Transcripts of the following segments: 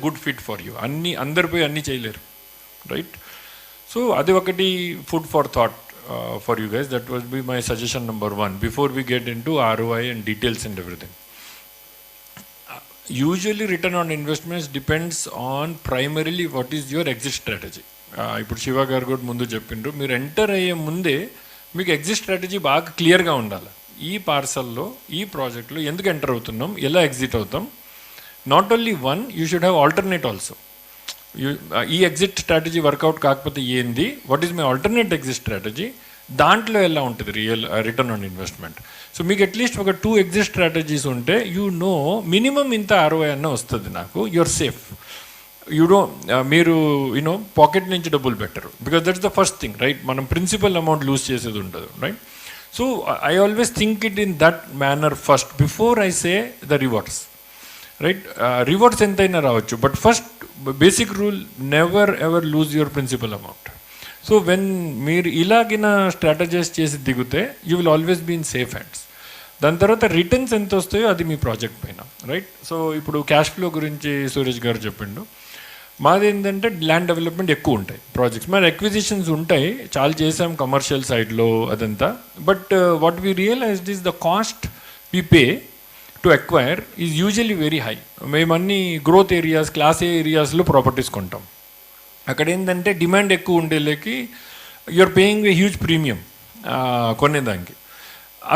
Good fit for you. అందరిపోయి అన్నీ చేయలేరు, రైట్? సో అది ఒకటి food for thought for you guys. That was be my suggestion number 1 before we get in to ROI and details and everything. Usually return on investments depends on primarily what is your exit strategy. ఇప్పుడు శివ గారు కూడా ముందు చెప్పిండ్రు, మీరు enter అయ్యే ముందే మీకు exit strategy బాగా క్లియర్గా ఉండాలి. ఈ పార్సల్లో, ఈ ప్రాజెక్ట్లో ఎందుకు ఎంటర్ అవుతున్నాం, ఎలా ఎగ్జిట్ అవుతాం. Not only one, you should have alternate also. ఈ ఎగ్జిట్ స్ట్రాటజీ వర్కౌట్ కాకపోతే ఏంది, what is my alternate exit strategy, దాంట్లో ఎలా ఉంటుంది రిటర్న్ ఆన్ ఇన్వెస్ట్మెంట్. సో మీకు అట్లీస్ట్ ఒక 2 ఎగ్జిట్ స్ట్రాటజీస్ ఉంటే యూ నో మినిమం ఇంత ROI అన్న వస్తుంది నాకు, యూఆర్ సేఫ్. మీరు యూనో పాకెట్ నుంచి డబ్బులు పెట్టరు, because that's the first thing, right? మనం ప్రిన్సిపల్ అమౌంట్ లూజ్ చేసేది ఉండదు, right? So I always think it in that manner first before I say the rewards, right? Rewards ఎంతైనా రావచ్చు, but first basic rule, never ever lose your principal amount. So when మీరు ఇలాగిన strategize చేసి దిగితే you will always be in safe hands. దాని తర్వాత returns ఎంత వస్తాయో అది మీ ప్రాజెక్ట్ పైన, రైట్? సో ఇప్పుడు క్యాష్ ఫ్లో గురించి సురేష్ గారు చెప్పిండు. మాది ఏంటంటే ల్యాండ్ డెవలప్మెంట్ ఎక్కువ ఉంటాయి ప్రాజెక్ట్స్, మరి ఎక్విజిషన్స్ ఉంటాయి, చాలా చేసాం కమర్షియల్ సైడ్లో అదంతా. But what we realised is the cost we pay to acquire is usually very high. మేము అన్ని గ్రోత్ ఏరియాస్, క్లాస్ ఏ ఏరియాస్లో ప్రాపర్టీస్ కొంటాం. అక్కడ ఏంటంటే డిమాండ్ ఎక్కువ ఉండేలేకి you're paying a huge premium కొనేదానికి.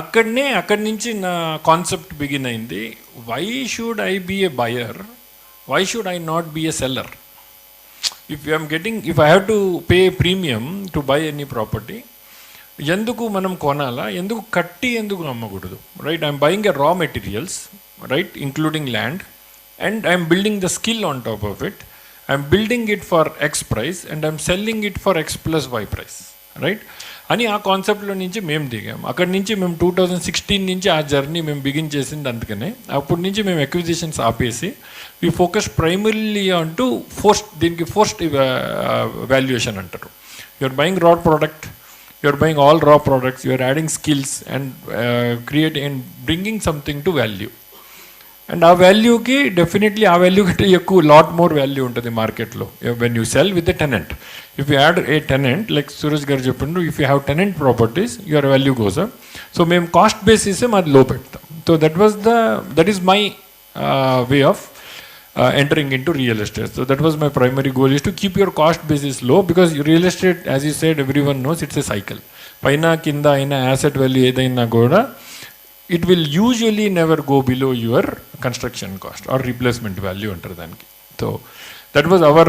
అక్కడి నుంచి నా కాన్సెప్ట్ బిగిన్ అయింది. Why should I be a buyer, why should I not be a seller? If I have to pay premium to buy any property, ఎందుకు మనం కొనాలా, ఎందుకు అమ్మకూడదు, right? I'm buying a raw materials, right, including land, and I'm building the skill on top of it. I'm building it for X price and I'm selling it for X+Y price, right? అని ఆ కాన్సెప్ట్లో నుంచి మేము దిగాం. అక్కడి నుంచి మేము 2016 నుంచి ఆ జర్నీ మేము బిగిన్ చేసింది. అందుకనే అప్పటి నుంచి మేము ఎక్విజిషన్స్ ఆపేసి we focus primarily on to దీనికి ఫోర్స్డ్ వాల్యుయేషన్ అంటారు. యూఆర్ బయింగ్ రా product, you're buying all raw products, you're adding skills and creating and bringing something to value. And our value ki definitely our value ki ekku lot more value untadi market lo when you sell with a tenant. If you add a tenant, like Suresh garu cheppindu, if you have tenant properties, your value goes up. So mem cost basis e mad low pettam. So that is my way of entering into real estate. So that was my primary goal, is to keep your cost basis low, because real estate, as you said, everyone knows it's a cycle. Paina kinda aina asset value edaina kuda, it will usually never go below your construction cost or replacement value antaru daniki. So that was our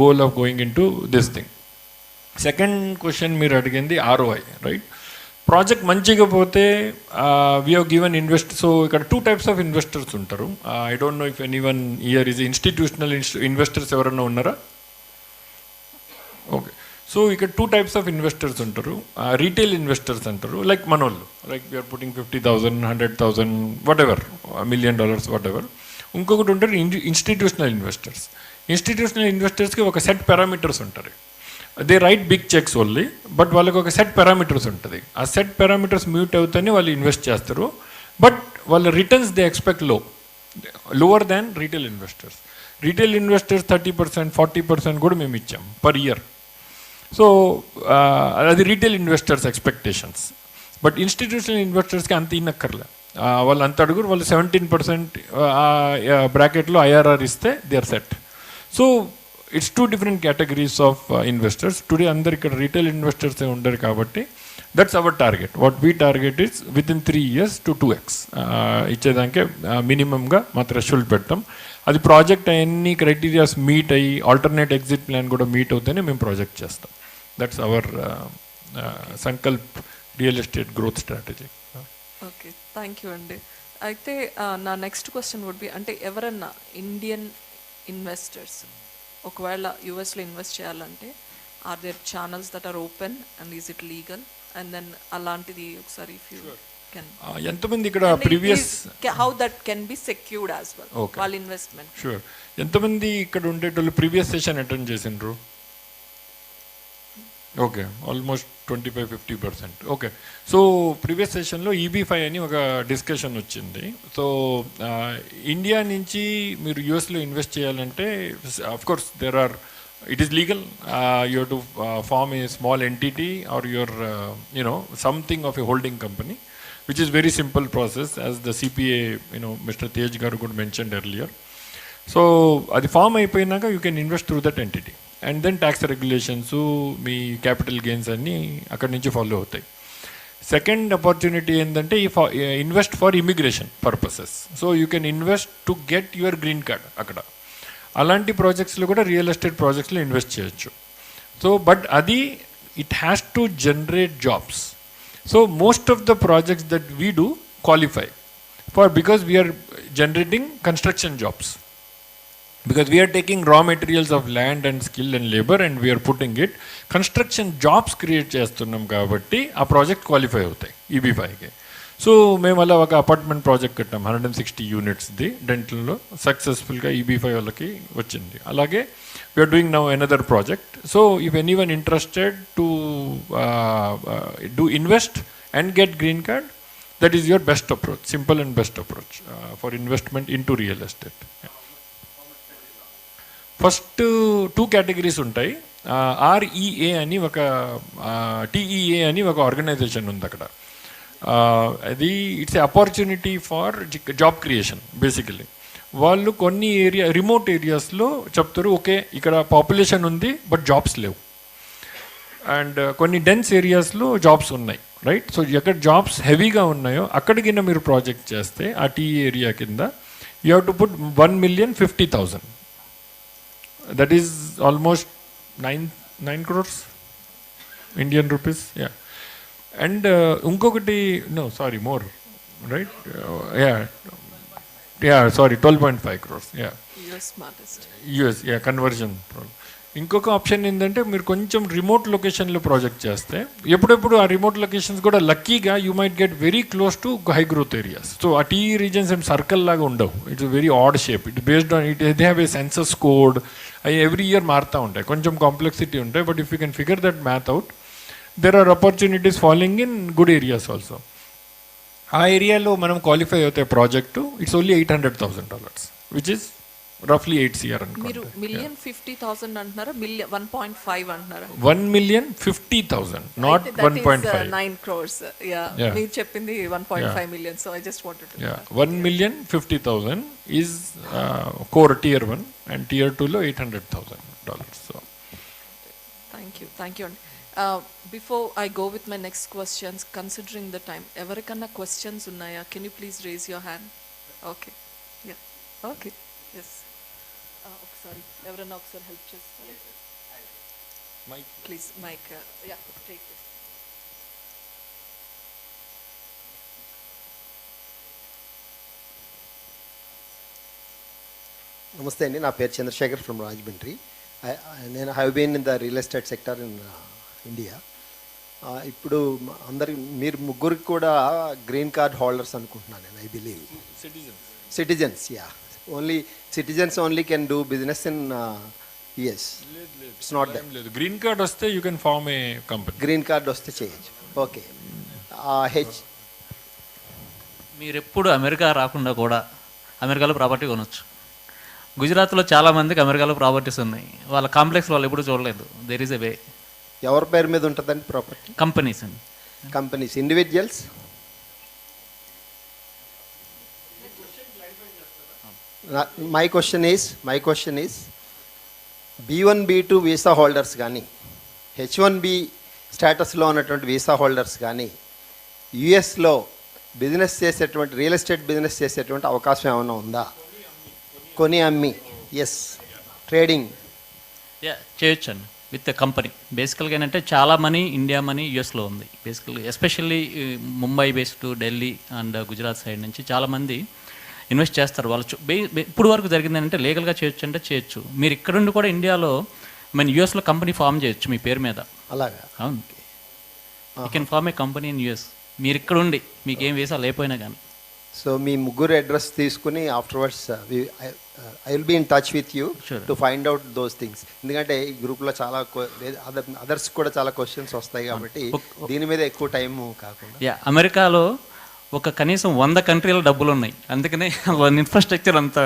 goal of going into this thing. Second question మీరు అడిగింది ROI, right? Project మంచిగా పోతే we have given so ఇక్కడ 2 types of investors ఉంటారు. I don't know if anyone here is institutional investors ఎవరన్నా ఉన్నారా? Okay. So ఇక్కడ 2 types of investors ఉంటారు. రీటైల్ ఇన్వెస్టర్స్ అంటారు, లైక్ మనోళ్ళు, like we're putting 50,000, 100,000, whatever, $1 million, whatever. ఇంకొకటి ఉంటారు ఇన్స్టిట్యూషనల్ ఇన్వెస్టర్స్. ఇన్స్టిట్యూషనల్ ఇన్వెస్టర్స్కి ఒక సెట్ పారామీటర్స్ ఉంటారు. They write big cheques only, but వాళ్ళకి ఒక సెట్ పారామీటర్స్ ఉంటుంది. ఆ సెట్ పారామీటర్స్ మీట్ అవుతానే వాళ్ళు ఇన్వెస్ట్ చేస్తారు. బట్ వాళ్ళ returns they expect lower than retail investors. Retail investors 30%, 40% కూడా మేము ఇచ్చాం పర్ ఇయర్. సో అది retail investors expectations. But institutional ఇన్వెస్టర్స్కి అంత ఇన్నక్కర్లే. వాళ్ళు అంత అడుగురు, వాళ్ళు 17% బ్రాకెట్లో IRR ఇస్తే they are set. So it's 2 different categories of investors. Today అందరు ఇక్కడ రీటైల్ ఇన్వెస్టర్స్ ఉండరు కాబట్టి that's our target. What we target is within 3 years to 2x ఇచ్చేదానికే మినిమంగా మా థ్రెషోల్డ్ పెడతాం. అది ప్రాజెక్ట్ అన్ని క్రైటీరియాస్ మీట్ అయ్యి ఆల్టర్నేట్ ఎగ్జిట్ ప్లాన్ కూడా మీట్ అవుతేనే మేము ప్రాజెక్ట్ చేస్తాం. That's our Sankalp real estate growth strategy. Okay, thank you అండి. అయితే నా నెక్స్ట్ క్వశ్చన్ వుడ్ బి, అంటే ఎవరన్నా ఇండియన్ ఇన్వెస్టర్స్ ఒకవేళ యూఎస్లో ఇన్వెస్ట్ చేయాలంటే are there channels that are open and is it legal? And then అలాంటిది ఒకసారి ఇఫ్ యూ కెన్, ఎంతమంది ఇక్కడ previous how that can be secured as well వాళ్ళ ఇన్వెస్ట్మెంట్? షూర్. ఎంతమంది ఇక్కడ ఉండేటోళ్ళు ప్రీవియస్ సెషన్ అటెండ్ చేసిండ్రు? Okay, almost 25-50%. Okay, so previous సెషన్లో EB5 అని ఒక డిస్కషన్ వచ్చింది. సో ఇండియా నుంచి మీరు యూఎస్లో ఇన్వెస్ట్ చేయాలంటే of course it is legal. You have to form a small entity or your something of a holding company, which is very simple process, as the CPA Mr. Tej garu could mentioned earlier. So అది form అయిపోయినాక you can invest through that entity, and then tax regulations, మీ capital gains అన్నీ అక్కడి నుంచి follow అవుతాయి. Second opportunity ఏంటంటే invest for immigration purposes. So you can invest to get your green card అక్కడ. అలాంటి ప్రాజెక్ట్స్లో కూడా రియల్ ఎస్టేట్ ప్రాజెక్ట్స్లో ఇన్వెస్ట్ చేయొచ్చు. సో బట్ అది it has to generate jobs. So most of the projects that we do qualify for, because we are generating construction jobs. Because we are taking raw materials of land and skill and labor and we are putting it, construction jobs create చేస్తున్నాం కాబట్టి ఆ project qualify అవుతాయి EB5కి. So మేము అలా ఒక apartment project కట్టాం 160 యూనిట్స్ది డెంటల్లో, సక్సెస్ఫుల్గా EB5 వాళ్ళకి వచ్చింది. అలాగే we're doing now another project. So if anyone interested to do invest and get green card, that is your best approach, simple and best approach for investment into real estate. First 2 categories ఉంటాయి. REA అని ఒక TEA అని ఒక organisation ఉంది అక్కడ. అది it's a opportunity for job creation. Basically వాళ్ళు కొన్ని రిమోట్ ఏరియాస్లో చెప్తారు, ఓకే ఇక్కడ పాపులేషన్ ఉంది బట్ జాబ్స్ లేవు, అండ్ కొన్ని డెన్స్ ఏరియాస్లో జాబ్స్ ఉన్నాయి, రైట్? సో ఎక్కడ జాబ్స్ హెవీగా ఉన్నాయో అక్కడికి మీరు ప్రాజెక్ట్ చేస్తే ఆ TE ఏరియా కింద you have to put 1,50,000. That is almost 9 crores Indian rupees. Yeah. And unkokati, no, sorry, more, right? Yeah, sorry, 12.5 crores. Yeah. US smartest. US, yeah, conversion problem. ఇంకొక option ఏంటంటే మీరు కొంచెం remote లొకేషన్లో project చేస్తే, ఎప్పుడెప్పుడు ఆ remote locations కూడా లక్కీగా you might get very close to high growth areas. So ఆ TE రీజన్స్ ఏం సర్కిల్ లాగా ఉండవు, it's very odd shape. It based on it, they have a census code, అవి ఎవ్రీ ఇయర్ మారుతూ ఉంటాయి, కొంచెం కాంప్లెక్సిటీ ఉంటాయి. But if you can figure that math out, there are opportunities following in good areas also. ఆ ఏరియాలో మనం qualify అవుతాయి project, it's only $800,000, which is రఫ్లీ 8 CR అనుకోండి. మీరు 1,50,000 అంటున్నారా, 1.5 అంటున్నారా? 1,50,000, నాట్ 1.5. 9 crores. మీరు చెప్పింది 1.5 million, so I just wanted to. 1,50,000 is core tier 1 and tier 2లో $800,000. So thank you. Before I go with my next questions, considering the time, ఎవరికన్నా questions ఉన్నాయా? Can you please raise your hand? Okay. Yeah. Okay. Yes. ఒకసారి ఎవరైనా ఒకసారి help చేస్తారు, please mic. Yeah, take this. నమస్తే అండి, నా పేరు చంద్రశేఖర్ ఫ్రమ్ రాజమండ్రి. నేను have been in the real estate sector in India. ఇప్పుడు మీరు ముగ్గురికి కూడా గ్రీన్ కార్డ్ హోల్డర్స్ అనుకుంటున్నాను నేను. I believe citizens. Yeah, only citizens only can do business in US. It's not that. Green card వస్తే you can form a company. Green card వస్తే చేయొచ్చు. Okay. మీరు ఎప్పుడు అమెరికా రాకుండా కూడా అమెరికాలో ప్రాపర్టీ కొనవచ్చు. గుజరాత్లో చాలామందికి అమెరికాలో ప్రాపర్టీస్ ఉన్నాయి, వాళ్ళ కాంప్లెక్స్ వాళ్ళు ఎప్పుడు చూడలేదు. దేర్ ఈస్ ఎ వే. ఎవరి పేరు మీద ఉంటుందండి ప్రాపర్టీ? కంపెనీస్ అండి. Companies, individuals? My question is B1 B2 visa holders కానీ, H1B స్టేటస్లో ఉన్నటువంటి వీసా హోల్డర్స్ కానీ యుఎస్లో బిజినెస్ చేసేటువంటి, రియల్ ఎస్టేట్ బిజినెస్ చేసేటువంటి అవకాశం ఏమైనా ఉందా? కొని అమ్మి, ఎస్, ట్రేడింగ్. చేయొచ్చండి విత్ ఎ కంపెనీ. బేసికల్గా ఏంటంటే చాలా మనీ, ఇండియా మనీ యూఎస్లో ఉంది బేసికల్గా. Especially Mumbai based, Delhi and Gujarat side నుంచి చాలామంది ఇన్వెస్ట్ చేస్తారు. వాళ్ళు ఇప్పుడు వరకు జరిగింది ఏంటంటే లీగల్గా చేయొచ్చు అంటే చేయొచ్చు. మీరు ఇక్కడుండి కూడా ఇండియాలో మన యూఎస్లో కంపెనీ ఫామ్ చేయొచ్చు మీ పేరు మీద. అలాగా? అవును, you can form a company in US. మీరు ఇక్కడ ఉండి మీకేం వీసా లేకపోయినా కానీ. సో మీ ముగ్గురు అడ్రస్ తీసుకుని afterwards I will be in touch with you Sure. To find out those things. ఎందుకంటే ఈ గ్రూప్లో చాలా అదర్స్ కూడా చాలా క్వశ్చన్స్ వస్తాయి కాబట్టి దీని మీద ఎక్కువ టైం కాకుండా. యా, అమెరికాలో ఒక కనీసం 100 కంట్రీల డబ్బులు ఉన్నాయి, అందుకనే వాళ్ళ ఇన్ఫ్రాస్ట్రక్చర్ అంత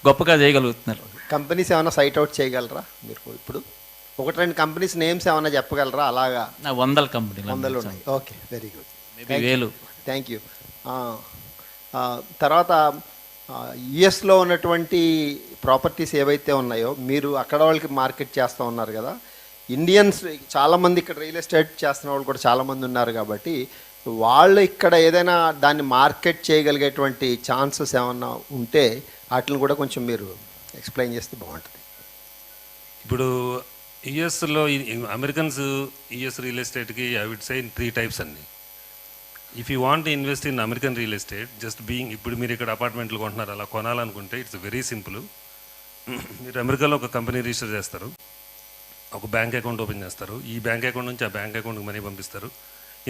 గొప్పగా చేయగలుగుతున్నారు. కంపెనీస్ ఏమైనా సైట్ అవుట్ చేయగలరా మీరు? ఇప్పుడు ఒకటి రెండు కంపెనీస్ నేమ్స్ ఏమైనా చెప్పగలరా? అలాగా 100 కంపెనీలు, 100 ఉన్నాయి. ఓకే, వెరీ గుడ్, మేబీ వేలు. Thank you. తర్వాత యుఎస్లో ఉన్నటువంటి ప్రాపర్టీస్ ఏవైతే ఉన్నాయో మీరు అక్కడ వాళ్ళకి మార్కెట్ చేస్తూ ఉన్నారు కదా, ఇండియన్స్ చాలామంది ఇక్కడ రియల్ ఎస్టేట్ చేస్తున్న వాళ్ళు కూడా చాలామంది ఉన్నారు కాబట్టి వాళ్ళు ఇక్కడ ఏదైనా దాన్ని మార్కెట్ చేయగలిగేటువంటి ఛాన్సెస్ ఏమన్నా ఉంటే వాటిని కూడా కొంచెం మీరు ఎక్స్ప్లెయిన్ చేస్తే బాగుంటుంది. ఇప్పుడు యుఎస్లో అమెరికన్స్ యుఎస్ రియల్ ఎస్టేట్కి ఐ వుడ్ సే 3 టైప్స్ అండి. If you want invest in American real estate, just being ఇప్పుడు మీరు ఇక్కడ అపార్ట్మెంట్లు కొంటున్నారు, అలా కొనాలనుకుంటే ఇట్స్ వెరీ సింపుల్. మీరు అమెరికాలో ఒక కంపెనీ రిజిస్టర్ చేస్తారు, ఒక బ్యాంక్ అకౌంట్ ఓపెన్ చేస్తారు, ఈ బ్యాంక్ అకౌంట్ నుంచి ఆ బ్యాంక్ అకౌంట్కి మనీ పంపిస్తారు,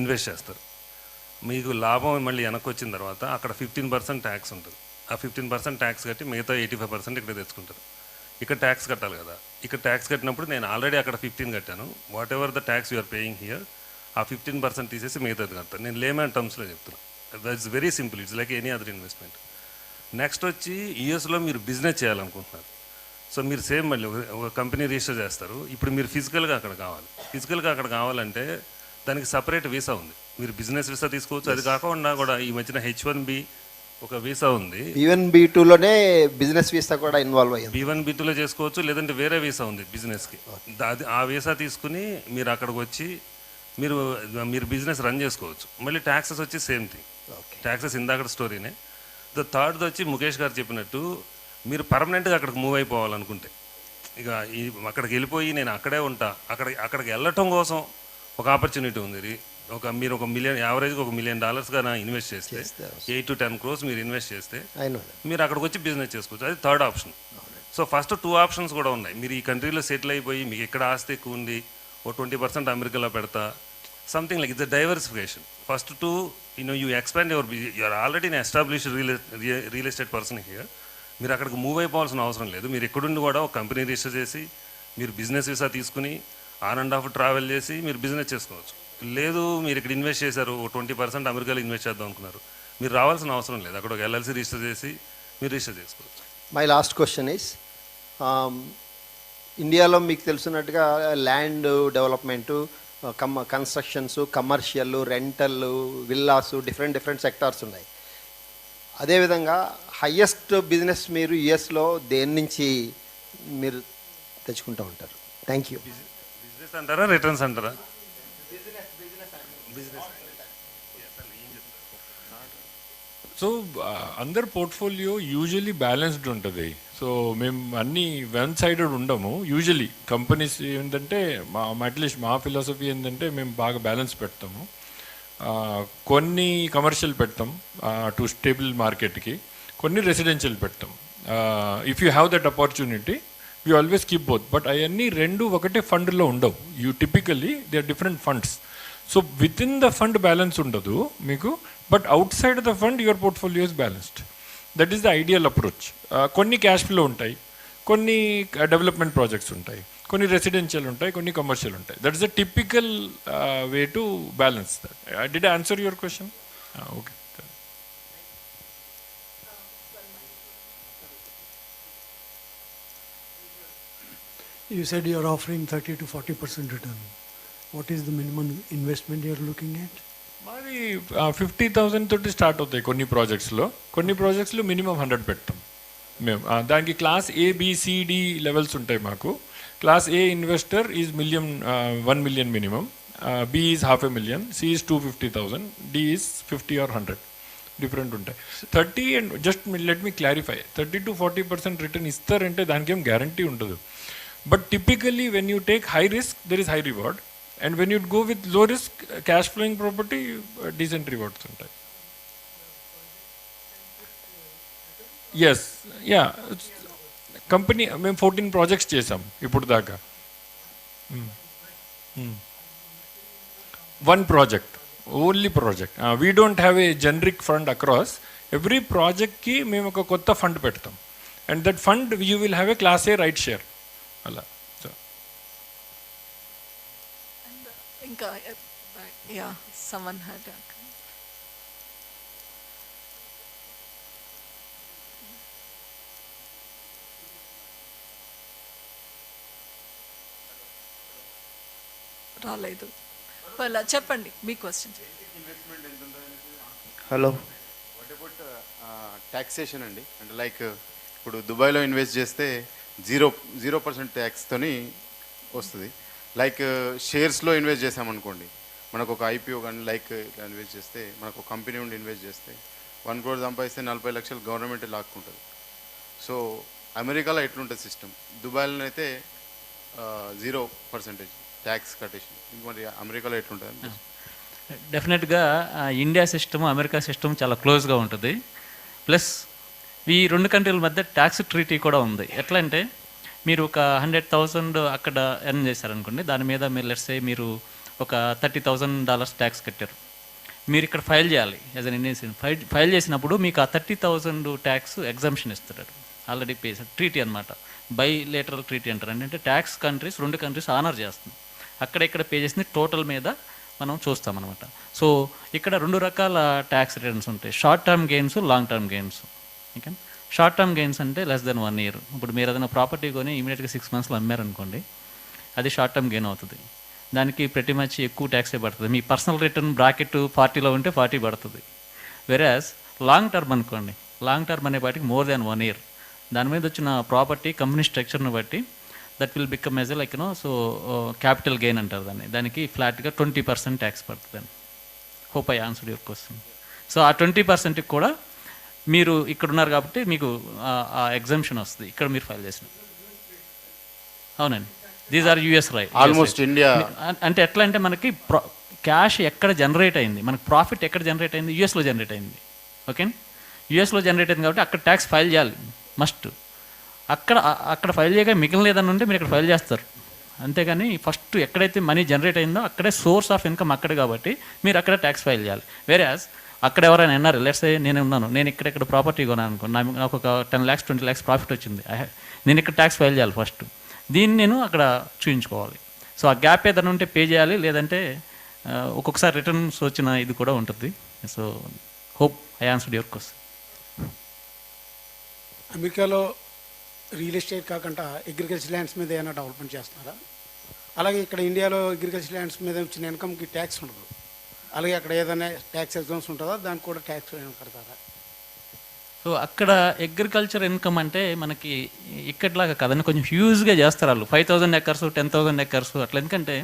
ఇన్వెస్ట్ చేస్తారు. మీకు లాభం మళ్ళీ వెనక్కి వచ్చిన తర్వాత అక్కడ 15% ట్యాక్స్ ఉంటుంది. ఆ 15% ట్యాక్స్ కట్టి మిగతా 85% ఇక్కడ తెచ్చుకుంటారు. ఇక్కడ ట్యాక్స్ కట్టాలి కదా, ఇక్కడ ట్యాక్స్ కట్టినప్పుడు నేను ఆల్రెడీ అక్కడ 15 కట్టాను, whatever the tax you're paying here ఆ 15% తీసేసి మిగతాది కడతాను. నేను లేమన్ టర్మ్స్లో చెప్తున్నాను. That's very simple, it's like any other investment. Next వచ్చి యూఎస్లో మీరు బిజినెస్ చేయాలనుకుంటున్నారు, సో మీరు సేమ్ మళ్ళీ ఒక కంపెనీ రిజిస్టర్ చేస్తారు. ఇప్పుడు మీరు ఫిజికల్గా అక్కడ కావాలి, ఫిజికల్గా అక్కడ కావాలంటే దానికి సపరేట్ వీసా ఉంది. మీరు బిజినెస్ వీసా తీసుకోవచ్చు, అది కాకుండా కూడా ఈ మధ్యన H1B ఒక వీసా ఉంది. B1B2లోనే బిజినెస్ వీసా కూడా ఇన్వాల్వ్ అయ్యింది. B1B2లో చేసుకోవచ్చు, లేదంటే వేరే వీసా ఉంది బిజినెస్కి. అది ఆ వీసా తీసుకుని మీరు అక్కడికి వచ్చి మీరు బిజినెస్ రన్ చేసుకోవచ్చు. మళ్ళీ ట్యాక్సెస్ వచ్చి సేమ్ థింగ్, ట్యాక్సెస్ ఇందాక స్టోరీనే. థర్డ్ది వచ్చి ముఖేష్ గారు చెప్పినట్టు మీరు పర్మనెంట్గా అక్కడికి మూవ్ అయిపోవాలనుకుంటే, ఇక అక్కడికి వెళ్ళిపోయి నేను అక్కడే ఉంటా, అక్కడికి వెళ్ళటం కోసం ఒక ఆపర్చునిటీ ఉంది. మీరు ఒక మిలియన్ యావరేజ్గా $1 million ఇన్వెస్ట్ చేస్తే 8 to 10 crores మీరు ఇన్వెస్ట్ చేస్తే మీరు అక్కడికి వచ్చి బిజినెస్ చేసుకోవచ్చు. అది third option. So first 2 options కూడా ఉన్నాయి. మీరు ఈ కంట్రీలో సెటిల్ అయిపోయి మీకు ఎక్కడ ఆస్తి ఎక్కువ ఉంది, ఓ 20% అమెరికాలో పెడతా, something like it's diversification. First 2 you expand your already established real estate person here. మీరు అక్కడికి మూవ్ అయిపోవాల్సిన అవసరం లేదు. మీరు ఎక్కడుండి కూడా ఒక కంపెనీ రిజిస్టర్ చేసి మీరు బిజినెస్ వీసా తీసుకుని ఆన్ అండ్ ఆఫ్ ట్రావెల్ చేసి మీరు బిజినెస్ చేసుకోవచ్చు. లేదు మీరు ఇక్కడ ఇన్వెస్ట్ చేశారు, 20% అమెరికాలో ఇన్వెస్ట్ చేద్దాం అనుకున్నారు, మీరు రావాల్సిన అవసరం లేదు, అక్కడ ఒక LLC రిజిస్టర్ చేసి మీరు రిజిస్టర్ చేసుకోవచ్చు. మై లాస్ట్ క్వశ్చన్ ఈస్, ఇండియాలో మీకు తెలిసినట్టుగా land development, constructions, commercial, rental, villas, different sectors ఉన్నాయి. అదేవిధంగా హయ్యెస్ట్ బిజినెస్ మీరు యుఎస్లో దేని నుంచి మీరు తెచ్చుకుంటూ ఉంటారు? Thank you. బిజినెస్ అంటారా రిటర్న్స్ అంటారా? సో అందర్ పోర్ట్ఫోలియో యూజువలీ బ్యాలెన్స్డ్ ఉంటుంది. సో మేము అన్నీ వన్ సైడెడ్ ఉండము. యూజువలీ కంపెనీస్ ఏంటంటే అట్లీస్ట్ మా ఫిలాసఫీ ఏంటంటే మేము బాగా బ్యాలెన్స్ పెడతాము. కొన్ని కమర్షియల్ పెడతాం టు స్టేబుల్ మార్కెట్కి, కొన్ని రెసిడెన్షియల్ పెడతాం. If you have that opportunity you always keep both. But అవన్నీ రెండు ఒకటే ఫండ్లో ఉండవు. You typically they are different funds. So within the fund balance ఉండదు మీకు, but outside the fund your portfolio is balanced. That is the ideal approach. కొన్ని cash flow ఉంటాయి, కొన్ని డెవలప్మెంట్ ప్రాజెక్ట్స్ ఉంటాయి, కొన్ని రెసిడెన్షియల్ ఉంటాయి, కొన్ని commercial ఉంటాయి. That is the typical way to balance that. Did I answer your question? Okay. You said you are offering 30 to 40% return. What is the minimum investment you are looking at? మాది 50,000 తోటి start అవుతాయి కొన్ని ప్రాజెక్ట్స్లో. కొన్ని ప్రాజెక్ట్స్లో minimum 100 పెడతాం మేము. దానికి class ABCD levels ఉంటాయి మాకు. Class A investor is $1 million minimum, B is $500,000, C is 250,000, D is 50 or 100. Different ఉంటాయి. 30 and just let me clarify, 30 to 40% return ఇస్తారంటే దానికి ఏం గ్యారంటీ ఉండదు. But typically when you take high risk, there is high reward. And when you go with low risk, cash flowing property, decent rewards ఉంటాయి. Yes, yeah. Company మేము 14 projects చేసాం ఇప్పుడు దాకా. 1 project, only project. We don't have a generic fund across. Every ప్రాజెక్ట్కి మేము ఒక కొత్త fund పెడతాం, and that fund you will have a class A right share అలా. సో ఇంకా యా సమ్మన్ హ్యాడ్ రాలేదు. చెప్పండి మీ question. Hello, what about taxation అండి? అంటే లైక్ ఇప్పుడు దుబాయ్లో ఇన్వెస్ట్ చేస్తే 0% ట్యాక్స్తోని వస్తుంది. లైక్ షేర్స్లో ఇన్వెస్ట్ చేసామనుకోండి, మనకు ఒక ఐపీఓ కానీ లైక్ ఇన్వెస్ట్ చేస్తే, మనకు ఒక కంపెనీ ఉండి ఇన్వెస్ట్ చేస్తే 1 crore సంపాదిస్తే 40 లక్షలు గవర్నమెంట్ లాక్కుంటుంది. సో అమెరికాలో ఎట్లుంటుంది సిస్టమ్? దుబాయ్లో అయితే 0% ట్యాక్స్ కట్టేషన్. మరి అమెరికాలో ఎట్లుంటుంది? డెఫినెట్గా ఇండియా సిస్టమ్ అమెరికా సిస్టమ్ చాలా క్లోజ్గా ఉంటుంది. ప్లస్ ఈ రెండు కంట్రీల మధ్య ట్యాక్స్ ట్రీటీ కూడా ఉంది. ఎట్లా అంటే మీరు ఒక 100,000 అక్కడ ఎర్న్ చేశారనుకోండి, దాని మీద మీరు లెట్స్ సే మీరు ఒక $30,000 ట్యాక్స్ కట్టారు. మీరు ఇక్కడ ఫైల్ చేయాలి యాజ్ అన్ ఇండియన్. ఫైల్ చేసినప్పుడు మీకు ఆ 30,000 ట్యాక్స్ ఎగ్జంప్షన్ ఇస్తారు. ఆల్రెడీ పే ట్రీటీ అనమాట, బైలేటరల్ ట్రీటీ అంటారు. అంటే ట్యాక్స్ కంట్రీస్, రెండు కంట్రీస్ ఆనర్ చేస్తుంది. అక్కడ ఇక్కడ పే చేసింది టోటల్ మీద మనం చూస్తామన్నమాట. సో ఇక్కడ రెండు రకాల ట్యాక్స్ రిటర్న్స్ ఉంటాయి, short term gains, long term gains. Okay, short term gains అంటే లెస్ దెన్ 1 year. ఇప్పుడు మీరు ఏదైనా ప్రాపర్టీ కొని ఇమీడియట్గా 6 monthsలో అమ్మారనుకోండి, అది షార్ట్ టర్మ్ గెయిన్ అవుతుంది. దానికి ప్రతి మచ్ ఎక్కువ ట్యాక్సే పడుతుంది. మీ పర్సనల్ రిటర్న్ బ్రాకెట్ 40లో ఉంటే 40 పడుతుంది. వెరాజ్ లాంగ్ టర్మ్ అనుకోండి, లాంగ్ టర్మ్ అనే వాటికి more than 1 year, దాని మీద వచ్చిన ప్రాపర్టీ కంపెనీ స్ట్రక్చర్ని బట్టి that will become as like so capital gain అంటారు దాన్ని. దానికి ఫ్లాట్గా 20% ట్యాక్స్ పడుతుందండి. Hope I answered your question. So ఆ 20%కి కూడా మీరు ఇక్కడ ఉన్నారు కాబట్టి మీకు ఆ ఎగ్జంప్షన్ వస్తుంది ఇక్కడ మీరు ఫైల్ చేసిన. అవునండి, these are US right. Almost India అంటే ఎట్లా అంటే మనకి క్యాష్ ఎక్కడ జనరేట్ అయింది, మనకి ప్రాఫిట్ ఎక్కడ జనరేట్ అయింది, యూఎస్లో జనరేట్ అయింది. ఓకే, యూఎస్లో జనరేట్ అయింది కాబట్టి అక్కడ ట్యాక్స్ ఫైల్ చేయాలి మస్ట్. అక్కడ ఫైల్ చేయగా మిగిలిన ఏదన్నా ఉంటే మీరు ఇక్కడ ఫైల్ చేస్తారు. అంతేగాని ఫస్ట్ ఎక్కడైతే మనీ జనరేట్ అయిందో అక్కడే సోర్స్ ఆఫ్ ఇన్కమ్ అక్కడే కాబట్టి మీరు అక్కడ ట్యాక్స్ ఫైల్ చేయాలి. వేరేస్ అక్కడ ఎవరైనా అన్నారు లెట్స్ సే నేను ఉన్నాను, నేను ఇక్కడ ప్రాపర్టీ కొన్నాను అనుకో, నాకు ఒక 10 lakhs 20 lakhs ప్రాఫిట్ వచ్చింది, నేను ఇక్కడ ట్యాక్స్ ఫైల్ చేయాలి ఫస్ట్. దీన్ని నేను అక్కడ చూపించుకోవాలి. సో ఆ గ్యాప్ ఏదైనా ఉంటే పే చేయాలి, లేదంటే ఒక్కొక్కసారి రిటర్న్స్ వచ్చిన ఇది కూడా ఉంటుంది. So hope I answered your question. అమెరికాలో రియల్ ఎస్టేట్ కాకుండా అగ్రికల్చర్ ల్యాండ్స్ మీద ఏమైనా డెవలప్మెంట్ చేస్తున్నారా? అలాగే ఇక్కడ ఇండియాలో అగ్రికల్చర్ ల్యాండ్స్ మీద వచ్చిన ఇన్కమ్కి ట్యాక్స్ ఉండదు, అలాగే అక్కడ ఏదైనా ట్యాక్స్ ఎగ్జామ్స్ ఉంటుందా, దానికి కూడా ట్యాక్స్ కడతారా? సో అక్కడ అగ్రికల్చర్ ఇన్కమ్ అంటే మనకి ఇక్కట్లాగా కదండి, కొంచెం హ్యూజ్గా చేస్తారు వాళ్ళు. 5,000 acres 10,000 acres అట్లా. ఎందుకంటే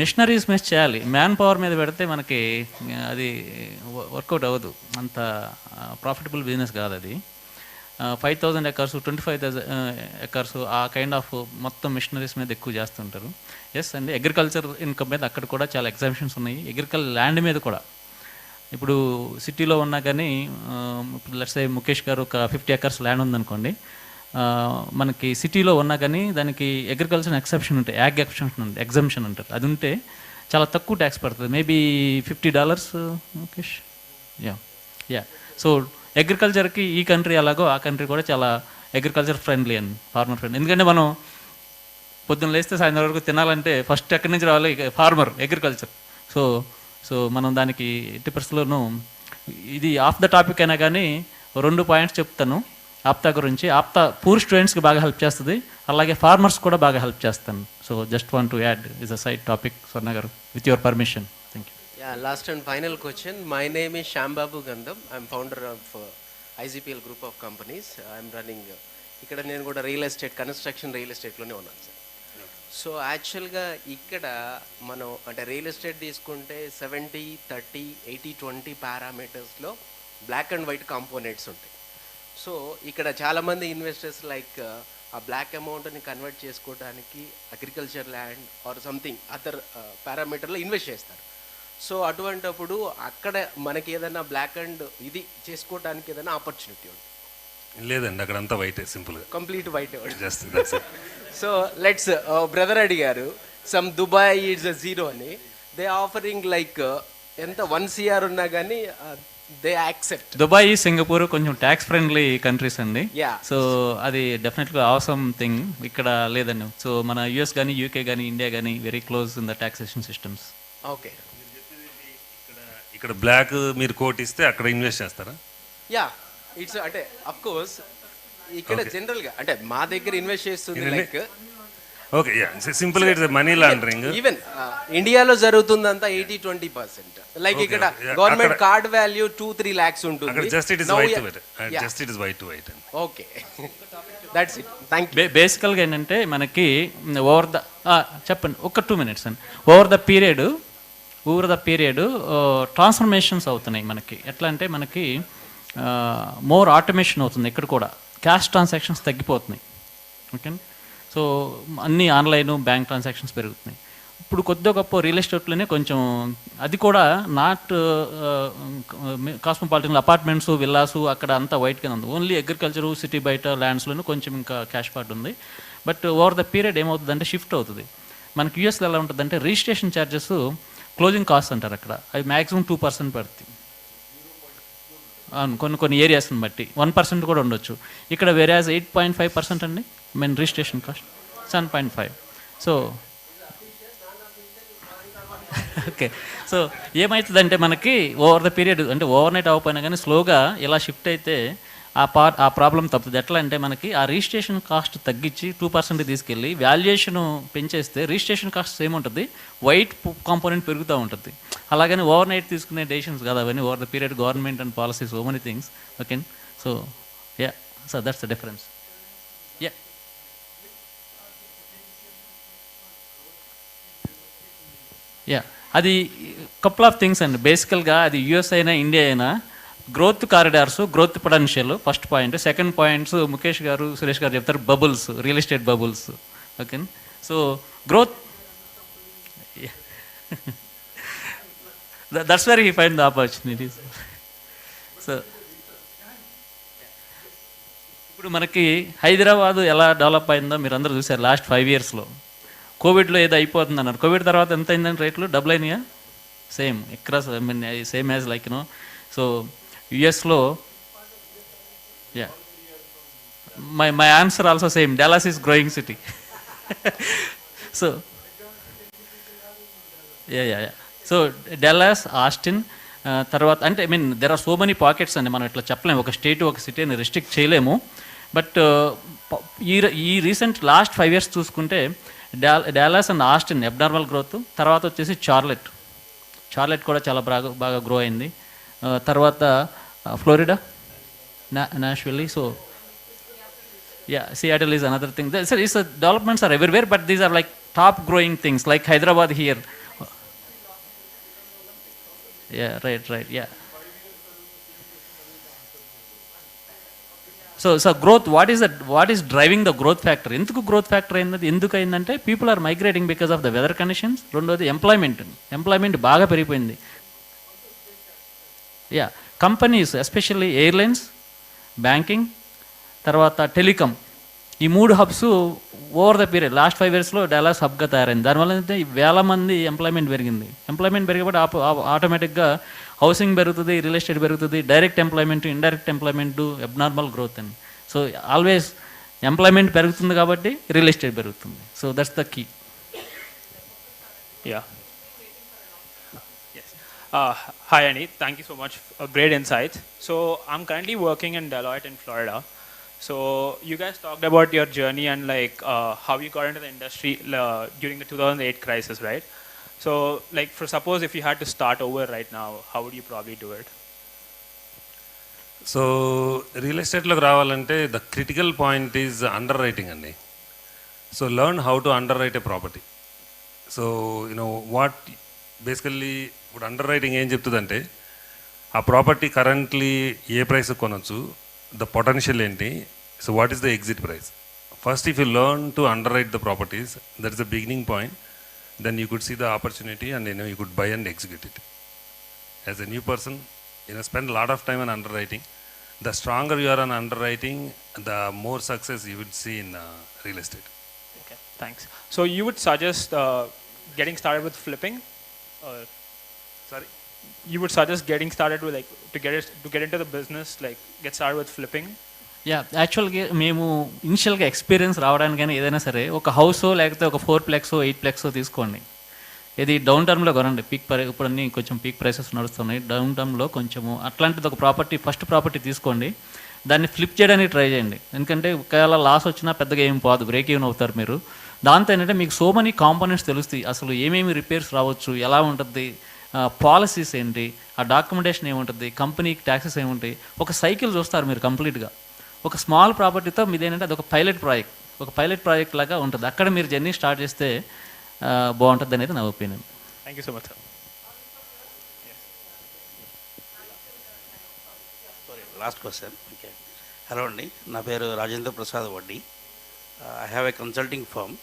మిషనరీస్ మీద చేయాలి, మ్యాన్ పవర్ మీద పెడితే మనకి అది వర్కౌట్ అవ్వదు, అంత ప్రాఫిటబుల్ బిజినెస్ కాదు అది. 5,000 acres 25,000 acres ఆ కైండ్ ఆఫ్ మొత్తం మిషనరీస్ మీద ఎక్కువ చేస్తుంటారు. ఎస్ అండి, అగ్రికల్చర్ ఇన్కమ్ మీద అక్కడ కూడా చాలా ఎగ్జామ్షన్స్ ఉన్నాయి. అగ్రికల్చర్ ల్యాండ్ మీద కూడా ఇప్పుడు సిటీలో ఉన్నా కానీ, ఇప్పుడు లెట్స్ సే ముఖేష్ గారు ఒక 50 acres ల్యాండ్ ఉందనుకోండి, మనకి సిటీలో ఉన్నా కానీ దానికి అగ్రికల్చర్ ఎక్సెప్షన్ ఉంటాయి, యాగ్ ఎగ్జంప్షన్ అంటారు. అది ఉంటే చాలా తక్కువ ట్యాక్స్ పడుతుంది, మేబీ $50 ముఖేష్. యా సో అగ్రికల్చర్కి ఈ కంట్రీ అలాగో ఆ కంట్రీ కూడా చాలా agriculture friendly and farmer friendly. ఎందుకంటే మనం పొద్దున్న లేస్తే సాయంత్రం వరకు తినాలంటే ఫస్ట్ ఎక్కడి నుంచి రావాలి, ఫార్మర్, అగ్రికల్చర్. సో మనం దానికి ఎట్టి పరిస్థితుల్లోనూ, ఇది ఆఫ్ ద టాపిక్ అయినా కానీ 2 points చెప్తాను ఆప్తా గురించి. ఆప్తా పూర్ స్టూడెంట్స్కి బాగా హెల్ప్ చేస్తుంది, అలాగే ఫార్మర్స్ కూడా బాగా హెల్ప్ చేస్తాను. So just want to add is a side topic. స్వర్ణ గారు, with your permission. Thank you. Yeah, last and final question. My name is Shambabu Gandham. I'm founder of IZPL group of companies. I'm running ఇక్కడ నేను కూడా real estate, construction real ఎస్టేట్లోనే ఉన్నాను sir. So యాక్చువల్గా ఇక్కడ మనం అంటే real estate తీసుకుంటే 70-30 80-20 పారామీటర్స్లో బ్లాక్ అండ్ వైట్ కాంపోనెంట్స్ ఉంటాయి. సో ఇక్కడ చాలామంది ఇన్వెస్టర్స్ లైక్ ఆ బ్లాక్ అమౌంట్ని కన్వర్ట్ చేసుకోవడానికి agriculture land or something other పారామీటర్లో ఇన్వెస్ట్ చేస్తారు. సో అటువంటప్పుడు అక్కడ మనకి ఏదైనా బ్లాక్ అండ్ ఇది చేసుకోవడానికి ఏదైనా ఆపర్చునిటీ ఉంటుంది? లేదండి, అక్కడ అంతా వైటే, సింపుల్గా complete white. Just so let's brother అడిగారు సమ్ దుబాయ్ ఈజ్ 0 అని. దే ఆఫరింగ్ లైక్ ఎంత 1 CR ఉన్నా కానీ దే యాక్సెప్ట్. దుబాయ్, సింగపూర్ కొంచెం ట్యాక్స్ ఫ్రెండ్లీ కంట్రీస్ అండి. Yeah. సో అది డెఫినెట్గా అవసరం థింగ్. ఇక్కడ లేదండి. సో మన యుఎస్ కానీ, యూకే కానీ, ఇండియా కానీ very close in the taxation systems. Okay. ఇక్కడ బ్లాక్ మీరు కోట్ ఇస్తే అక్కడ ఇన్వెస్ట్ చేస్తారా? యా, ఇట్స్ అంటే అఫ్ కోర్స్ ఇక్కడ జనరల్గా అంటే మా దగ్గర ఇన్వెస్ట్ చేస్తుంది లైక్ ఓకే, యా, సింపుల్గా ఇట్స్ మనీ లాండరింగ్. ఈవెన్ ఇండియాలో జరుగుతుందంతా 80-20%. లైక్ ఇక్కడ గవర్నమెంట్ కార్డ్ వాల్యూ 2-3 lakhs ఉంటుంది. Just it is white to white, just it is white to white. Okay, that's it. Thank you. బేసికల్గా ఏంటంటే మనకి ఓవర్ ద చెప్పండి ఒక 2 minutes అండి. ఓవర్ ద పీరియడ్ ట్రాన్స్ఫర్మేషన్స్ అవుతున్నాయి మనకి. ఎట్లా అంటే మనకి మోర్ ఆటోమేషన్ అవుతుంది. ఇక్కడ కూడా క్యాష్ ట్రాన్సాక్షన్స్ తగ్గిపోతున్నాయి. ఓకే, సో అన్నీ ఆన్లైన్ బ్యాంక్ ట్రాన్సాక్షన్స్ పెరుగుతున్నాయి. ఇప్పుడు కొద్దిగా గొప్ప రియల్ ఎస్టేట్లోనే కొంచెం అది కూడా నాట్ కాస్మోపాలిటన్ అపార్ట్మెంట్స్, విల్లాసు అక్కడ అంతా వైట్గానే ఉంది. ఓన్లీ అగ్రికల్చరు, సిటీ బయట ల్యాండ్స్లోనూ కొంచెం ఇంకా క్యాష్ పార్ట్ ఉంది. బట్ ఓవర్ ద పీరియడ్ ఏమవుతుందంటే షిఫ్ట్ అవుతుంది. మనకి యూఎస్లో ఎలా ఉంటుందంటే రిజిస్ట్రేషన్ ఛార్జెస్, క్లోజింగ్ కాస్ట్ అంటారు అక్కడ, అవి మ్యాక్సిమం 2% పడుతుంది. కొన్ని ఏరియాస్ని బట్టి 1% కూడా ఉండొచ్చు. ఇక్కడ వేరేజ్ 8.5% అండి registration cost, 7.5. So okay, so ఏమవుతుందంటే మనకి ఓవర్ ద పీరియడ్ అంటే ఓవర్ నైట్ అవ్వకపోయినా కానీ స్లోగా ఇలా షిఫ్ట్ అయితే ఆ ప్రాబ్లం తప్పుతుంది. ఎట్లా అంటే మనకి ఆ రిజిస్ట్రేషన్ కాస్ట్ తగ్గించి 2% తీసుకెళ్ళి వాల్యుయేషన్ పెంచేస్తే రిజిస్ట్రేషన్ కాస్ట్ ఏముంటుంది, వైట్ కాంపోనెంట్ పెరుగుతూ ఉంటుంది. అలాగని ఓవర్ నైట్ తీసుకునే డెసిషన్స్ కాదు అవన్నీ. Over the period government and policy so many things. Okay, so yeah, so that's the difference. Yeah, yeah, అది కపుల్ ఆఫ్ థింగ్స్ అండి. బేసికల్గా అది యుఎస్ అయినా ఇండియా అయినా growth corridors, growth potential first point. Second points Mukesh గారు, సురేష్ గారు చెప్తారు, bubbles, real estate bubbles. Okay, so growth, that's where he find the opportunities. So ఇప్పుడు మనకి హైదరాబాద్ ఎలా డెవలప్ అయిందో మీరు అందరూ చూసారు లాస్ట్ 5 yearsలో. కోవిడ్లో ఏదో అయిపోతుంది అన్నారు. కోవిడ్ తర్వాత ఎంత అయిందని రేట్లు డబుల్ అయినాయా? Same across, I mean same as like you know. So యుఎస్లో yeah, my answer also same. Dallas is growing city. So yeah yeah yeah, so Dallas, Austin, తర్వాత అంటే I mean there are so many pockets అండి. మనం ఇట్లా చెప్పలేము, ఒక state ఒక city అని రిస్ట్రిక్ట్ చేయలేము. బట్ ఈ రీసెంట్ లాస్ట్ 5 years చూసుకుంటే Dallas and Austin abnormal growth. తర్వాత వచ్చేసి చార్లెట్ కూడా చాలా బాగా గ్రో అయింది. తర్వాత Florida, Nashville. So yeah, Seattle is another thing. Is developments are everywhere, but these are like top growing things like Hyderabad here. Yeah, right, yeah. So growth, what is driving the growth factor? Enduku growth factor ayindadi enduku ayindante people are migrating because of the weather conditions. Rendodi employment baga perigipoyindi. Yeah, companies especially airlines, banking, tarvata telecom, ఈ 3 hubs over the period last 5 yearsలో Dallas హబ్గా తయారైంది. దానివల్ల ఏంటంటే వేల మంది employment పెరిగింది. Employment పెరిగినప్పుడు ఆటోమేటిక్గా హౌసింగ్ పెరుగుతుంది, రియల్ ఎస్టేట్ పెరుగుతుంది, direct employment, indirect employment, abnormal growth అండి. సో ఆల్వేస్ ఎంప్లాయ్మెంట్ పెరుగుతుంది కాబట్టి రియల్ ఎస్టేట్ పెరుగుతుంది. So that's the key. Yeah. Yes. Hi, Annie. Thank you so much. Great insights. So I'm currently working in Deloitte in Florida. So you guys talked about your journey and like how you got into the industry during the 2008 crisis, right? So like for suppose if you had to start over right now, how would you probably do it? So real ఎస్టేట్లోకి రావాలంటే the critical point is underwriting అండి. So learn how to underwrite a property. So you know what basically ఇప్పుడు underwriting ఏం చెప్తుందంటే ఆ property currently ఏ price కొనొచ్చు, the potential ఏంటి, so what is the exit price. First if you learn to underwrite the properties, that is the beginning point. Then you could see the opportunity and you could buy and execute it. As a new person spend a lot of time on underwriting. The stronger you are on underwriting, the more success you would see in real estate. Okay, thanks. So you would suggest getting started with flipping? Or Sorry? you would suggest getting started with, like, to get into the business, like get started with flipping? Yeah, యాక్చువల్గా మేము ఇనిషియల్గా experience రావడానికైనా ఏదైనా సరే ఒక హౌసో లేకపోతే ఒక 4 ప్లెక్సో 8 ప్లెక్సో తీసుకోండి. ఇది డౌన్ టర్మ్లో కొనండి. ఇప్పుడు అన్నీ కొంచెం పీక్ ప్రైసెస్ నడుస్తున్నాయి. డౌన్ టర్మ్లో కొంచెము అట్లాంటిది ఒక ప్రాపర్టీ, ఫస్ట్ ప్రాపర్టీ తీసుకోండి. దాన్ని ఫ్లిప్ చేయడానికి ట్రై చేయండి. ఎందుకంటే ఒకవేళ లాస్ వచ్చినా పెద్దగా ఏం పోదు, బ్రేక్ ఈవెన్ అవుతారు మీరు. దాంతో ఏంటంటే మీకు సో మెనీ కాంపోనెంట్స్ తెలుస్తాయి. అసలు ఏమేమి రిపేర్స్ రావచ్చు, ఎలా ఉంటుంది, పాలసీస్ ఏంటి, ఆ డాక్యుమెంటేషన్ ఏముంటుంది, కంపెనీకి ట్యాక్సెస్ ఏముంటాయి, ఒక సైకిల్ చూస్తారు మీరు కంప్లీట్గా. ఒక స్మాల్ ప్రాపర్టీతో మీదేంటంటే అది ఒక పైలట్ ప్రాజెక్ట్ లాగా ఉంటుంది. అక్కడ మీరు జర్నీ స్టార్ట్ చేస్తే బాగుంటుంది అనేది నా opinion. Thank you so much, sir. Last question. Okay, hello అండి, నా పేరు Rajendra Prasad Vaddi. I have a consulting firm.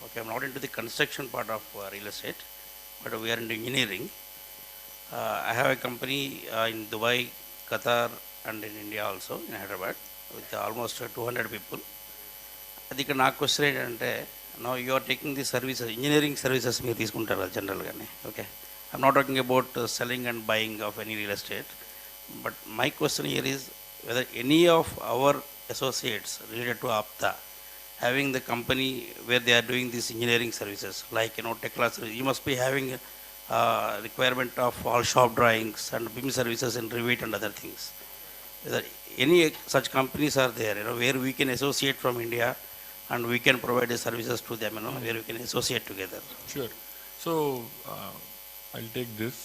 Okay, I'm not into the construction part of real estate, but we're in engineering. I have a company in Dubai, Qatar, and in India also, in Hyderabad, with almost 200 people. అది ఇక్కడ నాకు question ఏంటంటే, now you are taking the services, engineering services మీరు తీసుకుంటారు కదా జనరల్గానే. Okay, I'm not talking about selling and buying of any real estate, but my question here is whether any of our associates related to APTA having the company where they are doing these engineering services, like, you know, tech class, you must be having requirement of all shop drawings and BIM services and Revit and other things. Whether any such companies are there, you know, where we can associate from India and we can provide the services to them, you know, where we can associate together. Sure. So I'll take this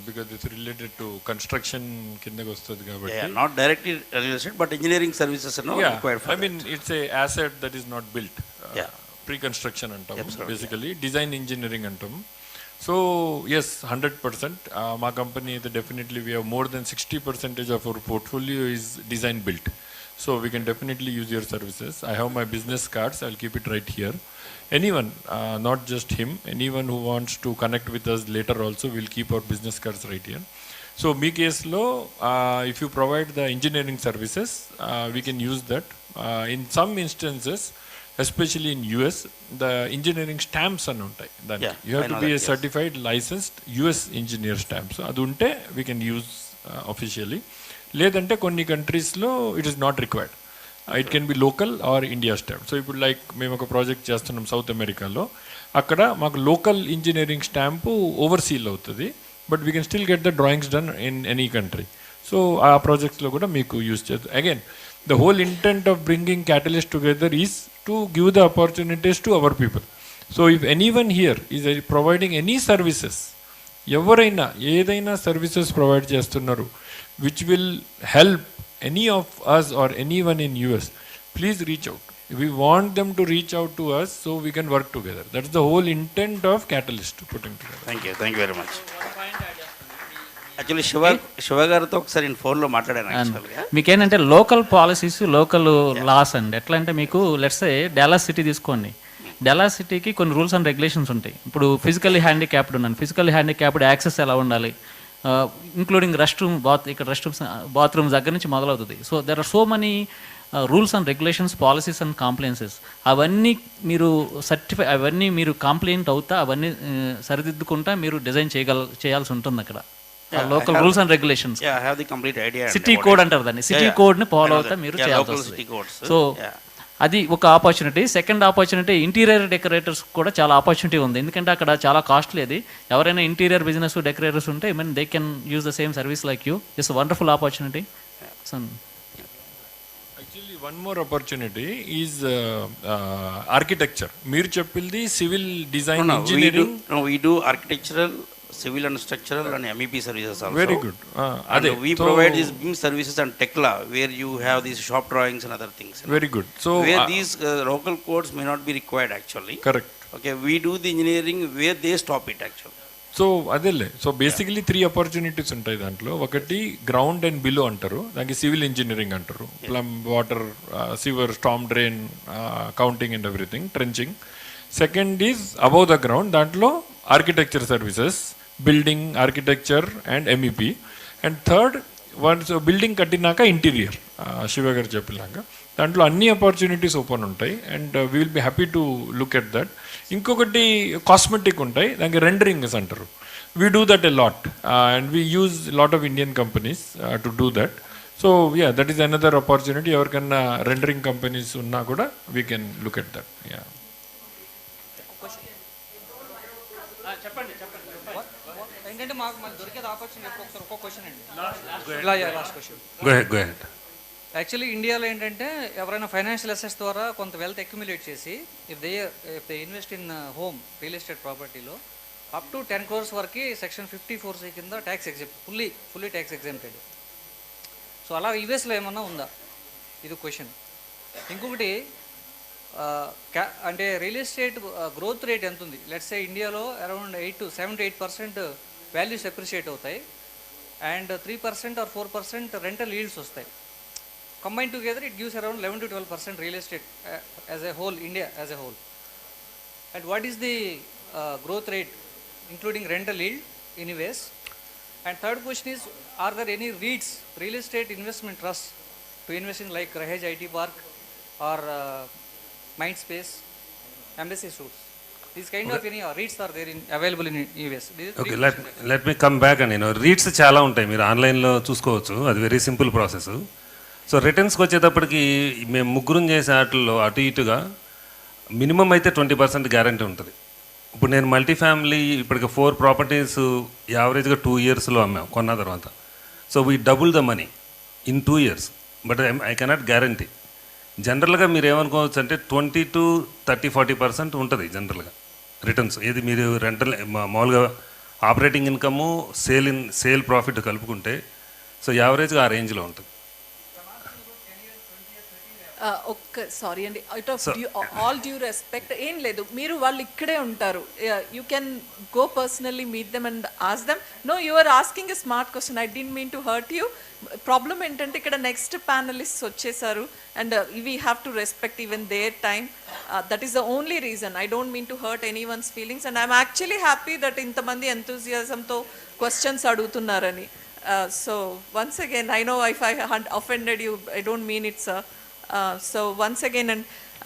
because it's related to construction kindaga vastadi kabatti. Yeah, not directly real estate, but engineering services, you know, required for I mean, it's a asset that is not built. Yeah. Pre-construction antam, Absolutely. basically design engineering antam. So yes, 100%. My company, definitely we have more than 60% of our portfolio is design built. So we can definitely use your services. I have my business cards. I'll keep it right here. Anyone, not just him, anyone who wants to connect with us later also, we'll keep our business cards right here. So మీ కేసులో if you provide the engineering services, we can use that. In some instances, especially in US, the engineering stamps అని ఉంటాయి దానికి. You have to be a certified licensed US engineer stamp. So అది ఉంటే we can use officially. లేదంటే కొన్ని కంట్రీస్లో it is not required. It can be local are India stamp. So ఇప్పుడు like మేము ఒక ప్రాజెక్ట్ చేస్తున్నాం సౌత్ అమెరికాలో, అక్కడ మాకు లోకల్ ఇంజనీరింగ్ స్టాంపు ఓవర్సీల్ అవుతుంది, but we can still get the drawings done in any country. So ఆ ప్రాజెక్ట్స్లో కూడా మీకు యూజ్ చేస్తుంది. Again the whole intent of bringing catalyst together is to give the opportunities to our people. So if anyone here is providing any services, ఎవరైనా ఏదైనా services provide చేస్తున్నారు which will help any of us or anyone in US, please reach out. We want them to reach out to us so we can work together. That's the whole intent of Catalyst putting together. Thank you very much. Actually Shiva గారితో ఒకసారి నేను ఫోన్లో మాట్లాడాను యాక్చువల్గా. మీకేంటంటే local policies, local laws అండి. ఎట్లా అంటే మీకు లెట్స్ డాలస్ సిటీ తీసుకోండి. డాలస్ సిటీకి కొన్ని రూల్స్ అండ్ రెగ్యులేషన్స్ ఉంటాయి. ఇప్పుడు ఫిజికల్లీ హ్యాండిక్యాప్డ్ ఉన్నాను, ఫిజికల్లీ హ్యాండిక్యాప్డ్ యాక్సెస్ ఎలా ఉండాలి, ఇంక్లూడింగ్ రెస్ట్ రూమ్, ఇక్కడ రెస్ట్ రూమ్స్, బాత్రూమ్స్ దగ్గర నుంచి మొదలవుతుంది. So there are so many rules and regulations, policies and compliances. అవన్నీ మీరు అవన్నీ మీరు కంప్లైంట్ అవుతా అవన్నీ సరిదిద్దుకుంటా మీరు డిజైన్ చేయాల్సి ఉంటుంది అక్కడ. Local rules and regulations, city code అంటారు దాన్ని, సిటీ కోడ్ని ఫాలో అవుతా మీరు చేయాల్సి వస్తుంది. సో అది ఒక opportunity. Second opportunity, interior decorators కూడా చాలా ఆపర్చునిటీ ఉంది. ఎందుకంటే అక్కడ చాలా కాస్ట్లీ అది. ఎవరైనా ఇంటీరియర్ బిజినెస్ డెకరేటర్స్ ఉంటే I mean they can use the same service like you. It's wonderful opportunity. Actually one more opportunity is architecture. మీరు చెప్పింది civil design engineering. We do architectural, civil and structural and MEP services also. Very good. And we provide these BIM services and TECLA, where you have these shop drawings and other things. Very good. So where these local codes may not be required actually. Correct. Okay, we do the engineering where they stop it actually. So అదేలే. So basically 3 opportunities ఉంటాయి దాంట్లో. ఒకటి ground and below అంటారు, దానికి civil engineering అంటారు. Plumb, water, sewer, storm drain, counting and everything, trenching. Second is above the ground, దాంట్లో architecture services, building architecture and MEP. And third once building కట్టినాక interior, Shiva garu చెప్పినాక దాంట్లో అన్ని ఆపర్చునిటీస్ ఓపెన్ ఉంటాయి and we will be happy to look at that. ఇంకొకటి cosmetic ఉంటాయి, దానికి రెండరింగ్స్ అంటారు. We do that a lot and we use lot of Indian companies to do that. So yeah, that is another opportunity. ఎవరికన్నా rendering companies ఉన్నా కూడా we can look at that. Yeah. ఏంటంటే మాకు దొరికేది ఆపర్చునిటీ ఒకసారి ఒక్కొక్క క్వశ్చన్ అండి. Last question. Go ahead. Actually ఇండియాలో ఏంటంటే ఎవరైనా ఫైనాన్షియల్ అసెట్స్ ద్వారా కొంత వెల్త్ అక్యుములేట్ చేసి if they invest in home real estate ప్రాపర్టీలో అప్ టు 10 crores వరకు సెక్షన్ 54C కింద tax exempt, fully tax exempted. So అలా యూఎస్లో ఏమన్నా ఉందా? ఇది క్వశ్చన్. ఇంకొకటి అంటే రియల్ ఎస్టేట్ గ్రోత్ రేట్ ఎంత ఉంది? లెట్స్ సే ఇండియాలో అరౌండ్ 7 to 8% వాల్యూస్ అప్రిషియేట్ అవుతాయి అండ్ 3% or 4% రెంటల్ ఈల్డ్స్ వస్తాయి. Combined together, it gives around 11 to 12% real estate as a whole, India as a whole. And what is the growth rate, including rental yield in US? And third question is, are there any REITs, real estate investment trusts, to invest in like Rahej IT Park or Mindspace, Embassy Suites? These kind of any REITs are there available in US? Okay, let me come back అండి. REITs చాలా ఉంటాయి, మీరు ఆన్లైన్లో చూసుకోవచ్చు. అది very simple process. So రిటర్న్స్కి వచ్చేటప్పటికి మేము ముగ్గురం చేసే వాటిల్లో అటు ఇటుగా మినిమం అయితే 20% గ్యారంటీ ఉంటుంది. ఇప్పుడు నేను మల్టీ ఫ్యామిలీ ఇప్పటికి 4 ప్రాపర్టీస్ యావరేజ్గా 2 yearsలో అమ్మాం కొన్న తర్వాత. So we double the money in 2 years, but I cannot guarantee. జనరల్గా మీరు ఏమనుకోవచ్చు అంటే 20 to 30-40% ఉంటుంది జనరల్గా రిటర్న్స్. ఏది మీరు రెంటల్ మామూలుగా ఆపరేటింగ్ ఇన్కము సేల్ ప్రాఫిట్ కలుపుకుంటే, సో యావరేజ్గా ఆ రేంజ్లో ఉంటుంది. సారీ అండి, out of all due respect ఏం లేదు, మీరు వాళ్ళు ఇక్కడే ఉంటారు, you can go personally meet them and ask them. No, you are asking a smart question, I didn't mean to hurt you. Problem ఏంటంటే ఇక్కడ నెక్స్ట్ ప్యానలిస్ట్ వచ్చేసారు and we have to respect even their time. That is the only reason. I don't mean to hurt anyone's feelings and I'm actually happy that ఇంతమంది ఎంతూజియాజంతో questions అడుగుతున్నారని. So once again, I know if I offended you, I don't mean it sir. So once again, and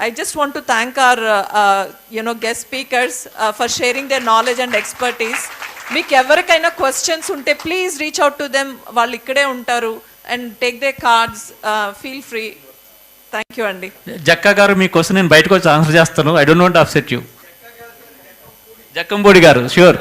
I just want to thank our guest speakers for sharing their knowledge and expertise. Meek everakaina questions unte please reach out to them, vallu ikkade untaru, and take their cards, feel free. Thank you andi. Jakka garu మీ question నేను బయటకు వచ్చి answer చేస్తాను. I don't want to upset you. Jakkambodi garu, sure.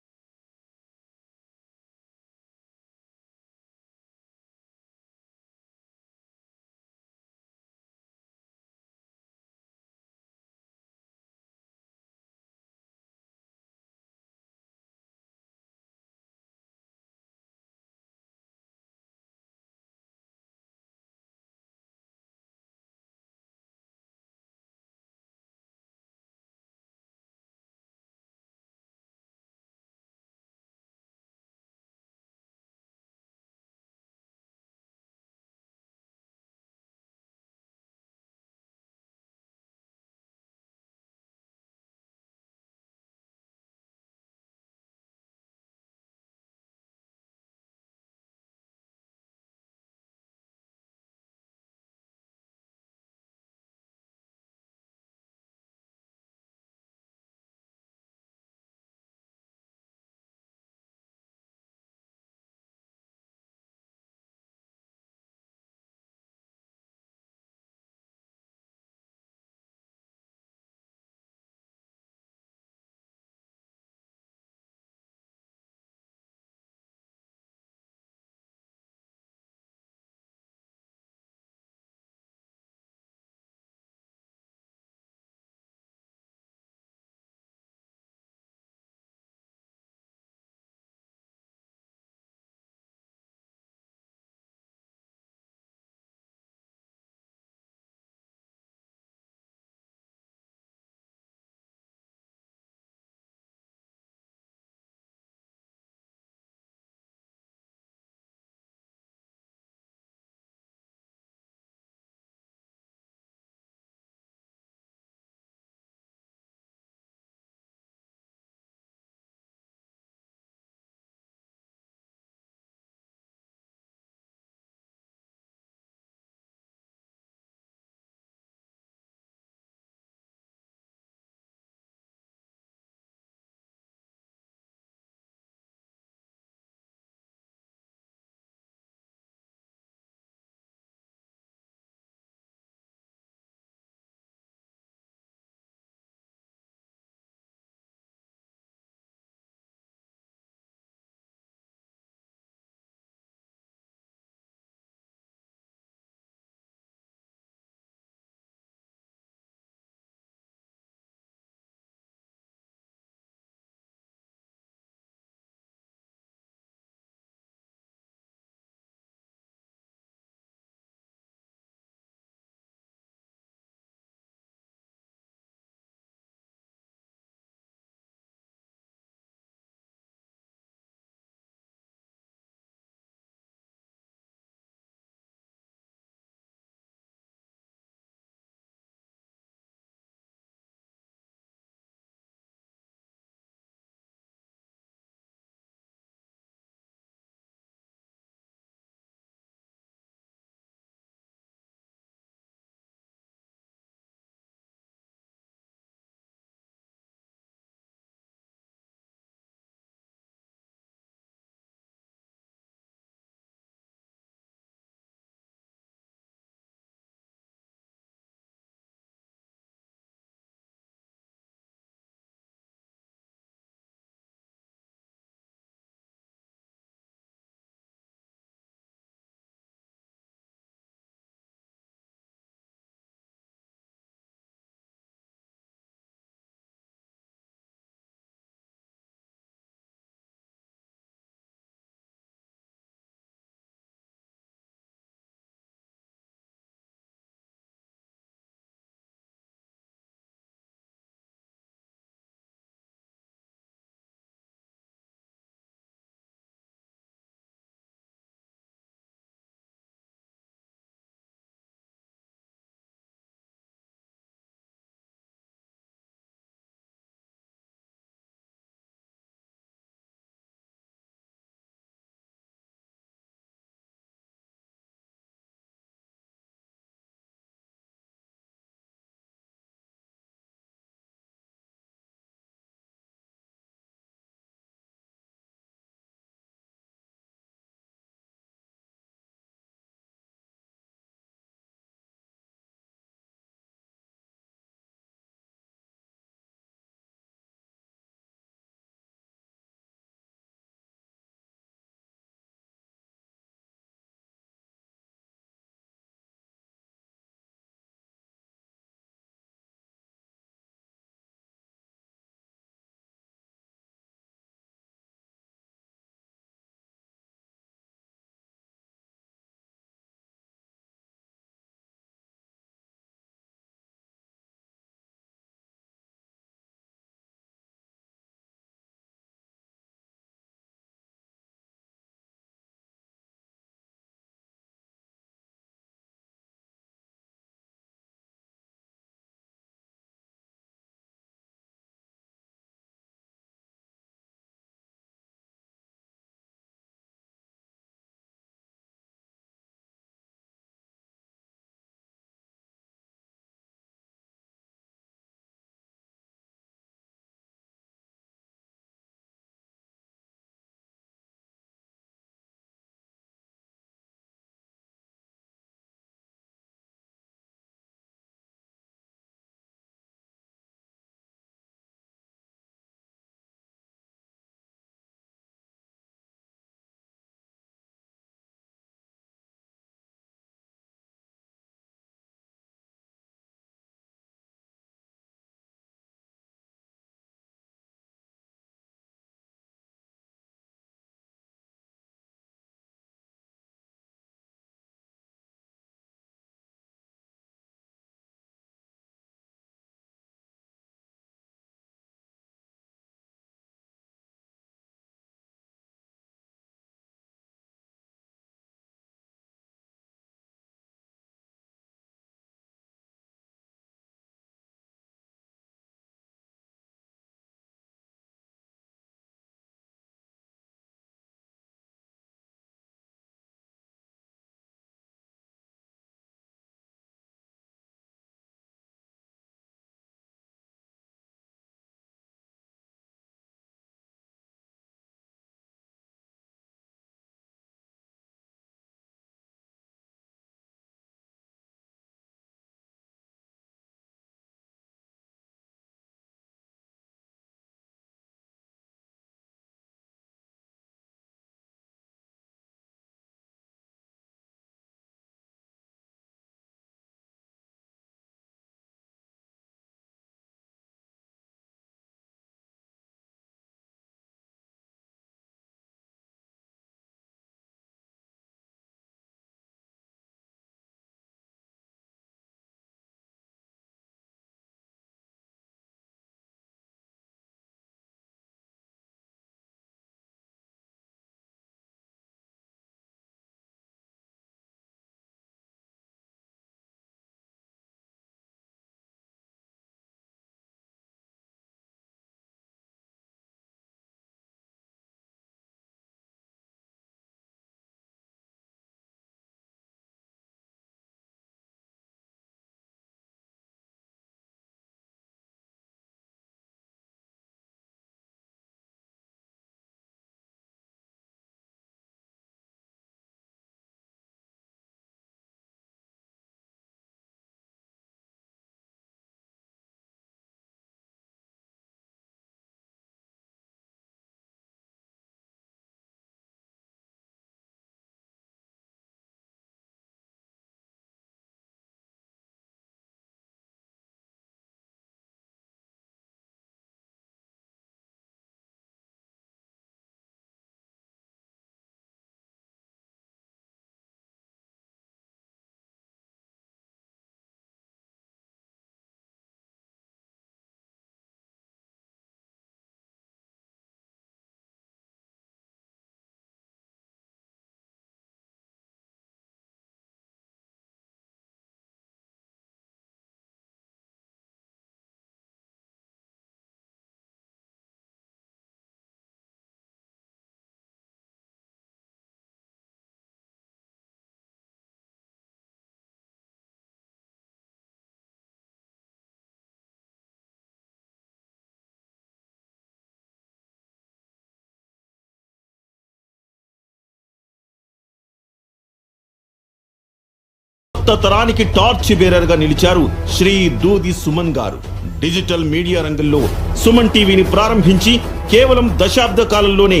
కొత్త తరానికి torch బేరర్గా నిలిచారు శ్రీ దూది సుమన్ గారు. Digital media రంగంలో సుమన్ టీవీని ప్రారంభించి కేవలం దశాబ్ద కాలంలోనే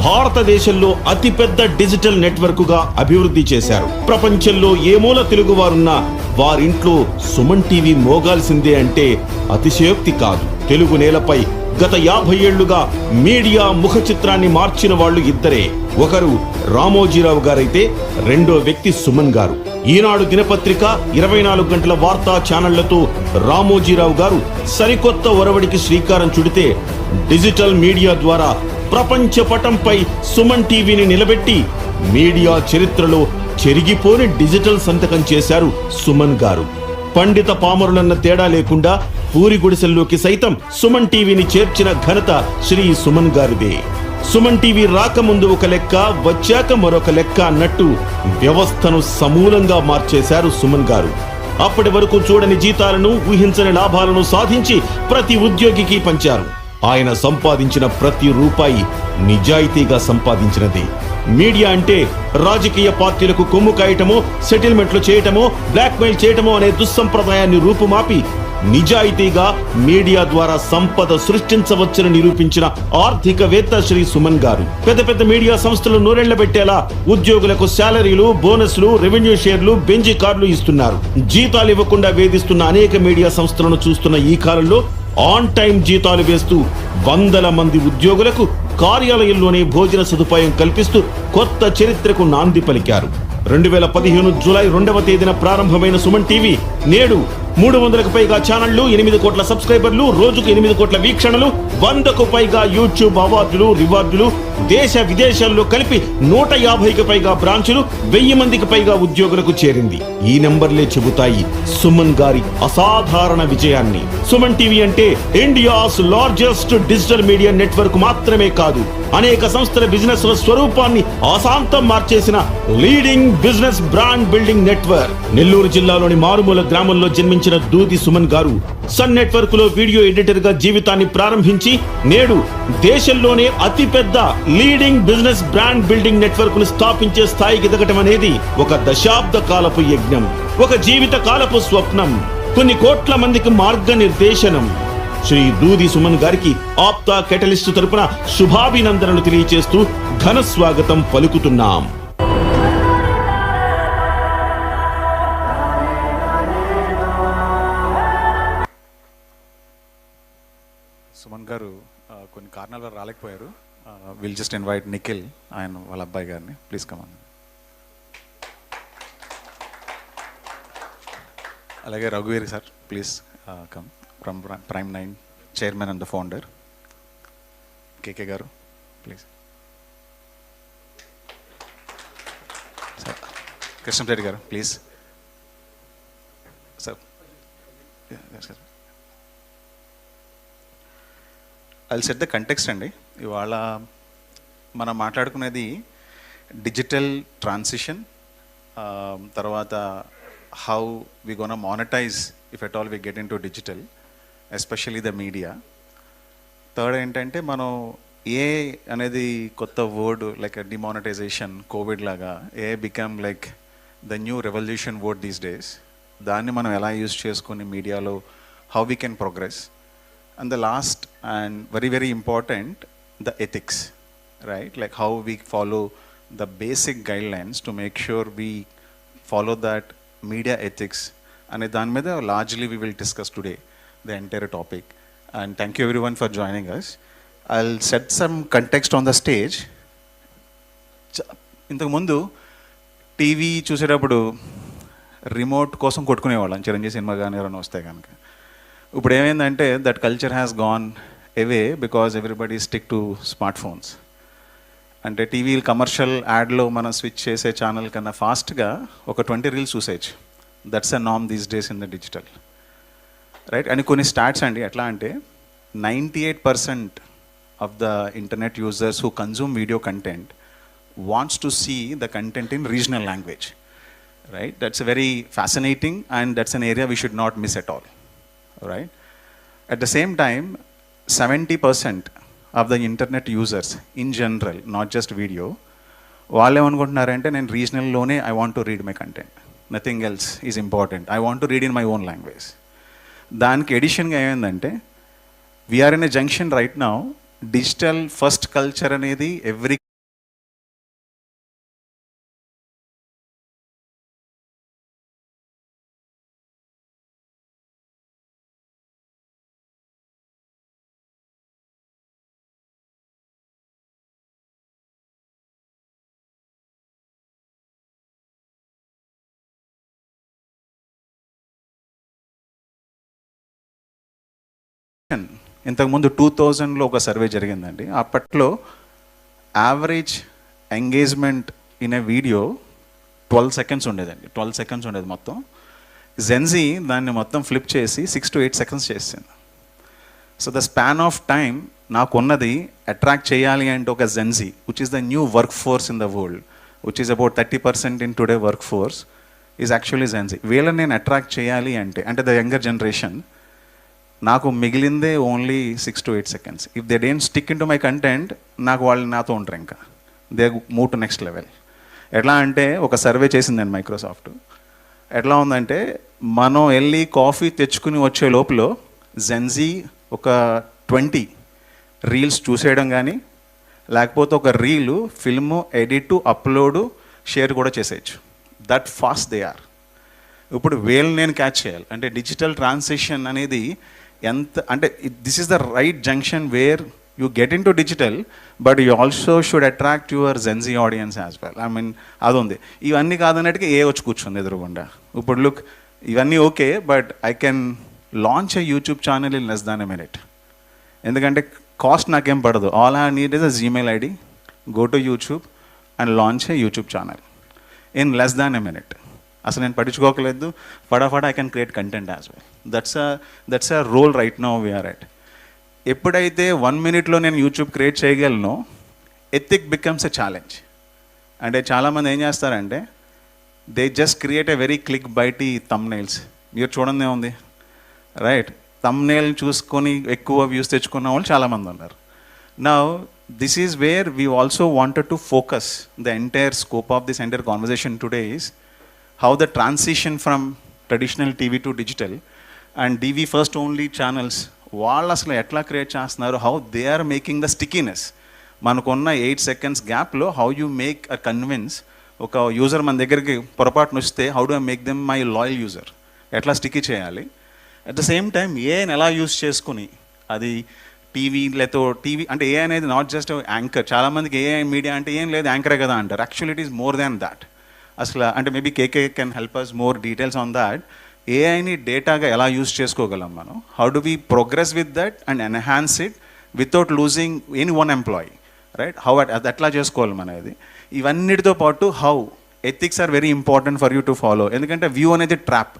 భారతదేశంలో అతిపెద్ద డిజిటల్ నెట్వర్క్గా అభివృద్ధి చేశారు. ప్రపంచంలో ఏ మూల తెలుగువారున్నా వారింట్లో సుమన్ టీవీ మోగాల్సిందే అంటే అతిశయోక్తి కాదు. తెలుగు నేలపై గత 50 ఏళ్లుగా మీడియా ముఖ చిత్రాన్ని మార్చిన వాళ్ళు ఇద్దరే. ఒకరు రామోజీరావు గారైతే రెండో వ్యక్తి సుమన్ గారు. ఈనాడు దినపత్రిక 24 గంటల వార్తా ఛానళ్లతో రామోజీరావు గారు సరికొత్త ఒరవడికి శ్రీకారం చుడితే, డిజిటల్ మీడియా ద్వారా ప్రపంచ పటంపై సుమన్ టీవీని నిలబెట్టి మీడియా చరిత్రలో చెరిగిపోని డిజిటల్ సంతకం చేశారు సుమన్ గారు. పండిత పామరులన్న తేడా లేకుండా పూరి గుడిసెల్లోకి సైతం సుమన్ టీవీని చేర్చిన ఘనత శ్రీ సుమన్ గారిదే. సుమన్ టీవీ రాకముందు ఒక లెక్క, వచ్చాక మరొక లెక్క అన్నట్టు వ్యవస్థను సమూలంగా మార్చేశారు సుమన్ గారు. అప్పటి వరకు చూడని జీతాలను, ఊహించని లాభాలను సాధించి ప్రతి ఉద్యోగికి పంచారు. ఆయన సంపాదించిన ప్రతి రూపాయి నిజాయితీగా సంపాదించినది. మీడియా అంటే రాజకీయ పార్టీలకు కొమ్ము కాయటమో, సెటిల్మెంట్లు చేయటమో, బ్లాక్మెయిల్ చేయటమో అనే దుస్సంప్రదాయాన్ని రూపుమాపి నిజాయితీగా మీడియా ద్వారా సంపద సృష్టించవచ్చని నిరూపించిన ఆర్థికవేత్త శ్రీ సుమన్ గారు. పెద్ద పెద్ద మీడియా సంస్థలు నూరెళ్లబెట్టేలా ఉద్యోగులకు శాలరీలు, బోనస్లు, రెవెన్యూ షేర్లు, బెంజీ కార్డులు ఇస్తున్నారు. జీతాలు ఇవ్వకుండా వేధిస్తున్న అనేక మీడియా సంస్థలను చూస్తున్న ఈ కాలంలో ఆన్ టైం జీతాలు వేస్తూ వందల మంది ఉద్యోగులకు కార్యాలయంలోనే భోజన సదుపాయం కల్పిస్తూ కొత్త చరిత్రకు నాంది పలికారు. 2015 జూలై 2వ తేదీన ప్రారంభమైన సుమన్ టీవీ నేడు 300కు పైగా ఛానళ్లు, 8 కోట్ల సబ్స్క్రైబర్లు, రోజుకు 8 కోట్ల వీక్షణలు, 100కు పైగా యూట్యూబ్ అవార్డులు, రివార్డులు, దేశ విదేశాల్లో కలిపి 150కి పైగా బ్రాంచులు, 1000 మందికి పైగా ఉద్యోగులకు చేరింది. ఈ నెంబర్లే చెబుతాయి సుమన్ గారి అసాధారణ విజయాన్ని. సుమన్ టీవీ అంటే India's largest digital media network మాత్రమే కాదు, అనేక సంస్థల బిజినెస్ స్వరూపాన్ని ఆశాంతం మార్చేసిన leading business brand building network. Nellore జిల్లాలోని మారుమూల గ్రామంలో జన్మించిన దూది సుమన్ గారు సన్ నెట్వర్క్ లో వీడియో ఎడిటర్ గా జీవితాన్ని ప్రారంభించి నేడు దేశంలోనే అతిపెద్ద leading business brand building network ను స్థాపించే స్థాయికి ఎదగటం అనేది ఒక దశాబ్ద కాలపు యజ్ఞం, ఒక జీవిత కాలపు స్వప్నం, కొన్ని కోట్ల మందికి మార్గనిర్దేశనం. శ్రీ దూది సుమన్ గారికి ఆప్తా కెటలిస్ట్ తరపున శుభాభినందనలు తెలియజేస్తూ ఘన స్వాగతం పలుకుతున్నాం. సుమన్ గారు కొన్ని కారణాల వల్ల రాలేకపోయారు. విల్ జస్ట్ ఇన్వైట్ నిఖిల్, ఆయన వాళ్ళ అబ్బాయి గారిని. Please come on. అలాగే రఘువీర్ sir, please come from Prime 9 chairman and the founder. K K garu please. Sir Krishna Reddy garu please. Sir I'll set the context అండి. ఇవాళ మనం మాట్లాడుకునేది డిజిటల్ ట్రాన్సిషన్, తర్వాత how we gonna monetize if at all we get in to digital, especially the media. Third ఏంటంటే మనం ఏ అనేది కొత్త word like demonetization, covid లాగా a become like the new revolution word these days. దాన్ని మనం ఎలా use చేసుకుని మీడియాలో how we can progress. And the last and very, very important, the ethics, right? Like how we follow the basic guidelines to make sure we follow that media ethics. And dan mida largely we will discuss today the entire topic. And thank you everyone for joining us. I'll set some context on the stage. ఇంతకు ముందు TV చూసేటప్పుడు remote కోసం కొట్టుకునేవాళ్ళం, Chiranjeevi cinema కానీ ఎవరైనా వస్తే కనుక. ఇప్పుడు ఏమైందంటే that culture has gone away because everybody stick to smart phones. అంటే టీవీ కమర్షియల్ యాడ్లో మనం స్విచ్ చేసే ఛానల్ కన్నా ఫాస్ట్గా ఒక 20 రీల్స్ చూసేయచ్చు. దట్స్ అ నామ్ these days in the digital, right? అని కొన్ని స్టాట్స్ అండి ఎట్లా అంటే 98% of the internet users who consume video content wants to see the content in regional language, right? That's very fascinating and that's an area we should not miss at all. Right? At the same time, 70% of the internet users in general, not just video, వాళ్ళు ఏమనుకుంటున్నారంటే నేను రీజనల్లోనే I want to read my content, nothing else is important. I want to read in my own language. దానికి ఎడిషన్గా ఏమైందంటే we are in a junction right now. Digital first culture అనేది every ఇంతకుముందు 2000లో ఒక సర్వే జరిగిందండి. అప్పట్లో average engagement in a video 12 seconds ఉండేదండి. 12 సెకండ్స్ ఉండేది మొత్తం. జెన్జీ దాన్ని మొత్తం ఫ్లిప్ చేసి 6 to 8 సెకండ్స్ చేసింది. So the span of time నాకున్నది అట్రాక్ట్ చేయాలి అంటే ఒక Gen Z which is the new work force in the world, which is about 30% in today work force is actually Gen Z. వీళ్ళని నేను అట్రాక్ట్ చేయాలి అంటే ద యంగర్ జనరేషన్, నాకు మిగిలిందే only 6 to 8 seconds. If they don't stick in to my content, నాకు వాళ్ళు నాతో ఉంటారు, ఇంకా they move to next level. ఎట్లా అంటే ఒక సర్వే చేసిందండి మైక్రోసాఫ్ట్. ఎట్లా ఉందంటే మనం వెళ్ళి కాఫీ తెచ్చుకుని వచ్చే లోపల జెన్జీ ఒక 20 రీల్స్ చూసేయడం కానీ, లేకపోతే ఒక reel film edit upload share కూడా చేసేయచ్చు. That fast they are. ఇప్పుడు వీళ్ళని నేను క్యాచ్ చేయాలి అంటే డిజిటల్ ట్రాన్సిషన్ అనేది ఎంత అంటే this is the right junction where you get in to digital but you also should attract your Gen Z audience as well. I mean అది ఉంది. ఇవన్నీ కాదన్నట్టుగా వచ్చి కూర్చుంది ఎదురుగుండా. ఇప్పుడు లుక్ ఇవన్నీ okay, but I can launch a YouTube channel in less than a minute. ఎందుకంటే cost నాకేం పడదు. All I need is a Gmail ID, go to YouTube and launch a YouTube channel in less than a minute. అసలు నేను పట్టించుకోకలేదు, ఫటాఫట్ I can create content as well. That's a role right now we are at. ఎప్పుడైతే 1 minute నేను YouTube create చేయగలను, ethic becomes a challenge. అంటే చాలామంది ఏం చేస్తారంటే they just create a very click baity thumbnails. మీరు చూడండి ఏముంది, రైట్? థంబ్నెయిల్ చూసుకొని ఎక్కువ వ్యూస్ తెచ్చుకున్న వాళ్ళు చాలామంది ఉన్నారు. Now this is where we also wanted to focus the entire scope of this entire conversation today is how the transition from traditional TV to digital and DV first only channels వాళ్ళు అసలు ఎట్లా create చేస్తున్నారు, how they are making the stickiness. మనకున్న 8 seconds గ్యాప్లో how you make a convince ఒక user మన దగ్గరికి పొరపాటును వస్తే how do I make them my loyal user, ఎట్లా స్టికీ చేయాలి. అట్ ద సేమ్ టైం ఏఐని ఎలా యూజ్ చేసుకుని అది టీవీ అంటే ఏఐ అనేది నాట్ జస్ట్ యాంకర్. చాలామందికి ఏఐ మీడియా అంటే ఏం లేదు, యాంకరే కదా అంటారు. Actually it is more than that. అసలు అంటే maybe KK can help us more details on that. ఏఐని డేటాగా ఎలా యూజ్ చేసుకోగలం మనం, how do we progress with that and enhance it without losing any one employee, right? How అది ఎట్లా చేసుకోవాలి మనది. ఇవన్నిటితో పాటు how ethics are very important for you to follow. ఎందుకంటే వ్యూ అనేది ట్రాప్.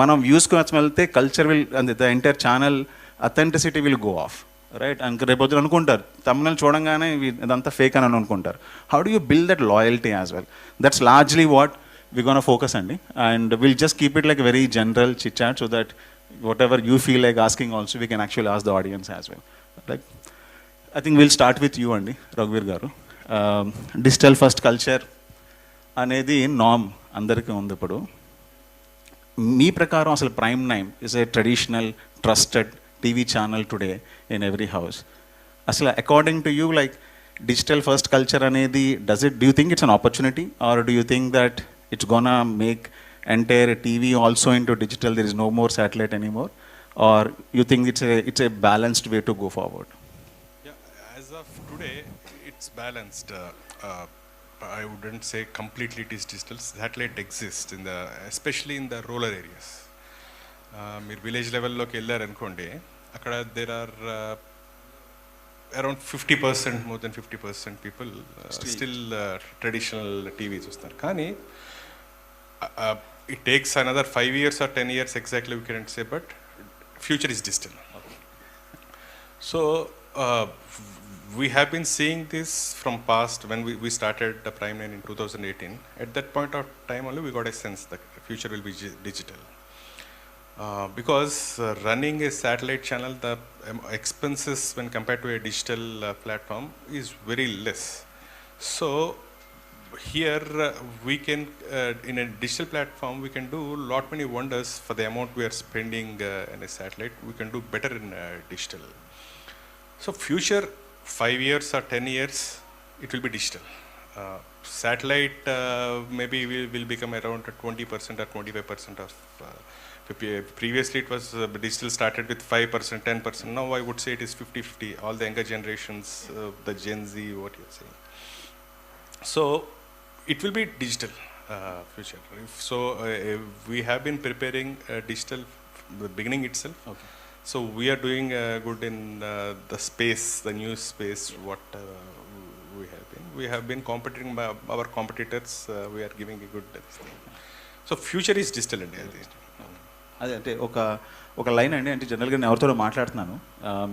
మనం వ్యూస్కి వచ్చి వెళ్తే culture will the entire channel authenticity will go off, right? And రేపు అనుకుంటారు తమిళ చూడంగానే ఇదంతా ఫేక్ అని అనుకుంటారు. How do you build that loyalty as well? That's largely what we gonna focus అండి. And will just keep it like very general chit chat so that whatever you feel like asking also we can actually ask the audience as well. Like I think will start with you అండి, రఘువీర్ గారు. Digital first culture అనేది నామ్ అందరికీ ఉంది. ఇప్పుడు మీ ప్రకారం అసలు Prime nine is a traditional trusted TV channel today in every house. Asla according to you, like digital first culture anedi, do you think it's an opportunity, or do you think that it's gonna make entire TV also into digital, there is no more satellite anymore, or you think it's a balanced way to go forward? Yeah, as of today it's balanced. I wouldn't say completely it is digital. Satellite exists in the, especially in the rural areas. మీరు village లెవెల్లోకి వెళ్ళారనుకోండి, అక్కడ there are around 50%, more than 50% people still traditional TV చూస్తారు. కానీ it takes another 5 years or 10 years exactly, we can't say, but future is digital. So we have been seeing this from past when we started the Prime 9 in 2018. At that point of time only we got a sense that the future will be digital. Because running a satellite channel, the expenses when compared to a digital platform is very less. So here we can, in a digital platform, we can do lot many wonders for the amount we are spending in a satellite. We can do better in digital. So future 5 years or 10 years, it will be digital. Satellite maybe will become around 20% or 25% of. Previously it was digital started with 5%, 10%. Now I would say it is 50-50. All the younger generations, the Gen Z, what you're saying. So it will be digital future. So we have been preparing digital from the beginning itself. Okay. So we are doing good in the space, the new space. What we have been competing by our competitors. We are giving a good thing. So future is digital India. అదే అంటే ఒక line అండి, అంటే జనరల్గా నేను ఎవరితో మాట్లాడుతున్నాను,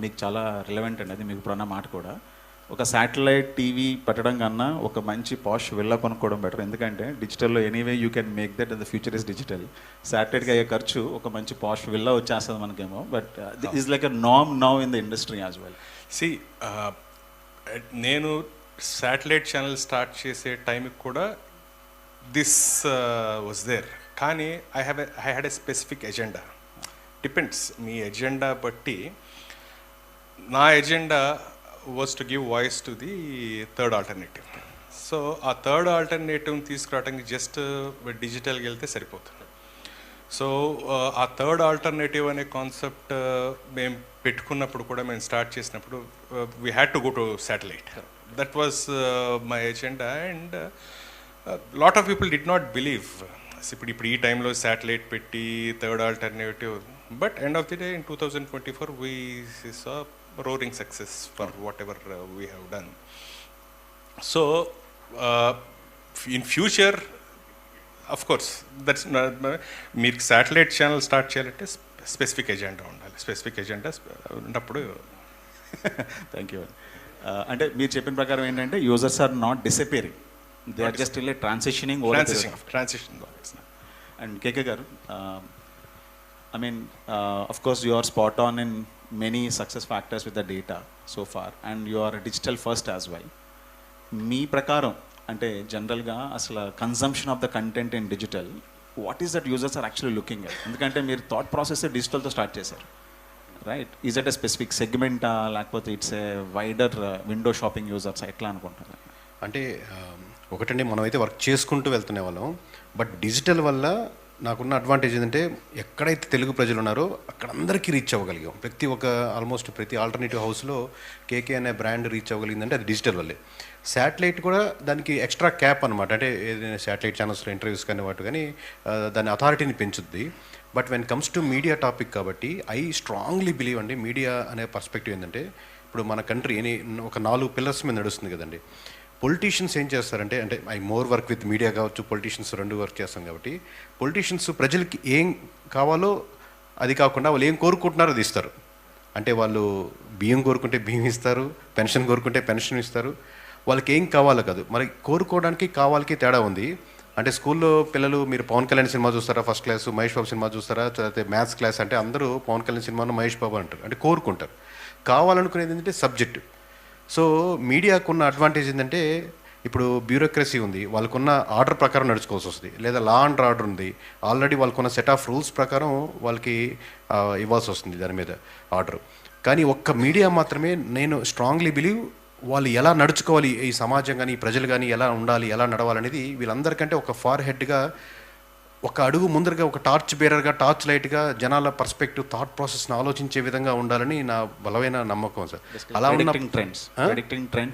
మీకు చాలా రిలవెంట్ అండి అది, మీకు ఇప్పుడు అన్న మాట కూడా. ఒక శాటిలైట్ టీవీ పెట్టడం కన్నా ఒక మంచి పాష్ వెళ్ళ కొనుక్కోవడం బెటర్. ఎందుకంటే డిజిటల్లో anyway you can make that, and the future is digital. శాటిలైట్కి అయ్యే ఖర్చు ఒక మంచి పాష్ వెళ్ళ వచ్చేస్తుంది మనకేమో, బట్ ఈజ్ లైక్ ఎ నామ్ now in the industry as well. నేను శాటిలైట్ ఛానల్ స్టార్ట్ చేసే టైంకి కూడా దిస్ వాజ్ దేర్. కానీ I had a specific agenda. Depends మీ ఎజెండా బట్టి. నా agenda was to give voice to the third alternative. So ఆ థర్డ్ ఆల్టర్నేటివ్ని తీసుకురావడానికి జస్ట్ డిజిటల్కి వెళ్తే సరిపోతుంది. సో ఆ థర్డ్ ఆల్టర్నేటివ్ అనే కాన్సెప్ట్ మేము పెట్టుకున్నప్పుడు కూడా, మేము స్టార్ట్ చేసినప్పుడు we had to go to satellite. That was my agenda. And lot of people did not believe. ఇప్పుడు ఈ టైంలో శాటిలైట్ పెట్టి third alternative, but end of the day in 2024 we saw roaring success for whatever we have done. So in future, of course, that's not, meer satellite channel start cheyalante specific agenda undali. Specific agenda unnappudu. Thank you. అంటే మీరు చెప్పిన ప్రకారం ఏంటంటే users are not disappearing, they are just still transitioning transition. And KK garu, I mean, of course, you are spot on in many success factors with the data so far, and you are digital first as well. మీ ప్రకారం అంటే జనరల్గా అసలు consumption of the content in digital, what is that users are actually looking at? ఎందుకంటే మీరు thought process డిజిటల్తో start చేశారు, right? Is that a specific సెగ్మెంటా, లేకపోతే it's a wider window shopping users, ఎట్లా అనుకుంటారు? అంటే ఒకటండి, మనమైతే వర్క్ చేసుకుంటూ వెళ్తున్న వాళ్ళం, బట్ డిజిటల్ వల్ల నాకున్న అడ్వాంటేజ్ ఏంటంటే ఎక్కడైతే తెలుగు ప్రజలు ఉన్నారో అక్కడ అందరికీ రీచ్ అవ్వగలిగాం. ఆల్మోస్ట్ ప్రతి ఆల్టర్నేటివ్ హౌస్లో కేకే అనే బ్రాండ్ రీచ్ అవ్వగలిగిందంటే అది డిజిటల్ వల్లే. శాటిలైట్ కూడా దానికి ఎక్స్ట్రా క్యాప్ అనమాట. అంటే ఏదైనా శాటిలైట్ ఛానల్స్లో ఇంటర్వ్యూస్ కానీ వాటి కానీ దాని అథారిటీని పెంచుద్ది. But when comes to media topic కాబట్టి ఐ స్ట్రాంగ్లీ బిలీవ్ అండి, మీడియా అనే పర్స్పెక్టివ్ ఏంటంటే ఇప్పుడు మన కంట్రీ ఒక 4 పిల్లర్స్ మీద నడుస్తుంది కదండి. పొలిటీషియన్స్ ఏం చేస్తారంటే, అంటే I more work with media కావచ్చు, పొలిటీషియన్స్ 2 వర్క్ చేస్తాం కాబట్టి, పొలిటీషియన్స్ ప్రజలకి ఏం కావాలో అది కాకుండా వాళ్ళు ఏం కోరుకుంటున్నారో అది ఇస్తారు. అంటే వాళ్ళు బియ్యం కోరుకుంటే బియ్యం ఇస్తారు, పెన్షన్ కోరుకుంటే పెన్షన్ ఇస్తారు. వాళ్ళకి ఏం కావాలో కాదు, మరి కోరుకోవడానికి కావాలకి తేడా ఉంది. అంటే స్కూల్లో పిల్లలు మీరు పవన్ కళ్యాణ్ సినిమా చూస్తారా, first class Mahesh Babu cinema చూస్తారా, లేకపోతే మ్యాథ్స్ క్లాస్ అంటే అందరూ పవన్ కళ్యాణ్ సినిమాను మహేష్ బాబు అంటారు, అంటే కోరుకుంటారు. కావాలనుకునేది ఏంటంటే సబ్జెక్టు. సో మీడియాకున్న అడ్వాంటేజ్ ఏంటంటే ఇప్పుడు బ్యూరోక్రసీ ఉంది, వాళ్ళకున్న ఆర్డర్ ప్రకారం నడుచుకోవాల్సి వస్తుంది, లేదా లా అండ్ ఆర్డర్ ఉంది, ఆల్రెడీ వాళ్ళకున్న సెట్ ఆఫ్ రూల్స్ ప్రకారం వాళ్ళకి ఇవ్వాల్సి వస్తుంది దాని మీద ఆర్డర్. కానీ ఒక్క మీడియా మాత్రమే, నేను స్ట్రాంగ్లీ బిలీవ్, వాళ్ళు ఎలా నడుచుకోవాలి, ఈ సమాజం కానీ ఈ ప్రజలు కానీ ఎలా ఉండాలి, ఎలా నడవాలనేది వీళ్ళందరికంటే ఒక ఫార్ హెడ్గా, ఒక అడుగు ముందరగా, ఒక టార్చ్ బేరర్గా, టార్చ్ లైట్గా జనాల పర్స్పెక్టివ్ థాట్ ప్రాసెస్ని ఆలోచించే విధంగా ఉండాలని నా బలమైన నమ్మకం సార్. అలా ఉన్న trends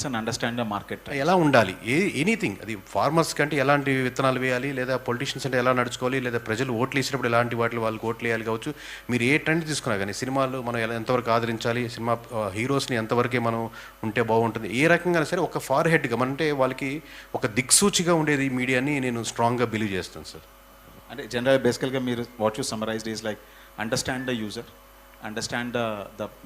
and understand the market ఎలా ఉండాలి, ఎనీథింగ్, అది ఫార్మర్స్ కంటే ఎలాంటి విత్తనాలు వేయాలి, లేదా పొలిటీషియన్స్ అంటే ఎలా నడుచుకోవాలి, లేదా ప్రజలు ఓట్లు వేసినప్పుడు ఎలాంటి వాటిలో వాళ్ళకి ఓట్లు వేయాలి కావచ్చు. మీరు ఏ ట్రెండ్ తీసుకున్నా కానీ, సినిమాలు మనం ఎంతవరకు ఆదరించాలి, సినిమా హీరోస్ని ఎంతవరకే మనం ఉంటే బాగుంటుంది, ఏ రకంగా సరే ఒక ఫార్ హెడ్గా అంటే వాళ్ళకి ఒక దిక్సూచిగా ఉండేది మీడియాని నేను స్ట్రాంగ్గా బిలీవ్ చేస్తాను సార్. అంటే జనరల్ బేసికల్గా మీరు what you summarised is like understand the user, understand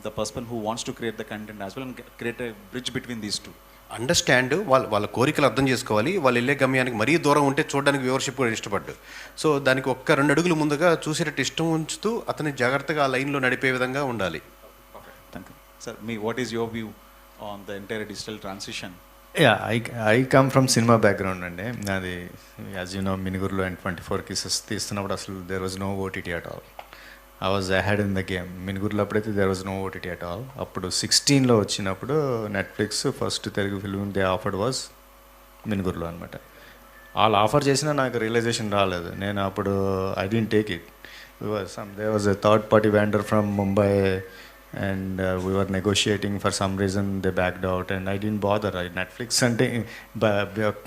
the person who wants to create the content as well, and create a bridge between these two. Understand, వాళ్ళ కోరికలు అర్థం చేసుకోవాలి, వాళ్ళు వెళ్ళే గమ్యానికి మరీ దూరం ఉంటే చూడడానికి వ్యూవర్షిప్ కూడా ఇష్టపడ్డు. సో దానికి 1-2 అడుగులు ముందుగా చూసేటట్టు ఇష్టం ఉంచుతూ అతని జాగ్రత్తగా ఆ లైన్లో నడిపే విధంగా ఉండాలి. Thank you sir. మీ what is your view on the entire digital transition Yeah, I come from cinema background అండి. నాది యాజ్ యూ నో మినుగురులో అండ్ 24 Kisses తీస్తున్నప్పుడు అసలు there was no OTT at all. I was ahead in the game. మినుగురులో అప్పుడైతే there was no OTT at all. అప్పుడు 16లో వచ్చినప్పుడు Netflix first Telugu film they offered was మినుగురులో అనమాట. వాళ్ళు ఆఫర్ చేసినా నాకు రియలైజేషన్ రాలేదు. నేను అప్పుడు I don't take it. There was a third party vendor from Mumbai and we were negotiating. For some reason they backed out and I didn't bother. Netflix ante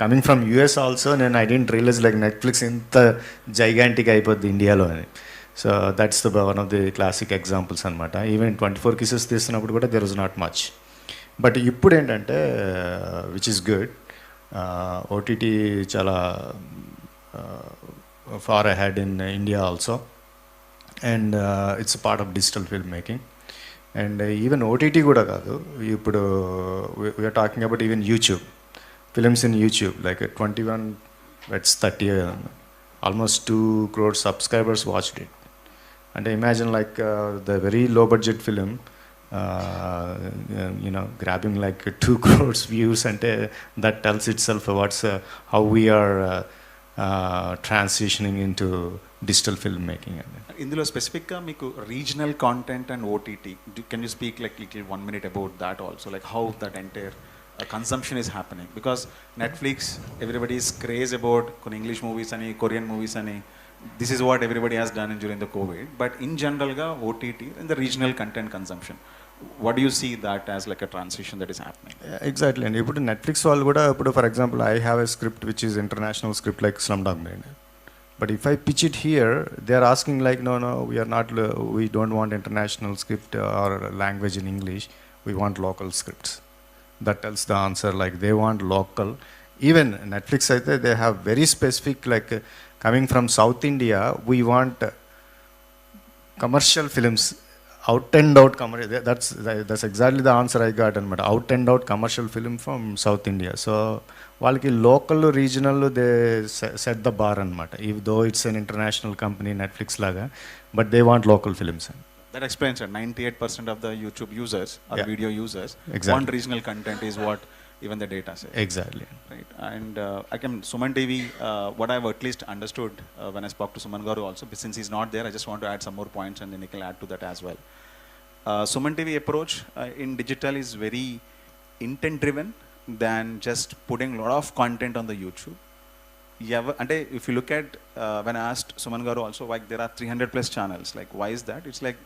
coming from US also, and I didn't realize like Netflix inta gigantic అయిపోద్ది ఇండియాలో అని. So that's the one of the classic examples అనమాట. Even 24 Kisses తీస్తున్నప్పుడు కూడా there was not much. But ఇప్పుడు ఏంటంటే which is good, OTT చాలా far ahead in India also. And it's a part of digital filmmaking. And even OTT కూడా కాదు, ఇప్పుడు we are talking about even YouTube, films in YouTube, like 21, it's 30, almost 2 crore subscribers watched it. And imagine like the very low budget film, grabbing like 2 crores views, and that tells itself what's how we are transitioning into digital filmmaking. ఇందులో స్పెసిఫిక్గా మీకు regional content and OTT, can you speak like 1 minute about that also, like how that entire consumption is happening? Because Netflix everybody is craze about కొన్ని English movies అని, Korean movies అని, this is what everybody has done during the covid. But in జనరల్గా OTT and the regional content consumption, what do you see that as like a transition that is happening? Exactly. And ఇప్పుడు Netflix వాళ్ళు కూడా ఇప్పుడు for example I have a script which is international script like Slumdog Millionaire. But if I pitch it here, they are asking like, no, we don't want international script or language in English. We want local scripts. That tells the answer, like they want local. Even Netflix, I think they have very specific, like coming from South India, we want commercial films, out and out commercial. That's exactly the answer I got. And out and out commercial film from South India. So వాళ్ళకి local regional they set the bar అనమాట. If though it's an international company Netflix లాగా, but they want local films. That explains it. 98% of the YouTube users or video users want regional content is what even the data says. Exactly. Right. And Suman TV, what I've at least understood when I spoke to Suman Garu also, since he's not there, I just want to add some more points and then he can add to that as well. Suman TV approach in digital is very intent driven than just putting a lot of content on the YouTube. And if you look at when I asked Suman Garu also, like there are 300 plus channels, like why is that? It's like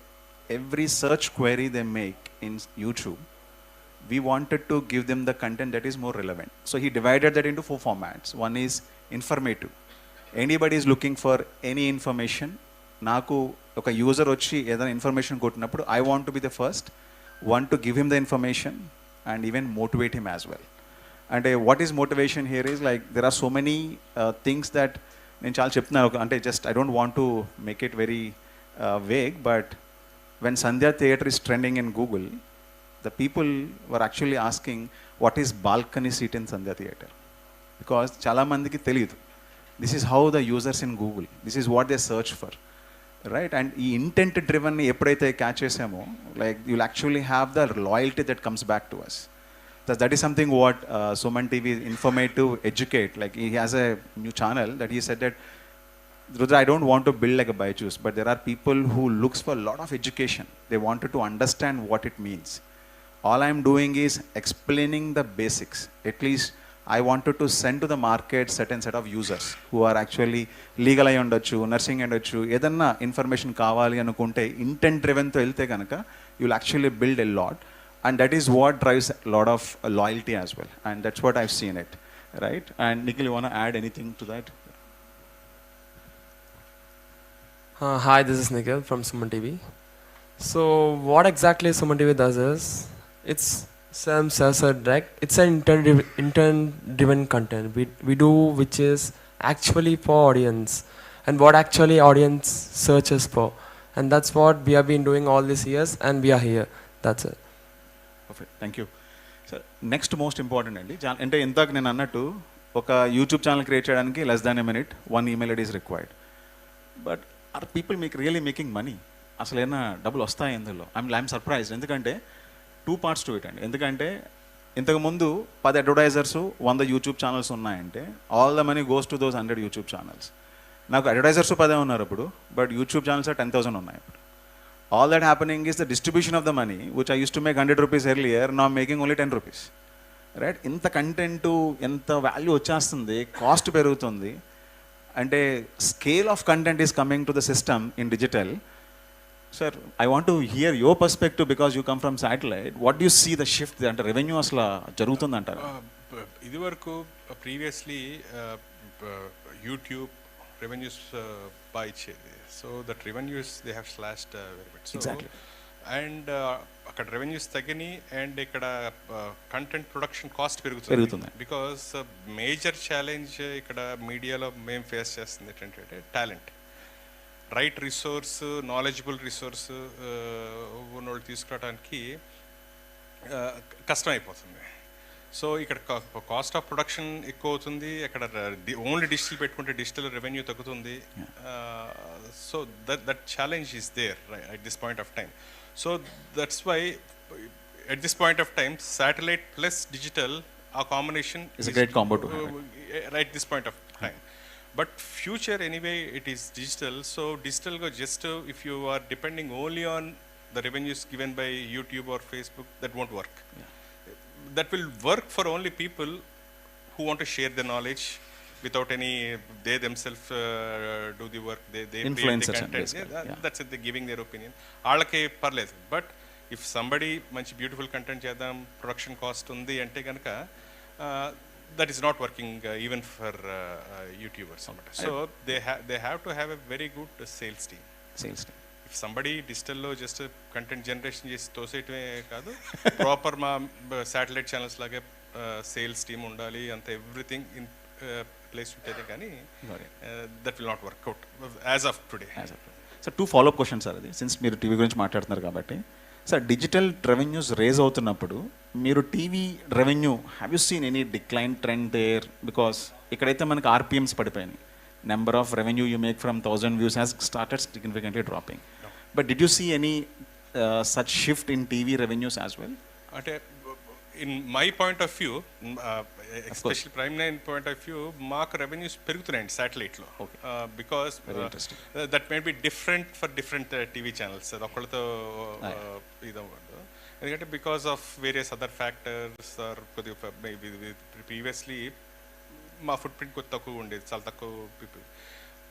every search query they make in YouTube, we wanted to give them the content that is more relevant. So he divided that into 4 formats. One is informative. Anybody is looking for any information, naku oka user వచ్చి ఏదైనా information కొట్టినప్పుడు I want to be the first one to give him the information and even motivate him as well. And what is motivation here is like there are so many things that నేను చాలా చెప్తున్నాను, అంటే just I don't want to make it very vague, but when Sandhya Theatre is trending in Google, the people were actually asking what is balcony seat in Sandhya Theatre, because చాలా మందికి తెలియదు. This is how the users in Google, this is what they search for, right? And ఈ intent driven ఎప్పుడైతే catch చేసామో, like you'll actually have the loyalty that comes back to us. That is something what Suman TV informative educate, like he has a new channel that he said that Rudra, I don't want to build like a Byju's, but there are people who looks for a lot of education. They wanted to understand what it means. All I'm doing is explaining the basics. At least I wanted to send to the market certain set of users who are actually legal ayi undochu, nursing undochu, edanna information kavali anukunte intent driven tho elte ganaka you will actually build a lot. And that is what drives a lot of loyalty as well. And that's what I've seen it, right? And Nikhil, you want to add anything to that? Hi, this is Nikhil from Suman TV. So what exactly Suman TV does is, it's Sam says it direct, it's an intent-driven content we do, which is actually for audience and what actually audience searches for. And that's what we have been doing all these years and we are here. That's it. Perfect. Thank you. So next most important అండి, అంటే ఇంతకు నేను అన్నట్టు ఒక YouTube channel create చేయడానికి less than a minute, 1 email ID is required. But are people really making money? అసలు ఏమైనా డబ్బులు వస్తాయి ఇందులో? I'm surprised. ఎందుకంటే 2 parts to it అండి. ఎందుకంటే ఇంతకుముందు 10 అడ్వర్టైజర్స్ 100 యూట్యూబ్ ఛానల్స్ ఉన్నాయంటే all the money goes to those 100 YouTube channels. నాకు అడ్వర్టైజర్స్ 10 ఉన్నారు ఇప్పుడు, బట్ యూట్యూబ్ ఛానల్స్ 10,000 ఉన్నాయి ఇప్పుడు. All that happening is the distribution of the money which I use to make 100 rupees earlier, నా making only 10 rupees. Right? ఇంత content, ఎంత value వచ్చేస్తుంది, cost పెరుగుతుంది అంటే scale of content is coming to the system in digital. Sir, I want to hear your perspective because you come from satellite. What do you see the shift? అంటే revenue అసలు జరుగుతుందంటారా? ఇది వరకు previously YouTube revenues బాగా ఇచ్చేది. So that revenues they have slashed very bit. Exactly. And అక్కడ revenues తగ్గినాయి and ఇక్కడ కంటెంట్ ప్రొడక్షన్ కాస్ట్ పెరుగుతుంది. బికాస్ మేజర్ ఛాలెంజ్ ఇక్కడ మీడియాలో మేము ఫేస్ చేస్తుంది ఏంటంటే talent, right resource, knowledgeable resource ఉన్నోళ్ళు తీసుకురావడానికి కష్టమైపోతుంది. సో ఇక్కడ కాస్ట్ ఆఫ్ ప్రొడక్షన్ ఎక్కువ అవుతుంది. అక్కడ ఓన్లీ డిజిటల్ పెట్టుకుంటే డిజిటల్ రెవెన్యూ తగ్గుతుంది. So that challenge is there at this point of time. So that's why at this point of time satellite plus digital, our combination is a great combo to have right this point of time. But future anyway it is digital. So digital go just if you are depending only on the revenues given by YouTube or Facebook, that won't work. That will work for only people who want to share their knowledge without any, they themselves do the work, they create the content. That's it, they giving their opinion. Alake parలేదు. But if somebody manchi beautiful content chedam, production cost undi ante ganaka that is not working even for YouTubers. So they have to have a very good sales team. If somebody digital lo just content generation chesi toseyatame kaadu, proper ma satellite channels lage sales team undali anta everything in place untade gaani that will not work out as of today. So 2 follow up questions are since మీరు TV గురించి మాట్లాడుతున్నారు కాబట్టి. Sir, digital revenues raise అవుతున్నప్పుడు మీరు TV revenue have you seen any decline trend there? Because ఇక్కడైతే మనకి RPMs పడిపోయినాయి. Number of revenue you make from 1000 views has started significantly dropping. But did you see any such shift in TV revenues as well? అంటే in my point of view, especially Prime 9 point of view, మాకు revenues పెరుగుతున్నాయండి శాటిలైట్లో. Because that may be different for different TV channels. అది ఒకళ్ళతో ఇదవ్వదు. ఎందుకంటే because of various other factors are కొద్దిగా previously మా ఫుట్ ప్రింట్ కొద్ది తక్కువ ఉండేది, చాలా తక్కువ people.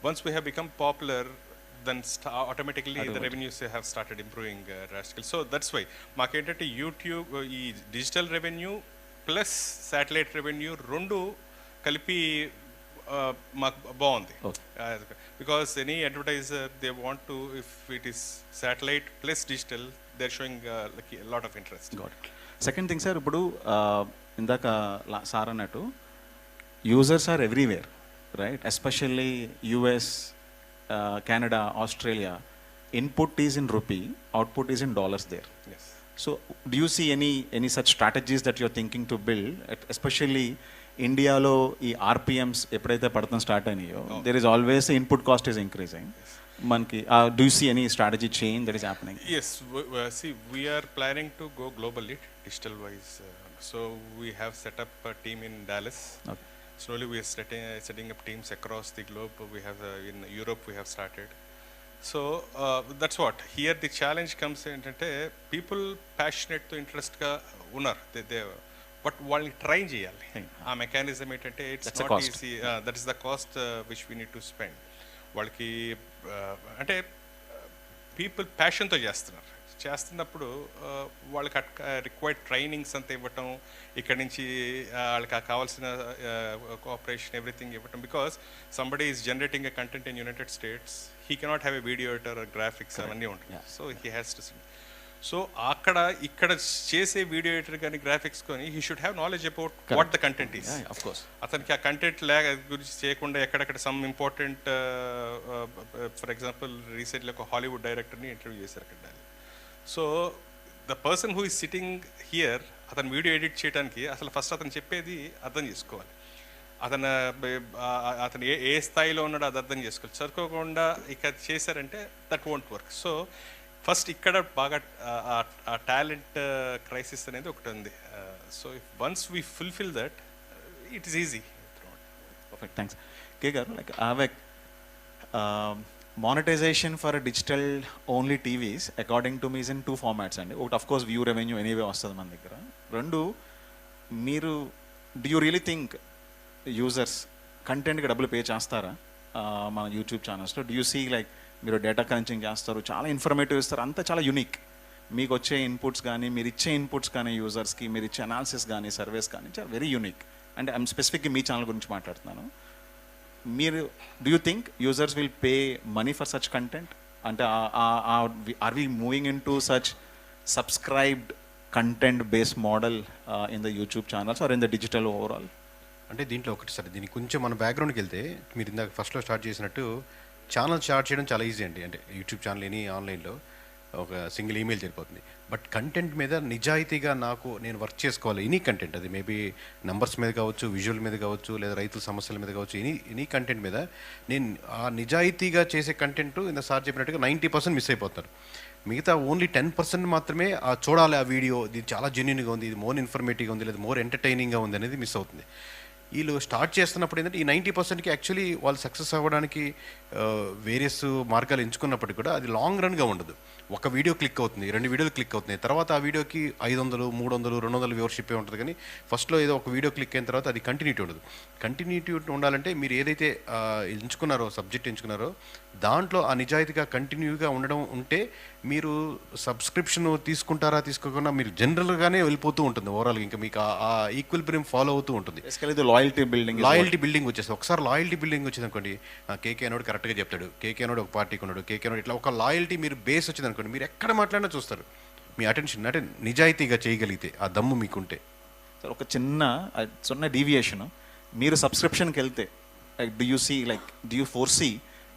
Once we have become popular, then automatically the revenues have started improving drastically. So that's why మాకేంటంటే యూట్యూబ్ ఈ digital revenue plus satellite revenue రెండు కలిపి మాకు బాగుంది. Because any advertiser they want to, if it is satellite plus digital, they are showing lot of interest. Second thing sir, ఇప్పుడు ఇందాక sir అన్నట్టు users are everywhere, right? Especially US, Canada, Australia, input is in rupee, output is in dollars there. Yes. So do you see any such strategies that you're thinking to build, especially India lo ee RPMs eppudaithe padtam start ayinayo, there is always the input cost is increasing. Manki do you see any strategy change that is happening? Yes, see, we are planning to go globally digital wise. So we have set up a team in Dallas. Okay. Slowly we are setting up teams across the globe. We have in Europe we have started. So that's what here the challenge comes in. People passionate to interest ga unnar, they but వాళ్ళని try చేయాలి. ఆ mechanism ఏంటంటే it's not easy. That is the cost which we need to spend. వాళ్ళకి అంటే people ప్యాషన్తో చేస్తున్నప్పుడు వాళ్ళకి required trainings అంతా ఇవ్వటం, ఇక్కడి నుంచి వాళ్ళకి కావాల్సిన కోఆపరేషన్ ఎవ్రీథింగ్ ఇవ్వటం. Because somebody is generating a content in United states, he cannot have a video editor, graphics అవన్నీ ఉంటాయి. So he has to. So ఇక్కడ చేసే వీడియో ఎడిటర్ కానీ గ్రాఫిక్స్ కానీ he should have knowledge about what the content is. అతనికి ఆ content గురించి చేయకుండా ఎక్కడెక్కడ some important, for example recently ఒక హాలీవుడ్ డైరెక్టర్ని ఇంటర్వ్యూ చేశారు అక్కడ. So the person who is sitting here, అతను వీడియో ఎడిట్ చేయడానికి అసలు ఫస్ట్ అతను చెప్పేది అర్థం చేసుకోవాలి. అతను ఏ స్థాయిలో ఉన్నాడో అది అర్థం చేసుకోవాలి. చదువుకోకుండా ఇక చేశారంటే that won't work. So first ఇక్కడ బాగా ఆ టాలెంట్ క్రైసిస్ అనేది ఒకటి ఉంది. So if once we fulfil that it is easy. Perfect, thanks. K garu, like monetization for a digital only TVs according to me is in 2 formats అండి. ఒకటి of course view revenue anyway వస్తుంది మన దగ్గర. రెండు, మీరు do you really think users కంటెంట్కి డబ్బులు pay చేస్తారా మన యూట్యూబ్ ఛానల్స్లో? డూ యూ సీ లైక్ మీరు డేటా క్రంచింగ్ చేస్తారు, చాలా ఇన్ఫర్మేటివ్ ఇస్తారు, అంతా చాలా యునిక్. మీకు వచ్చే ఇన్పుట్స్ కానీ మీరు ఇచ్చే ఇన్పుట్స్ కానీ యూజర్స్కి మీరు ఇచ్చే అనాలిసిస్ కానీ సర్వేస్ కానీ చాలా వెరీ యునిక్. అంటే ఐఎమ్ స్పెసిఫిక్గా మీ ఛానల్ గురించి మాట్లాడుతున్నాను. మీరు do you think users will pay money for such content? అంటే are we moving in to such subscribed content based model in the YouTube channels or in the digital overall? అంటే దీంట్లో ఒకటి sir, దీనికి కొంచెం మన బ్యాక్గ్రౌండ్కి వెళ్తే, మీరు ఇందాక ఫస్ట్లో స్టార్ట్ చేసినట్టు ఛానల్ స్టార్ట్ చేయడం చాలా ఈజీ అండి. అంటే యూట్యూబ్ ఛానల్ ఎనీ ఆన్లైన్లో ఒక సింగిల్ ఈమెయిల్ సరిపోతుంది. బట్ కంటెంట్ మీద నిజాయితీగా నేను వర్క్ చేసుకోవాలి. ఎనీ కంటెంట్, అది మేబీ నంబర్స్ మీద కావచ్చు, విజువల్ మీద కావచ్చు, లేదా రైతుల సమస్యల మీద కావచ్చు, ఎనీ కంటెంట్ మీద నేను ఆ నిజాయితీగా చేసే కంటెంట్ ఇంత సార్ చెప్పినట్టుగా 90% మిస్ అయిపోతారు. మిగతా ఓన్లీ 10% మాత్రమే చూడాలి ఆ వీడియో, ఇది చాలా జెన్యున్గా ఉంది, ఇది మోర్ ఇన్ఫర్మేటివ్గా ఉంది, లేదా మోర్ ఎంటర్టైనింగ్గా ఉంది అనేది మిస్ అవుతుంది. వీళ్ళు స్టార్ట్ చేస్తున్నప్పుడు ఏంటంటే ఈ 90%కి యాక్చువల్లీ వాళ్ళు సక్సెస్ అవ్వడానికి వేరియస్ మార్గాలు ఎంచుకున్నప్పటికీ కూడా అది లాంగ్ రన్గా ఉండదు. ఒక వీడియో క్లిక్ అవుతుంది, 2 వీడియోలు క్లిక్ అవుతున్నాయి, తర్వాత ఆ వీడియోకి 500, 300, 200 వ్యూవర్షిప్ ఉంటుంది. కానీ ఫస్ట్లో ఏదో ఒక వీడియో క్లిక్ అయిన తర్వాత అది కంటిన్యూటీ ఉండదు. కంటిన్యూటీ ఉండాలంటే మీరు ఏదైతే సబ్జెక్ట్ ఎంచుకున్నారో దాంట్లో ఆ నిజాయితీగా కంటిన్యూగా ఉండడం ఉంటే మీరు సబ్స్క్రిప్షన్ తీసుకుంటారా తీసుకోకుండా మీరు జనరల్గానే వెళ్ళిపోతూ ఉంటుంది ఓవరాల్గా. ఇంకా మీకు ఆ ఈక్వల్ బ్రీమ్ ఫాలో అవుతూ ఉంటుంది. లాయల్టీ బిల్డింగ్ వచ్చేసి ఒకసారి లాయల్టీ బిల్డింగ్ వచ్చింది అనుకోండి, కేకే అనోడు కరెక్ట్గా చెప్తాడు, కేకే అనోడు ఒక పార్టీకి ఉన్నాడు, కేకే అనోడు ఇట్లా ఒక లాయల్టీ మీరు బేస్ వచ్చింది అనుకోండి, మీరు ఎక్కడ మాట్లాడినా చూస్తారు. మీ అటెన్షన్ అంటే నిజాయితీగా చేయగలిగితే ఆ దమ్ము మీకుంటే. సార్ ఒక చిన్న డీవియేషన్, మీరు సబ్స్క్రిప్షన్కి వెళ్తే do you see do you foresee,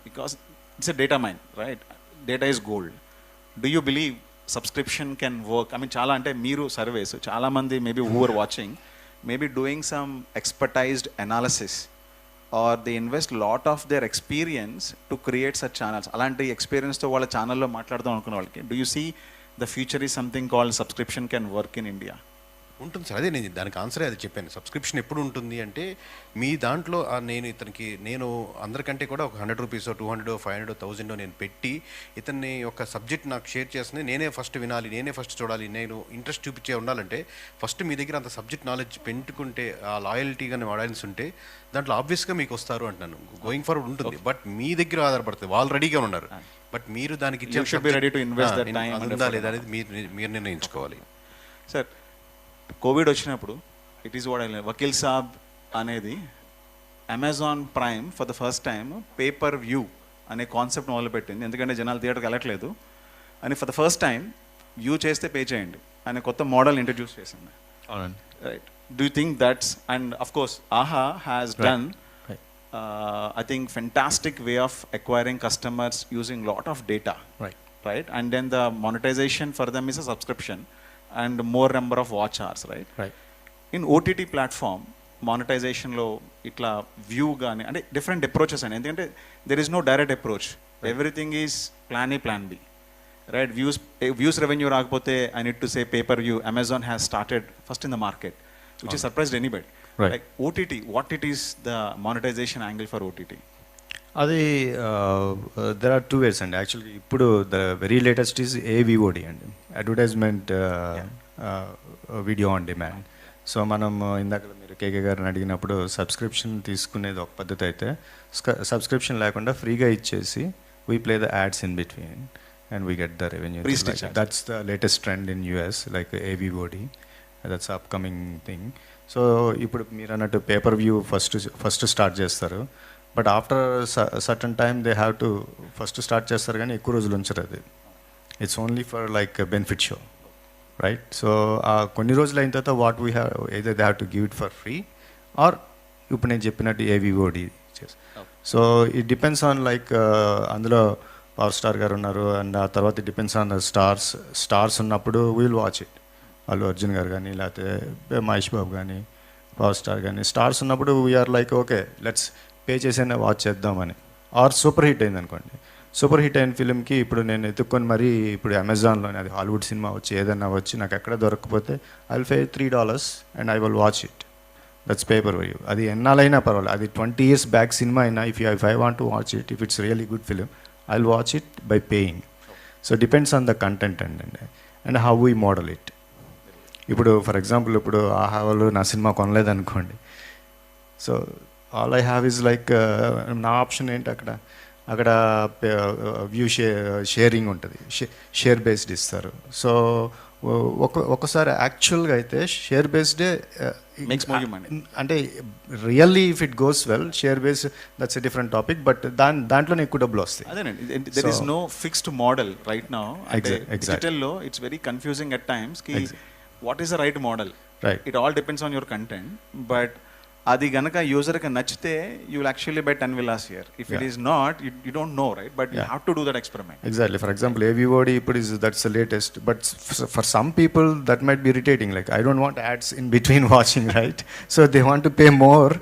because it's a data mine, right? Data is gold. Do you believe subscription can work? I mean చాలా అంటే మీరు సర్వేస్ చాలామంది maybe who are watching maybe doing some expertized analysis or they invest lot of their experience to create such channels. Alanti experience to valla channel lo maatladam anukunna vallaki, do you see the future is something called subscription can work in India? ఉంటుంది sir. అదే నేను దానికి ఆన్సరే అది చెప్పాను. Subscription ఎప్పుడు ఉంటుంది అంటే మీ దాంట్లో నేను అందరికంటే కూడా ఒక 100 రూపీస్, 200, 500, 1000 నేను పెట్టి ఇతన్ని ఒక సబ్జెక్ట్ నాకు షేర్ చేస్తుంది, నేనే ఫస్ట్ వినాలి, నేనే ఫస్ట్ చూడాలి, నేను ఇంట్రెస్ట్ చూపించే ఉండాలంటే ఫస్ట్ మీ దగ్గర అంత సబ్జెక్ట్ నాలెడ్జ్ పెంచుకుంటే, ఆ లాయల్టీగా ఆడియన్స్ ఉంటే దాంట్లో ఆబ్వియస్గా మీకు వస్తారు అంటున్నాను. గోయింగ్ ఫార్వర్డ్ ఉంటుంది. బట్ మీ దగ్గర ఆధారపడుతుంది, వాళ్ళు రెడీగా ఉన్నారు. బట్ మీరు దానికి ఉందా లేదా అనేది మీరు నిర్ణయించుకోవాలి. సార్ కోవిడ్ వచ్చినప్పుడు it is what Vakeel Saab అనేది Amazon Prime for the first time pay per view అనే కాన్సెప్ట్ మొదలుపెట్టింది. ఎందుకంటే జనాలు థియేటర్కి వెళ్ళట్లేదు అని for the first time view చేస్తే పే చేయండి అనే కొత్త మోడల్ ఇంట్రడ్యూస్ చేసింది. అవునండి, right? Do you think that's, and of course Aha has done I think fantastic way of acquiring customers using lot of data, right? And then the monetization for them is a subscription and more number of watch hours, right? In OTT platform monetization lo itla view gaani ante different approaches ani, endukante there is no direct approach, everything is plan A plan B, right? Views revenue raakapothe I need to say pay per view. Amazon has started first in the market, which is surprised anybody. Right. Like OTT, what it is the monetization angle for OTT? అది there are 2 ways అండి. యాక్చువల్గా ఇప్పుడు the very latest is AVOD అండి, advertisement video on demand. So మనం ఇందాక మీరు కేకే గారిని అడిగినప్పుడు సబ్స్క్రిప్షన్ తీసుకునేది ఒక పద్ధతి అయితే, సబ్స్క్రిప్షన్ లేకుండా ఫ్రీగా ఇచ్చేసి we play the ads in between and we get the revenue. That's the latest trend in US, like AVOD. That's upcoming thing. So ఇప్పుడు మీరు అన్నట్టు పేపర్ వ్యూ ఫస్ట్ స్టార్ట్ చేస్తారు, but after certain time they have to first start చేస్తారు కానీ ఎక్కువ రోజులు ఉంచరు. అది it's only for like benefit show, right? So కొన్ని రోజులు అయిన తర్వాత వాట్ వీ హ్యావ్ ఏదైతే they have to give it for free or ఇప్పుడు నేను చెప్పినట్టు AVOD చేసి. So it depends on like అందులో పవర్ స్టార్ గారు ఉన్నారు, అండ్ ఆ తర్వాత it depends on the stars ఉన్నప్పుడు will watch it. Allu Arjun garu కానీ లేకపోతే మహేష్ బాబు కానీ పవర్ స్టార్ కానీ స్టార్స్ ఉన్నప్పుడు we're like okay let's pay చేసైనా వాచ్ చేద్దామని. ఆర్ సూపర్ హిట్ అయింది అనుకోండి, సూపర్ హిట్ అయిన ఫిలింకి ఇప్పుడు నేను ఎత్తుక్కొని మరీ ఇప్పుడు అమెజాన్లోనే అది హాలీవుడ్ సినిమా వచ్చి ఏదన్నా వచ్చి నాకు ఎక్కడ దొరకకపోతే I will pay $3 and I will watch it. That's pay per view. అది ఎన్నాళ్ళైనా పర్వాలేదు, అది 20 years బ్యాక్ సినిమా అయినా if I want to watch it, if it's really good film I will watch it by paying. So depends on the content and how we model it. ఇప్పుడు for example ఇప్పుడు ఆహా వాళ్ళు నా సినిమా కొనలేదనుకోండి, so all I have is like నా option ఏంటి అక్కడ view sharing ఉంటుంది, షేర్ బేస్డ్ ఇస్తారు. సో ఒకసారి యాక్చువల్గా అయితే షేర్ బేస్డే అంటే really if it goes well share based that's a different topic, but దాంట్లోనే ఎక్కువ డబ్బులు వస్తాయి. అదేనండి, there is no fixed model right now. డిజిటల్లో it's very confusing at times కి what is the right model. It all depends on your content, but అది గనక యూజర్కి నచ్చితే you will actually buy 10 villas here. If it is not, you don't know, right? But you have to do that experiment. Exactly. For example, AVOD that's the latest, but for some people that might be irritating. Like I don't want ads in between watching, right? So they want to pay more,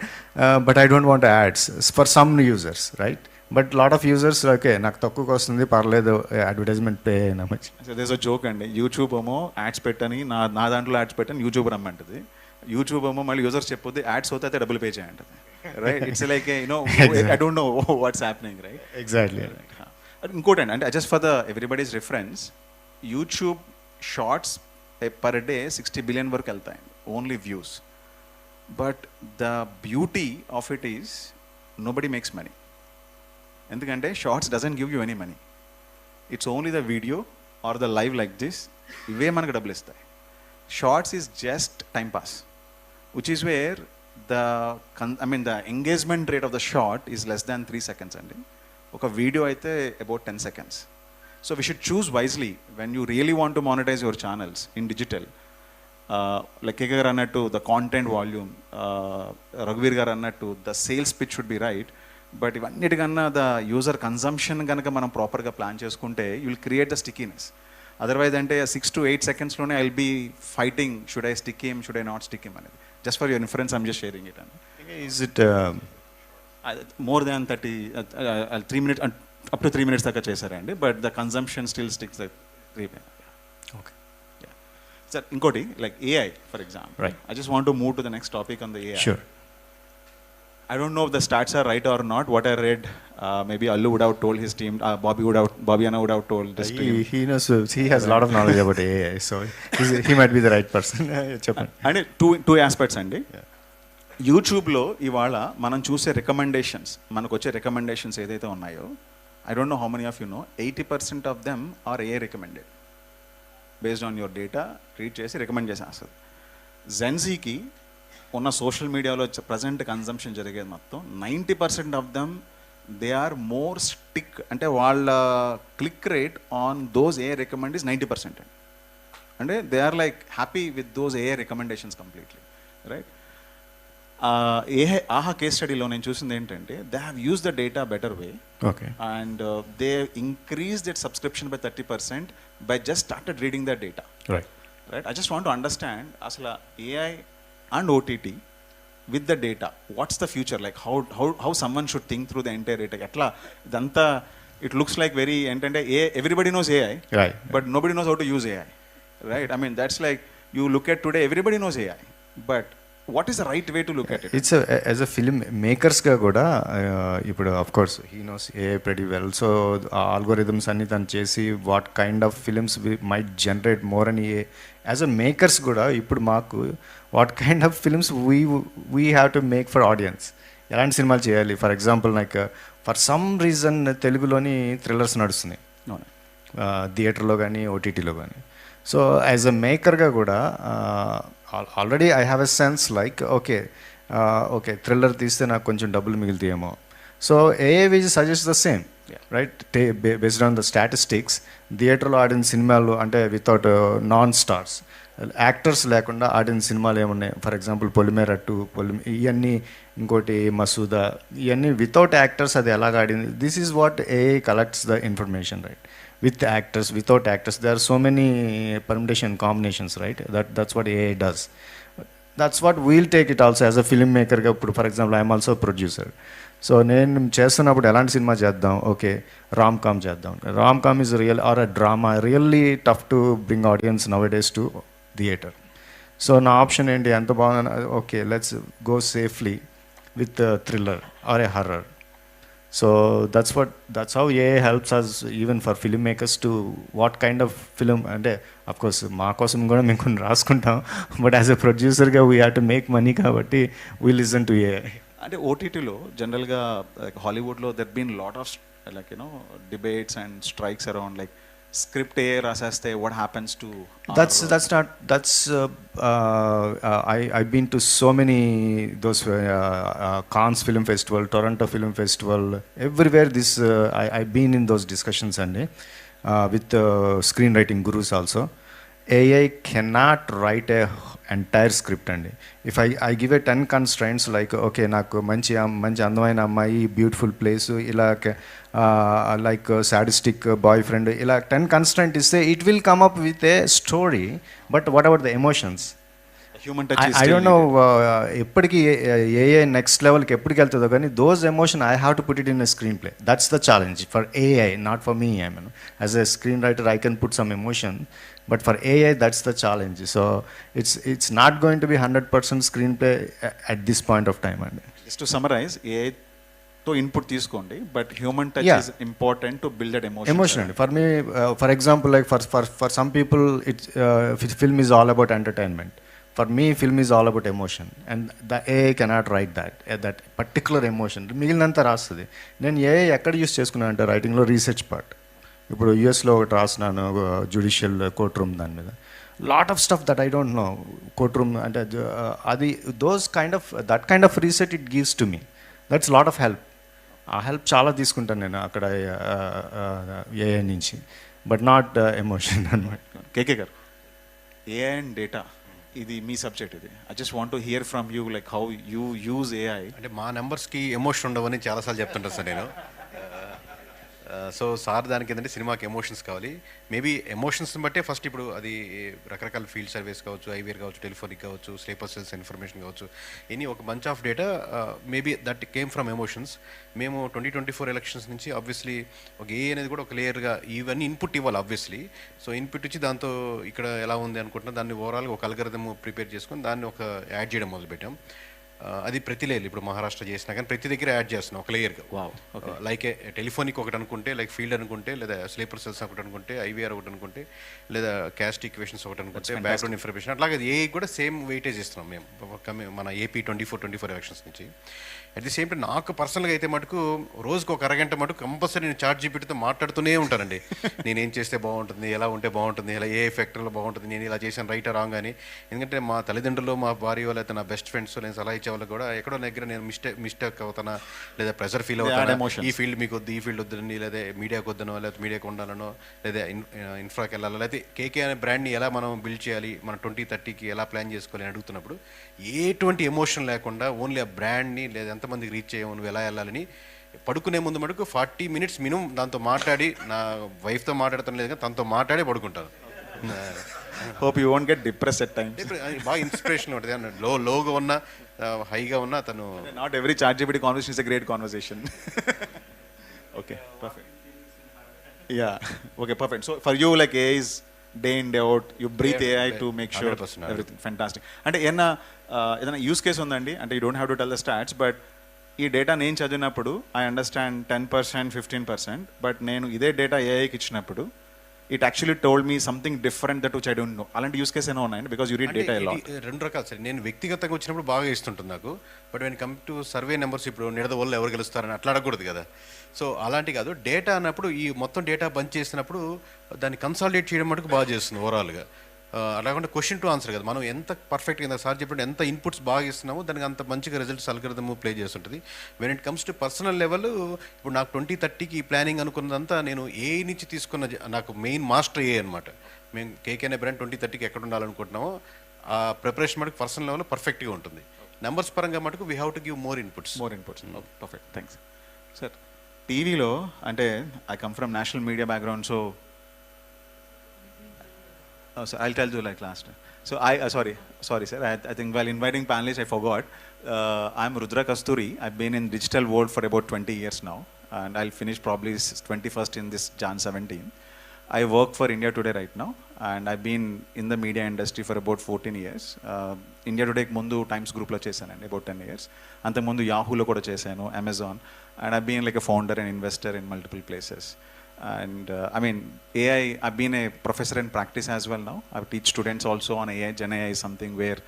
but I don't want ads for some users, right? But lot of users okay నాకు తక్కువకి వస్తుంది పర్లేదు advertisement pay అయినా much. There is a joke అండి, YouTube ఏమో ads పెట్టని నా దాంట్లో యాడ్స్ పెట్టని యూట్యూబ్ రమ్మంటుంది, యూట్యూబ్ ఏమో మళ్ళీ యూజర్స్ చెప్పొద్దు యాడ్స్ అవుతే అయితే డబ్బులు పే చేయంటుంది, right? It's like I don't know what's happening, right? Exactly. ఇంకోటి అంటే just for the everybody's reference, YouTube shorts per day 60 billion వరకు వెళ్తాయి only views, but the beauty of it is nobody makes money. ఎందుకంటే shorts doesn't give you any money, it's only the video or the live like this, ఇవే మనకు డబ్బులు ఇస్తాయి. Shorts is just time pass, which is where the engagement rate of the short is less than 3 seconds అండి. ఒక video అయితే about 10 seconds. So we should choose wisely when you really want to monetize your channels in digital. Like Keke garu annattu the content volume, Raghuveer garu annattu the sales pitch should be right, but ఇవన్నిటికన్నా the user consumption కనుక మనం ప్రాపర్గా plan చేసుకుంటే you will create the stickiness. Otherwise అంటే 6 to 8 secondsలోనే I will be fighting should I stick him, should I not stick him అనేది. Just for your inference I'm just sharing it అండి. Is it more than 30 3 minutes up to 3 minutes దాకా చేశారండి, but the consumption still sticks 3 minutes. Okay sir ఇంకోటి like AI for example, right? I just want to move to the next topic on the AI. Sure. I don't know if the stats are right or not. What I read, maybe Allu would have told his team, Bobby Anna would have told this team. He knows, he has a lot of knowledge about AI, so he might be the right person. And two aspects అండి. యూట్యూబ్లో ఇవాళ మనం చూసే recommendations, మనకు వచ్చే recommendations ఏదైతే ఉన్నాయో, I don't know how many of you know, 80% of them are AI recommended based on your data read చేసి రికమెండ్ చేసేస్తుంది. జెన్జీకి ఉన్న సోషల్ మీడియాలో ప్రజెంట్ కన్జంప్షన్ జరిగేది మొత్తం 90% of them they are more stick, అంటే వాళ్ళ click rate on those AI recommend is 90%. అంటే they are like happy with those AI recommendations completely, right? Aha case స్టడీలో నేను చూసింది ఏంటంటే they have use the data better way, okay, and they increase that subscription by 30% by just started reading the data, right? I just want to understand అసలు AI and OTT with the data, what's the future, like how someone should think through the entire data. Atla idantha it looks like very entante everybody knows AI, right? But nobody knows how to use AI, right? I mean that's like you look at today everybody knows AI, but what is the right way to look at it? It's as a film makers ga kuda ipudu of course he knows AI pretty well, so algorithms anni tan chesi what kind of films we might generate more and AI as a makers kuda ipudu maaku what kind of films we have to make for audience, elanti సినిమాలు చేయాలి. For example like for some reason తెలుగులోని thrillers నడుస్తున్నాయి థియేటర్లో కానీ ఓటీటీలో కానీ. So as a మేకర్గా కూడా already I have a sense like okay thriller తీస్తే నాకు కొంచెం డబ్బులు మిగులుతాయేమో. So AI will suggest the same, right? Based on the statistics థియేటర్లో ఆడిన సినిమాలు అంటే వితౌట్ నాన్ స్టార్స్ యాక్టర్స్ లేకుండా ఆడిన సినిమాలు ఏమున్నాయి, ఫర్ ఎగ్జాంపుల్ పొలిమేర 2 ఇవన్నీ, ఇంకోటి మసూదా, ఇవన్నీ వితౌట్ యాక్టర్స్ అది ఎలాగ ఆడింది. This is what AI collects the information, right? With actors, without actors, there are so many permutation combinations, right? That's what AI does. That's what we'll take it also as a filmmaker. For example, I am also a producer. So నేను చేస్తున్నప్పుడు ఎలాంటి cinema చేద్దాం, okay rom com చేద్దాం. Rom com is real or a drama, really tough to bring audience nowadays to theatre. So నా option ఏంటి, ఎంత బాగుంది, okay let's go safely with thriller or a horror. So that's how AI helps us even for filmmakers to what kind of film. And of course మా కోసం కూడా మేము కొన్ని రాసుకుంటాం, బట్ యాజ్ ఎ ప్రొడ్యూసర్గా we have to make money కాబట్టి we listen to AI. అంటే ఓటీటీలో జనరల్గా హాలీవుడ్లో there been lot of like you know debates and strikes around like script ఏ రాసేస్తే what happens to I've been to so many those Cannes Film Festival, Toronto Film Festival, everywhere this I've been in those discussions and with screenwriting gurus also. AI cannot write a entire script అండి. If I give a 10 constraints like okay నాకు మంచి అందమైన అమ్మాయి, beautiful place, ఇలా like sadistic boy friend, ఇలా 10 constraint ఇస్తే it will come up with a story, but what about the emotions? I don't no ఎప్పటికీ AI next లెవెల్కి ఎప్పటికి వెళ్తుందో, కానీ those emotion I have to put it in a screen play. That's the challenge for AI, not for me. I mean as a screen writer I can put some emotion, but for AI that's the challenge. So it's not going to be 100% screenplay at this point of time. And just to summarize, AI to input తీసుకోండి, but human touch is important to build that emotion. For me, for example, like for some people it's film is all about entertainment. For me film is all about emotion, and the AI cannot write that particular emotion. మిగిలినంత రాస్తుంది. నేను AI ఎక్కడ use చేసుకున్నాను అంటే రైటింగ్లో research part. ఇప్పుడు యూఎస్లో ఒకటి రాస్తున్నాను judicial court room, దాని మీద lot of stuff that I don't no. Court room అంటే అది that kind of research it gives to me. That's lot of help. ఆ హెల్ప్ చాలా తీసుకుంటాను నేను అక్కడ ఏఐ నుంచి, బట్ నాట్ ఎమోషన్ అనమాట. కేకే గారు, ఏఐ అండ్ డేటా ఇది మీ సబ్జెక్ట్. ఇది I just want to hear from you like how you use AI. అంటే మా నెంబర్స్కి ఎమోషన్ ఉండవని చాలాసార్లు చెప్తుంటాను సార్ నేను. సో సార్ దానికి ఏంటంటే సినిమాకి ఎమోషన్స్ కావాలి. మేబీ ఎమోషన్స్ని బట్టే ఫస్ట్ ఇప్పుడు అది రకరకాల ఫీల్డ్ సర్వీస్ కావచ్చు, ఐవీఆర్ కావచ్చు, టెలిఫోనిక్ కావచ్చు, స్లీపర్ సెల్స్ ఇన్ఫర్మేషన్ కావచ్చు, ఎనీ ఒక bunch of data maybe that came from emotions. మేము 2024 ఎలక్షన్స్ నుంచి ఆబ్వియస్లీ ఒక ఏ అనేది కూడా ఒక లేయర్గా ఇవన్నీ ఇన్పుట్ ఇవ్వాలి ఆబ్వియస్లీ. సో ఇన్పుట్ ఇచ్చి దాంతో ఇక్కడ ఎలా ఉంది అనుకుంటున్నా దాన్ని ఓవరాల్గా ఒక అల్గరిథం ప్రిపేర్ చేసుకొని దాన్ని ఒక యాడ్ చేయడం మొదలుపెట్టాం. అది ప్రతి లేయర్ ఇప్పుడు మహారాష్ట్ర చేసినా కానీ ప్రతి దగ్గర యాడ్ చేస్తున్నాం ఒక లేయర్గా. లైక్ టెలిఫోనిక్ ఒకటి అనుకుంటే, లైక్ ఫీల్డ్ అనుకుంటే, లేదా స్లీపర్ సెల్స్ ఒకటి అనుకుంటే, ఐవీఆర్ ఒకటి అనుకుంటే, లేదా క్యాస్ట్ ఈక్వేషన్స్ ఒకటి అనుకుంటే, బ్యాక్గ్రౌండ్ ఇన్ఫర్మేషన్, అట్లాగే ఏ కూడా సేమ్ వెయిటేజ్ ఇస్తున్నాం మేము మన ఏపీ 24 ఎలక్షన్స్ నుంచి. అట్ ది సేమ్ టైం నాకు పర్సనల్గా అయితే మటుకు రోజుకు ఒక అరగంట మటుకు కంపల్సరీ నేను చాట్ జీపీటీతో మాట్లాడుతూనే ఉంటానండి. నేనేం చేస్తే బాగుంటుంది, ఎలా ఉంటే బాగుంటుంది, ఇలా ఏ ఫ్యాక్టర్లో బాగుంటుంది, నేను ఇలా చేశాను రైట్ రాంగ్ అని. ఎందుకంటే మా తల్లిదండ్రులు, మా భార్య వాళ్ళు అయితే నా బెస్ట్ ఫ్రెండ్స్, నేను సలహా ఇచ్చే వాళ్ళు కూడా ఎక్కడో దగ్గర నేను మిస్టేక్ అవుతానా, లేదా ప్రెజర్ ఫీల్ అవుతానా, ఈ ఫీల్డ్ మీకు వద్దు, ఈ ఫీల్డ్ వద్దని, లేదా మీడియాకి వద్దనో, లేదా మీడియాకి ఉండాలనో, లేదా ఇన్ఫ్రాకి వెళ్ళాలో, లేదా కేకే అనే బ్రాండ్ని ఎలా మనం బిల్డ్ చేయాలి, మన 2030కి ఎలా ప్లాన్ చేసుకోవాలి అని అడుగుతున్నప్పుడు ఎటువంటి ఎమోషన్ లేకుండా ఓన్లీ ఆ బ్రాండ్ని లేదా ఎంతమందికి రీచ్ చేయము, నువ్వు ఎలా వెళ్ళాలని పడుకునే ముందు మటుకు 40 minutes మినిమం దాంతో మాట్లాడి, నా వైఫ్తో మాట్లాడతాను లేదు కానీ తనతో మాట్లాడే పడుకుంటాను. Hope you won't get depress at times. బాగా ఇన్స్పిరేషన్ ఉంటుంది. లోగా ఉన్నా హైగా ఉన్నా తను not every ChatGPT conversation is a great conversation. Okay perfect. Yeah okay perfect. So for you like a is day in day out, you breathe AI to make sure everything fantastic. అంటే ఏదైనా use case ఉందండి? అంటే you don't have to tell the stats, but ఈ data నేను చదివినప్పుడు I understand 10%, 15%, but నేను ఇదే data ఏఐకి ఇచ్చినప్పుడు it actually told me something different that which I don't no. అలాంటి యూస్ కేసు ఏమో ఉన్నాయండి? బికాజ్ యూ రీడ్ డేటా ఎలా. రెండు రకాలు సార్. నేను వ్యక్తిగతంగా వచ్చినప్పుడు బాగా ఇస్తుంటుంది నాకు, but when come to survey numbers ఇప్పుడు నిడద వల్ల ఎవరు గెలుస్తారని అట్లా అడగకూడదు కదా. సో అలాంటి కాదు, డేటా అన్నప్పుడు ఈ మొత్తం డేటా బంచ్ చేసినప్పుడు దాన్ని కన్సాలిడేట్ చేయడం మటుకు బాగా చేస్తుంది ఓవరాల్గా. అలాగే క్వశ్చన్ టు ఆన్సర్ కదా, మనం ఎంత పర్ఫెక్ట్గా సార్ చెప్పినట్టు ఎంత ఇన్పుట్స్ బాగా ఇస్తున్నామో దానికి అంత మంచిగా రిజల్ట్స్ అల్గరిథమ్ ప్లే చేస్తుంటుంది. When it comes to personal level, ఇప్పుడు నాకు 2030కి ప్లానింగ్ అనుకున్నదంతా నేను ఏ నుంచి తీసుకున్న, నాకు మెయిన్ మాస్టర్ ఏ అనమాట. మేము కేకే అనే బ్రాండ్ 2030కి ఎక్కడ ఉండాలనుకుంటున్నామో ఆ ప్రిపరేషన్ మటుకు పర్సనల్ లెవెల్ పర్ఫెక్ట్గా ఉంటుంది. నెంబర్స్ పరంగా మటుకు we have to give more inputs. Okay perfect, thanks sir. టీవీలో అంటే I come from national media background, so so I'll tell you like last time. So sorry sir, I think while inviting panelists I forgot. I'm Rudra Kasturi. I've been in digital world for about 20 years now, and I'll finish probably 21st in this Jan 17. I work for India Today right now, and I've been in the media industry for about 14 years. India Today mundu Times Group lo chesanu about 10 years. Anta mundu Yahoo lo kuda chesanu, Amazon, and I've been like a founder and investor in multiple places. And I mean, AI, I've been a professor in practice as well now. I teach students also on AI. Gen AI is something where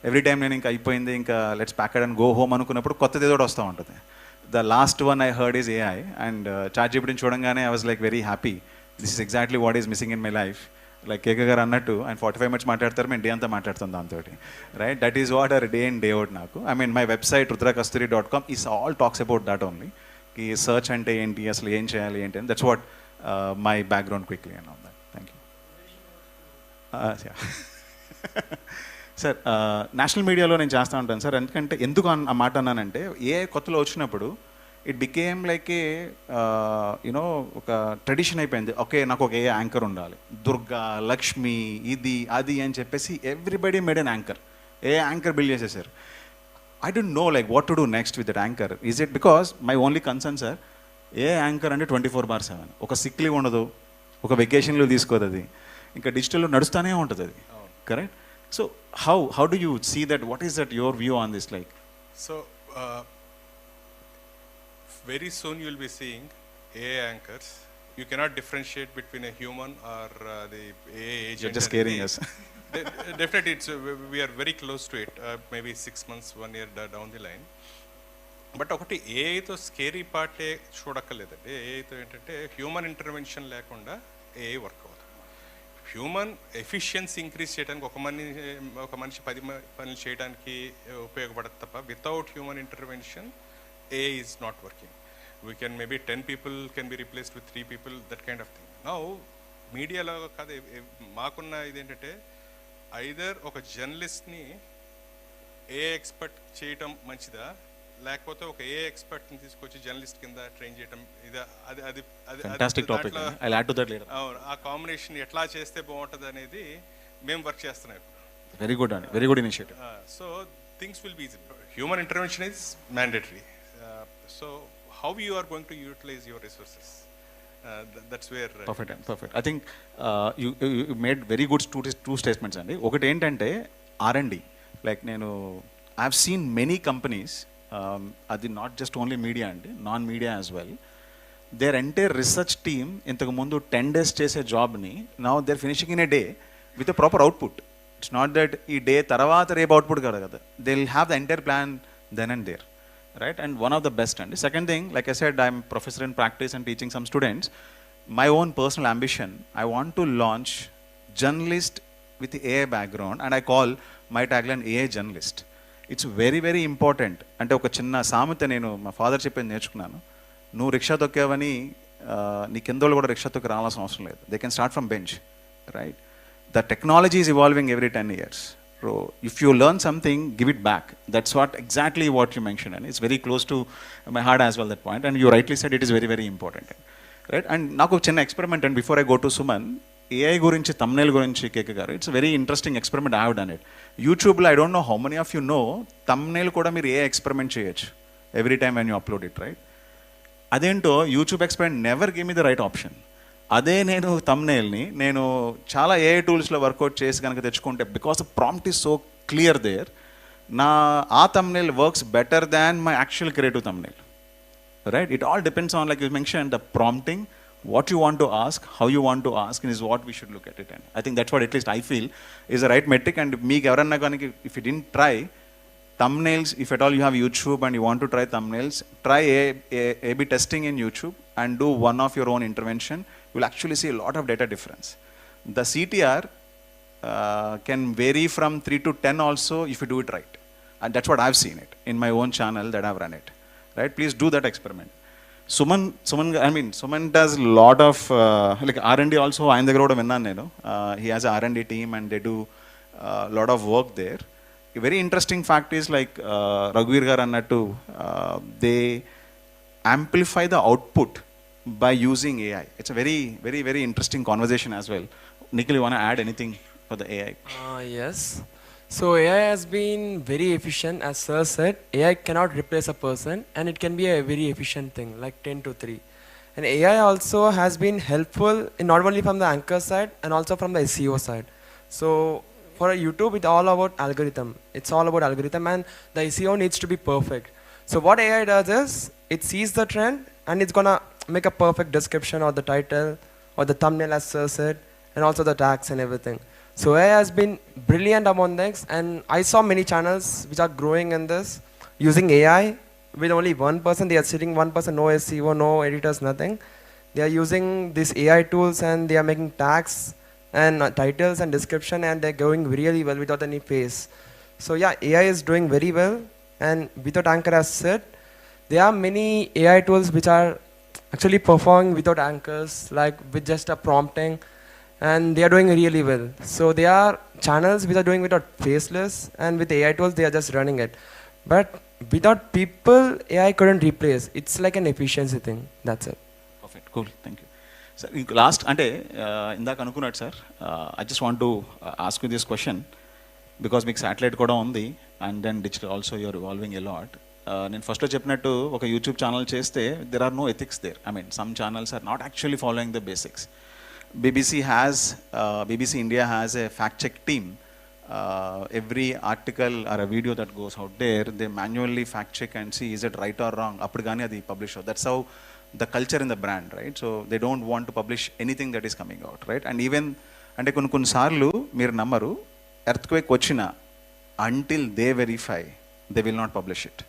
every time నేను ఇంకా అయిపోయింది ఇంకా let's pack and go home అనుకున్నప్పుడు కొత్తది ఏదో వస్తూ ఉంటుంది. The last one I heard is AI, and చాట్‌జీపీటీని చూడంగానే I was like very happy. This is exactly what is missing in my life. Like KK garu అన్నట్టు ఆయన 45 minutes మాట్లాడతారు, మేము డే అంతా మాట్లాడుతాం దాంతో, right? That is what our day in day out నాకు. I mean my website rudrakasturi.com is all talks about that only. ఈ search అంటే ఏంటి, అసలు ఏం చేయాలి ఏంటి అని, that's what my background quickly and all that. Thank you. Sir, national మీడియాలో నేను చేస్తూ ఉంటాను సార్. ఎందుకంటే ఎందుకు ఆ మాట అన్నానంటే, ఏ కొత్తలో వచ్చినప్పుడు it became like A you know ఒక ట్రెడిషన్ అయిపోయింది. ఓకే, నాకు ఒక ఏ యాంకర్ ఉండాలి, దుర్గా, లక్ష్మి, ఇది అది అని చెప్పేసి everybody made an anchor. A anchor build చేసేసారు. I don't know like what to do next with that anchor. Is it because my only concern sir, a anchor అంటే 24/7, ఒక సిక్ లీవ్ ఉండదు, ఒక వెకేషన్లు తీసుకోదు, అది ఇంకా డిజిటల్లో నడుస్తూనే ఉంటుంది అది, correct? So how do you see that? What is that your view on this like? So very soon you will be seeing AI anchors. You cannot differentiate between a human or the AI agent. You're just scaring us. Definitely, we are very close to it. Maybe 6 months, 1 year down the line. But ఒకటి ఏఐతో scary పార్టే చూడక్కర్లేదండి. ఏఐతో ఏంటంటే human intervention లేకుండా AI work అవ్వదు. Human efficiency increase చేయడానికి ఒక మనిషి 10 పనులు చేయడానికి ఉపయోగపడదు తప్ప, without human intervention AI is not working. We can maybe 10 people can be replaced with 3 people, that kind of thing. Now మీడియాలో కాదు, మాకున్న ఇదేంటంటే ఐదర్ ఒక జర్నలిస్ట్ని ఏఐ ఎక్స్పర్ట్ చేయటం మంచిదా, లేకపోతే ఒక ఏ ఎక్స్పర్ట్ని తీసుకొచ్చి జర్నలిస్ట్ కింద ట్రైన్ చేయటం, ఇదా? అది fantastic topic. I'll add to that later. అవును, ఆ కాంబినేషన్ ఎట్లా చేస్తే బాగుంటుంది అనేది మేము వర్క్ చేస్తున్నాం ఇప్పుడు. వెరీ గుడ్ అండి, very good initiative. So things will be easy. Human intervention is mandatory. So how you are going to utilise your resources, that's where. Perfect. I think you made very good two statements అండి. ఒకటి ఏంటంటే R&D. Like నేను I have seen many companies, అది not just only media అండి, non media as well, there entire research team ఇంతకుముందు 10 days చేసే జాబ్ని now there finishing in a day with a proper output. It's not that ఈ day తర్వాత రేపు అవుట్పుట్ కాదు కదా, they will have the entire plan then and there, right? And one of the best అండి. Second thing, like I said, I'm professor in practice and teaching some students. My own personal ambition, I want to launch journalist with AI background, and I call my tagline AI journalist. It's very very important. అంటే ఒక చిన్న సామెత నేను మా father చెప్పేది నేర్చుకున్నాను. నువ్వు rickshaw తొక్కావని నీ కింద వాళ్ళు కూడా రిక్షా తొక్కి రావాల్సిన అవసరం లేదు. They can start from bench, right? The technology is evolving every 10 years. So if you learn something, give it back. That's what exactly what you mention, and it's very close to my heart as well that point, and you rightly said it is very very important, right? And నాకు ఒక చిన్న experiment and before I go to Suman, AI గురించి, thumbnail గురించి కేకే గారు, it's very interesting experiment. I have done it యూట్యూబ్లో. I don't know how many of you know, thumbnail కూడా మీరు a experiment చేయొచ్చు every time when you upload it, right? అదేంటో YouTube experiment never give me the right option. అదే నేను thumbnailని నేను చాలా AI టూల్స్లో work out చేసి కనుక తెచ్చుకుంటే, because the prompt is so clear there, నా ఆ thumbnail works better than my actual creative thumbnail, right? It all depends on, like you mentioned, the prompting, what you want to ask, how you want to ask, and is what we should look at it. And I think that's what at least I feel is the right metric. And me, if you didn't try thumbnails, if at all you have YouTube and you want to try thumbnails, try A/B testing in YouTube and do one of your own intervention. You will actually see a lot of data difference. The CTR can vary from 3 to 10 also if you do it right. And that's what I've seen it in my own channel that I've run it, right? Please do that experiment. Suman does a lot of like R&D also. ఆయన దగ్గర కూడా విన్నాను నేను. He has a R&D team and they do a lot of work there. A very interesting fact is, like Raghuveer garu annattu, they amplify the output by using AI. It's a very very very interesting conversation as well. Nikhil, you want to add anything for the AI? Yes. So AI has been very efficient, as Sir said. AI cannot replace a person, and it can be a very efficient thing, like 10 to 3. And AI also has been helpful in not only from the anchor side and also from the SEO side. So for a YouTube, it's all about algorithm. It's all about algorithm, and the SEO needs to be perfect. So what AI does is it sees the trend and it's gonna make a perfect description or the title or the thumbnail, as Sir said, and also the tags and everything. So AI has been brilliant among this, and I saw many channels which are growing in this using AI with only one person. They are sitting one person, no SEO, no editors, nothing. They are using these AI tools and they are making tags and titles and description, and they're going really well without any face. So yeah, AI is doing very well, and without anchor, as said, there are many AI tools which are actually performing without anchors, like with just a prompting, and they are doing really well. So there are channels which are doing without faceless, and with AI tools they are just running it. But without people, AI couldn't replace. It's like an efficiency thing. That's it. Perfect cool thank you sir. ఇంక last అంటే ఇందాక అనుకున్నాడు sir, I just want to ask you this question because మీకు satellite కూడా ఉంది and then digital also you're evolving a lot. నేను ఫస్ట్లో చెప్పినట్టు ఒక యూట్యూబ్ ఛానల్ చేస్తే there are no ethics there. I mean some channels are not actually following the basics. BBC India has a fact check team. Every article or a video that goes out there, they manually fact check and see is it right or wrong. Appudu gaani adi publish. That's how the culture in the brand, right? So they don't want to publish anything that is coming out, right? And even ante కొన్ని సార్లు మీరు నమ్మరు, earthquake వచ్చినా until they verify they will not publish it.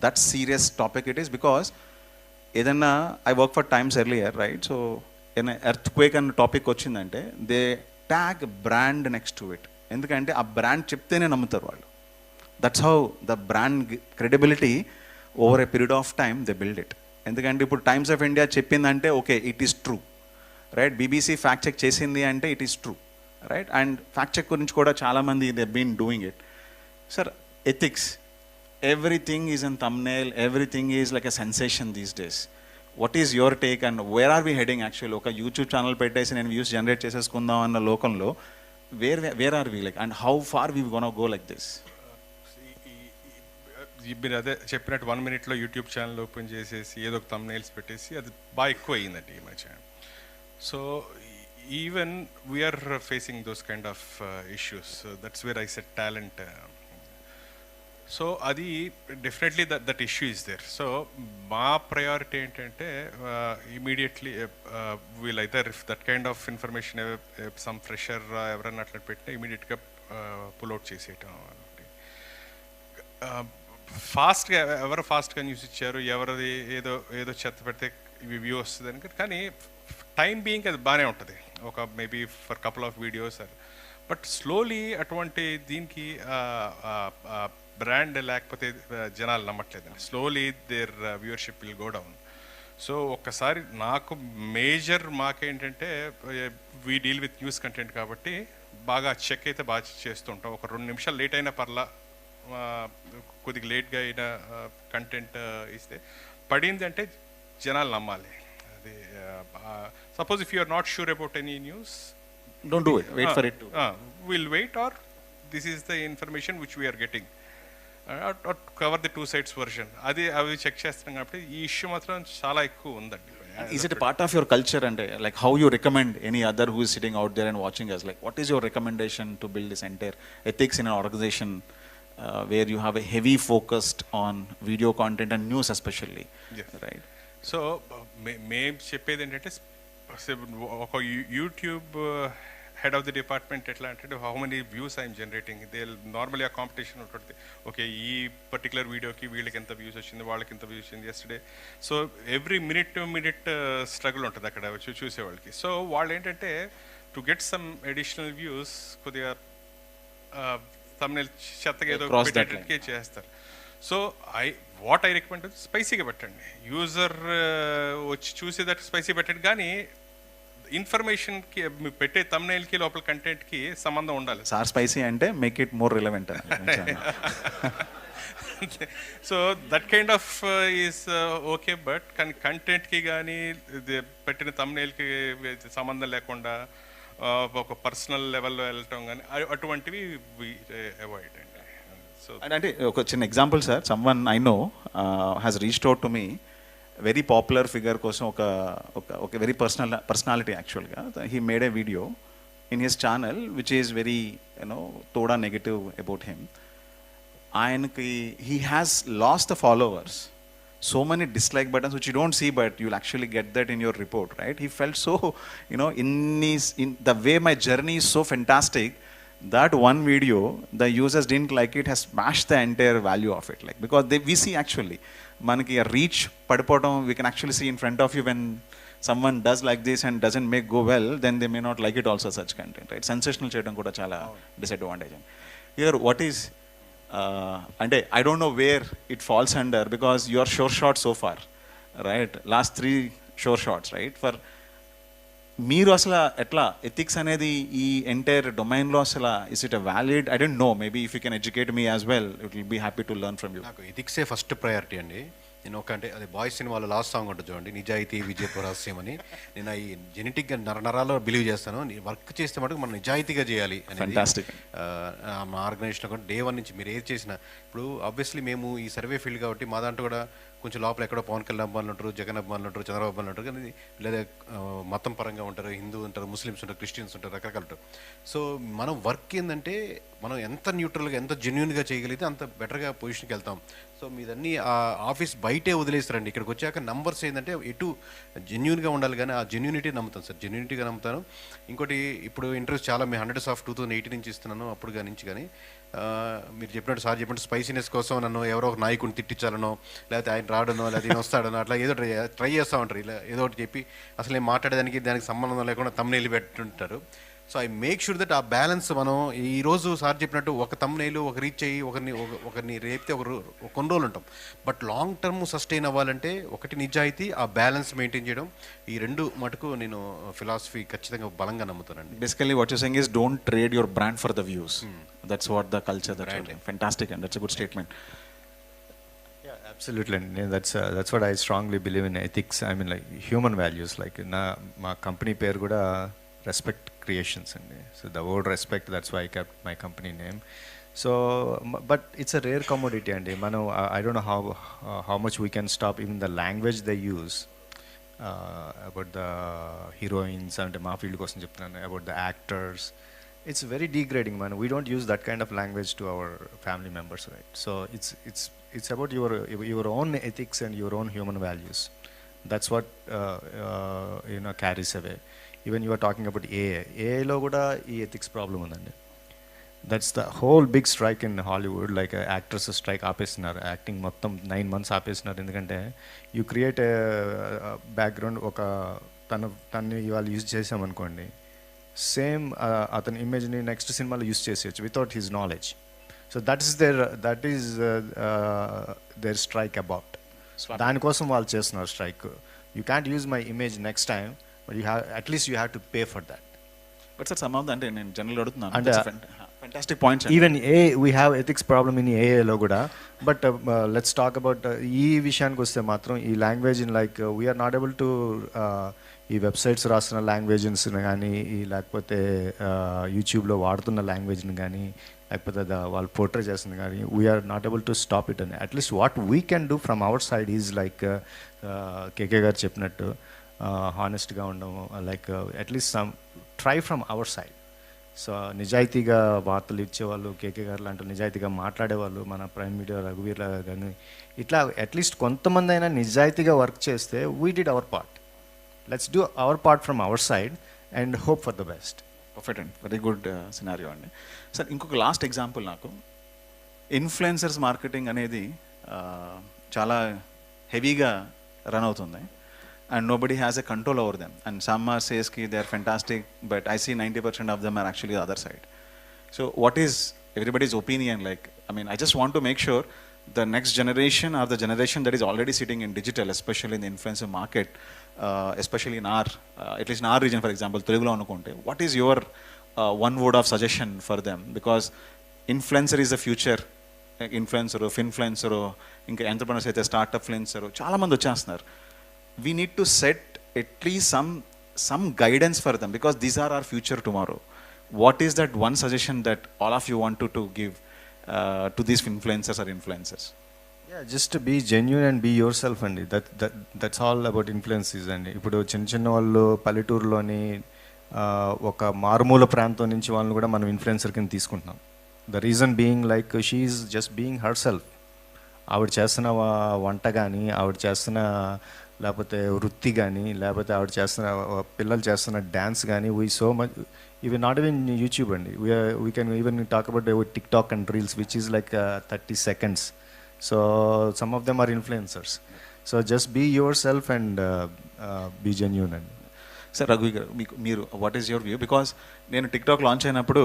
That serious topic it is, because ఏదన్నా I work for Times earlier, right? So in earthquake అన్న topic వచ్చిందంటే they tag brand next to it. ఎందుకంటే ఆ brand చెప్తేనే నమ్ముతారు వాళ్ళు. That's how the brand credibility over a period of time they build it. ఎందుకంటే ఇప్పుడు టైమ్స్ ఆఫ్ ఇండియా చెప్పిందంటే okay it is true, right? BBC fact check చేసింది అంటే it is true, right? And fact check గురించి కూడా చాలామంది they been doing it. Sir, ethics, everything is an thumbnail, everything is like a sensation these days. What is your take and where are we heading? Actually ఒక YouTube channel పెట్టేసి నేను views generate చేసేసుకుందాం అన్న లోకంలో where are we like, and how far we gonna go like this? మీరు అదే చెప్పినట్టు 1 minute YouTube channel open చేసేసి ఏదో ఒక thumbnails పెట్టేసి అది బాగా ఎక్కువ అయ్యిందండి ఈ మధ్య. So even we are facing those kind of issues. That's where I set talent. So అది definitely that issue is there. So మా ప్రయారిటీ ఏంటంటే immediately we'll either if that kind of information some fresher ఎవరన్నా అట్లా పెట్టినా ఇమీడియట్గా pull-out చేసేయటం. ఫాస్ట్గా ఎవరు ఫాస్ట్గా న్యూస్ ఇచ్చారు, ఎవరిది ఏదో ఏదో చెత్త పెడితే ఇవి వ్యూ వస్తుంది అని. కానీ టైం బీయింగ్ అది బాగానే ఉంటుంది, ఒక maybe for couple of videos. But slowly అటువంటి దీనికి బ్రాండ్ లేకపోతే జనాలు నమ్మట్లేదండి. Slowly their viewership will go down. So ఒక్కసారి నాకు మేజర్ మాకేంటంటే we deal with news content కాబట్టి బాగా చెక్ అయితే బాగా చేస్తుంటాం. ఒక 2 నిమిషాలు లేట్ అయినా పర్లా, కొద్దిగా లేట్గా అయినా కంటెంట్ ఇస్తే పడింది అంటే జనాలు నమ్మాలి. అది suppose if you are not sure about any news, don't do it, wait for it. Will wait, or this is the information which we are getting, cover the 2 sides version. అది అవి చెక్ చేస్తున్నాం కాబట్టి ఈ ఇష్యూ మాత్రం చాలా ఎక్కువ ఉందండి. Is it a part of your culture, and like how you recommend any other who is sitting out there and watching us, like what is your recommendation to build this entire ethics in an organization where you have a heavy focused on video content and news especially? Yes. Right? So మేము చెప్పేది ఏంటంటే ఒక YouTube head of the department ఎట్లా అంటే how many views I'm generating. They normally ఆ competition ఉంటుంది. Okay, ఈ particular వీడియోకి వీళ్ళకి ఎంత వ్యూస్ వచ్చింది, వాళ్ళకి ఎంత వ్యూస్ వచ్చింది yesterday. So every minute to minute struggle ఉంటుంది అక్కడ చూసేవాళ్ళకి. సో వాళ్ళు ఏంటంటే to get some additional views కొద్దిగా thumbnail చెత్తగా ఏదో పెట్టేటట్టుకే చేస్తారు. సో వాట్ ఐ రికమెండ్ స్పైసీగా పెట్టండి. యూజర్ వచ్చి చూసేటట్టు స్పైసీ పెట్టండి, కానీ ఇన్ఫర్మేషన్కి పెట్టే thumbnailకి లోపల కంటెంట్కి సంబంధం ఉండాలి. సార్ స్పైసీ అంటే make it more relevant. So that kind of is okay. But కానీ కంటెంట్కి కానీ పెట్టిన thumbnailకి సంబంధం లేకుండా ఒక పర్సనల్ లెవెల్లో వెళ్ళటం కానీ అటువంటివి అవాయిడ్ అండి. సో అంటే ఒక చిన్న example sir, someone I know has reached out to me, very popular figure కోసం ఒక వెరీ పర్సనాలిటీ యాక్చువల్గా he made a video in his channel which is very తోడా నెగటివ్ అబౌట్ హిమ్. ఆయనకి he has lost the followers, so many dislike buttons which you don't see, but you'll actually get that in your report, right? He felt so, in the way my journey is so fantastic, that one video the users didn't like it, has smashed the entire value of it, like, because we see actually manaki a reach padipotam, we can actually see in front of you when someone does like this and doesn't make go well, then they may not like it also, such content, right? Sensational cheyadam kuda chala disadvantage. Here what is అంటే I don't know where it falls under, because you are sure shot so far, right? Last 3 sure shots, right? For మీరు అసలు ఎట్లా ethics అనేది ఈ entire డొమైన్లో అసలు is it a valid? I don't know, maybe if you can educate me as well, it will be happy to learn from you. నాకు ఎథిక్సే first priority అండి. నేను అంటే అది బాయ్స్ సినిమాలో లాస్ట్ సాంగ్ ఉంటుంది చూడండి, నిజాయితీ విజయపు రహస్యం అని. నేను ఈ జెనెటిక్గా నరాల్లో బిలీవ్ చేస్తాను. వర్క్ చేస్తే మటుకు మనం నిజాయితీగా చేయాలి అనేది మా ఆర్గనైజేషన్లో కూడా డే 1 నుంచి మీరు ఏది చేసినా. ఇప్పుడు ఆబ్వియస్లీ మేము ఈ సర్వే ఫీల్డ్ కాబట్టి మా దాంట్లో కూడా కొంచెం లోపల ఎక్కడో పవన్ కళ్యాణ్ అభిమానులు ఉంటారు, జగన్ అభిమానులు ఉంటారు, చంద్రబాబు అభిమానులు ఉంటారు, కానీ లేదా మతం పరంగా ఉంటారు, హిందూ ఉంటారు, ముస్లిమ్స్ ఉంటారు, క్రిస్టియన్స్ ఉంటారు, రకరకాలు ఉంటారు. సో మనం వర్క్ ఏంటంటే మనం ఎంత న్యూట్రల్గా ఎంత జెన్యున్గా చేయగలిగితే అంత బెటర్గా పొజిషన్కి వెళ్తాం. సో మీదన్నీ ఆ ఆఫీస్ బయటే వదిలేస్తారండి. ఇక్కడికి వచ్చాక నంబర్స్ ఏంటంటే ఎటు జెన్యున్గా ఉండాలి, కానీ ఆ జెన్యూనిటీ నమ్ముతాను సార్, జెన్యూనిటీగా నమ్ముతాను. ఇంకోటి ఇప్పుడు ఇంటర్వ్యూస్ చాలా మేము 100 ఆఫ్ 2018 నుంచి ఇస్తున్నాను, అప్పుడు నుంచి. కానీ మీరు చెప్పినట్టు సార్ చెప్పినట్టు స్పైసీనెస్ కోసం నన్ను ఎవరో ఒక నాయకుడిని తిట్టించాలనో, లేకపోతే ఆయన రాడనో, లేకపోతే ఈయన వస్తాడనో, అట్లా ఏదో ట్రై చేస్తూ ఉంటారు. ఇలా ఏదో ఒకటి చెప్పి అసలు నేను మాట్లాడేదానికి దానికి సంబంధం లేకుండా తమ్ముళ్ళు పెట్టుంటారు. So I make sure that uh balance మనం ఈరోజు సార్ చెప్పినట్టు ఒక తమ్ముళ్ళు ఒక రీచ్ అయ్యి ఒకరిని రేపితే కొన్ని రోజులు ఉంటాం. బట్ లాంగ్ టర్మ్ సస్టైన్ అవ్వాలంటే ఒకటి నిజాయితీ, ఆ బ్యాలెన్స్ మెయింటైన్ చేయడం, ఈ 2 మటుకు నేను ఫిలాసఫీ ఖచ్చితంగా బలంగా నమ్ముతానండి. Basically what you saying is don't trade your brand for the views. That's what the culture, that's fantastic and that's a good statement. Yeah, absolutely. And that's what I strongly believe in ethics. I mean, like human values, like my company pair kuda respect creations andi. So the word respect, that's why I kept my company name. So but it's a rare commodity andi. Manu I don't know how much we can stop even the language they use about the heroines and ma field kosam cheptunanu, about the actors. It's very degrading, man. We don't use that kind of language to our family members, right? So it's about your own ethics and your own human values. That's what carries away. Even you are talking about AI lo kuda ee ethics problem undandi. That's the whole big strike in Hollywood, like actors strike ఆపేస్తున్నారు, acting మొత్తం 9 months ఆపేస్తున్నారు. ఎందుకంటే you create background, ఒక తను ఇవాళ use చేసామనుకోండి, same అతని ఇమేజ్ని next సినిమాలో యూజ్ చేసేయచ్చు without his knowledge. So that is there strike about. దానికోసం వాళ్ళు చేస్తున్నారు strike. You can't use my image next time, but at least you have to pay for that. But sir some of అంటే నేను general అడుగుతున్నాను, fantastic points. Even we have ethics problem in AI lo kuda, but let's talk about ee vishayaniki vaste matram ee language in like we are not able to ee websites rasuna languages ni gaani lekapothe YouTube lo vaadutuna language ni gaani lekapothe వాళ్ళు portray చేస్తున్న gaani we are not able to stop it. And at least what we can do from our side is like KK garu cheppinattu honest ga undamu, like at least some try from our side. So నిజాయితీగా వార్తలు ఇచ్చేవాళ్ళు, కేకే గారు లాంటి నిజాయితీగా మాట్లాడేవాళ్ళు, మన prime media రఘువీర్ కానీ ఇట్లా అట్లీస్ట్ కొంతమంది అయినా నిజాయితీగా వర్క్ చేస్తే we did our part. Let's do our part from our side and hope for the best. Perfect అండి, వెరీ గుడ్ సినారియో అండి. సార్ ఇంకొక లాస్ట్ ఎగ్జాంపుల్, నాకు ఇన్ఫ్లుయెన్సర్స్ మార్కెటింగ్ అనేది చాలా హెవీగా రన్ అవుతుంది. And nobody has a control over them. And some are says ki they are fantastic, but I see 90% of them are actually the other side. So what is everybody's opinion? Like, I mean, I just want to make sure the next generation or the generation that is already sitting in digital, especially in the influencer market, especially in our, at least in our region, for example, Telugulo anukunte, what is your one word of suggestion for them? Because influencer is the future. Influencer, inka entrepreneurs aithe startup influencer, chaala mandi vachestunnaru. We need to set at least some some guidance for them, because these are our future tomorrow. What is that one suggestion that all of you want to give to these influencers or influencers? Yeah, just to be genuine and be yourself అండి. That's all about influences అండి. ఇప్పుడు చిన్న చిన్న వాళ్ళు పల్లెటూరులోని ఒక మారుమూల ప్రాంతం నుంచి వాళ్ళని కూడా మనం ఇన్ఫ్లుయెన్సర్ కింద తీసుకుంటున్నాం. The reason being like she is just being her self. ఆవిడ చేస్తున్న వంట కానీ, ఆవిడ చేస్తున్న లేకపోతే వృత్తి కానీ, లేకపోతే ఆవిడ చేస్తున్న పిల్లలు చేస్తున్న డ్యాన్స్ కానీ, వీ సో మచ్ ఇవి నాట్ ఈవెన్ యూట్యూబ్ అండి. We can even talk about TikTok and reels which is like 30 seconds. So some of them are influencers. So just be yourself and be genuine. And sir Raghu గారు, మీరు what is your view? Because నేను TikTok launch అయినప్పుడు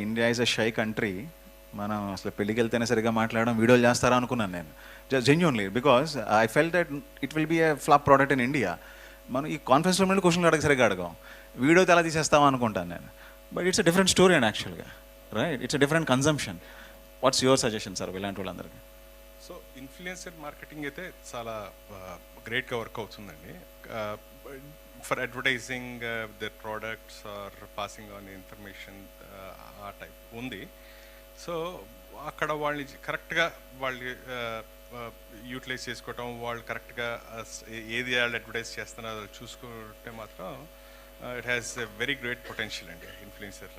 India is a shy country, మనం అసలు పెళ్ళికి వెళ్తేనే సరిగ్గా మాట్లాడడం, వీడియోలు చేస్తారా అనుకున్నాను నేను, genuinely. Because I felt that it will be a flop product in India. మనం ఈ కాన్ఫరెన్స్ రూమ్లో క్వశ్చన్లు అడగ సరిగ్గా అడగాం, వీడియో ఎలా తీసేస్తామా అనుకుంటాను నేను. But it's a different story and యాక్చువల్గా, right? It's a different consumption. What's your suggestion sir ఇలాంటి వాళ్ళందరికీ? సో ఇన్ఫ్లుయెన్సర్ మార్కెటింగ్ అయితే చాలా గ్రేట్గా వర్క్ అవుతుందండి. For advertising their products are passing on information ఆ టైప్ ఉంది. సో అక్కడ వాళ్ళని కరెక్ట్గా వాళ్ళు యూటిలైజ్ చేసుకోవటం, వాళ్ళు కరెక్ట్గా ఏది వాళ్ళు అడ్వర్టైజ్ చేస్తున్నారో చూసుకుంటే మాత్రం it has a very great potential అండి ఇన్ఫ్లుయెన్సర్.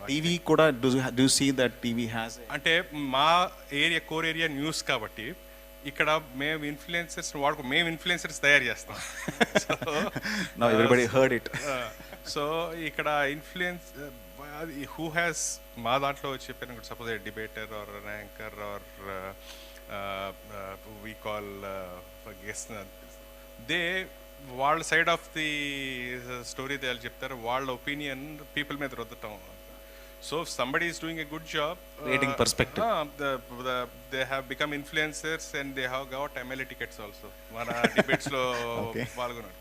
టీవీ కూడా do see that TV has, అంటే మా ఏరియా కోర్ ఏరియా న్యూస్ కాబట్టి ఇక్కడ మేము ఇన్ఫ్లుయెన్సర్స్ మేము ఇన్ఫ్లుయెన్సర్స్ తయారు చేస్తాం. Now everybody heard it. So ఇక్కడ ఇన్ఫ్లుయెన్స్ హూ హ్యాస్, మా దాంట్లో చెప్పాను, suppose a debater or anchor or we call guest, they వాళ్ళ సైడ్ ఆఫ్ ది స్టోరీ వాళ్ళు చెప్తారు, వాళ్ళ ఒపీనియన్ పీపుల్ మీద రుద్దటం. So if somebody is doing a good job, creating perspective, they have become influencers and they have got MLA tickets also. Mana debates lo palgonaru.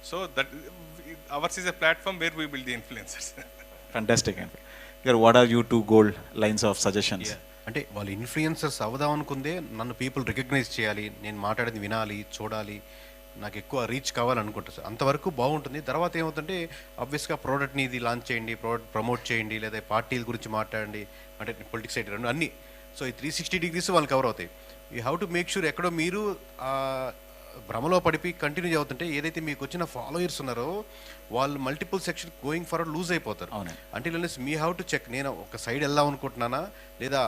So that ours is a platform where we build the influencers. Fantastic. What are you two gold lines of suggestions? అంటే వాళ్ళు influencers అవుదాం అనుకుందే నన్ను people recognise చేయాలి, నేను మాట్లాడేది వినాలి, చూడాలి, నాకు ఎక్కువ రీచ్ కావాలనుకుంటారు సార్. అంతవరకు బాగుంటుంది. తర్వాత ఏమవుతుంటే ఆబ్వియస్గా ప్రోడక్ట్ని ఇది లాంచ్ చేయండి, ప్రోడక్ట్ ప్రమోట్ చేయండి, లేదా పార్టీల గురించి మాట్లాడండి, అంటే పొలిటిక్స్ సైడ్ రెండు అన్నీ. సో ఈ 360 degrees వాళ్ళు కవర్ అవుతాయి. You have to make sure ఎక్కడో మీరు భ్రమలో పడిపోయి కంటిన్యూ అవుతుంటే ఏదైతే మీకు వచ్చిన ఫాలోయర్స్ ఉన్నారో వాళ్ళు multiple section going forward lose అయిపోతారు. అంటే మీ హ్యావ్ టు చెక్, నేను ఒక సైడ్ వెళ్దాం అనుకుంటున్నానా, లేదా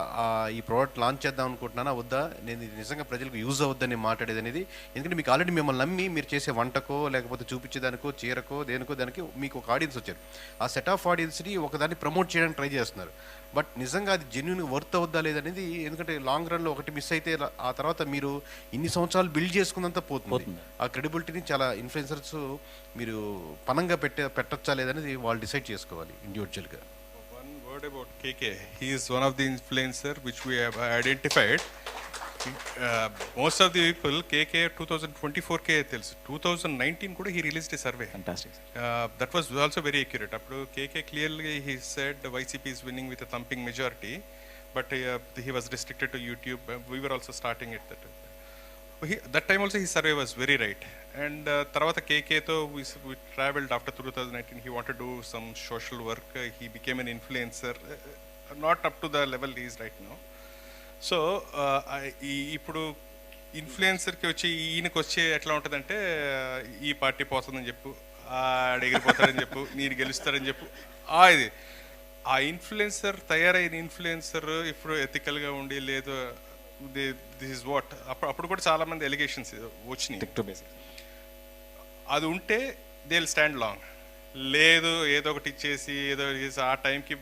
ఈ ప్రోడక్ట్ లాంచ్ చేద్దాం అనుకుంటున్నానా వద్దా, నేను ఇది నిజంగా ప్రజలకు యూజ్ అవుద్దని మాట్లాడేది అనేది. ఎందుకంటే మీకు ఆల్రెడీ మిమ్మల్ని నమ్మి మీరు చేసే వంటకో లేకపోతే చూపించేదానికో చీరకో దేనికో దానికి మీకు ఒక ఆడియన్స్ వచ్చారు. ఆ సెట్ ఆఫ్ ఆడియన్స్ని ఒకదాన్ని ప్రమోట్ చేయడానికి ట్రై చేస్తున్నారు. బట్ నిజంగా అది జెన్యూన్ వర్త్ అవుద్దా లేదనేది, ఎందుకంటే లాంగ్ రన్లో ఒకటి మిస్ అయితే ఆ తర్వాత మీరు ఇన్ని సంవత్సరాలు బిల్డ్ చేసుకున్నంత పోతుంది. ఆ క్రెడిబిలిటీని చాలా ఇన్ఫ్లుయెన్సర్స్ మీరు పనంగా పెట్టచ్చా లేదనేది వాళ్ళు డిసైడ్ చేసుకోవాలి ఇండివిజువల్గా. One word about KK. He is one of the influencer which we have identified. Most of the people KK 2024 తెలుసు, 2019 కూడా he released a survey. Fantastic. That was also very accurate. Appudu KK clearly he said the YCP is winning with a thumping majority, but he was restricted to YouTube. We were also starting at that time also his survey was very right. And తర్వాత KK తో we traveled after 2019. He wanted to do some social work. He became an influencer, not up to the level he is right now. So ఇప్పుడు ఇన్ఫ్లుయెన్సర్కి వచ్చి ఈయనకి వచ్చే ఎట్లా ఉంటుందంటే, ఈ party పోతుందని చెప్పు, ఎగిరిపోతాడని చెప్పు, నేను గెలుస్తాడని చెప్పు. ఇది ఆ ఇన్ఫ్లుయెన్సర్ తయారైన ఇన్ఫ్లుయెన్సర్ ఇప్పుడు ఎథికల్గా ఉండి లేదు, దిస్ ఇస్ వాట్. అప్పుడు కూడా చాలామంది ఎలిగేషన్స్ వచ్చినాయి. అది ఉంటే దే విల్ స్టాండ్ లాంగ్. లేదు ఏదో ఒకటి ఇచ్చేసి ఏదో ఆ టైంకి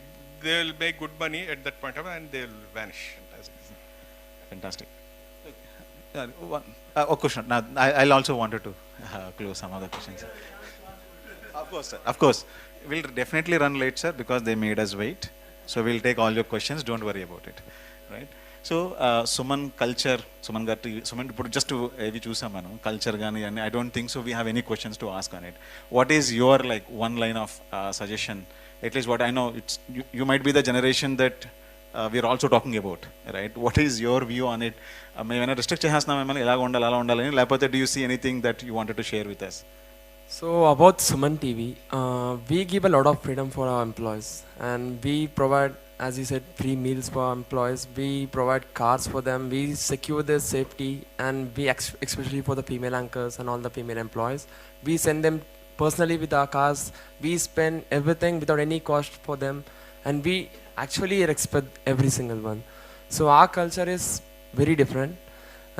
they will make good money at that point of and they will vanish. Fantastic. A question. Now, I'll also wanted to close some other questions. Of course, sir. Of course. We'll definitely run late, sir, because they made us wait. So we'll take all your questions. Don't worry about it. Right? So, Suman culture, Suman just to choose culture gani, and I don't think so we have any questions to ask on it. What is your like one line of suggestion? At least what I know, you might be the generation that we are also talking about, right? What is your view on it? మేమైనా restrict చేస్తున్నాం, ఏమైనా ఎలాగ ఉండాలి అలా ఉండాలని, లేకపోతే do you see anything that you wanted to share with us? So about Suman TV, we give a lot of freedom for our employees, and we provide, as you said, free meals for our employees. We provide cars for them. We secure their safety, and we especially for the female anchors and all the female employees, we send them personally with our cars. We spend everything without any cost for them, and we actually respect every single one. So our culture is very different,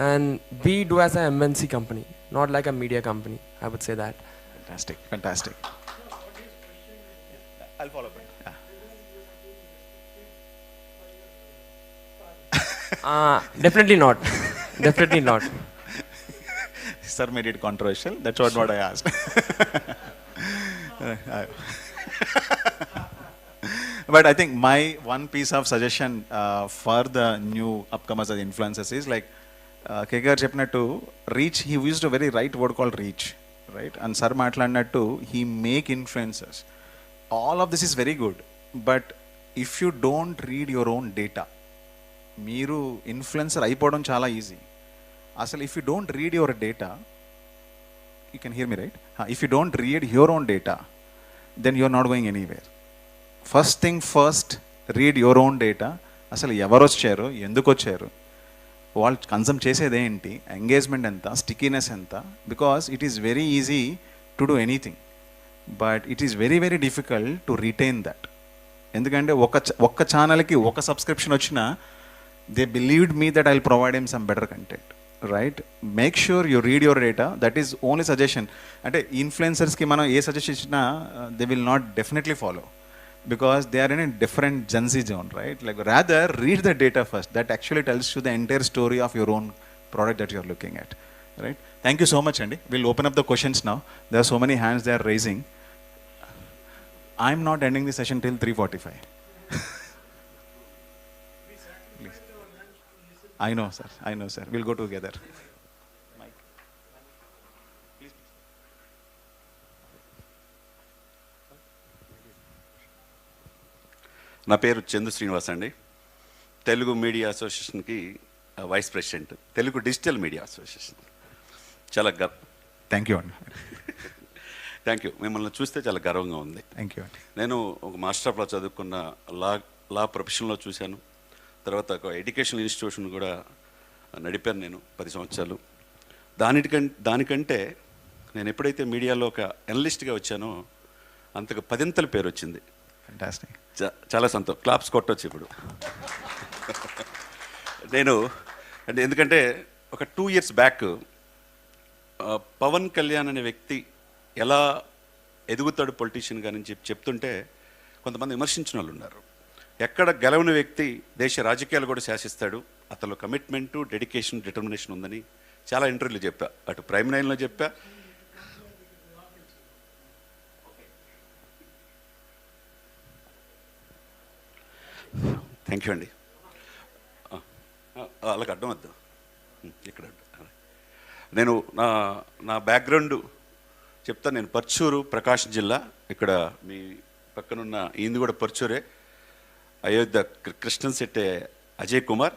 and we do as a MNC company, not like a media company. I would say that. Fantastic, fantastic. I'll follow up. Definitely not. Definitely not. Sir made it controversial. That's what I asked. But I think my one piece of suggestion for the new upcomers as influencers is like K garu cheppinattu reach. He used a very right word called reach, right? And sir maatladinattu he make influencers. All of this is very good, but if you don't read your own data, మీరు influencer అయిపోవడం చాలా easy. అసలు if you don't read your data, you can hear me right, if you don't read your own data, then you are not going anywhere. First thing first, read your own data. అసలు ఎవరు వచ్చారు, ఎందుకు వచ్చారు, వాళ్ళు కన్సమ్ చేసేదేంటి, engagement ఎంత, స్టికీనెస్ ఎంత. Because it is very easy to do anything, but it is very very difficult to retain that. ఎందుకంటే ఒక్క ఛానల్కి ఒక సబ్స్క్రిప్షన్ వచ్చినా they believed me that I'll provide him some better content, right? Make sure you read your data. That is only suggestion. Ante influencers ki mana A suggestion ichina they will not definitely follow, because they are in a different Gen Z zone, right? Like rather read the data first. That actually tells you the entire story of your own product that you are looking at, right? Thank you so much, Andy. We'll open up the questions now. There are so many hands they are raising. I'm not ending the session till 3:45. I know, sir. I know, sir. We'll go together. Mike. Please. నా పేరు చందు శ్రీనివాస్ అండి. Telugu media అసోసియేషన్కి vice president, Telugu digital media association. చాలా thank you అండి. Thank you. మిమ్మల్ని చూస్తే చాలా గర్వంగా ఉంది. థ్యాంక్ యూ అండి. నేను ఒక మాస్టర్ ఆఫ్ లా చదువుకున్న లా ప్రొఫెషన్లో చూశాను. తర్వాత ఒక ఎడ్యుకేషనల్ ఇన్స్టిట్యూషన్ కూడా నడిపాను నేను 10 సంవత్సరాలు. దానికంటే నేను ఎప్పుడైతే మీడియాలో ఒక అనలిస్ట్గా వచ్చానో అంతకు 10 పేరు వచ్చింది. ఫ్యాంటాస్టిక్. చాలా సంతోషం. క్లాప్స్ కొట్టొచ్చు ఇప్పుడు. నేను అంటే ఎందుకంటే ఒక 2 years బ్యాక్ పవన్ కళ్యాణ్ అనే వ్యక్తి ఎలా ఎదుగుతాడు పొలిటీషియన్గా అని చెప్తుంటే కొంతమంది విమర్శించిన వాళ్ళు ఉన్నారు. ఎక్కడ గెలవని వ్యక్తి దేశ రాజకీయాలు కూడా శాసిస్తాడు, అతను కమిట్మెంటు, డెడికేషన్, డిటర్మినేషన్ ఉందని చాలా ఇంటర్వ్యూలు చెప్పా. అటు ప్రైమ్ 9లో చెప్పా, థ్యాంక్ యూ అండి. అలాగ అడ్డం వద్దు, ఇక్కడ నేను నా బ్యాక్గ్రౌండ్ చెప్తా. నేను పర్చూరు, ప్రకాశం జిల్లా. ఇక్కడ మీ పక్కనున్న ఈయన కూడా పర్చూరే. అయోధ్య కృష్ణన్ శెట్టి అజయ్ కుమార్,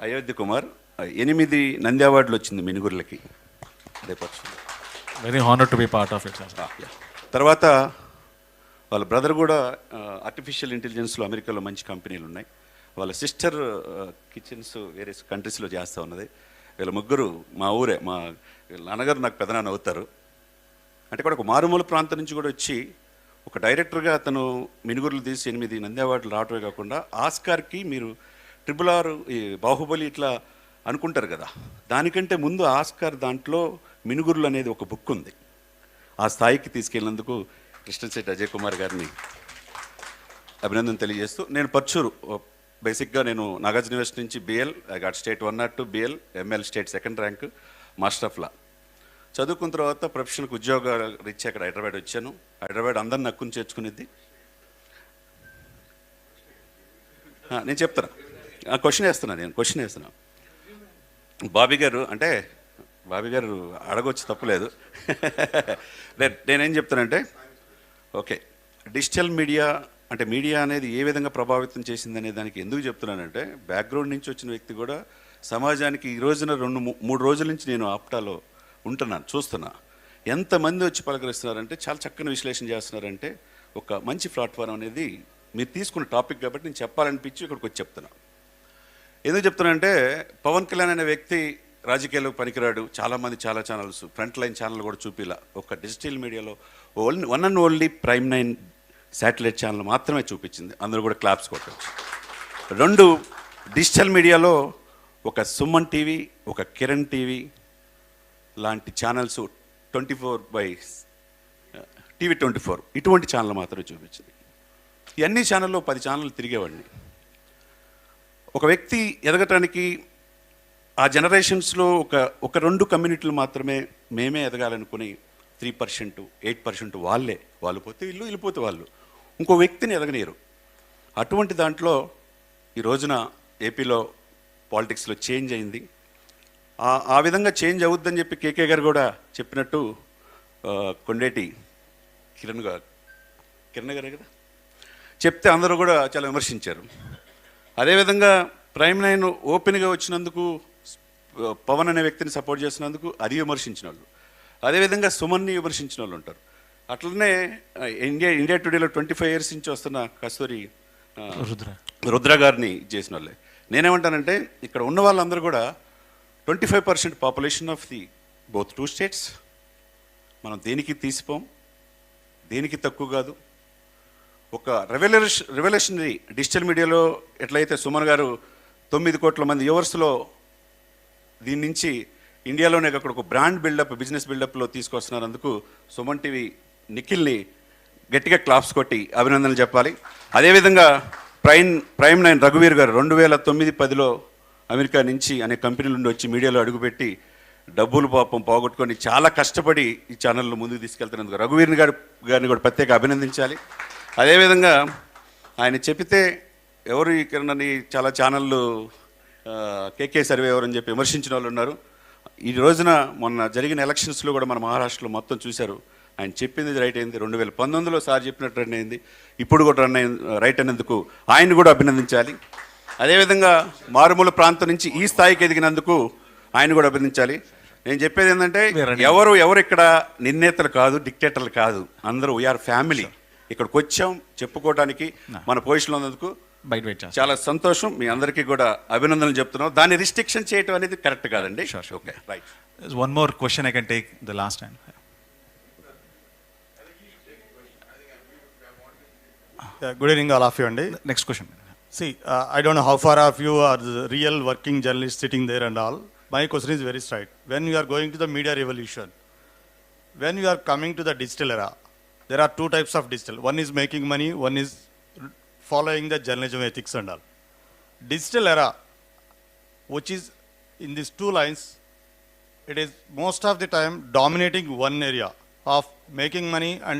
అయోధ్య కుమార్. 8 నంది అవార్డులు వచ్చింది మినుగుర్లకి. అదే Parchur. Very honour to be part of it. తర్వాత వాళ్ళ బ్రదర్ కూడా ఆర్టిఫిషియల్ ఇంటెలిజెన్స్లో అమెరికాలో మంచి కంపెనీలు ఉన్నాయి. వాళ్ళ సిస్టర్ కిచెన్స్ వేరే కంట్రీస్లో చేస్తూ ఉన్నది. వీళ్ళ ముగ్గురు మా ఊరే. మా నాన్నగారు నాకు పెదనాన్న అవుతారు. అంటే కూడా ఒక మారుమూల ప్రాంతం నుంచి కూడా వచ్చి ఒక డైరెక్టర్గా అతను మినుగురులు తీసి 8 నంది అవార్డులు రావటమే కాకుండా ఆస్కార్కి మీరు RRR, ఈ బాహుబలి ఇట్లా అనుకుంటారు కదా, దానికంటే ముందు ఆస్కార్ దాంట్లో మినుగురులు అనేది ఒక బుక్ ఉంది. ఆ స్థాయికి తీసుకెళ్ళినందుకు కృష్ణశెట్టి అజయ్ కుమార్ గారిని అభినందన తెలియజేస్తూ, నేను పర్చూరు బేసిక్గా నేను నాగార్జున యూనివర్సిటీ నుంచి BL, I got state 102 BL, ML state 2nd rank, master of law చదువుకున్న తర్వాత ప్రొఫెషనల్కి ఉద్యోగాలు రీచ్ అక్కడ హైదరాబాద్ వచ్చాను. హైదరాబాద్ అందరిని నక్కుని చేర్చుకునేది. నేను చెప్తాను, క్వశ్చన్ వేస్తున్నా. బాబీ గారు అంటే బాబీ గారు అడగొచ్చు, తప్పులేదు. నేనేం చెప్తానంటే, ఓకే, డిజిటల్ మీడియా అంటే మీడియా అనేది ఏ విధంగా ప్రభావితం చేసిందనే దానికి ఎందుకు చెప్తున్నానంటే, బ్యాక్గ్రౌండ్ నుంచి వచ్చిన వ్యక్తి కూడా సమాజానికి ఈ రోజున 2-3 రోజుల నుంచి నేను ఆప్టాలో ఉంటున్నాను, చూస్తున్నా. ఎంతమంది వచ్చి పలకరిస్తున్నారంటే చాలా చక్కని విశ్లేషణ చేస్తున్నారంటే ఒక మంచి ప్లాట్ఫామ్ అనేది మీరు తీసుకున్న టాపిక్ కాబట్టి నేను చెప్పాలనిపించి ఇక్కడికి వచ్చి చెప్తున్నా. ఎందుకు చెప్తున్నానంటే పవన్ కళ్యాణ్ అనే వ్యక్తి రాజకీయాలకు పనికిరాడు, చాలామంది చాలా ఛానల్స్ ఫ్రంట్ లైన్ ఛానల్ కూడా చూపిలా, ఒక డిజిటల్ మీడియాలో one and only prime 9 satellite channel మాత్రమే చూపించింది, అందరూ కూడా క్లాప్స్ కొట్టచ్చు. 2 డిజిటల్ మీడియాలో ఒక సుమన్ టీవీ, ఒక కిరణ్ టీవీ లాంటి ఛానల్స్ 24/TV24 ఇటువంటి ఛానల్ మాత్రమే చూపించింది. ఇవన్నీ ఛానల్లో 10 ఛానళ్ళు తిరిగేవాడిని. ఒక వ్యక్తి ఎదగటానికి ఆ జనరేషన్స్లో ఒక 2 కమ్యూనిటీలు మాత్రమే మేమే ఎదగాలనుకుని 3%, 8% వాళ్ళు పోతే వీళ్ళు పోతే వాళ్ళు ఇంకో వ్యక్తిని ఎదగనీయరు. అటువంటి దాంట్లో ఈ రోజున ఏపీలో పాలిటిక్స్లో చేంజ్ అయింది. ఆ విధంగా చేంజ్ అవుద్దని చెప్పి కేకే గారు కూడా చెప్పినట్టు కొండేటి కిరణ్ గారే కదా చెప్తే అందరూ కూడా చాలా విమర్శించారు. అదేవిధంగా ప్రైమ్ 9 ఓపెన్గా వచ్చినందుకు పవన్ అనే వ్యక్తిని సపోర్ట్ చేసినందుకు అది విమర్శించిన వాళ్ళు, అదేవిధంగా సుమన్ని విమర్శించిన వాళ్ళు ఉంటారు. అట్లనే ఇండియా టుడేలో 25 years నుంచి వస్తున్న కస్తూరి రుద్ర గారిని చేసిన వాళ్ళే. నేనేమంటానంటే ఇక్కడ ఉన్న వాళ్ళందరూ కూడా 25% population of the both 2 states. మనం దేనికి తీసిపోం, దేనికి తక్కువ కాదు. ఒక రెవల్యూషనరీ డిజిటల్ మీడియాలో ఎట్లయితే సుమన్ గారు 9 కోట్ల మంది వ్యూవర్స్లో దీని నుంచి ఇండియాలోనే అక్కడ ఒక బ్రాండ్ బిల్డప్, బిజినెస్ బిల్డప్లో తీసుకొస్తున్నందుకు సుమన్ టీవీ నిఖిల్ని గట్టిగా క్లాప్స్ కొట్టి అభినందనలు చెప్పాలి. అదేవిధంగా ప్రైమ్ 9 రఘువీర్ గారు 2009-10లో అమెరికా నుంచి అనేక కంపెనీల నుండి వచ్చి మీడియాలో అడుగుపెట్టి డబ్బులు పాపం పోగొట్టుకొని చాలా కష్టపడి ఈ ఛానల్లో ముందుకు తీసుకెళ్తున్నందుకు రఘువీర్ గారిని కూడా ప్రత్యేక అభినందించాలి. అదేవిధంగా ఆయన చెప్పితే ఎవరు ఇక్కడని చాలా ఛానళ్ళు కేకే సర్వే ఎవరని చెప్పి విమర్శించిన వాళ్ళు ఉన్నారు. ఈ రోజున మొన్న జరిగిన ఎలక్షన్స్లో కూడా మన మహారాష్ట్రలో మొత్తం చూశారు. ఆయన చెప్పింది రైట్ అయింది. 2019లో సార్ చెప్పినట్టు రన్ అయింది, ఇప్పుడు కూడా రైట్ అయినందుకు ఆయన కూడా అభినందించాలి. అదేవిధంగా మారుమూల ప్రాంతం నుంచి ఈ స్థాయికి ఎదిగినందుకు ఆయన కూడా అభినందించాలి. నేను చెప్పేది ఏంటంటే ఎవరు ఇక్కడ నిర్ణేతలు కాదు, డిక్టేటర్లు కాదు, అందరూ వీఆర్ ఫ్యామిలీ. ఇక్కడికి వచ్చాం చెప్పుకోవడానికి, మన పొజిషన్లో ఉన్నందుకు చాలా సంతోషం. మీ అందరికీ కూడా అభినందనలు చెప్తున్నాం. దాన్ని రిస్ట్రిక్షన్ చేయడం అనేది కరెక్ట్ కాదండి. Okay, right. One more question I can take the last time. Good evening all of you అండి. Next question. See, I don't know how far of you are the real working journalists sitting there and all. My question is very straight. When you are going to the media revolution, when you are coming to the digital era, there are 2 types of digital. One is making money, one is following the journalism ethics and all. Digital era, which is in these 2 lines, it is most of the time dominating one area of making money and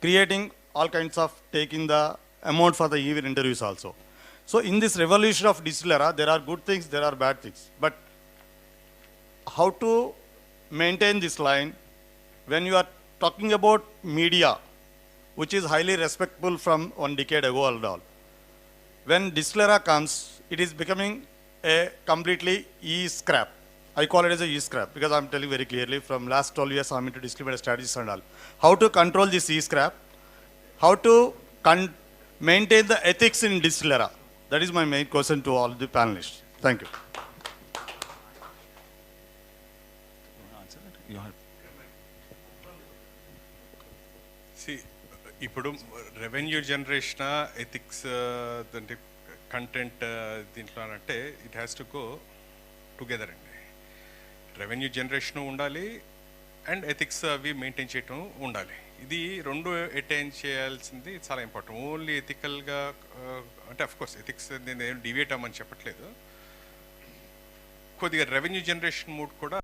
creating all kinds of taking the amount for the even interviews also. So in this revolution of digital era, there are good things, there are bad things. But how to maintain this line when you are talking about media, which is highly respectful from 1 decade ago and all. When digital era comes, it is becoming a completely e-scrap. I call it as a e-scrap because I'm telling very clearly from last 12 years I'm into digital media strategies and all. How to control this e-scrap, how to maintain the ethics in digital era. That is my main question to all the panelists. Thank you. ఇప్పుడు revenue generation ethics అంటే content దీంట్లో అంటే it has to go together అండి. Revenue generation ఉండాలి and ethics అవి maintain చేయటం ఉండాలి. ఇది 2 అటైన్ చేయాల్సింది చాలా ఇంపార్టెంట్. ఓన్లీ ఎథికల్గా అంటే అఫ్కోర్స్ ఎథిక్స్ నేను డివియేట్ అవ్వమని చెప్పట్లేదు, కొద్దిగా రెవెన్యూ జనరేషన్ మూడ్ కూడా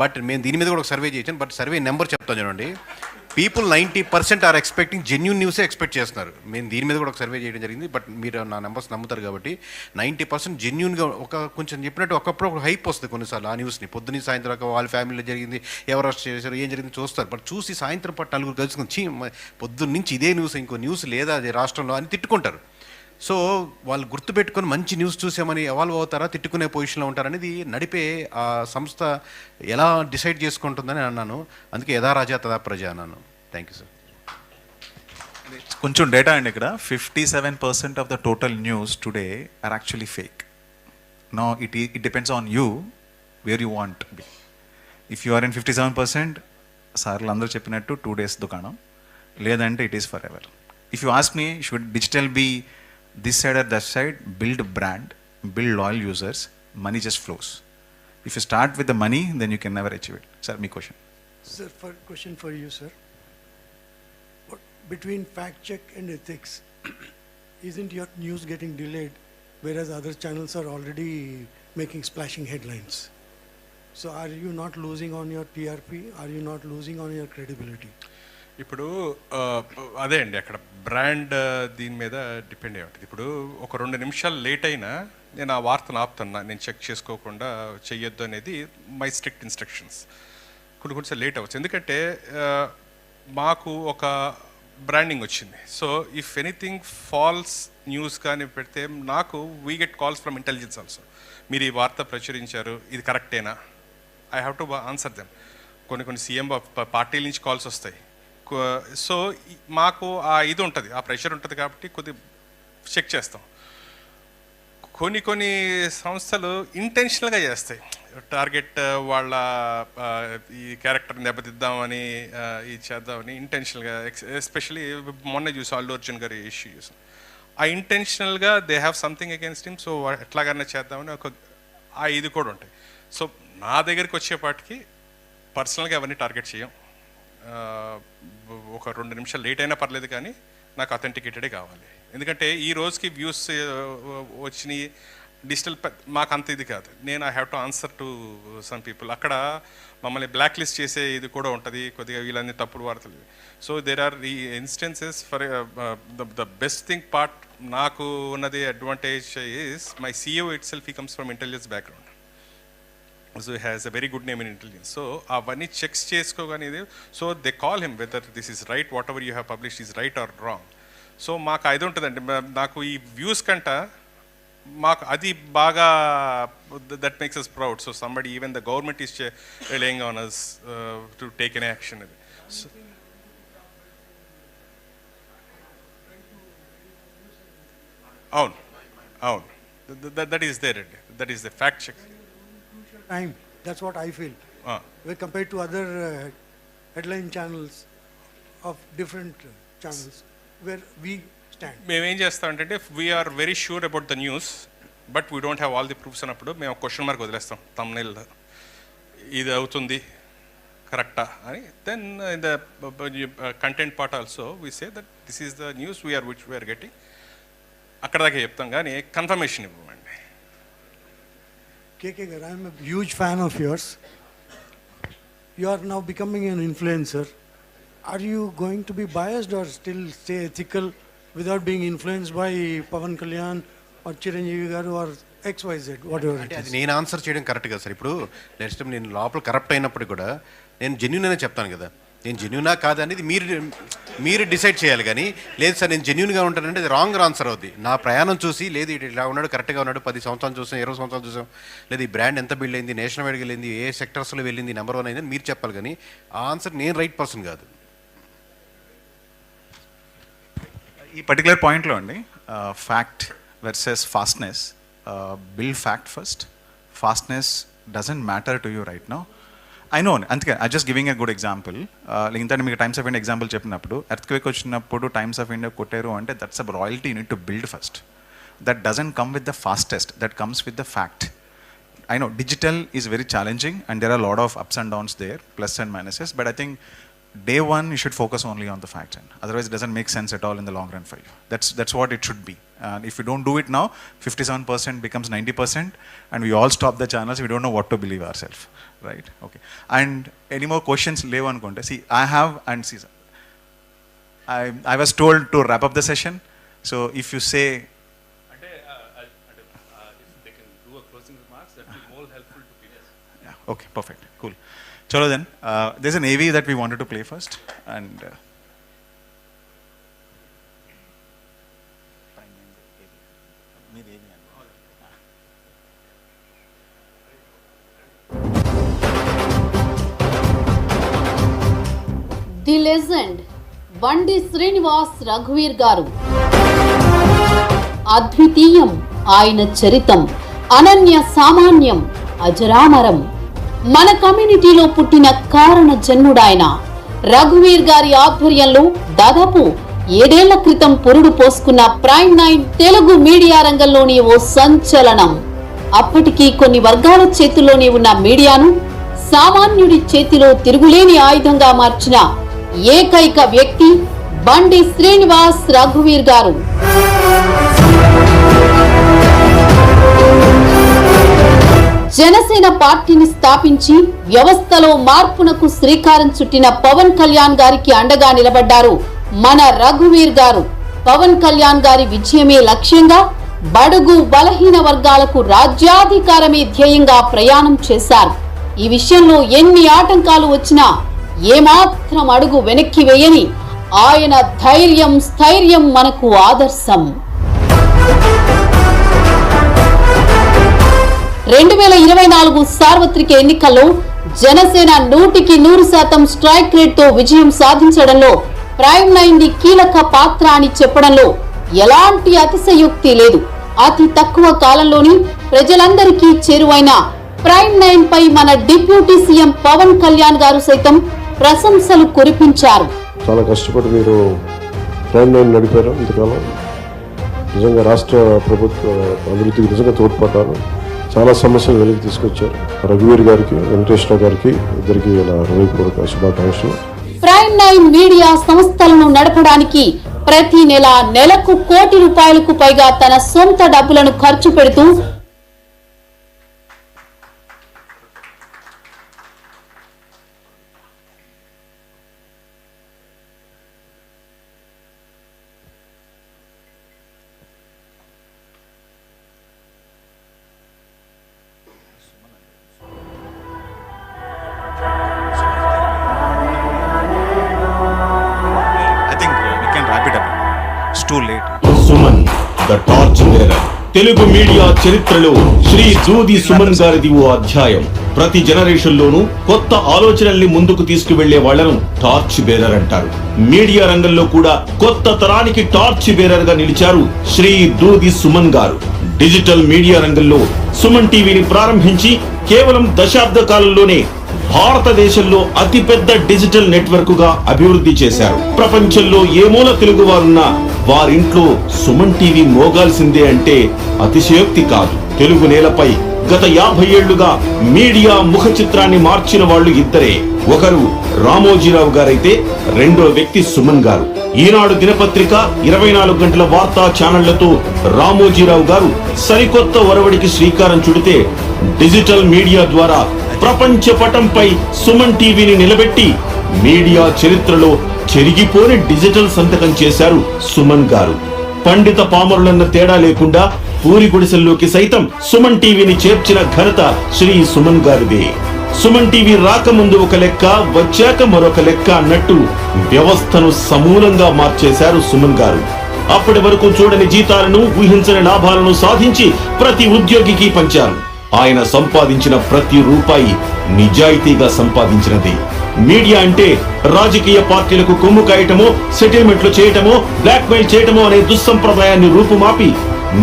బట్ మేము దీని మీద కూడా ఒక సర్వే చేసాను. బట్ సర్వే నెంబర్ చెప్తాను చూడండి. పీపుల్ 90% ఆర్ ఎక్స్పెక్టింగ్ జెన్యూన్ న్యూసే ఎక్స్పెక్ట్ చేస్తున్నారు. మేము దీని మీద కూడా ఒక సర్వే చేయడం జరిగింది. బట్ మీరు నా నెంబర్స్ నమ్ముతారు కాబట్టి 90% జెన్యూన్గా ఒక కొంచెం చెప్పినట్టు ఒకప్పుడు ఒక హైప్ వస్తుంది కొన్నిసార్లు ఆ న్యూస్ని. పొద్దున్న సాయంత్రం దాకా వాళ్ళ ఫ్యామిలీలో జరిగింది, ఎవరు అరెస్ట్ చేశారు, ఏం జరిగింది చూస్తారు. బట్ చూసి సాయంత్రం పాటు నలుగురు కలుసుకుని పొద్దున్న నుంచి ఇదే న్యూస్, ఇంకో న్యూస్ లేదా అది రాష్ట్రంలో అని తిట్టుకుంటారు. సో వాళ్ళు గుర్తుపెట్టుకొని మంచి న్యూస్ చూసామని ఎవాల్వ్ అవుతారా, తిట్టుకునే పొజిషన్లో ఉంటారనేది నడిపే ఆ సంస్థ ఎలా డిసైడ్ చేసుకుంటుందని అన్నాను. అందుకే యథా రాజా తదా ప్రజ అన్నాను. Thank you sir. కొంచెం డేటా అండి ఇక్కడ. 57% of the total news today are actually fake. No it depends on you where you want be. If you are in 57%, సార్లు అందరూ చెప్పినట్టు 2 days దుకాణం, లేదంటే it is forever. If you ask me, should digital be this side or that side? Build brand, build loyal users, money just flows. If you start with the money, then you can never achieve it. Sir, my question. Sir, question for you, sir. Between fact check and ethics, isn't your news getting delayed, whereas other channels are already making splashing headlines? So are you not losing on your TRP? Are you not losing on your credibility? ఇప్పుడు అదే అండి, అక్కడ brand దీని మీద depend అయి ఉంటుంది. ఇప్పుడు ఒక 2 నిమిషాలు లేట్ అయినా నేను ఆ వార్తను ఆపుతున్నా, నేను చెక్ చేసుకోకుండా చెయ్యొద్దు అనేది మై స్ట్రిక్ట్ ఇన్స్ట్రక్షన్స్. కొన్నిసార్లు లేట్ అవ్వచ్చు, ఎందుకంటే మాకు ఒక బ్రాండింగ్ వచ్చింది. So if anything false news కానీ పెడితే నాకు we get calls from intelligence also. మీరు ఈ వార్త ప్రచురించారు, ఇది కరెక్టేనా? I have to answer them. కొన్ని సీఎం పార్టీల నుంచి కాల్స్ వస్తాయి. సో మాకు ఆ ఇది ఉంటుంది, ఆ ప్రెషర్ ఉంటుంది కాబట్టి కొద్దిగా చెక్ చేస్తాం. కొన్ని సంస్థలు ఇంటెన్షనల్గా చేస్తాయి, టార్గెట్ వాళ్ళ ఈ క్యారెక్టర్ని దెబ్బతిద్దామని, ఇది చేద్దామని ఇంటెన్షనల్గా. ఎస్పెషలీ మొన్న చూసాం అల్లు అర్జున్ గారి ఇష్యూ చూసాం. ఆ ఇంటెన్షనల్గా they have something against him, so ఎట్లాగన్నా చేద్దామని ఒక ఆ ఇది కూడా ఉంటాయి. సో నా దగ్గరికి వచ్చేపాటికి పర్సనల్గా ఎవరిని టార్గెట్ చేయం. ఒక 2 నిమిషాలు లేట్ అయినా పర్లేదు, కానీ నాకు అథెంటికేటెడే కావాలి. ఎందుకంటే ఈ రోజుకి వ్యూస్ వచ్చినాయి డిజిటల్, మాకు అంత ఇది కాదు. నేను I have to answer to some people. అక్కడ మమ్మల్ని బ్లాక్ లిస్ట్ చేసే ఇది కూడా ఉంటుంది, కొద్దిగా వీళ్ళన్నీ తప్పుడు వార్తలు. సో దేర్ ఆర్ ఈ instances for the best thing part నాకు ఉన్నది advantage is my CEO it self he comes from intelligence background. So he has a very good name in intelligence. So avani checks cheskoganidi, so they call him whether this is right, whatever you have published is right or wrong. So maaku aidu untadandi, naaku ee views kanta maaku adi baga that makes us proud. So somebody, even the government is relying on us to take an action. So that is there, that is the fact check time. That's what I feel. When compared to other headline channels of different channels where we stand. మేము ఏం చేస్తామంటే we are very sure about the news, but we don't have all the proofs అన్నప్పుడు మేము question mark వదిలేస్తాం thumbnail, ఇది అవుతుంది కరెక్టా అని. Then in the content part also we say that this is the news which we are getting. అక్కడ దాకా చెప్తాం కానీ confirmation ఇవ్వమండి. KK, I'm a huge fan of yours. You are now becoming an influencer. Are you going to be biased or still stay ethical without being influenced by Pawan Kalyan or Chiranjeevi garu or XYZ, whatever it is? నేను answer చేయడం correct కదా sir. ఇప్పుడు next time నేను లోపల corrupt అయినప్పుడు కూడా నేను genuine అనే చెప్తాను కదా. నేను జెన్యూనా కాదా అనేది మీరు డిసైడ్ చేయాలి. కానీ లేదు సార్ నేను జెన్యూన్గా ఉంటానంటే అది రాంగ్ ఆన్సర్ అవుద్ది. నా ప్రయాణం చూసి లేదు ఇలా ఉన్నాడు, కరెక్ట్గా ఉన్నాడు, 10 సంవత్సరాలు చూసాం, 20 సంవత్సరాలు చూసాం, లేదు ఈ బ్రాండ్ ఎంత బిల్డ్ అయింది, నేషనల్ వైడ్కి వెళ్ళింది, ఏ సెక్టర్స్లో వెళ్ళింది, నెంబర్ 1 అయింది అని మీరు చెప్పాలి. కానీ ఆ ఆన్సర్ నేను రైట్ పర్సన్ కాదు. ఈ పర్టికులర్ పాయింట్లో అండి, fact versus fastness. Build fact first. Fastness doesn't matter to you right now. I know, అందుకే I just giving a good example. ఇంత మీకు టైమ్స్ ఆఫ్ ఇండియా ఎగ్జాంపుల్ చెప్పినప్పుడు, ఎర్త్క్వేక్ వచ్చినప్పుడు టైమ్స్ ఆఫ్ ఇండియా కొట్టారు అంటే that's a royalty you need to build first. That doesn't come with the fastest, that comes with the fact. I know digital is very challenging and there are a lot of ups and downs there, plus and minuses, but I think day one you should focus only on the facts, and otherwise it doesn't make sense at all in the long run for you. That's what it should be. And if you don't do it now, 57% becomes 90% and we all stop the channels, we don't know what to believe ourselves. right? Okay. And any more questions leave anukunte? See, I have, and see, I was told to wrap up the session. So if you say, if they can do a closing remarks, that will be more helpful to people. yeah, okay, perfect, cool. Chalo then, there's an AV that we wanted to play first, and the legend బండి శ్రీనివాస్ రఘువీర్ గారు. అద్వితీయం ఆయన చరితం, అనన్య సామాన్యం, అజరామరం. మన కమ్యూనిటీలో పుట్టిన కారణ జన్ముడాయన. రఘువీర్ గారి ఆధ్వర్యంలో దాదాపు 7 ఏళ్ల క్రితం పురుడు పోసుకున్న ప్రైమ్ 9 తెలుగు మీడియా రంగంలోని ఓ సంచలనం. అప్పటికి కొన్ని వర్గాల చేతుల్లోనే ఉన్న మీడియాను సామాన్యుడి చేతిలో తిరుగులేని ఆయుధంగా మార్చిన ఏకైక వ్యక్తి బండి శ్రీనివాస్ రఘువీర్ గారు. జనసేన పార్టీని స్థాపించి వ్యవస్థలో మార్పునకు శ్రీకారం చుట్టిన పవన్ కళ్యాణ్ గారికి అండగా నిలబడ్డారు మన రఘువీర్ గారు. పవన్ కళ్యాణ్ గారి విజయమే లక్ష్యంగా బడుగు బలహీన వర్గాలకు రాజ్యాధికారమే ధ్యేయంగా ప్రయాణం చేశారు. ఈ విషయంలో ఎన్ని ఆటంకాలు వచ్చినా ఏమాత్రం అడుగు వెనక్కి వేయని ఆయన ధైర్యం స్థైర్యం మనకు ఆదర్శం. 2024 సార్వత్రిక ఎన్నికల్లో జనసేన 100% స్ట్రైక్ రేట్తో విజయం సాధించడంలో ప్రైమ్ 9 కీలక పాత్ర అని చెప్పడంలో ఎలాంటి అతిశయోక్తి లేదు. అతి తక్కువ కాలంలోని ప్రజలందరికీ చేరువైన ప్రైమ్ 9 పై మన డిప్యూటీ సీఎం పవన్ కళ్యాణ్ గారు సైతం ప్రశంసలు కురిపించారు. చాలా కష్టపడి మీరు ప్రైమ్ 9 నడిపారు. ఇంతకాలం నిజంగా రాష్ట్ర ప్రభుత్వ అభివృద్ధికి నిజంగా తోడ్పడ్డారు. చాలా సమస్యలు వెలికి తీసుకొచ్చారు. రఘువీర్ గారికి, వెంకటేశ్వర గారికి ఇద్దరికి నా హృదయపూర్వక శుభాకాంక్షలు. ప్రైమ్ 9 మీడియా సంస్థలను నడపడానికి ప్రతి నెలకు ₹1 కోటి పైగా తన సొంత డబ్బులను ఖర్చు పెడుతూ Suman the torch bearer. Telugu media చరిత్రలో శ్రీ దూది సుమన్ గారిది ఓ అధ్యాయం. ప్రతి జనరేషన్ లోనూ కొత్త ఆలోచనల్ని ముందుకు తీసుకువెళ్లే వాళ్లను టార్చ్ బేరర్ అంటారు. మీడియా రంగంలో కూడా కొత్త తరానికి టార్చ్ బేరర్ గా నిలిచారు శ్రీ దూది సుమన్ గారు. డిజిటల్ మీడియా రంగంలో సుమన్ టీవీని ప్రారంభించి కేవలం దశాబ్ద కాలంలోనే భారతదేశంలో అతిపెద్ద డిజిటల్ నెట్వర్క్ గా అభివృద్ధి చేశారు. ప్రపంచంలో ఏ మూల తెలుగు వారున్నా వారింట్లో సుమన్ టీవీ మోగాల్సిందే అంటే అతిశయోక్తి కాదు. తెలుగు నేలపై గత 50 ఏళ్లుగా మీడియా ముఖ చిత్రాన్ని మార్చిన వాళ్ళు ఇద్దరే. ఒకరు రామోజీరావు గారైతే రెండో వ్యక్తి సుమన్ గారు. ఈనాడు దినపత్రిక 24 గంటల వార్తా ఛానళ్లతో రామోజీరావు గారు సరికొత్త ఒరవడికి శ్రీకారం చుడితే డిజిటల్ మీడియా ద్వారా ప్రపంచ పటంపై సుమన్ టీవీని నిలబెట్టి మీడియా చరిత్రలో చెరిగిపోని డిజిటల్ సంతకం చేశారు సుమన్ గారు. పండిత పామరులన్న తేడా లేకుండా పూరి గుడిసెల్లోకి సైతం సుమన్ టీవీని చేర్చిన ఘనత శ్రీ సుమన్ గారిదే. సుమన్ టీవీ రాకముందు ఒక లెక్క, వచ్చాక మరొక లెక్క అన్నట్టు వ్యవస్థను సమూలంగా మార్చేశారు సుమన్ గారు. అప్పటి వరకు చూడని జీతాలను, ఊహించని లాభాలను సాధించి ప్రతి ఉద్యోగికి పంచారు. ఆయన సంపాదించిన ప్రతి రూపాయి నిజాయితీగా సంపాదించినది. మీడియా అంటే రాజకీయ పార్టీలకు కొమ్ము కాయటమో, సెటిల్మెంట్లు చేయటమో, బ్లాక్ మెయిల్ చేయటమో అనే దుస్సంప్రదాయాన్ని రూపుమాపి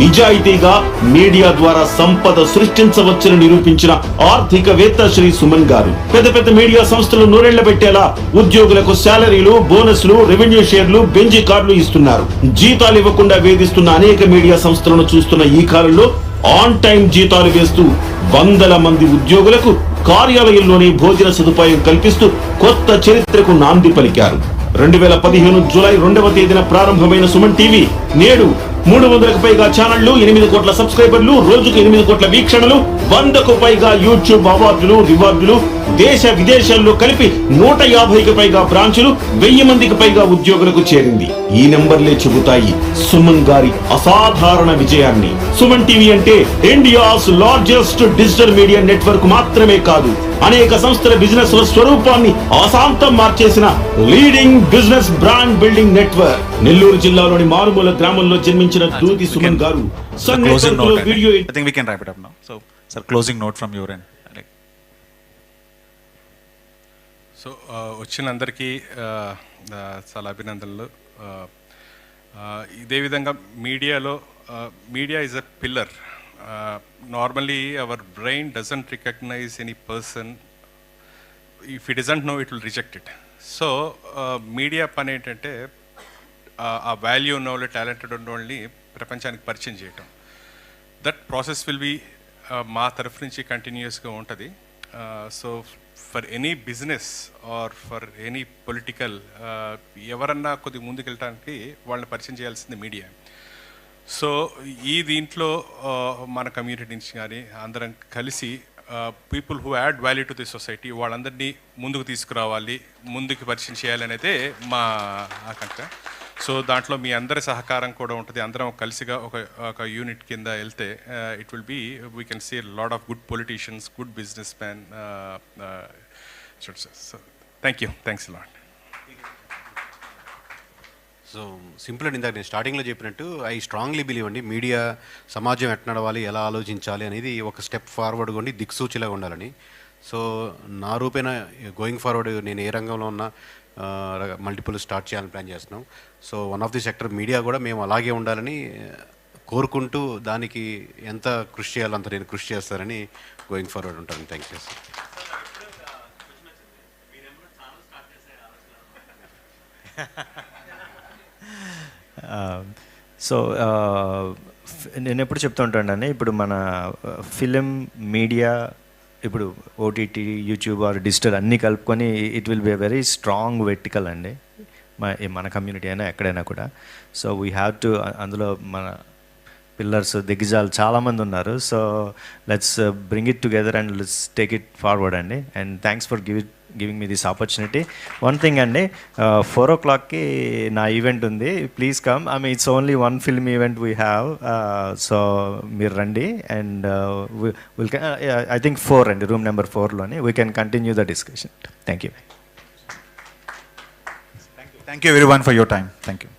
నిజాయితీగా మీడియా ద్వారా సంపద సృష్టించవచ్చని నిరూపించిన ఆర్థికవేత్త శ్రీ సుమన్ గారు. పెద్ద పెద్ద మీడియా సంస్థలు నూరెళ్లబెట్టేలా ఉద్యోగులకు శాలరీలు, బోనస్లు, రెవెన్యూ షేర్లు, బెంజీ కార్డులు ఇస్తున్నారు. జీతాలు ఇవ్వకుండా వేధిస్తున్న అనేక మీడియా సంస్థలను చూస్తున్న ఈ కాలంలో ఆన్ టైం జీతాలు వేస్తూ వందల మంది ఉద్యోగులకు కార్యాలయంలోనే భోజన సదుపాయం కల్పిస్తూ కొత్త చరిత్రకు నాంది పలికారు. 2015 జూలై 2వ తేదీన ప్రారంభమైన సుమన్ టీవీ నేడు 300కు పైగా ఛానళ్లు, 8 కోట్ల సబ్స్క్రైబర్లు, రోజుకు 8 కోట్ల వీక్షణలు, 100కు పైగా యూట్యూబ్ అవార్డులు, రివార్డులు, దేశ విదేశాల్లో కలిపి 150కి పైగా బ్రాంచులు, 1000 మందికి పైగా ఉద్యోగులకు చేరింది. ఈ నెంబర్లే చెబుతాయి సుమన్ గారి అసాధారణ విజయాన్ని. సుమన్ టీవీ అంటే India's largest digital media network మాత్రమే కాదు, అనేక సంస్థల బిజినెస్ స్వరూపాన్ని ఆశాంతం మార్చేసిన leading business brand building network. Nellore జిల్లాలోని మారుమూల గ్రామంలో జన్మించిన దూది సుమన్ గారు video I think we can wrap it up now. So, sir, closing note from your end. సో వచ్చిన అందరికీ చాలా అభినందనలు. ఇదే విధంగా media is a pillar. Normally our brain doesn't recognise any person. If it doesn't know it will reject it. So media పని ఏంటంటే ఆ వాల్యూ ఉన్న వాళ్ళు, టాలెంటెడ్ ఉన్న వాళ్ళని ప్రపంచానికి పరిచయం చేయటం. దట్ ప్రాసెస్ విల్ బి మా తరఫు నుంచి కంటిన్యూస్గా ఉంటుంది. So for any business are for any political ఎవరన్నా కొద్దిగా ముందుకు వెళ్ళడానికి వాళ్ళని పరిచయం చేయాల్సింది మీడియా. సో ఈ దీంట్లో మన కమ్యూనిటీ నుంచి కానీ అందరం కలిసి people who add value to the society వాళ్ళందరినీ ముందుకు తీసుకురావాలి, ముందుకు పరిచయం చేయాలనేదే మా ఆకాంక్ష. సో దాంట్లో మీ అందరి సహకారం కూడా ఉంటుంది. అందరం కలిసిగా ఒక యూనిట్ కింద వెళ్తే it will be we can see lot of good politicians, good business man. So thanks lot. So simple అండి, ఇందాక నేను స్టార్టింగ్లో చెప్పినట్టు ఐ స్ట్రాంగ్లీ బిలీవ్ అండి, మీడియా సమాజం ఎట్లా నడవాలి, ఎలా ఆలోచించాలి అనేది ఒక స్టెప్ ఫార్వర్డ్గా ఉండి దిక్సూచిలాగా ఉండాలని. సో నా రూపేణ గోయింగ్ ఫార్వర్డ్ నేను ఏ రంగంలో ఉన్నా మల్టిపుల్ స్టార్ట్ చేయాలని ప్లాన్ చేస్తున్నాం. So one of the sector media కూడా మేము అలాగే ఉండాలని కోరుకుంటూ దానికి ఎంత కృషి చేయాలో అంత నేను కృషి చేస్తారని గోయింగ్ ఫార్వర్డ్ ఉంటాను. Thank you sir. సో నేను ఎప్పుడు చెప్తూ ఉంటానండి, ఇప్పుడు మన ఫిలిం మీడియా, ఇప్పుడు ఓటీటీ, యూట్యూబ్ ఆర్ డిజిటల్ అన్నీ కలుపుకొని it will be a very strong vertical అండి, మన కమ్యూనిటీ అయినా ఎక్కడైనా కూడా. సో వీ హ్యావ్ టు, అందులో మన పిల్లర్స్, దిగ్గజాలు చాలామంది ఉన్నారు. So let's bring it together and let's take it forward అండి. And thanks for giving me this opportunity. One thing అండి, 4 o'clockకి నా ఈవెంట్ ఉంది, please come. It's only 1 film event we have. So మీరు రండి. అండ్ విల్ ఐ థింక్ 4 అండి, room number 4లోని we can continue the discussion. Thank you. Thank you everyone for your time. Thank you.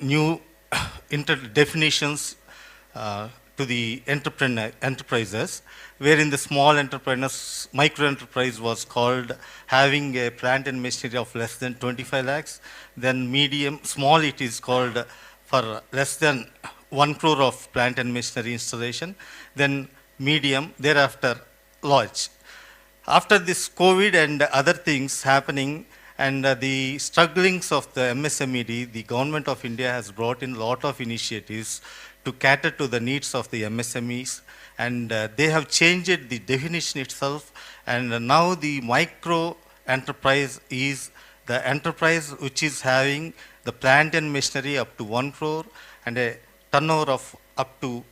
new definitions to the enterprises, wherein the small enterprise, micro enterprise was called having a plant and machinery of less than 25 lakhs. Then medium, small it is called for less than 1 crore of plant and machinery installation. Then medium, thereafter large. After this COVID and other things happening and the strugglings of the MSMED, the government of India has brought in a lot of initiatives to cater to the needs of the MSMEs, and they have changed the definition itself, and now the micro enterprise is the enterprise which is having the plant and machinery up to 1 crore and a turnover of up to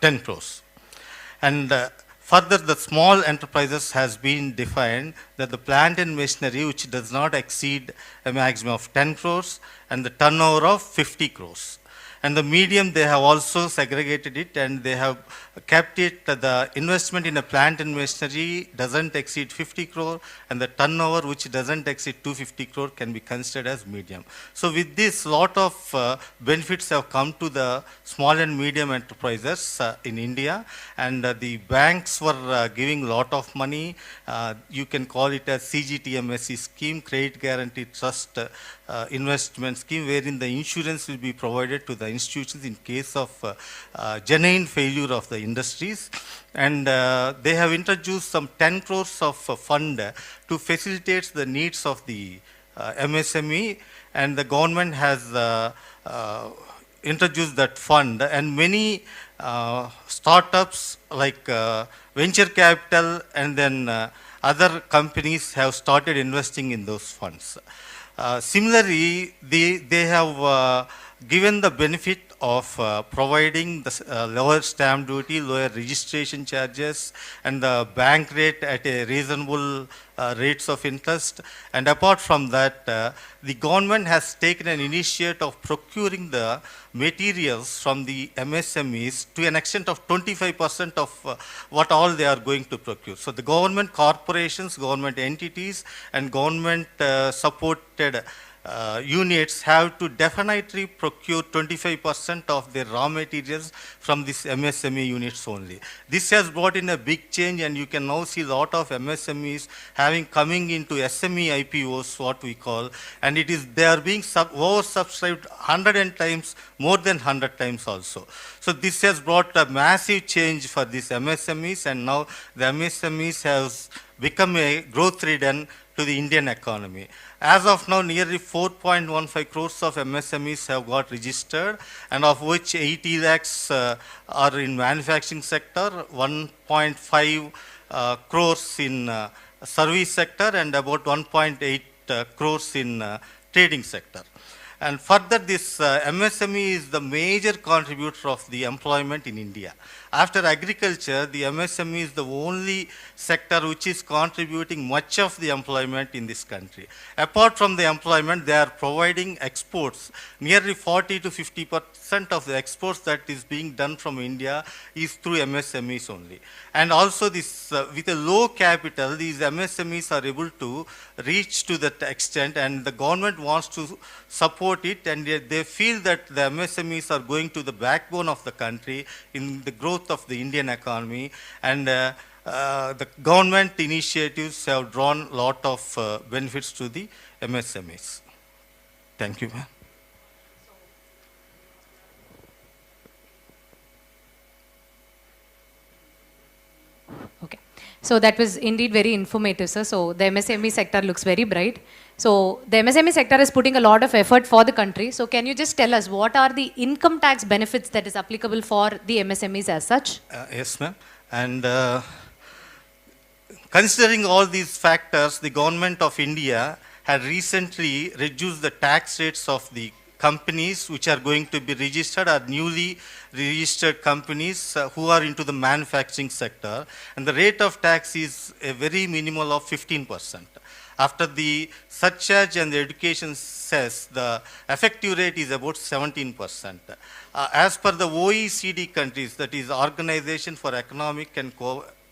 10 crores. And further, the small enterprises has been defined that the plant and machinery which does not exceed a maximum of 10 crores and the turnover of 50 crores. And the medium, they have also segregated it, and they have kept it, the investment in a plant and machinery doesn't exceed 50 crore, and the turnover which doesn't exceed 250 crore can be considered as medium. So with this, lot of benefits have come to the small and medium enterprises in India, and the banks were giving lot of money. You can call it a CGTMSE scheme, Credit Guarantee Trust investment scheme, wherein the insurance will be provided to the institutions in case of genuine failure of the industries. And they have introduced some 10 crores of fund to facilitate the needs of the MSME, and the government has introduced that fund, and many startups like venture capital and then other companies have started investing in those funds. Similarly, they have given the benefit of providing the lower stamp duty, lower registration charges, and the bank rate at a reasonable rates of interest. And apart from that, the government has taken an initiative of procuring the materials from the MSMEs to an extent of 25% of what all they are going to procure. So the government corporations, government entities, and government supported units have to definitely procure 25% of their raw materials from this MSME units only. This has brought in a big change, and you can now see a lot of MSMEs coming into SME IPOs, what we call, and they are being oversubscribed 100 times, more than 100 times also. So this has brought a massive change for these MSMEs, and now the MSMEs have become a growth leader to the Indian economy. As of now, nearly 4.15 crores of MSMEs have got registered, and of which 80 lakhs are in manufacturing sector, 1.5 crores in service sector, and about 1.8 crores in trading sector. And further, this MSME is the major contributor of the employment in India. After agriculture, the MSME is the only sector which is contributing much of the employment in this country. Apart from the employment, they are providing exports. Nearly 40 to 50% of the exports that is being done from India is through MSMEs only. And also this, with a low capital, these MSMEs are able to reach to that extent, and the government wants to support it, and they feel that the MSMEs are going to the backbone of the country in the growth of the Indian economy, and the government initiatives have drawn a lot of benefits to the MSMEs. Thank you, ma'am. Okay. So that was indeed very informative, sir. So the MSME sector looks very bright. So the MSME sector is putting a lot of effort for the country. So can you just tell us what are the income tax benefits that is applicable for the MSMEs as such? Yes, ma'am. And considering all these factors, the government of India had recently reduced the tax rates of the companies which are going to be registered, or newly registered companies who are into the manufacturing sector, and the rate of tax is a very minimal of 15%. After the surcharge and the education cess, the effective rate is about 17%. As per the OECD countries, that is Organization for Economic and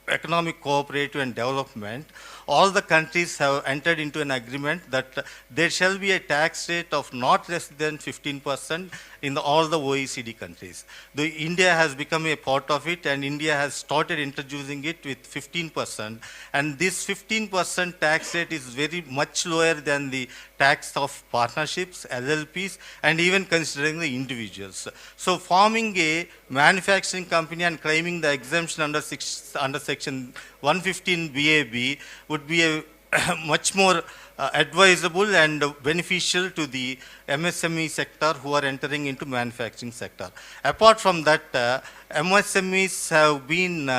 economic cooperative and development, all the countries have entered into an agreement that there shall be a tax rate of not less than 15% in all the OECD countries. India has become a part of it, and India has started introducing it with 15%. And this 15% tax rate is very much lower than the tax of partnerships, LLPs, and even considering the individuals. So forming a manufacturing company and claiming the exemption under section 115 BAB would be a much more advisable and beneficial to the MSME sector who are entering into manufacturing sector. Apart from that, MSMEs have been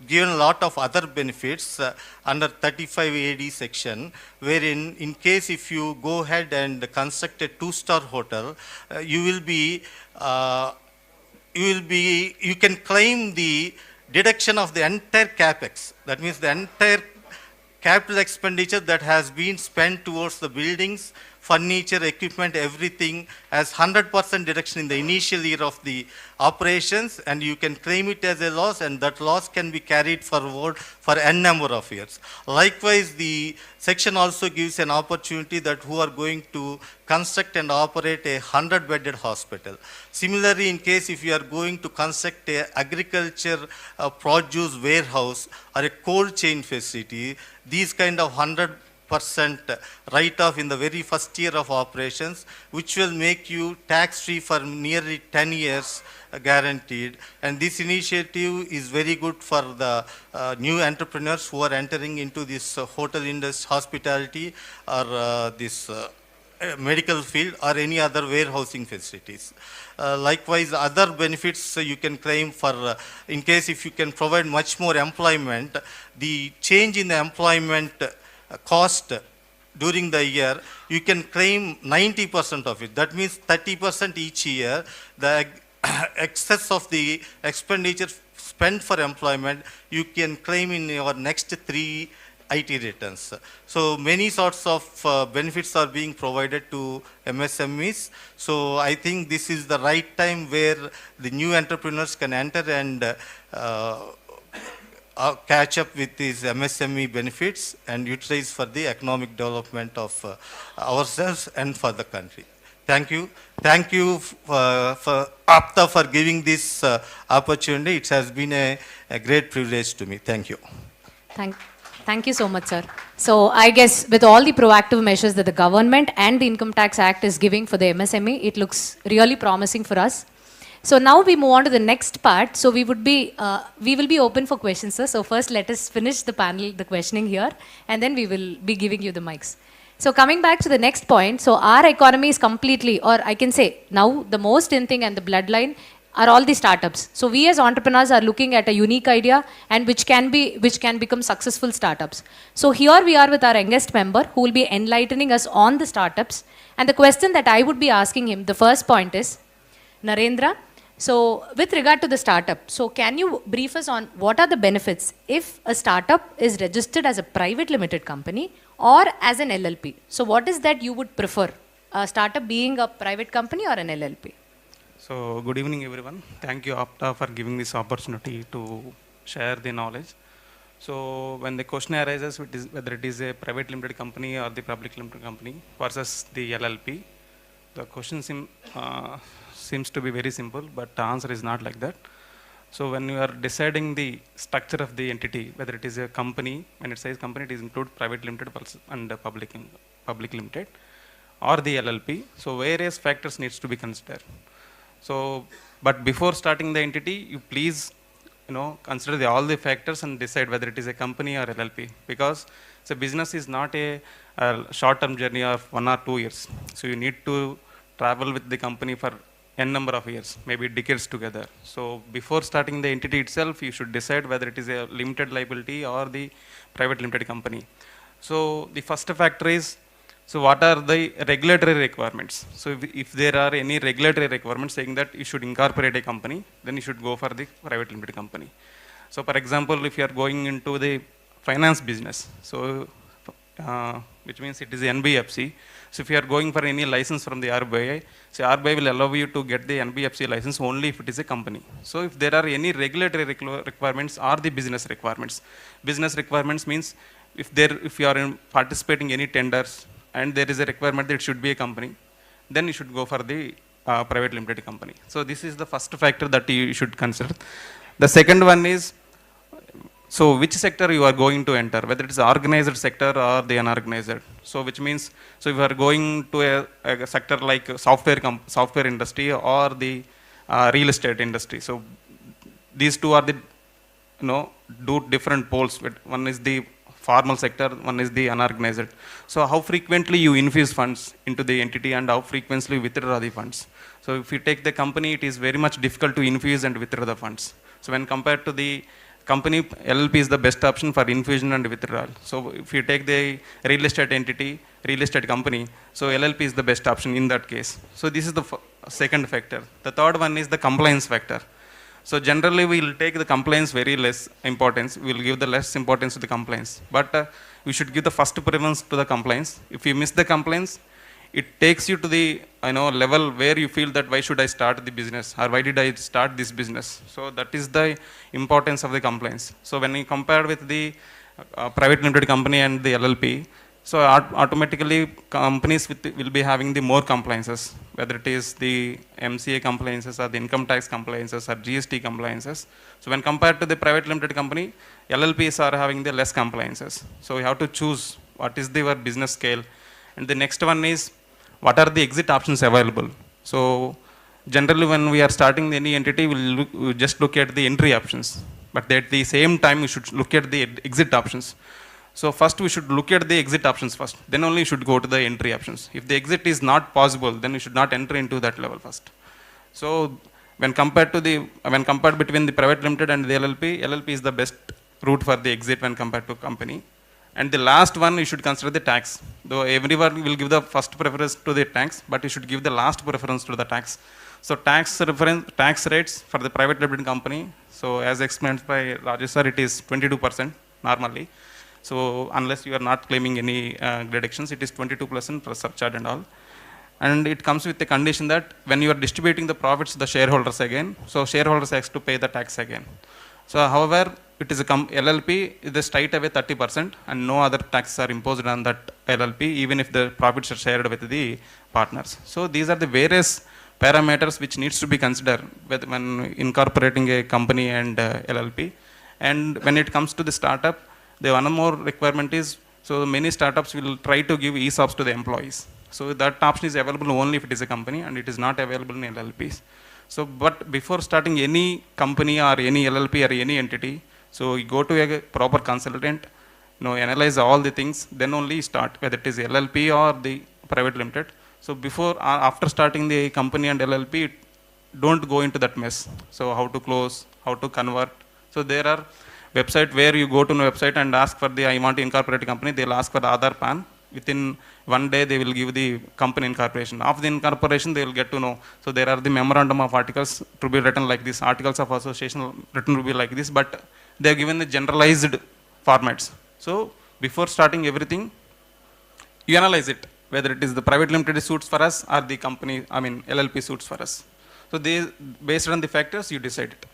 given a lot of other benefits under 35 AD section, wherein in case if you go ahead and construct a 2-star hotel, you can claim the deduction of the entire capex. That means the entire capital expenditure that has been spent towards the buildings, furniture, equipment, everything as 100% deduction in the initial year of the operations, and you can claim it as a loss, and that loss can be carried forward for n number of years. Likewise, the section also gives an opportunity that who are going to construct and operate a 100-bedded hospital. Similarly, in case if you are going to construct a agriculture produce warehouse or a cold chain facility, these kind of 100% write-off in the very first year of operations, which will make you tax-free for nearly 10 years guaranteed. And this initiative is very good for the new entrepreneurs who are entering into this hotel industry, hospitality, or this medical field, or any other warehousing facilities. Likewise, other benefits you can claim for, in case if you can provide much more employment, the change in the employment cost during the year, you can claim 90% of it. That means 30% each year. The excess of the expenditure spent for employment, you can claim in your next 3 IT returns. So many sorts of benefits are being provided to MSMEs. So I think this is the right time where the new entrepreneurs can enter and catch up with these MSME benefits and utilize for the economic development of ourselves and for the country. Thank you. Thank you for APTA for giving this opportunity. It has been a great privilege to me. Thank you. Thank you so much, sir. So I guess with all the proactive measures that the government and the Income Tax Act is giving for the MSME, it looks really promising for us. So now we move on to the next part. So we will be open for questions, sir. So first let us finish the panel, the questioning here, and then we will be giving you the mics. So coming back to the next point, so our economy is completely, or I can say now the most in thing and the bloodline are all the startups. So we as entrepreneurs are looking at a unique idea and which can become successful startups. So here we are with our youngest member who will be enlightening us on the startups. And the question that I would be asking him, the first point is, Narendra, so with regard to the startup, so can you brief us on what are the benefits if a startup is registered as a private limited company or as an LLP? So what is that you would prefer, a startup being a private company or an LLP? So good evening everyone. Thank you APTA for giving this opportunity to share the knowledge. So when the question arises whether it is a private limited company or the public limited company versus the LLP, the question seems to be very simple, but the answer is not like that. So when you are deciding the structure of the entity, whether it is a company, when it says company, it includes private limited and public limited, or the LLP. So various factors needs to be considered. So, but before starting the entity, you please, consider all the factors and decide whether it is a company or LLP, because the business is not a short-term journey of 1 or 2 years. So you need to travel with the company for n number of years, maybe decades together. So before starting the entity itself, you should decide whether it is a limited liability or the private limited company. So the first factor is, so what are the regulatory requirements? So if there are any regulatory requirements saying that you should incorporate a company, then you should go for the private limited company. So for example, if you are going into the finance business, so which means it is NBFC. So if you are going for any license from the RBI, so RBI will allow you to get the NBFC license only if it is a company. So if there are any regulatory requirements or the business requirements means if you are participating any tenders and there is a requirement that it should be a company, then you should go for the private limited company. So this is the first factor that you should consider. The second one is, so which sector you are going to enter, whether it is organized sector or the unorganized. So which means, so if you are going to a sector like software industry or the real estate industry. So these two are the, do different poles. One is the formal sector, one is the unorganized. So how frequently you infuse funds into the entity and how frequently you withdraw the funds. So if you take the company, it is very much difficult to infuse and withdraw the funds. So when compared to the company, LLP is the best option for infusion and withdrawal. So if you take the real estate entity, real estate company, so LLP is the best option in that case. So this is the second factor. The third one is the compliance factor. So generally we will take the compliance very less importance. We will give the less importance to the compliance. But we should give the first preference to the compliance. If you miss the compliance, it takes you to the level where you feel that why should I start the business or why did I start this business. So that is the importance of the compliance. So when you compare with the private limited company and the LLP, so automatically companies will be having the more compliances, whether it is the MCA compliances or the income tax compliances or GST compliances. So when compared to the private limited company, LLPs are having the less compliances. So you have to choose what is your business scale. And the next one is, what are the exit options available? So generally when we are starting any entity, we'll just look at the entry options. But at the same time, we should look at the exit options. So first we should look at the exit options first. Then only you should go to the entry options. If the exit is not possible, then you should not enter into that level first. So when compared between the private limited and the LLP is the best route for the exit when compared to company. And the last one, you should consider the tax. Though everyone will give the first preference to the tax, but you should give the last preference to the tax. So tax rates for the private limited company, so as explained by Rajesh sir, it is 22% normally. So unless you are not claiming any deductions, it is 22% plus surcharge and all. And it comes with the condition that when you are distributing the profits to the shareholders again, so shareholders has to pay the tax again. So however, it is a LLP, it is straight away 30% and no other taxes are imposed on that LLP, even if the profits are shared with the partners. So these are the various parameters which needs to be considered when incorporating a company and LLP. And when it comes to the startup, the one more requirement is, so many startups will try to give ESOPs to the employees. So that option is available only if it is a company and it is not available in LLPs. So, but before starting any company or any LLP or any entity, so you go to a proper consultant, analyze all the things, then only start, whether it is LLP or the private limited. So before, after starting the company and LLP, don't go into that mess. So how to close, how to convert. So there are website where you go to a website and ask for I want to incorporate a company, they'll ask for the Aadhaar PAN. Within one day, they will give the company incorporation. After the incorporation, they will get to know. So there are the memorandum of articles to be written like this, articles of association written to be like this, but they are given the generalized formats. So before starting everything, you analyze it, whether it is the private limited suits for us or the company, LLP suits for us. So based on the factors, you decide it.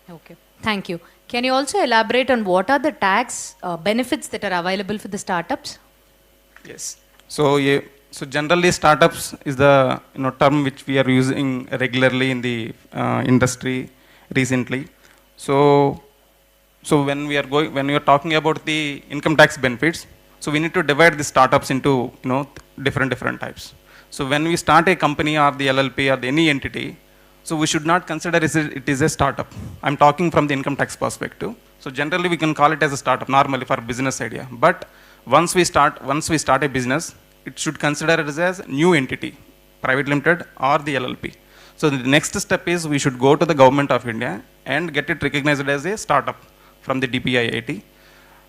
Okay, thank you. Can you also elaborate on what are the tax benefits that are available for the startups? Yes. So generally startups is the term which we are using regularly in the industry recently. So when we are talking about the income tax benefits, so we need to divide the startups into different types. So when we start a company or the LLP or any entity, so we should not consider it is a startup. I'm talking from the income tax perspective. So generally we can call it as a startup normally for business idea. But once we start a business, it should consider it as a new entity, private limited or the LLP. So the next step is we should go to the government of India and get it recognized as a startup from the DPIIT.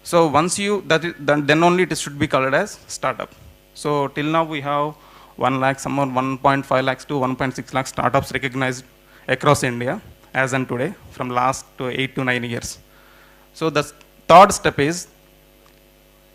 So once then only it should be called as startup. So till now we have 1 lakh, somewhere 1.5 lakhs to 1.6 lakhs startups recognized across India as on today from last 8 to 9 years. So the third step is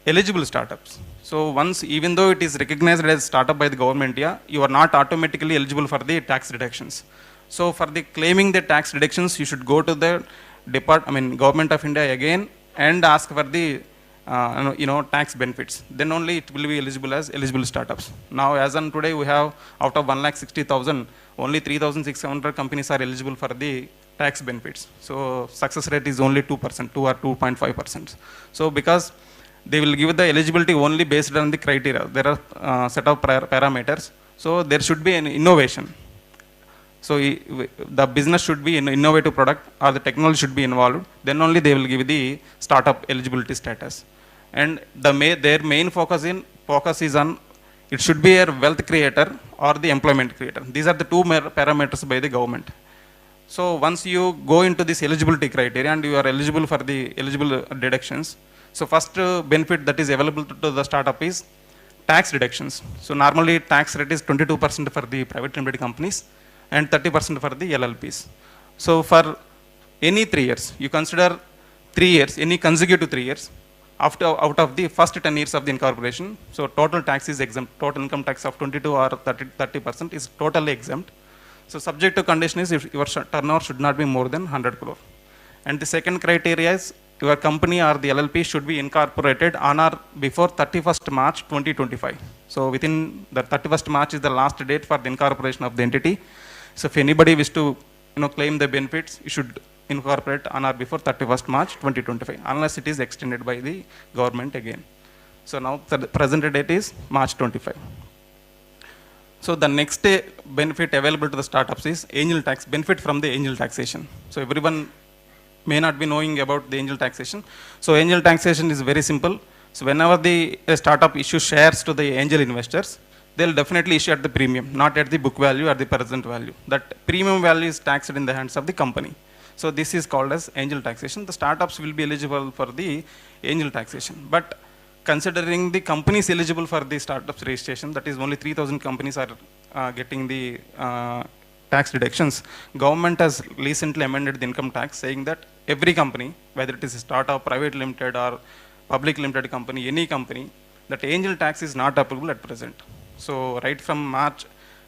eligible startups. So once, even though it is recognized as startup by the government, yeah, you are not automatically eligible for the tax reductions. So for the claiming the tax reductions, you should go to the Government of India again and ask for the tax benefits. Then only it will be eligible as eligible startups. Now, as on today, we have out of 1,60,000, only 3,600 companies are eligible for the tax benefits. So success rate is only 2%, 2 or 2.5%. So because they will give the eligibility only based on the criteria. There are set of parameters. So there should be an innovation. So the business should be an innovative product or the technology should be involved. Then only they will give the startup eligibility status. And their main focus is on it should be a wealth creator or the employment creator. These are the two parameters by the government. So once you go into this eligibility criteria and you are eligible for the eligible deductions, so first benefit that is available to the startup is tax reductions. So normally tax rate is 22% for the private limited companies and 30% for the LLPs. So for any 3 years, you consider 3 years, any consecutive 3 years, out of the first 10 years of the incorporation, so total tax is exempt. Total income tax of 22 or 30% is totally exempt. So subject to condition is if your turnover should not be more than 100 crore. And the second criteria is your company or the LLP should be incorporated on or before 31st March 2025. So within the 31st March is the last date for the incorporation of the entity. So if anybody wish to claim the benefits, you should incorporate on or before 31st March 2025, unless it is extended by the government again. So now the present date is March 25. So the next benefit available to the startups is angel tax, benefit from the angel taxation. So everyone may not be knowing about the angel taxation. So angel taxation is very simple. So whenever the startup issues shares to the angel investors, they'll definitely issue at the premium, not at the book value or the present value. That premium value is taxed in the hands of the company. So this is called as angel taxation. The startups will be eligible for the angel taxation. But considering the companies eligible for the startups registration, that is only 3,000 companies are getting the tax deductions. Government has recently amended the income tax, saying that every company, whether it is a startup, private limited or public limited company, any company, that angel tax is not applicable at present. So right from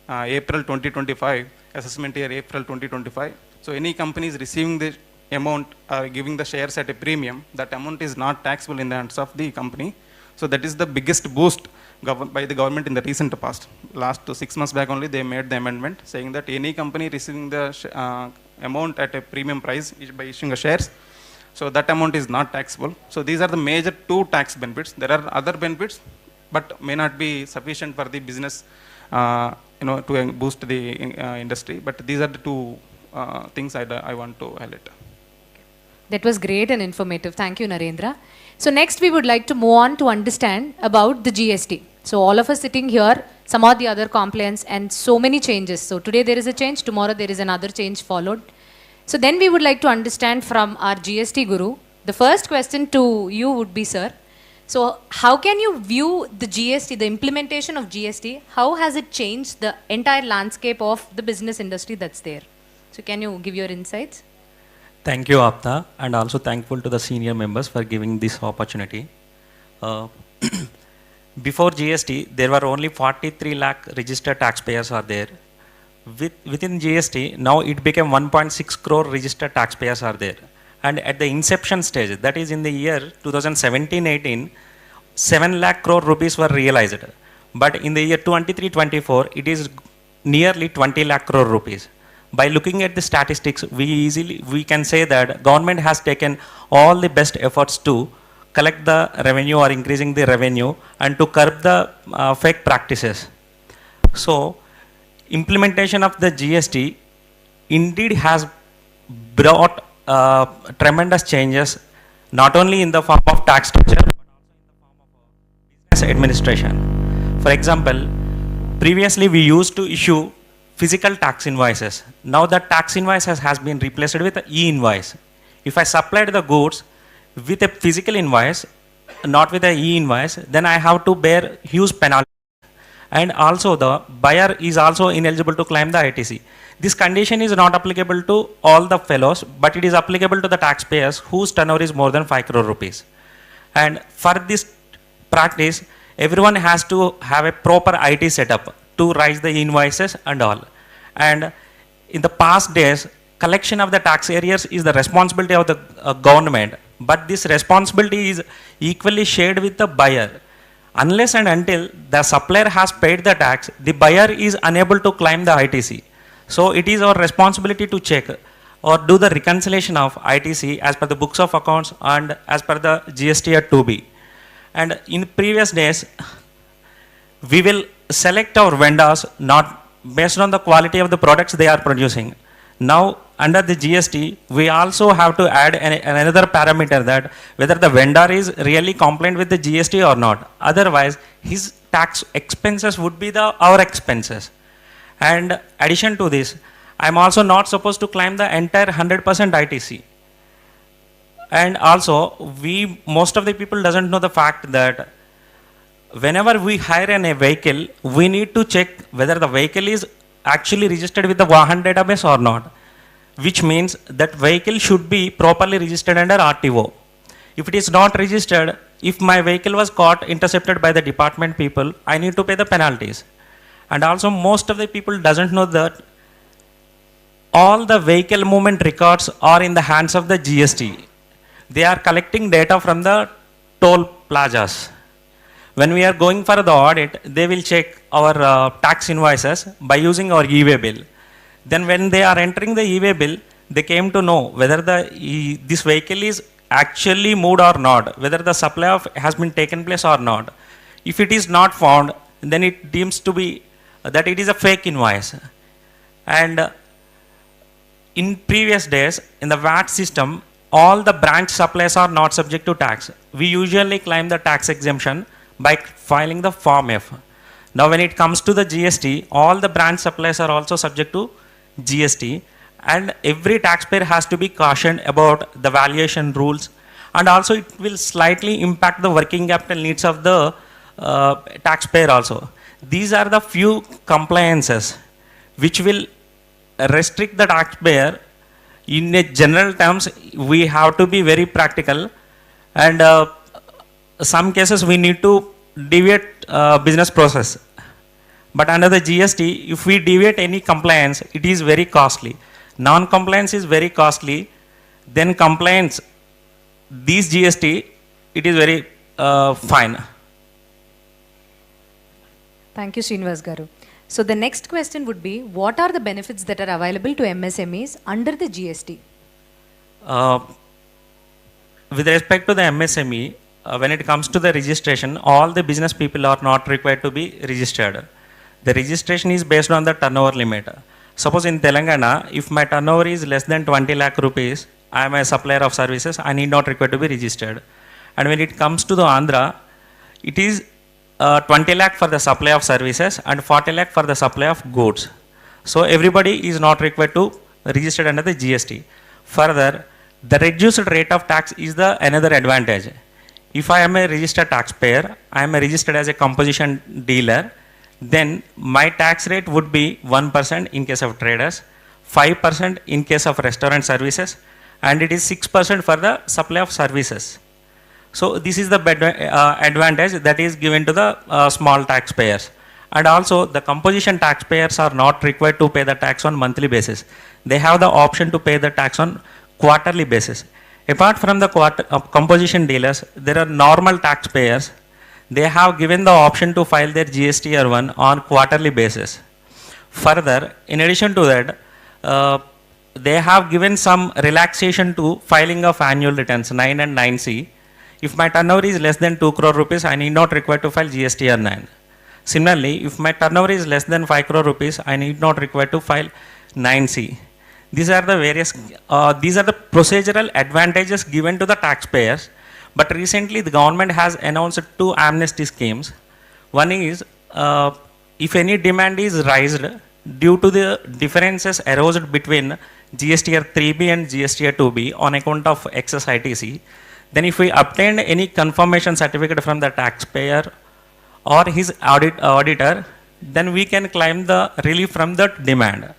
April 2025, assessment year April 2025, so any company is receiving the amount or giving the shares at a premium, that amount is not taxable in the hands of the company. So that is the biggest boost by the government in the recent past. Last 6 months back only they made the amendment saying that any company receiving the amount at a premium price by issuing a shares, so that amount is not taxable. So these are the major 2 tax benefits. There are other benefits, but may not be sufficient for the business to boost the industry. But these are the 2 things I want to highlight. That was great and informative. Thank you, Narendra. So next we would like to move on to understand about the GST. So all of us sitting here, some of the other compliance and so many changes. So today there is a change, tomorrow there is another change followed. So then we would like to understand from our GST guru. The first question to you would be, sir, so how can you view the GST, the implementation of GST, how has it changed the entire landscape of the business industry that's there? So can you give your insights? Thank you, APTA, and also thankful to the senior members for giving this opportunity. Before GST, there were only 43 lakh registered taxpayers are there. Within GST, now it became 1.6 crore registered taxpayers are there. And at the inception stage, that is in the year 2017-18, 7 lakh crore rupees were realized. But in the year 23-24, it is nearly 20 lakh crore rupees. By looking at the statistics, we can say that government has taken all the best efforts to collect the revenue or increasing the revenue and to curb the fake practices. So, implementation of the GST indeed has brought tremendous changes, not only in the form of tax structure, but also in the form of business administration. For example, previously we used to issue physical tax invoices. Now the tax invoices has been replaced with an e-invoice. If I supplied the goods with a physical invoice, not with an e-invoice, then I have to bear huge penalty. And also the buyer is also ineligible to claim the ITC. This condition is not applicable to all the fellows, but it is applicable to the taxpayers whose turnover is more than 5 crore rupees. And for this practice, everyone has to have a proper IT setup to raise the invoices and all. And in the past days, collection of the tax arrears is the responsibility of the government, but this responsibility is equally shared with the buyer. Unless and until the supplier has paid the tax, the buyer is unable to claim the ITC. So it is our responsibility to check or do the reconciliation of ITC as per the books of accounts and as per the GST at 2B. And in previous days, we will select our vendors not based on the quality of the products they are producing. Now, under the GST, we also have to add another parameter, that whether the vendor is really compliant with the GST or not. Otherwise, his tax expenses would be our expenses. And addition to this, I'm also not supposed to claim the entire 100% ITC. And also, most of the people doesn't know the fact that whenever we hire a vehicle, we need to check whether the vehicle is actually registered with the Vahan database or not, which means that vehicle should be properly registered under RTO. If it is not registered, if my vehicle was caught intercepted by the department people, I need to pay the penalties. And also, most of the people doesn't know that all the vehicle movement records are in the hands of the GST. They are collecting data from the toll plazas. When we are going for the audit, they will check our tax invoices by using our e-way bill. Then when they are entering the e-way bill, they came to know whether this vehicle is actually moved or not, whether the supply has been taken place or not. If it is not found, then it deems to be that it is a fake invoice. And in previous days, in the VAT system, all the branch supplies are not subject to tax. We usually claim the tax exemption by filing the Form F. Now when it comes to the GST, all the branch supplies are also subject to GST, and every taxpayer has to be cautioned about the valuation rules, and also it will slightly impact the working capital needs of the taxpayer also. These are the few compliances which will restrict the taxpayer. In a general terms, we have to be very practical, and some cases we need to deviate business process. But under the GST, if we deviate any compliance, it is very costly. Non-compliance is very costly. Then compliance, these GST, it is very fine. Thank you, Srinivas Garu. So the next question would be, what are the benefits that are available to MSMEs under the GST? With respect to the MSME, when it comes to the registration, all the business people are not required to be registered. The registration is based on the turnover limit. Suppose in Telangana, if my turnover is less than 20 lakh rupees, I am a supplier of services, I need not require to be registered. And when it comes to the Andhra, it is 20 lakh for the supply of services and 40 lakh for the supply of goods. So everybody is not required to register under the GST. Further, the reduced rate of tax is the another advantage. If I am a registered taxpayer, I am registered as a composition dealer, then my tax rate would be 1% in case of traders, 5% in case of restaurant services, and it is 6% for the supply of services. So this is the advantage that is given to the small taxpayers. And also the composition taxpayers are not required to pay the tax on monthly basis. They have the option to pay the tax on quarterly basis. Apart from the composition dealers, there are normal taxpayers. They have given the option to file their GST R1 on quarterly basis. Further, in addition to that, they have given some relaxation to filing of annual returns 9 and 9C. If my turnover is less than 2 crore rupees, I need not require to file GST R9. Similarly, if my turnover is less than 5 crore rupees, I need not require to file 9C. These are the various, these are the procedural advantages given to the taxpayers. But recently, the government has announced 2 amnesty schemes. One is, if any demand is raised due to the differences arose between GSTR 3B and GSTR 2B on account of excess ITC, then if we obtain any confirmation certificate from the taxpayer or his auditor, then we can claim the relief from that demand.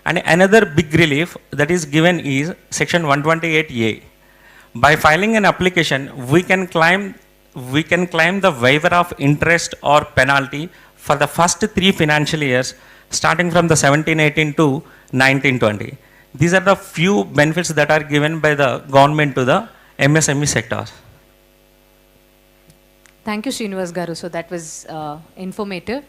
And another big relief that is given is Section 128A. By filing an application, we can claim we can claim the waiver of interest or penalty for the first 3 financial years, starting from the 17-18 to 19-20. These are the few benefits that are given by the government to the MSME sector. Thank you, Srinivas Garu. So that was informative.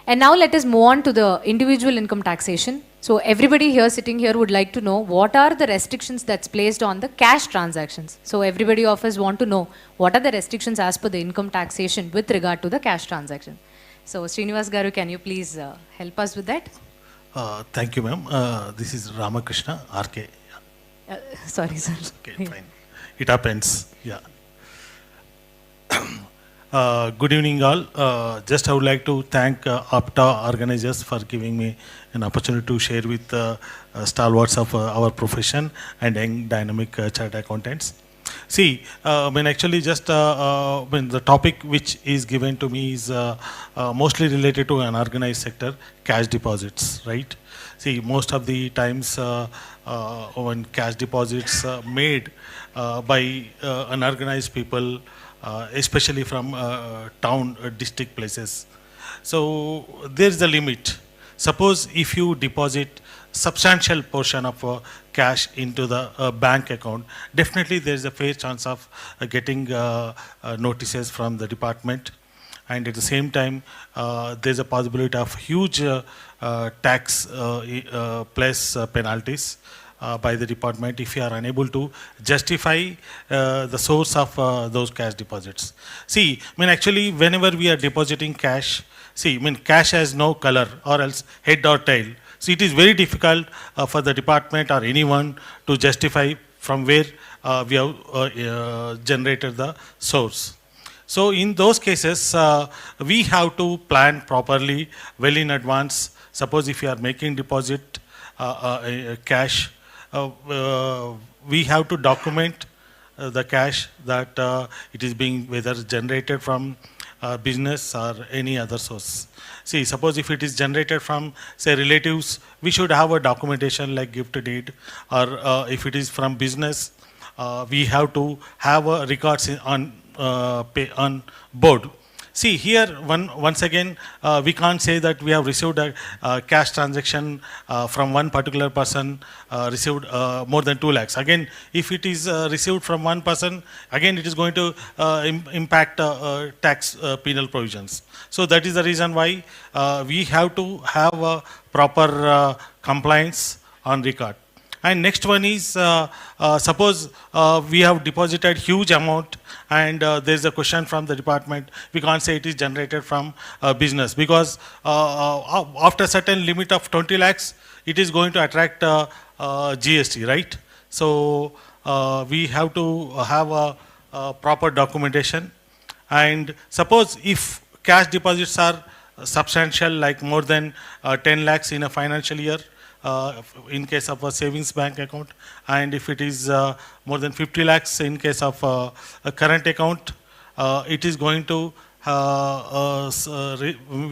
And now let us move on to the individual income taxation. So everybody here sitting here would like to know what are the restrictions that's placed on the cash transactions. So everybody of us want to know what are the restrictions as per the income taxation with regard to the cash transaction. So Srinivas Garu, can you please help us with that? Thank you, ma'am. This is Ramakrishna, RK. Sorry, sir. Okay, fine. It happens. Yeah. Good evening, all. Just I would like to thank APTA organizers for giving me an opportunity to share with stalwarts of our profession and young dynamic chartered accountants. See, when actually just when the topic which is given to me is mostly related to an organized sector, cash deposits, right? See, most of the times when cash deposits made by unorganized people, especially from town, district places. So there's the limit. Suppose if you deposit substantial portion of cash into the bank account, definitely there's a fair chance of getting notices from the department. And at the same time, there's a possibility of huge tax plus penalties by the department if you are unable to justify the source of those cash deposits. See, I mean, actually, whenever we are depositing cash, see, I mean, cash has no color or else head or tail. So it is very difficult for the department or anyone to justify from where we have generated the source. So in those cases, we have to plan properly, well in advance. Suppose if you are making deposit cash, we have to document the cash that it is being whether generated from business or any other source. See, suppose if it is generated from, say, relatives, we should have a documentation like gift deed, or if it is from business, we have to have records on board. See, here once again, we can't say that we have received a cash transaction from one particular person received more than 2 lakhs. Again, if it is received from one person, again it is going to impact tax penal provisions. So that is the reason why we have to have a proper compliance on record. And next one is, suppose we have deposited huge amount and there is a question from the department, we can't say it is generated from business because after certain limit of 20 lakhs, it is going to attract GST, right? So we have to have a proper documentation. And suppose if cash deposits are substantial, like more than 10 lakhs in a financial year, in case of a savings bank account, and if it is more than 50 lakhs in case of a current account, it is going to, we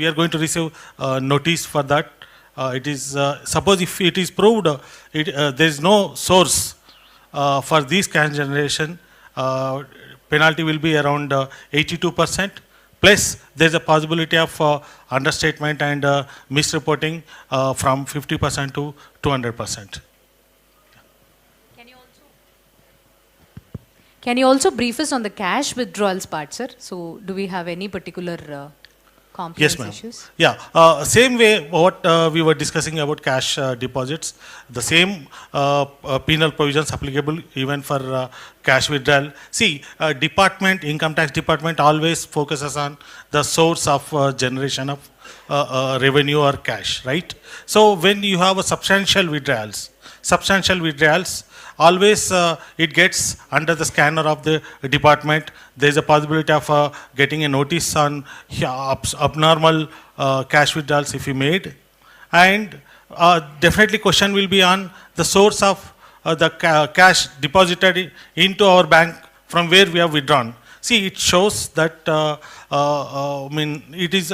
are going to receive notice for that. It is, suppose if it is proved, there is no source for this cash generation, penalty will be around 82%. Plus, there is a possibility of understatement and misreporting from 50% to 200%. Can you also brief us on the cash withdrawals part, sir? So, do we have any particular compliance issues? Yeah, same way what we were discussing about cash deposits, the same penal provisions applicable even for cash withdrawal. See, department, income tax department always focuses on the source of generation of revenue or cash, right? So when you have a substantial withdrawals, always it gets under the scanner of the department. There is a possibility of getting a notice on abnormal cash withdrawals if you made, and definitely question will be on the source of the cash deposited into our bank from where we have withdrawn. See, it shows that I mean, it is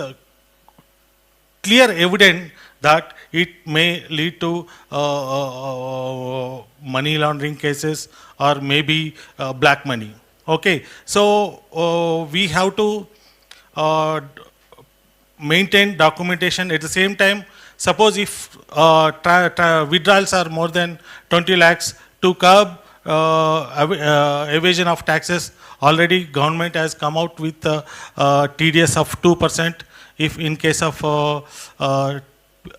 clear evident that it may lead to money laundering cases or maybe black money. Okay, so we have to maintain documentation. At the same time, suppose if withdrawals are more than 20 lakhs, to curb evasion of taxes, already government has come out with TDS of 2%. If in case of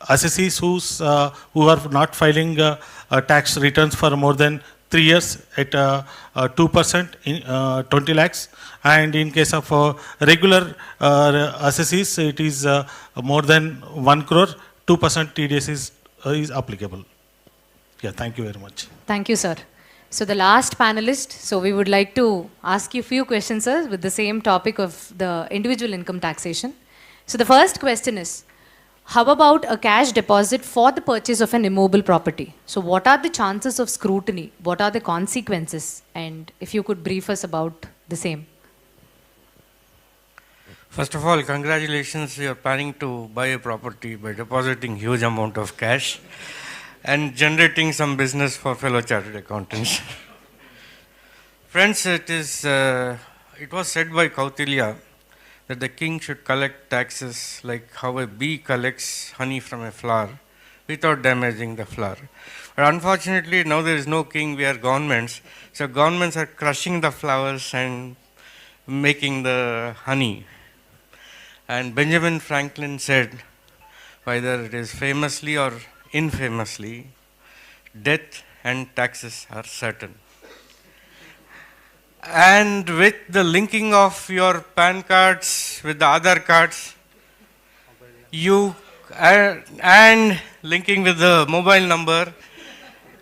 assessees who are not filing tax returns for more than 3 years at 2% in 20 lakhs, and in case of regular assessees, it is more than 1 crore, 2% TDS is applicable. Yeah, thank you very much. Thank you, sir. So the last panelist, so we would like to ask you a few questions, sir, with the same topic of the individual income taxation. So the first question is, how about a cash deposit for the purchase of an immobile property? So what are the chances of scrutiny? What are the consequences? And if you could brief us about the same. First of all, congratulations, you are planning to buy a property by depositing huge amount of cash and generating some business for fellow chartered accountants. Friends, it was said by Kautilya that the king should collect taxes like how a bee collects honey from a flower without damaging the flower. But unfortunately, now there is no king, we are governments. So governments are crushing the flowers and making the honey. And Benjamin Franklin said, whether it is famously or infamously, death and taxes are certain. And with the linking of your PAN cards with the other cards, and linking with the mobile number,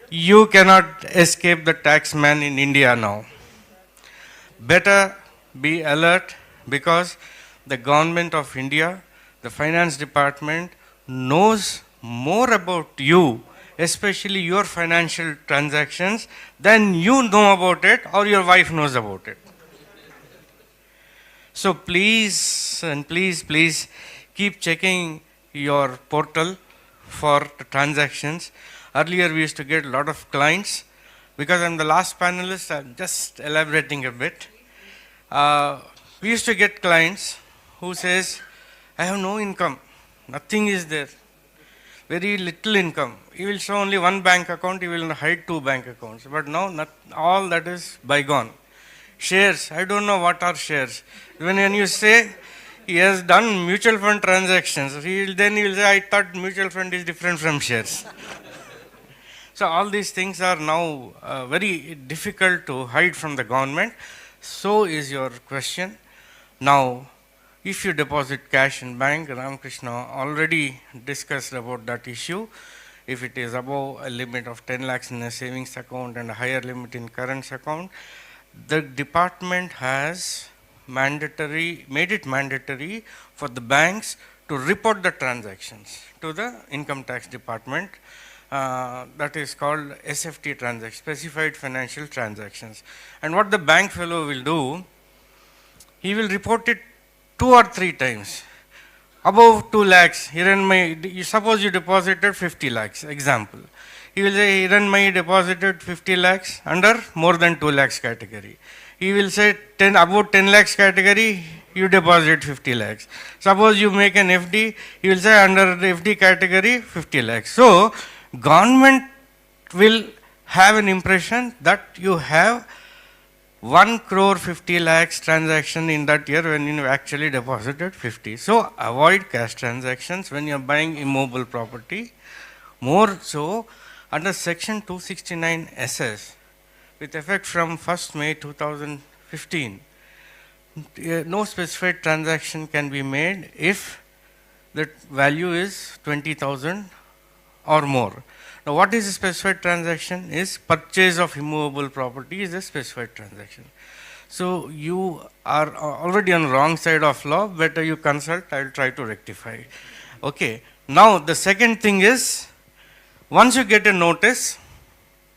you cannot escape the tax man in India now. Better be alert, because the government of India, the finance department, knows more about you, especially your financial transactions, than you know about it or your wife knows about it. So please, and please keep checking your portal for the transactions. Earlier we used to get a lot of clients. Because I'm the last panelist, I'm just elaborating a bit. We used to get clients who says, I have no income, nothing is there, very little income. You will show only one bank account, you will hide 2 bank accounts. But now all that is bygone. Shares, I don't know what are shares. When you say he has done mutual fund transactions, then he will say, I thought mutual fund is different from shares. So all these things are now very difficult to hide from the government. So is your question. Now, if you deposit cash in bank, Ramakrishna already discussed about that issue. If it is above a limit of 10 lakhs in a savings account and a higher limit in current account, the department has made it mandatory for the banks to report the transactions to the income tax department. That is called SFT transaction, specified financial transactions. And what the bank fellow will do, he will report it 2 or 3 times. Above 2 lakhs, suppose you deposited 50 lakhs, example. He will say, Hiranmayi deposited 50 lakhs under more than 2 lakhs category. He will say, about 10 lakhs category, you deposit 50 lakhs. Suppose you make an FD, he will say under the FD category, 50 lakhs. So, government will have an impression that you have 1 crore 50 lakhs transaction in that year when you actually deposited 50. So avoid cash transactions when you are buying immobile property. More so, under section 269 SS, with effect from 1st May 2015, no specified transaction can be made if the value is 20,000 or more. Now, what is a specified transaction? Is purchase of immovable property is a specified transaction. So you are already on the wrong side of law. Better you consult. I will try to rectify. Okay. Now the second thing is, once you get a notice,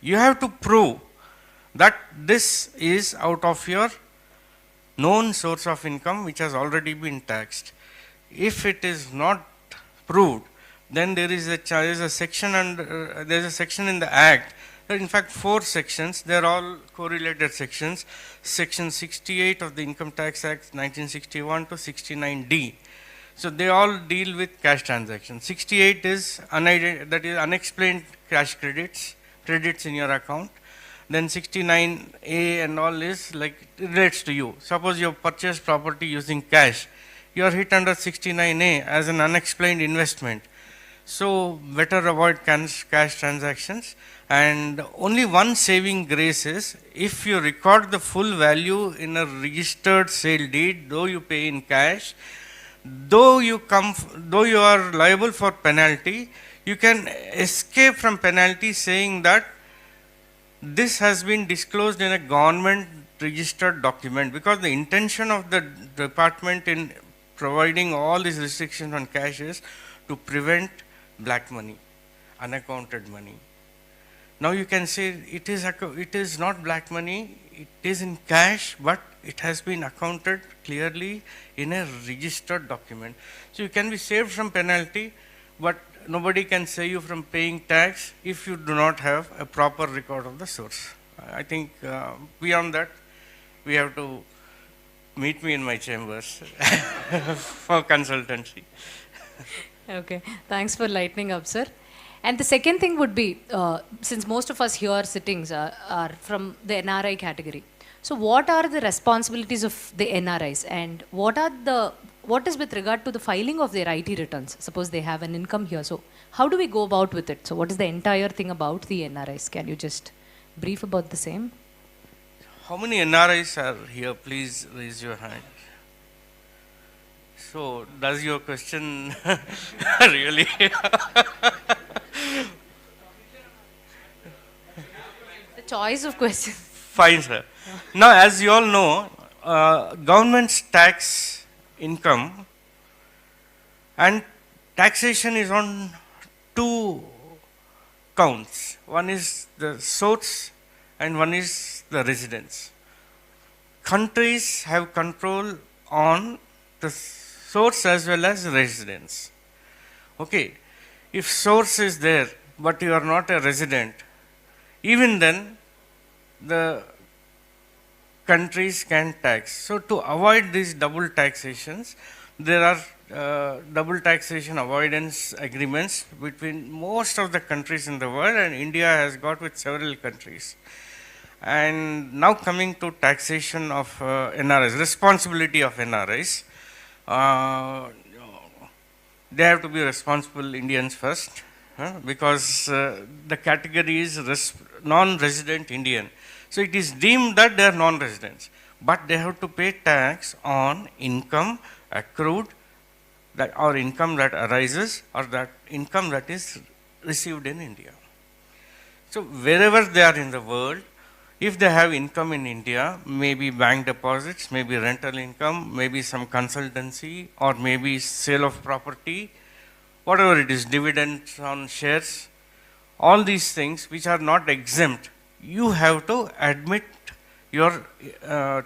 you have to prove that this is out of your known source of income which has already been taxed. If it is not proved, then there is a section in the Act In fact, 4 sections. They're all correlated sections. Section 68 of the Income Tax Act 1961 to 69D. So they all deal with cash transactions. 68 is that is unexplained cash credits in your account. Then 69A and all is like relates to you. Suppose you have purchased property using cash, you are hit under 69A as an unexplained investment. So better avoid cash transactions. And only one saving grace is if you record the full value in a registered sale deed, though you pay in cash, though you are liable for penalty, you can escape from penalty saying that this has been disclosed in a government registered document, because the intention of the department in providing all these restrictions on cash is to prevent black money, unaccounted money. Now you can say it is not black money, it is in cash, but it has been accounted clearly in a registered document. So you can be saved from penalty, but nobody can save you from paying tax if you do not have a proper record of the source. I think beyond that, we have to meet me in my chambers for consultancy. Okay, thanks for lightening up, sir. And the second thing would be, since most of us here sittings are from the NRI category, so what are the responsibilities of the NRIs, and what is with regard to the filing of their IT returns? Suppose they have an income here, so how do we go about with it? So what is the entire thing about the NRIs? Can you just brief about the same? How many NRIs are here? Please raise your hand. So does your question really? The choice of questions. Fine, sir. Now, as you all know, government's tax income and taxation is on 2 counts. One is the source and one is the residence. Countries have control on the source as well as residence. Okay, if source is there but you are not a resident, even then the countries can tax. So to avoid these double taxations, there are double taxation avoidance agreements between most of the countries in the world, and India has got with several countries. And now coming to taxation of NRIs, responsibility of NRIs, they have to be responsible Indians first, because the category is non-resident Indian. So it is deemed that they are non-residents, but they have to pay tax on income accrued, or income that arises, or that income that is received in India. So wherever they are in the world, if they have income in India, maybe bank deposits, maybe rental income, maybe some consultancy, or maybe sale of property, whatever it is, dividends on shares, all these things which are not exempt, you have to admit your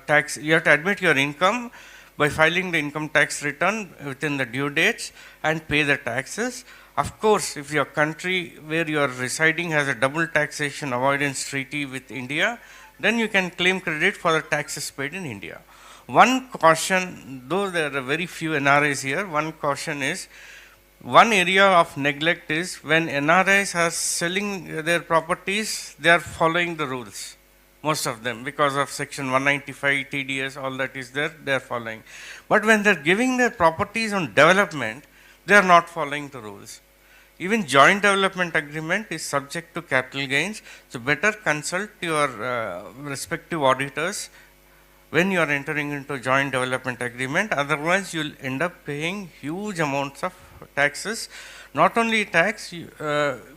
tax, you have to admit your income by filing the income tax return within the due dates and pay the taxes. Of course, if your country where you are residing has a double taxation avoidance treaty with India, then you can claim credit for the taxes paid in India. One caution, though there are very few NRIs here, one caution is, one area of neglect is when NRIs are selling their properties, they are following the rules, most of them, because of section 195 TDS, all that is there, they are following. But when they are giving their properties on development, they are not following the rules. Even joint development agreement is subject to capital gains, so better consult your respective auditors when you are entering into joint development agreement, otherwise you will end up paying huge amounts of taxes, not only tax,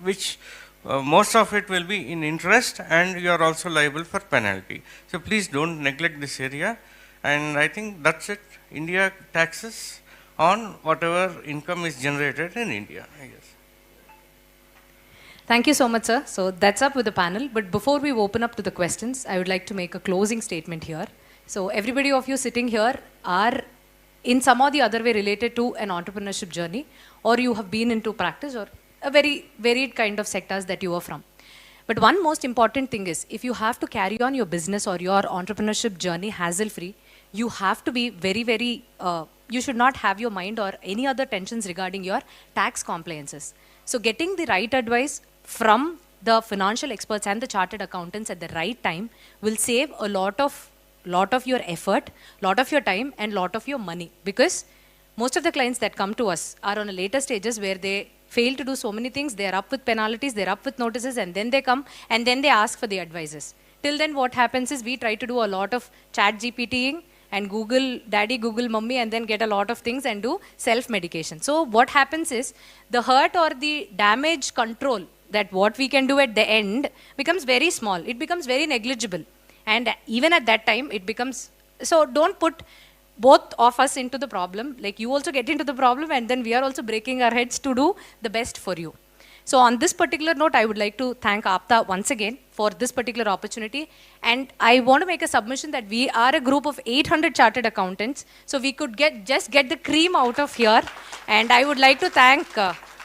which most of it will be in interest, and you are also liable for penalty. So please don't neglect this area, and I think that's it. India taxes on whatever income is generated in India, I guess. Thank you so much, sir. So that's up with the panel. But before we open up to the questions, I would like to make a closing statement here. So everybody of you sitting here are in some or the other way related to an entrepreneurship journey, or you have been into practice, or a very varied kind of sectors that you are from. But one most important thing is, if you have to carry on your business or your entrepreneurship journey hassle-free, you have to be very, very, you should not have your mind or any other tensions regarding your tax compliances. So getting the right advice from the financial experts and the chartered accountants at the right time will save a lot of your effort, lot of your time, and lot of your money. Because most of the clients that come to us are on a later stages where they fail to do so many things, they're up with penalties, they're up with notices, and then they come and then they ask for the advices. Till then what happens is we try to do a lot of chat GPTing and Google daddy, Google mummy, and then get a lot of things and do self-medication. So what happens is the hurt or the damage control that what we can do at the end becomes very small. It becomes very negligible. And even at that time, it becomes, so don't put both of us into the problem. Like you also get into the problem and then we are also breaking our heads to do the best for you. So on this particular note, I would like to thank APTA once again for this particular opportunity. And I want to make a submission that we are a group of 800 chartered accountants. So we could just get the cream out of here. And I would like to thank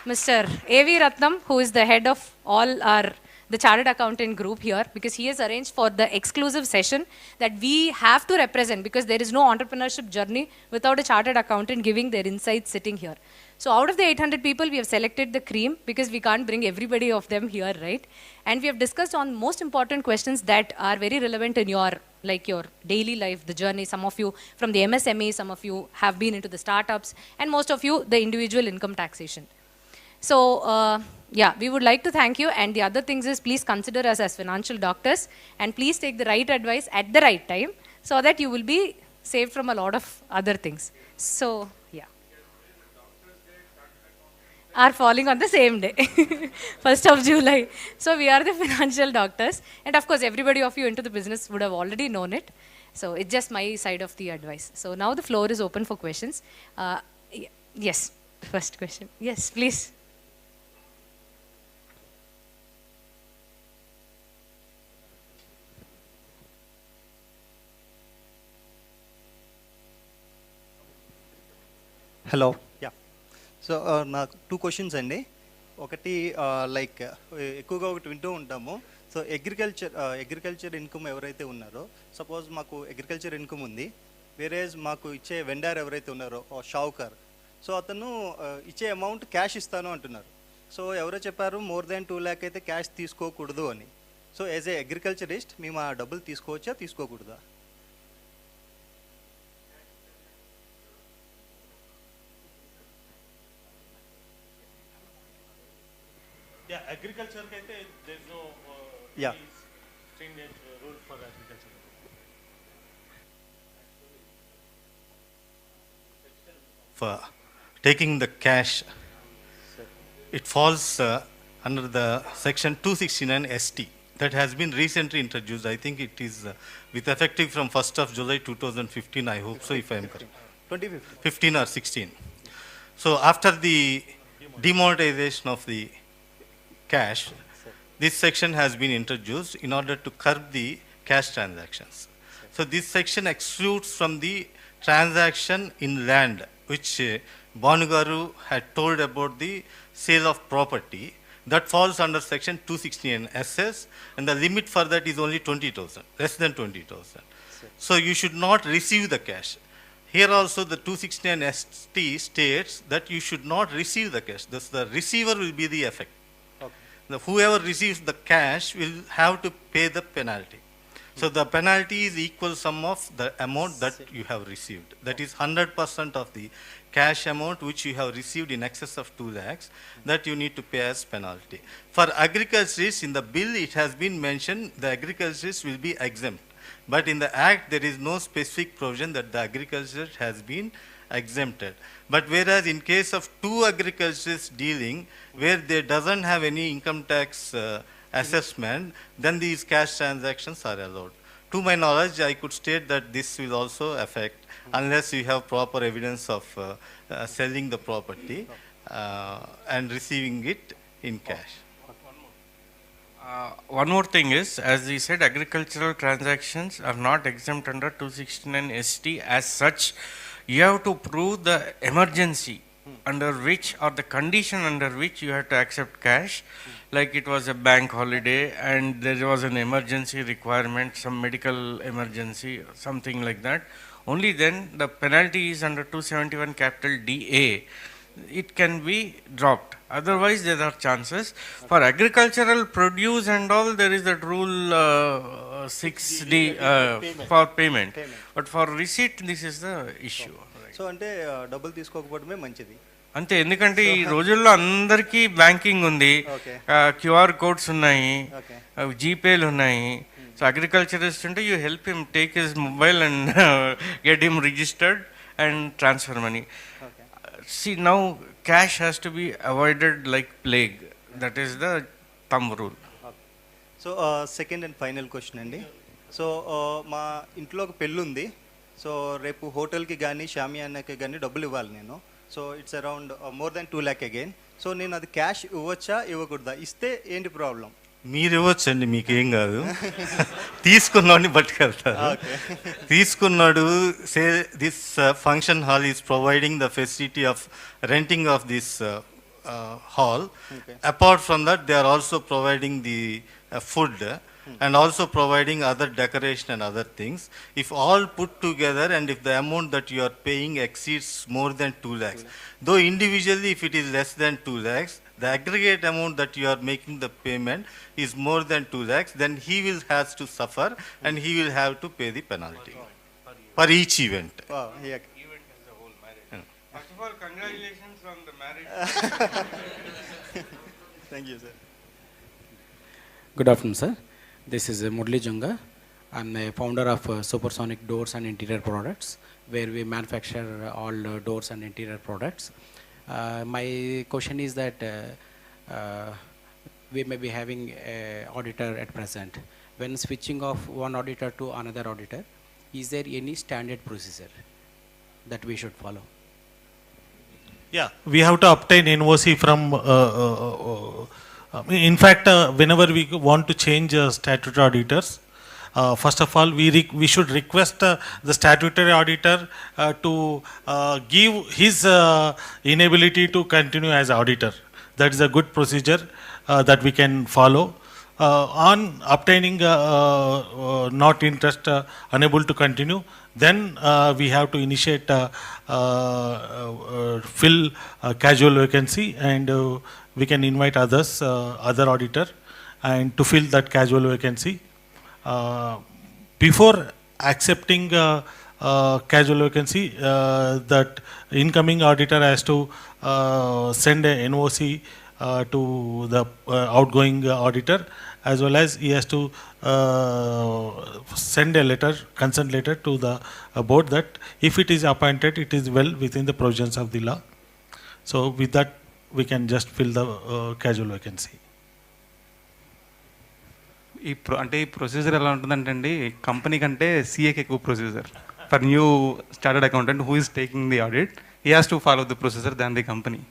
Mr. A.V. Ratnam, who is the head of all the chartered accountant group here, because he has arranged for the exclusive session that we have to represent, because there is no entrepreneurship journey without a chartered accountant giving their insights sitting here. So out of the 800 people, we have selected the cream because we can't bring everybody of them here, right? And we have discussed on most important questions that are very relevant in your daily life, the journey. Some of you from the MSME, some of you have been into the startups, and most of you the individual income taxation. So yeah, we would like to thank you. And the other things is, please consider us as financial doctors and please take the right advice at the right time so that you will be saved from a lot of other things. So yeah, are falling on the same day, 1st of July. So we are the financial doctors. And of course, everybody of you into the business would have already known it. So it's just my side of the advice. So now the floor is open for questions. Yes, first question. Yes, please. Hello yeah so నాకు 2 questions అండి. ఒకటి like ఎక్కువగా ఒకటి వింటూ ఉంటాము. So agriculture income ఎవరైతే ఉన్నారో, suppose మాకు అగ్రికల్చర్ ఇన్కమ్ ఉంది, వేరేజ్ మాకు ఇచ్చే వెండర్ ఎవరైతే ఉన్నారో షావుకార్, సో అతను ఇచ్చే అమౌంట్ క్యాష్ ఇస్తాను అంటున్నారు. సో ఎవరో చెప్పారు మోర్ దాన్ 2 lakh అయితే క్యాష్ తీసుకోకూడదు అని. సో యాజ్ ఏ అగ్రికల్చరిస్ట్ మేము ఆ డబ్బులు తీసుకోవచ్చా తీసుకోకూడదా? Yeah, agriculture kaite there is no stringent rule for agriculture. For taking the cash, it falls under the section 269 ST that has been recently introduced. I think it is with effective from 1st of July 2015. I hope so, if I am correct. 2015 or 16. So after the demonetization of the cash, this section has been introduced in order to curb the cash transactions. So this section excludes from the transaction in land, which Banugaru had told about the sale of property. That falls under section 269 SS, and the limit for that is only 20,000, less than 20,000. So you should not receive the cash. Here also the 269 ST states that you should not receive the cash. Thus the receiver will be the effect. Whoever receives the cash will have to pay the penalty. So the penalty is equal sum of the amount that you have received. That is 100% of the cash amount which you have received in excess of 2 lakhs that you need to pay as penalty. For agriculturists, in the bill it has been mentioned the agriculturists will be exempt. But in the act there is no specific provision that the agriculturist has been exempted. But whereas in case of 2 agriculturists dealing where there doesn't have any income tax assessment, then these cash transactions are allowed. To my knowledge, I could state that this will also affect unless you have proper evidence of selling the property and receiving it in cash. One more thing is, as we said, agricultural transactions are not exempt under 269 ST as such. You have to prove the emergency under which, or the condition under which you had to accept cash, like it was a bank holiday and there was an emergency requirement, some medical emergency, something like that, only then the penalty is under 271 capital DA, it can be dropped. Otherwise, there are chances. For agricultural produce and all, there is that rule 6D for payment. But for receipt, this is the issue. So అంటే డబ్బులు తీసుకోకపోవడమే మంచిది. అంతే, ఎందుకంటే ఈ రోజుల్లో అందరికీ banking ఉంది, QR codes ఉన్నాయి, జీపేలు ఉన్నాయి. సో అగ్రికల్చరిస్ట్ అంటే you help him take his mobile and get him registered and transfer money. See, now cash has to be avoided like plague. That is the thumb rule. So second and final question అండి. So మా ఇంట్లో ఒక పెళ్ళి ఉంది. So రేపు హోటల్కి కానీ షామియానాకి కానీ డబ్బులు ఇవ్వాలి నేను. So it's around more than 2 lakh again. So నేను అది క్యాష్ ఇవ్వచ్చా ఇవ్వకూడదా? ఇస్తే ఏంటి ప్రాబ్లం? మీరు ఇవ్వచ్చండి, మీకేం కాదు. తీసుకున్నాడిని పట్టుకెళ్తారు. తీసుకున్నాడు say this function hall is providing the facility of renting of this hall. Apart from that they are also providing the food and also providing other decoration and other things. If all put together and if the amount that you are paying exceeds more than 2 lakhs, though individually if it is less than 2 lakhs, the aggregate amount that you are making the payment is more than 2 lakhs, then he will has to suffer and he will have to pay the penalty for each event. Wow, yeah. Event is the whole marriage. First of all, congratulations on the marriage. Thank you, sir. Good afternoon, sir. This is Murli Junga. I'm the founder of Supersonic Doors and Interior Products, where we manufacture all doors and interior products. My question is that we may be having an auditor at present. When switching off one auditor to another auditor, is there any standard procedure that we should follow? Yeah, we have to obtain NOC from in fact, whenever we want to change statutory auditors, first of all, we should request the statutory auditor to give his inability to continue as auditor. That is a good procedure that we can follow. On obtaining not interest, unable to continue, then we have to initiate fill casual vacancy, and we can invite others, other auditor, and to fill that casual vacancy. Before accepting casual vacancy, that incoming auditor has to send a NOC to the outgoing auditor, as well as he has to send a letter, consent letter to the board that if it is appointed, it is well within the provisions of the law. So with that, we can just fill the casual vacancy. అంటే ఈ procedure ఎలా ఉంటుందంటే అండి, company కంటే సీఏకి ఎక్కువ procedure. For new started accountant who is taking the audit, he has to follow the procedure than the company.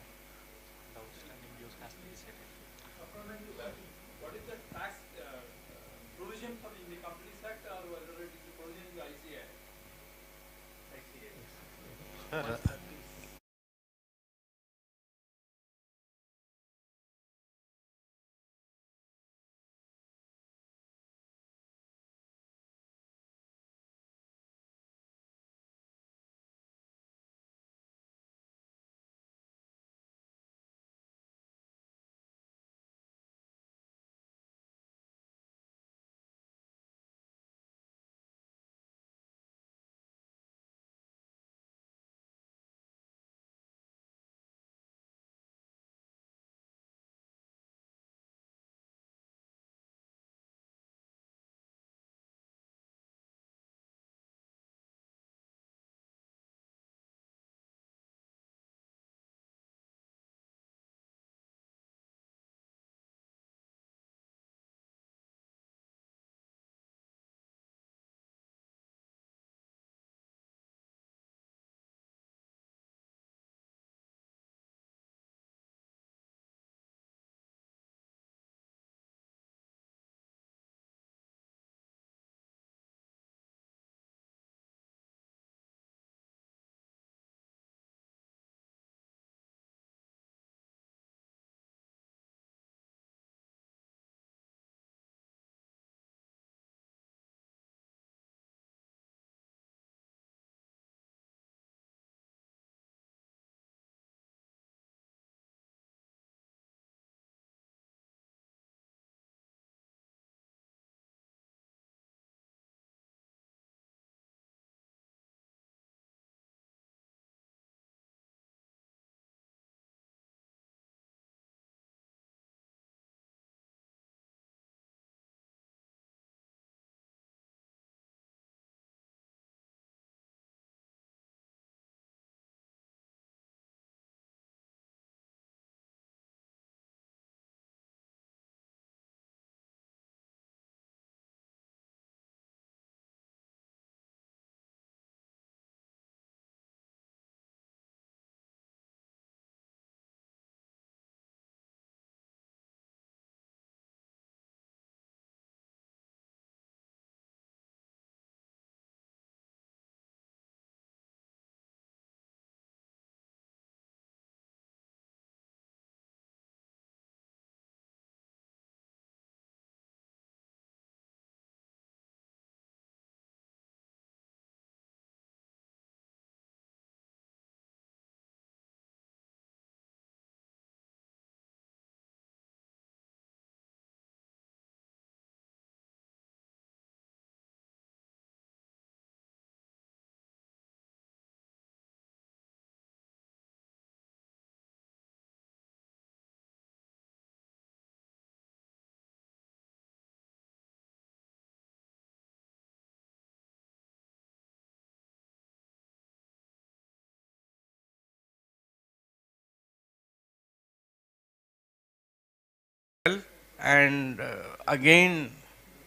and again,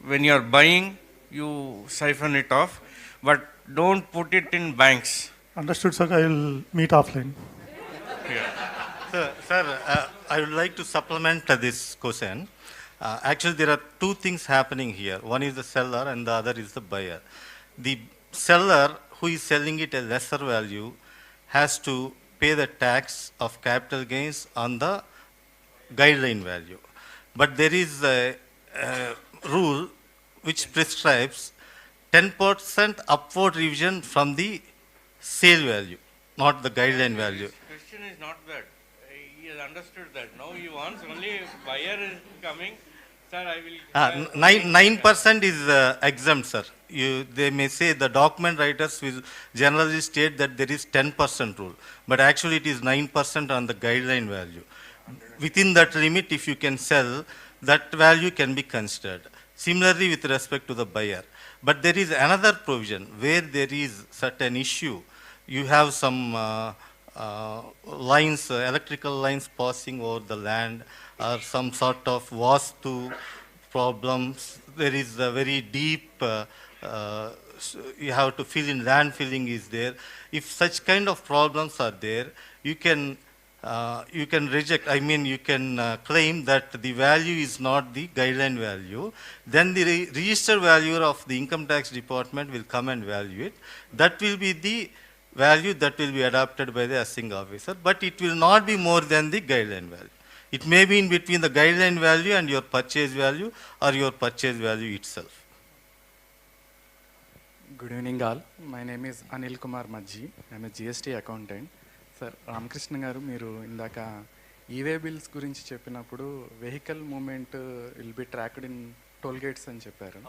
when you are buying, you siphon it off, but don't put it in banks. Understood, sir. I will meet offline. Sir, I would like to supplement this question. Actually, there are two things happening here. One is the seller and the other is the buyer. The seller who is selling it at lesser value has to pay the tax of capital gains on the guideline value. But there is a rule which prescribes 10% upward revision from the sale value, not the guideline value. Question is not that. He has understood that. Now he wants only buyer is coming. Sir, I will. 9% is exempt, sir. They may say the document writers will generally state that there is 10% rule, but actually it is 9% on the guideline value. Within that limit, if you can sell, that value can be considered. Similarly, with respect to the buyer. But there is another provision where there is certain issue. You have some lines, electrical lines passing over the land, or some sort of vastu problems. There is a very deep, you have to fill in, land filling is there. If such kind of problems are there, you can reject, you can claim that the value is not the guideline value. Then the registered valuer of the income tax department will come and value it. That will be the value that will be adopted by the assessing officer, but it will not be more than the guideline value. It may be in between the guideline value and your purchase value or your purchase value itself. Good evening all. My name is Anil Kumar Majji. I am a GST accountant. Sir, Ramakrishna garu meeru indaka e-way bills gurinchi cheppinappudu vehicle movement will be tracked in toll gates ani chepparu.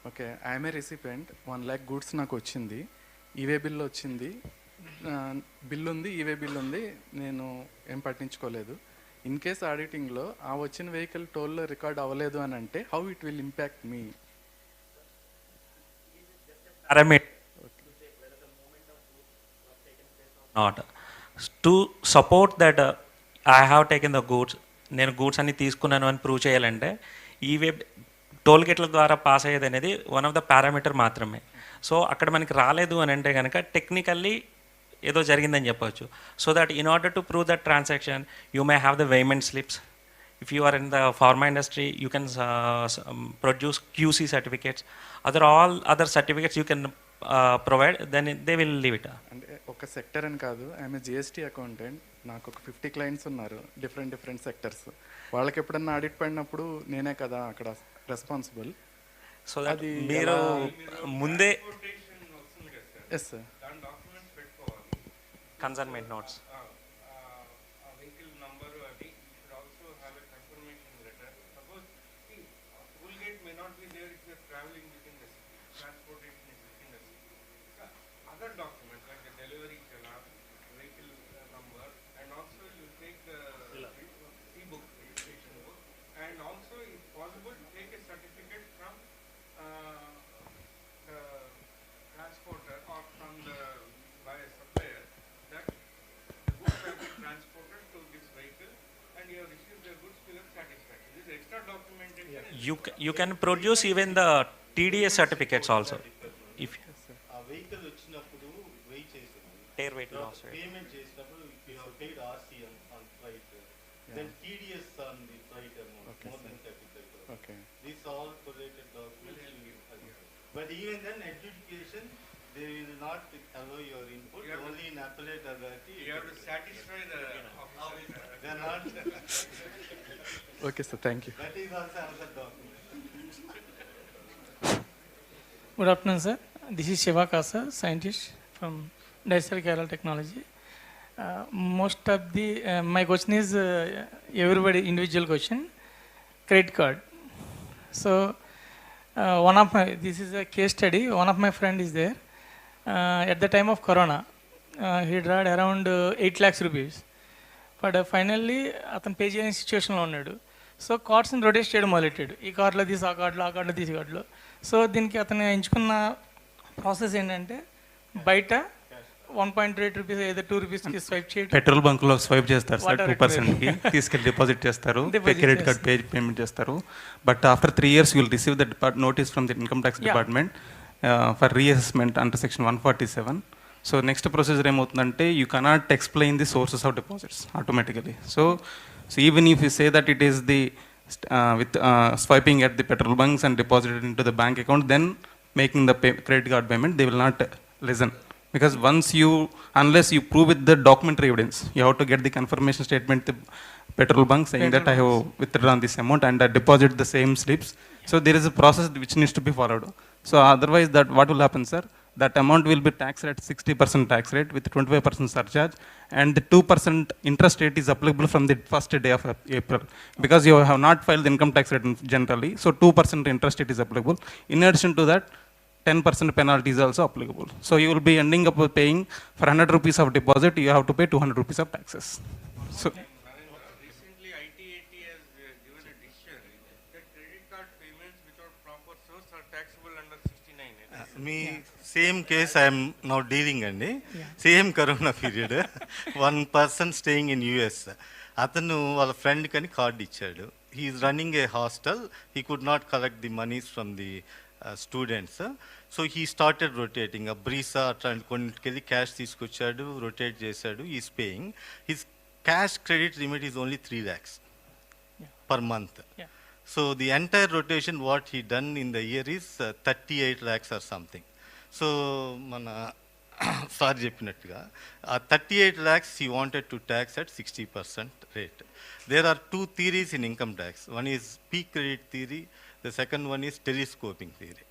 Okay, I am a recipient. 1 lakh goods naaku vachindi. E-way bill vachindi. Bill undi, e-way bill undi. Nenu em pattinchukoledu. In case auditing lo aa vachina vehicle toll lo record avaledu ani ante how it will impact me? Parameter. Not. To support that I have taken the goods, నేను goods అన్ని తీసుకున్నాను అని prove చేయాలంటే ఈ web toll గేట్ల ద్వారా pass అయ్యేది అనేది వన్ ఆఫ్ ద పారామీటర్ మాత్రమే. సో అక్కడ మనకి రాలేదు అని అంటే కనుక టెక్నికల్లీ ఏదో జరిగిందని చెప్పవచ్చు. So that in order to prove that transaction you may have the వేమెంట్ slips. If you are in the pharma industry, you can produce QC certificates. All other certificates you can provide, then they will leave it. And oka sector ani kaadu, I am a GST accountant. Naaku oka 50 clients unnaru, different sectors. Vallaki eppudanna audit padinappudu nene kada akkada responsible. So that meeru munde yes sir, consignment notes. You can produce even the TDS certificates also. If vehicle vachinappudu weigh chesindi, tear weight loss payment chesinappudu you have paid RCM on freight, then TDS on the freight amount, okay, more than capital. Okay, these all correlated documents. But even then adjudication they will not allow your input, only in appellate authority you have to satisfy the they are not. Okay sir, thank you. That is also another document. Good afternoon, sir. This is Shiva Kasa, scientist from Digital Kerala Technology. Most of the my question is everybody individual question. Credit card. So this is a case study. One of my friend is there. At the time of Corona, he drawed around 8 lakhs rupees. But finally, అతను pay చేయని సిచ్యువేషన్లో ఉన్నాడు. So కార్డ్స్ని rotate చేయడం మొదలెట్టాడు. ఈ కార్డులో తీసి ఆ కార్డులో, ఆ కార్డులో తీసి కార్డులో. సో దీనికి అతను ఎంచుకున్న ప్రాసెస్ ఏంటంటే బయట 1.8 rupees either 2 rupees కి స్వైప్ చేయడం. పెట్రోల్ బంక్లో స్వైప్ చేస్తారు సార్ 2%కి తీసుకెళ్ళి డిపాజిట్ చేస్తారు, క్రెడిట్ కార్డ్ పేమెంట్ చేస్తారు. But after 3 years you will receive the notice from the income tax department for reassessment under section 147. So next procedure ఏమవుతుందంటే you cannot explain the sources of deposits automatically. So even if you say that it is the with swiping at the petrol bunks and deposited into the bank account, then making the credit card payment, they will not listen. Because unless you prove with the documentary evidence, you have to get the confirmation statement to petrol bunk saying that I have withdrawn this amount and I deposit the same slips. So there is a process which needs to be followed. So otherwise, that what will happen, sir? That amount will be taxed at 60% tax rate with 25% surcharge, and the 2% interest rate is applicable from the first day of April, because you have not filed the income tax rate generally. So 2% interest rate is applicable. In addition to that, 10% penalty is also applicable. So you will be ending up paying for 100 rupees of deposit, you have to pay 200 rupees of taxes. So recently ITAT has given a decision that credit card payments without proper source are taxable under 69. Me same case I am now dealing andi. Same corona period. One person staying in US. అతను వాళ్ళ friend కని card ఇచ్చాడు. He is running a hostel. He could not collect the monies from the students. So he started rotating బ్రీసా అట్లాంటి కొన్నిటికెళ్ళి cash తీసుకొచ్చాడు, rotate చేశాడు. Is paying. His cash credit limit is only 3 lakhs per month. So the entire rotation what he done in the year is 38 lakhs or something. So మన sir చెప్పినట్టుగా 38 lakhs he wanted to tax at 60% rate. There are 2 theories in income tax. One is peak credit theory, the second one is telescoping theory.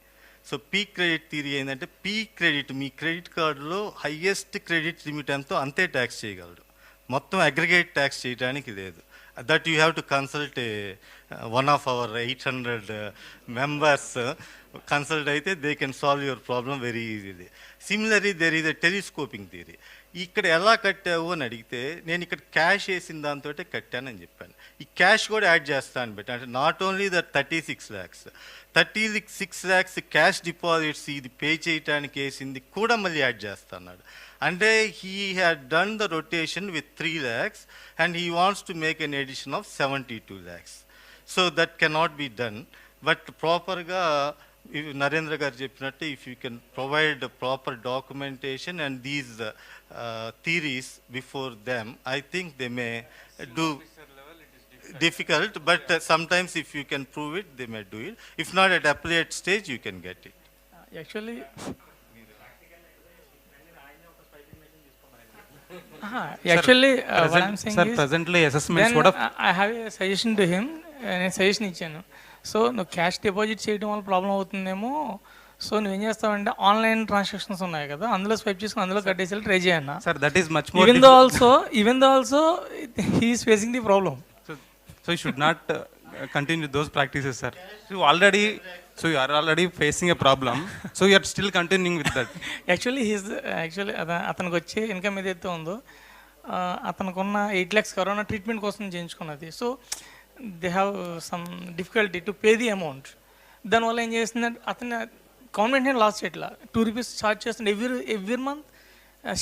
So peak credit theory ఏంటంటే peak credit, మీ credit కార్డులో highest credit limit ఎంతో అంతే tax చేయగలడు, మొత్తం aggregate tax చేయడానికి లేదు. That you have to consult one of our 800 members. Consult అయితే they can solve your problem very easily. Similarly, there is a telescoping theory. ఇక్కడ ఎలా కట్టావు అని అడిగితే నేను ఇక్కడ క్యాష్ వేసిన దాంతో కట్టానని చెప్పాను. ఈ క్యాష్ కూడా యాడ్ చేస్తాను బట్ అంటే not only the 36 lakhs, 36 lakhs cash deposits ఇది పే చేయడానికి వేసింది కూడా మళ్ళీ యాడ్ చేస్తున్నాడు. అంటే he had done the rotation with 3 lakhs and he wants to make an addition of 72 lakhs. So that cannot be done. But ప్రాపర్గా నరేంద్ర గారు చెప్పినట్టు if you can provide proper documentation and these theories before them, I think they may do difficult, but sometimes if you can prove it, they may do it. If not at appellate stage, you can get it. Actually, what I'm saying is, presently assessments then I have a suggestion to him. నేను suggestion ఇచ్చాను. So నువ్వు cash deposit చేయడం వల్ల problem అవుతుందేమో, so నువ్వేం చేస్తావంటే online transactions ఉన్నాయి కదా, అందులో స్వైప్ చేసుకుని అందులో కట్టేసి ట్రై చేయన్న. Sir that is much more. Even though also he is facing the problem. So you should not continue those practices, sir. So you are already facing a problem, so you are still continuing with that. Actually అతనికి వచ్చే income ఏదైతే ఉందో అతనుకున్న 8 lakhs corona treatment కోసం చేయించుకున్నది. So they have some difficulty to pay the amount. దానివల్ల ఏం చేస్తుందంటే అతను గవర్నమెంట్ నేను లాస్ట్ చేయట్లా 2 rupees ఛార్జ్ చేస్తున్నాడు ఎవ్రీ మంత్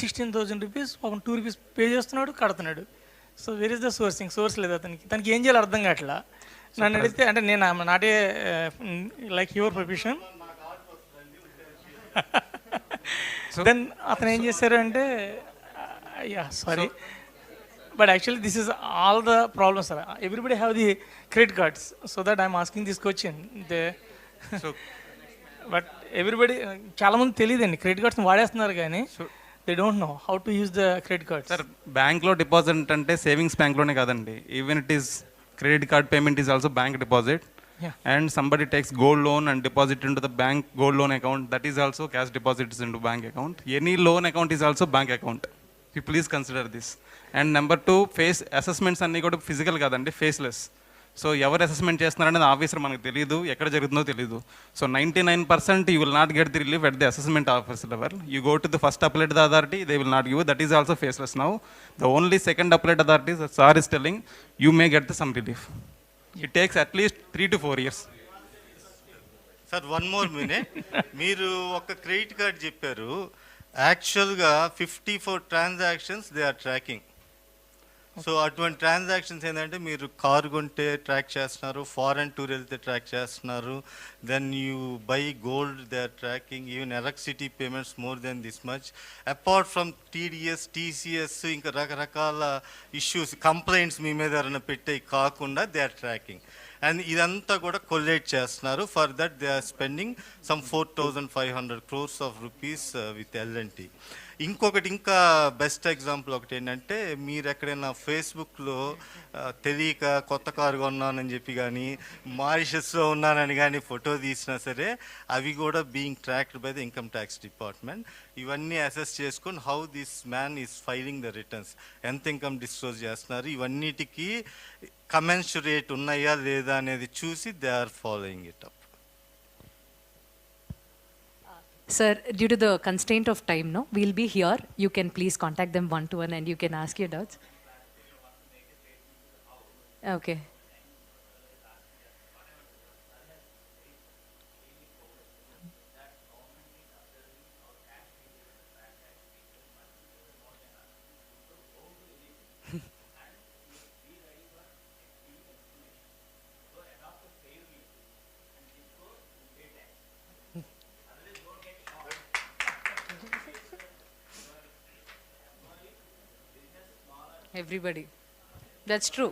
16,000 rupees. పాపం 2 rupees పే చేస్తున్నాడు, కడుతున్నాడు. So where is the source లేదు తనకి ఏం చేయాలి అర్థం కావట్లా. నన్ను అడిగితే అంటే నేను నాటే లైక్ యువర్ ప్రొఫెషన్. దెన్ అతను ఏం చేశారు అంటే sorry but actually this is all the problems sir. Everybody have the credit cards, so that I'm asking this question. But everybody చాలామంది తెలియదండి క్రెడిట్ కార్డ్స్ని వాడేస్తున్నారు కానీ they don't know how to use the credit card. Sir బ్యాంక్లో deposit అంటే savings బ్యాంక్లోనే కాదండి, even it is credit card payment is also bank deposit. And somebody takes gold loan and deposit into the bank gold loan account, that is also cash deposits into bank account. Any loan account is also bank account. You please consider this. And number 2, face assessments అన్నీ కూడా physical కాదండి, faceless. So ఎవరు assessment చేస్తున్నారనేది officer మనకు తెలియదు, ఎక్కడ జరుగుతుందో తెలియదు. So 99% you will not get the relief at the assessment office level. You go to the first appellate authority, they will not give you. That is also faceless now. The only second appellate authority, the SAR is telling, you may get some relief. It takes at least 3 to 4 years. Sir, one more minute. మీరు ఒక credit card చెప్పారు, యాక్చువల్గా 54 transactions they are tracking. So అటువంటి transactions ఏంటంటే మీరు కారు కొంటే track చేస్తున్నారు, ఫారెన్ టూర్ వెళ్తే ట్రాక్ చేస్తున్నారు, then you buy gold they are tracking, even electricity payments more than this much. Apart from TDS, TCS, ఇంకా రకరకాల ఇష్యూస్, కంప్లైంట్స్ మీ మీద ఎవరైనా పెట్టే కాకుండా దే ఆర్ ట్రాకింగ్. అండ్ ఇదంతా కూడా కొల్లేట్ చేస్తున్నారు. For that they are spending some 4,500 crores of rupees with LNT. ఇంకొకటి ఇంకా బెస్ట్ ఎగ్జాంపుల్ ఒకటి ఏంటంటే, మీరు ఎక్కడైనా ఫేస్బుక్లో తెలియక కొత్త కారు కొన్నానని చెప్పి కానీ, మారిషస్లో ఉన్నానని కానీ ఫోటో తీసినా సరే, అవి కూడా being tracked by the income tax department. ఇవన్నీ అసెస్ చేసుకొని how this man is filing the returns, ఎంత ఇన్కమ్ డిస్క్లోజ్ చేస్తున్నారు, ఇవన్నిటికీ కమెన్సురేట్ ఉన్నాయా లేదా అనేది చూసి they are following it up. Sir, due to the constraint of time, no, we'll be here. You can please contact them one-to-one and you can ask your doubts. Okay. Everybody. That's true.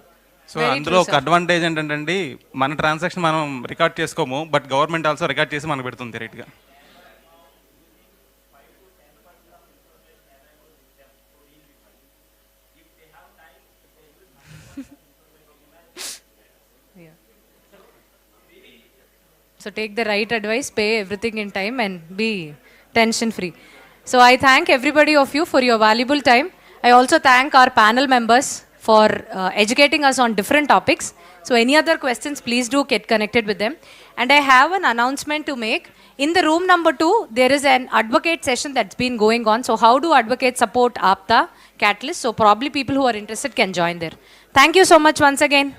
So అందులో ఒక advantage ఏంటంటే మన transaction మనం record చేసుకోము, but government also record చేసి మనకు పెడుతుంది రైట్గా. So take the right advice, pay everything in time and be tension free. So I thank everybody of you for your valuable time. I also thank our panel members for educating us on different topics. So any other questions, please do get connected with them. And I have an announcement to make. In the room number 2, there is an advocate session that's been going on. So how do advocates support APTA Katalyst? So probably people who are interested can join there. Thank you so much once again.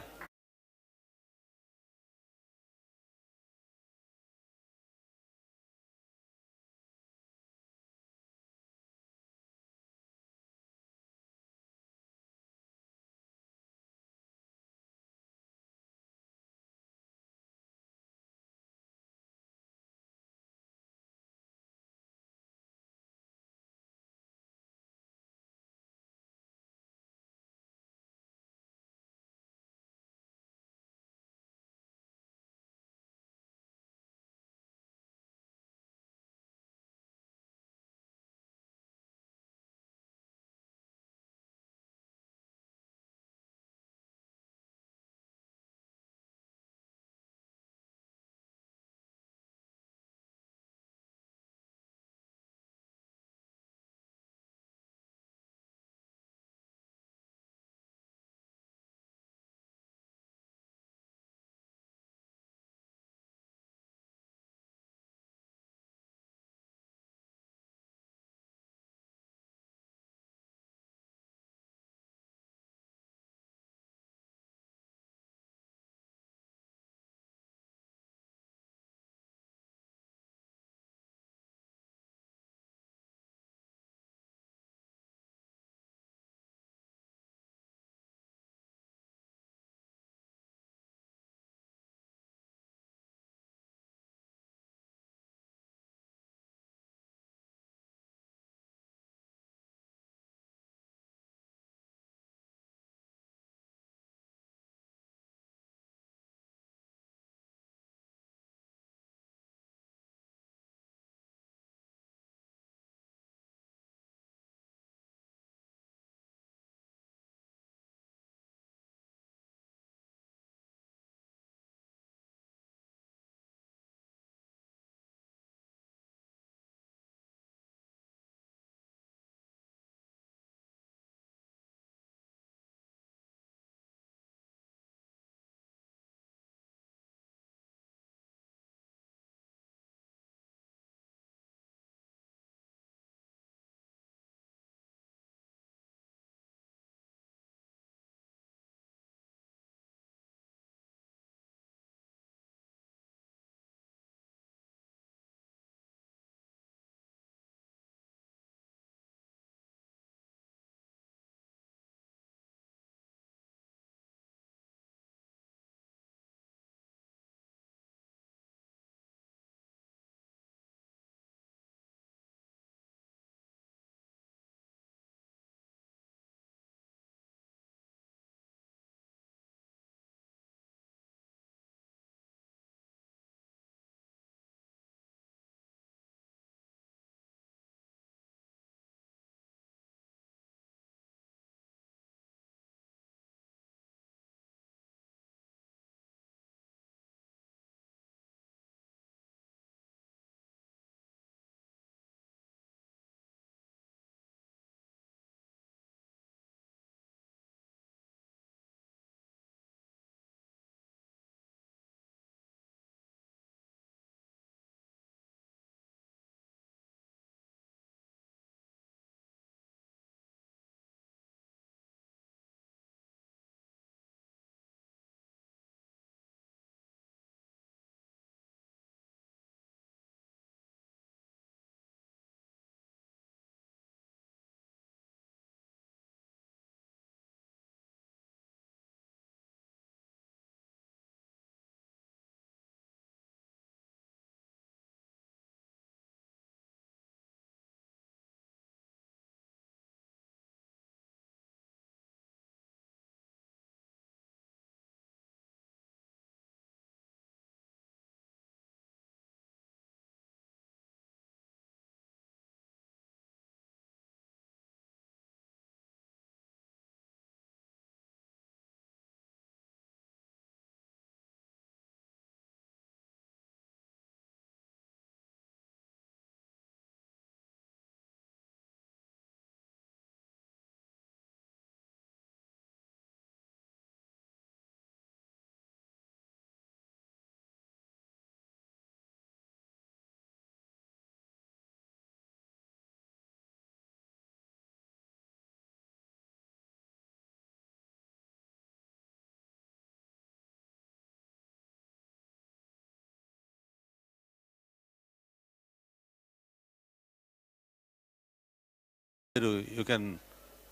You can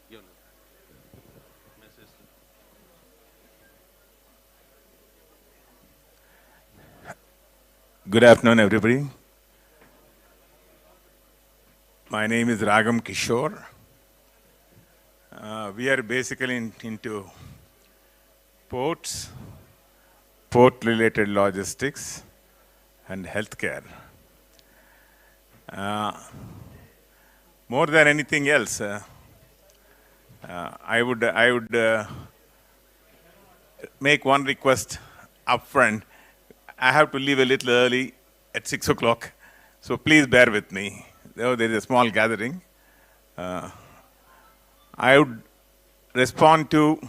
give message. Good afternoon, everybody. My name is Ragam Kishore. We are basically into ports, port-related logistics, and healthcare. More than anything else, I would make one request upfront. I have to leave a little early at 6 o'clock, so please bear with me. There is a small gathering. I would respond to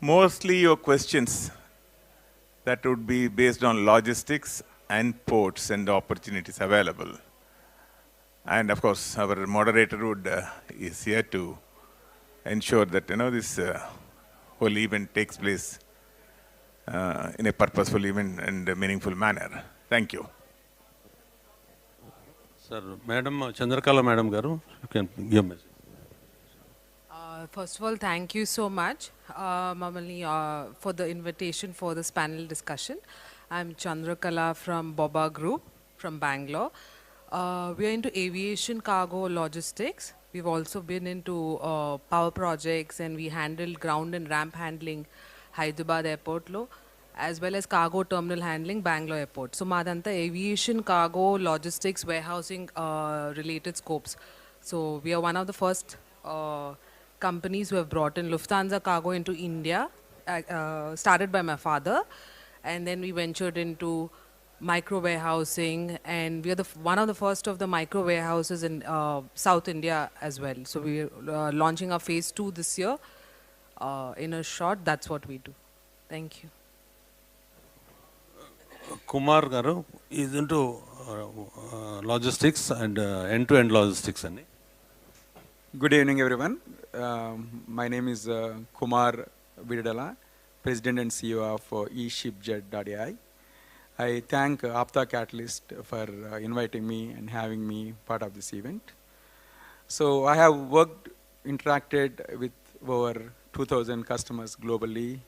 mostly your questions that would be based on logistics and ports and the opportunities available. And of course, our moderator is here to ensure that this whole event takes place in a purposeful event and a meaningful manner. Thank you. Sir, Madam Chandrakala Madam Garu, you can give message. First of all, thank you so much, Mamali, for the invitation for this panel discussion. I'm Chandrakala from Boba Group from Bangalore. We are into aviation, cargo, logistics. We've also been into power projects, and we handled ground and ramp handling Hyderabad Airport lo, as well as cargo terminal handling Bangalore Airport. So madanta aviation, cargo, logistics, warehousing related scopes. So we are one of the first companies who have brought in Lufthansa cargo into India, started by my father, and then we ventured into micro warehousing, and we are one of the first of the micro warehouses in South India as well. So we are launching our phase 2 this year. In a short, that's what we do. Thank you. Kumar Garu is into logistics and end-to-end logistics. Good evening, everyone. My name is Kumar Vidadala, President and CEO of eShipJet.ai. I thank APTA Katalyst for inviting me and having me part of this event. So I have interacted with over 2,000 customers globally,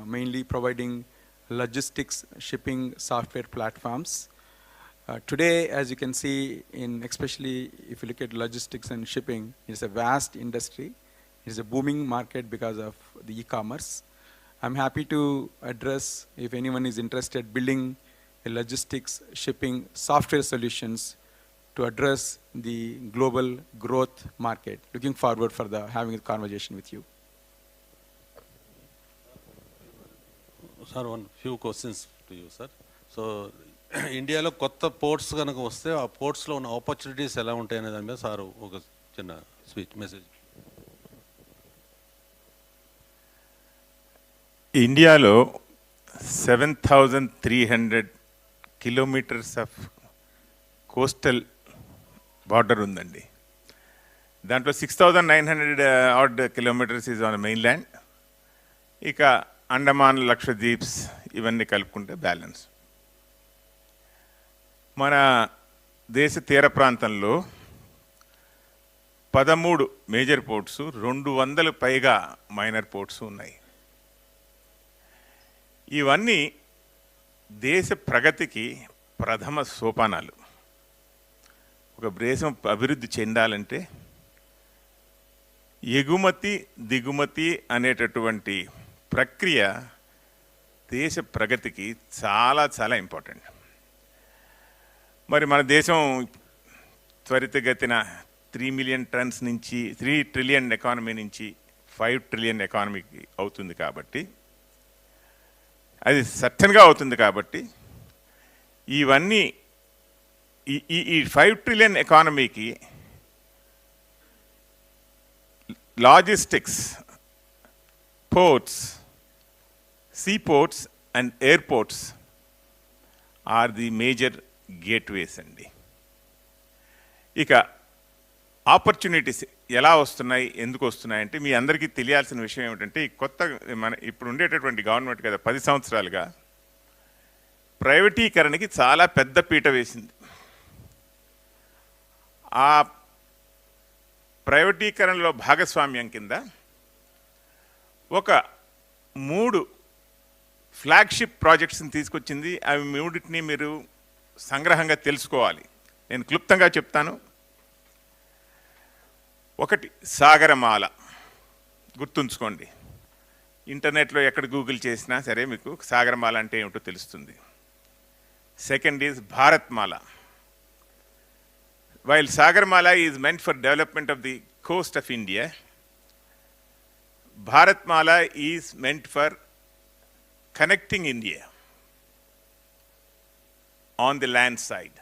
mainly providing logistics shipping software platforms. Today, as you can see, especially if you look at logistics and shipping, it's a vast industry. It's a booming market because of the e-commerce. I'm happy to address, if anyone is interested, building a logistics shipping software solutions to address the global growth market. Looking forward for having a conversation with you. Sir, one few questions to you, sir. So, India lo kotta ports ganaka vaste aa ports lo unna opportunities ela untayane dani meeda sir oka chinna speech message. ఇండియాలో 7,300 kilometers of coastal border ఉందండి. దాంట్లో 6,900 odd kilometers is on mainland. ఇక అండమాన్, లక్షద్వీప్స్ ఇవన్నీ కలుపుకుంటే balance. మన దేశ తీర ప్రాంతంలో 13 మేజర్ పోర్ట్స్, 200 పైగా మైనర్ పోర్ట్స్ ఉన్నాయి. ఇవన్నీ దేశ ప్రగతికి ప్రథమ సోపానాలు. ఒక దేశం అభివృద్ధి చెందాలంటే ఎగుమతి దిగుమతి అనేటటువంటి ప్రక్రియ దేశ ప్రగతికి చాలా చాలా ఇంపార్టెంట్. మరి మన దేశం త్వరితగతిన 3 మిలియన్ టన్స్ నుంచి 3 ట్రిలియన్ ఎకానమీ నుంచి 5 ట్రిలియన్ ఎకానమీకి అవుతుంది కాబట్టి, అది సర్టన్గా అవుతుంది కాబట్టి, ఇవన్నీ ఈ 5 ట్రిలియన్ ఎకానమీకి logistics, ports, seaports and airports are the major gateways అండి. ఇక ఆపర్చునిటీస్ ఎలా వస్తున్నాయి, ఎందుకు వస్తున్నాయి అంటే మీ అందరికీ తెలియాల్సిన విషయం ఏమిటంటే, ఈ కొత్త ఇప్పుడు ఉండేటటువంటి గవర్నమెంట్ కదా 10 సంవత్సరాలుగా ప్రైవేటీకరణకి చాలా పెద్ద పీట వేసింది. ఆ ప్రైవేటీకరణలో భాగస్వామ్యం కింద ఒక 3 ఫ్లాగ్షిప్ ప్రాజెక్ట్స్ని తీసుకొచ్చింది. అవి మూడింటిని మీరు సంగ్రహంగా తెలుసుకోవాలి. నేను క్లుప్తంగా చెప్తాను. ఒకటి సాగరమాల, గుర్తుంచుకోండి. ఇంటర్నెట్లో ఎక్కడ గూగుల్ చేసినా సరే మీకు సాగరమాల అంటే ఏమిటో తెలుస్తుంది. Second is Bharatmala. While Sagarmala is meant for development of the coast of India, Bharatmala is meant for connecting India on the land side.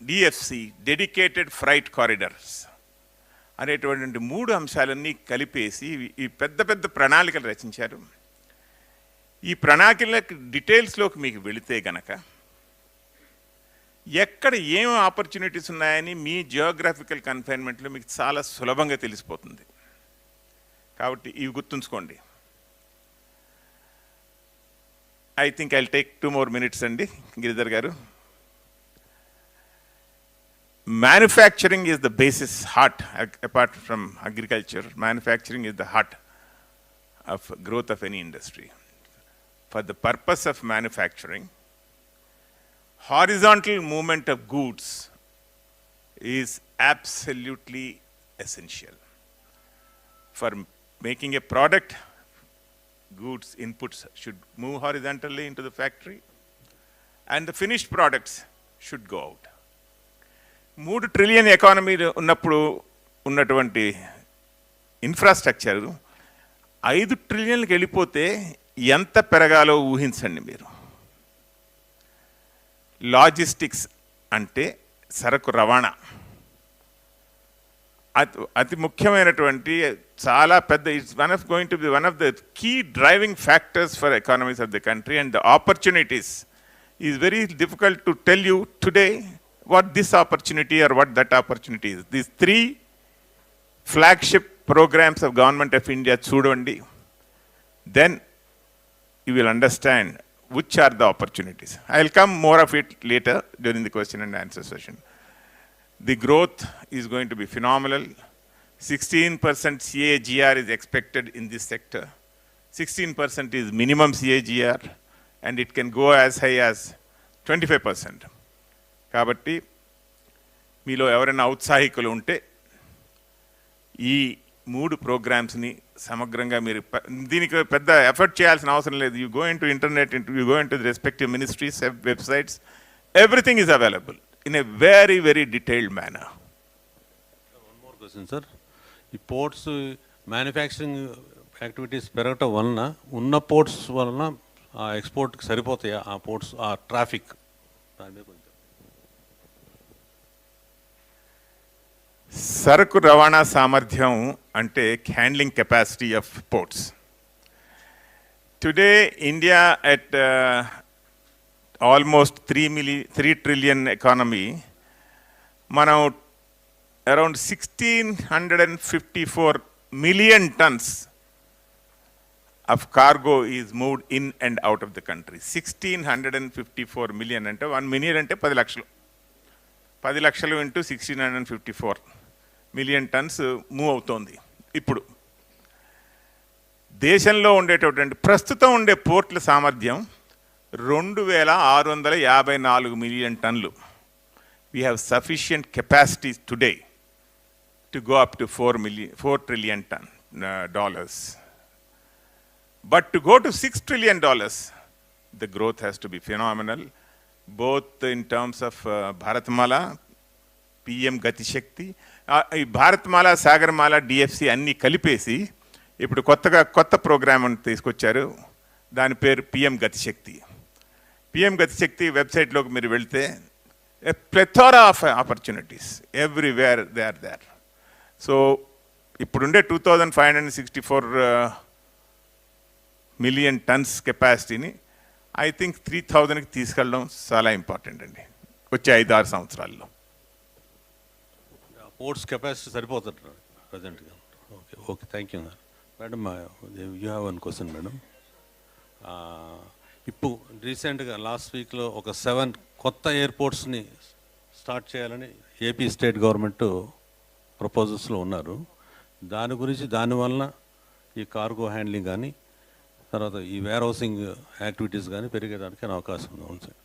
DFC, Dedicated Freight Corridors, అనేటువంటి 3 అంశాలన్నీ కలిపేసి ఈ పెద్ద పెద్ద ప్రణాళికలు రచించారు. ఈ ప్రణాళికల డీటెయిల్స్లోకి మీకు వెళితే గనక ఎక్కడ ఏం ఆపర్చునిటీస్ ఉన్నాయని మీ జియోగ్రాఫికల్ కన్ఫైన్మెంట్లో మీకు చాలా సులభంగా తెలిసిపోతుంది. కాబట్టి ఇవి గుర్తుంచుకోండి. I think I'll take 2 more minutes అండి గిరిధర్ గారు. Manufacturing is the basis, heart, apart from agriculture. Manufacturing is the heart of growth of any industry. For the purpose of manufacturing, horizontal movement of goods is absolutely essential. For making a product, goods inputs should move horizontally into the factory and the finished products should go out. 3 trillion economy ఉన్నప్పుడు ఉన్నటువంటి infrastructure 5 ట్రిలియన్కి వెళ్ళిపోతే ఎంత పెరగాలో ఊహించండి మీరు. Logistics అంటే సరకు రవాణా అతి ముఖ్యమైనటువంటి చాలా పెద్ద it's going to be one of the key driving factors for economies of the country, and the opportunities is very difficult to tell you today what this opportunity or what that opportunity is. These 3 flagship programs of Government of India చూడండి, then you will understand which are the opportunities. I will come more of it later during the question and answer session. The growth is going to be phenomenal. 16% CAGR is expected in this sector. 16% is minimum CAGR, and it can go as high as 25%. కాబట్టి మీలో ఎవరైనా ఔత్సాహికులు ఉంటే ఈ 3 ప్రోగ్రామ్స్ని సమగ్రంగా మీరు దీనికి పెద్ద effort చేయాల్సిన అవసరం లేదు. You go in to internet, you go in to the respective ministries websites, everything is available in a very very detailed manner. One more question sir. ఈ పోర్ట్స్ మ్యానుఫ్యాక్చరింగ్ యాక్టివిటీస్ పెరగటం వలన ఉన్న పోర్ట్స్ వలన ఆ ఎక్స్పోర్ట్కి సరిపోతాయా ఆ పోర్ట్స్, ఆ traffic? దాని మీద కొంచెం సరకు రవాణా సామర్థ్యం అంటే handling capacity of ports. Today India at almost 3 trillion economy, మనం around 1654 million tons of cargo is moved in and out of the country. 1654 million అంటే 1 million అంటే 10 లక్షలు. 10 లక్షలు ఇంటూ 1654 million tons మూవ్ అవుతోంది. ఇప్పుడు దేశంలో ఉండేటటువంటి ప్రస్తుతం ఉండే పోర్ట్ల సామర్థ్యం 2654 million టన్నులు. We have sufficient capacity today to go up to $4 trillion dollars. But to go to $6 trillion, the growth has to be phenomenal, both in terms of Bharatmala, PM Gati Shakti, Bharatmala, Sagarmala, DFC అన్నీ కలిపేసి ఇప్పుడు కొత్త programme తీసుకొచ్చారు. దాని పేరు PM Gati Shakti. PM Gati Shakti వెబ్సైట్లోకి మీరు వెళ్తే a plethora of opportunities everywhere they are there. So ఇప్పుడుండే 2564 million tons కెపాసిటీని ఐ థింక్ 3000కి తీసుకెళ్ళడం చాలా ఇంపార్టెంట్ అండి వచ్చే 5-6 సంవత్సరాల్లో. పోర్ట్స్ కెపాసిటీ సరిపోతుంది ప్రజెంట్గా. Okay thank you madam. You have one question madam. ఇప్పుడు రీసెంట్గా లాస్ట్ వీక్లో ఒక 7 కొత్త ఎయిర్పోర్ట్స్ని స్టార్ట్ చేయాలని ఏపీ స్టేట్ గవర్నమెంట్ ప్రపోజల్స్లో ఉన్నారు. దాని గురించి దానివల్ల ఈ కార్గో హ్యాండ్లింగ్ కానీ తర్వాత ఈ వేర్ హౌసింగ్ యాక్టివిటీస్ కానీ పెరిగేదానికి అవకాశం ఉంది సార్.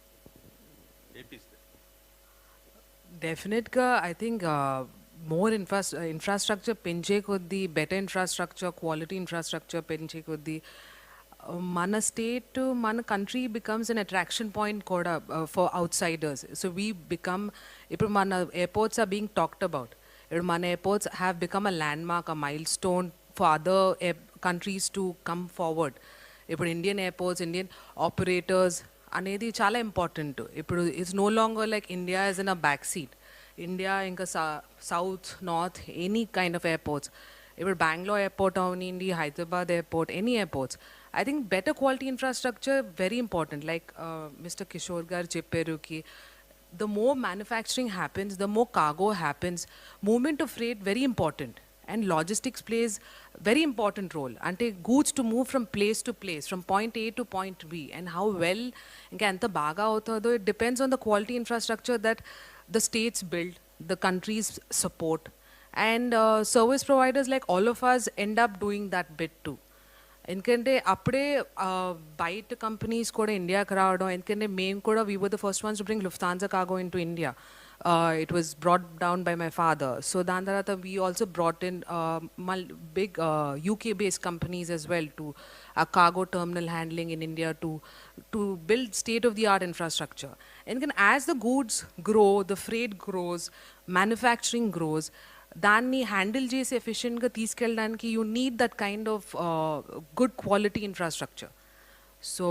డెఫినెట్గా ఐ థింక్ మోర్ ఇన్ఫ్రాస్ట్రక్చర్ పెంచే కొద్దీ, బెటర్ ఇన్ఫ్రాస్ట్రక్చర్, క్వాలిటీ ఇన్ఫ్రాస్ట్రక్చర్ పెంచే కొద్దీ మన స్టేట్, మన country becomes an attraction point కూడా for outsiders. So we become, ఇప్పుడు మన airports are being talked about. ఇప్పుడు మన airports have become a landmark, a milestone for other countries to come forward. ఇప్పుడు Indian airports, Indian operators అనేది చాలా important. ఇప్పుడు it's no longer like India is in a back seat. India ఇంకా south, north, any kind of airports, ఇప్పుడు Bengaluru airport అవనివ్వండి, Hyderabad airport, any airports, I think better quality infrastructure very important. Like Mr. Kishore gar chepparu ki the more manufacturing happens, the more cargo happens. Movement of freight very important, and logistics plays very important role. Ante goods to move from place to place, from point A to point B, and how well inka enta baga avutado, it depends on the quality infrastructure that the states build, the countries support, and service providers like all of us end up doing that bit too. ఎందుకంటే అప్పుడే బయట companies కూడా ఇండియాకి రావడం, ఎందుకంటే మేము కూడా we were the first ones to bring Lufthansa cargo into India. It was brought down by my father. So దాని తర్వాత we also brought in big UK based companies as well to cargo terminal handling in India to build state of the art infrastructure. And as the goods grow, the freight grows, manufacturing grows, దాన్ని handle చేసి ఎఫిషియెంట్గా తీసుకెళ్ళడానికి you need that kind of good quality infrastructure. So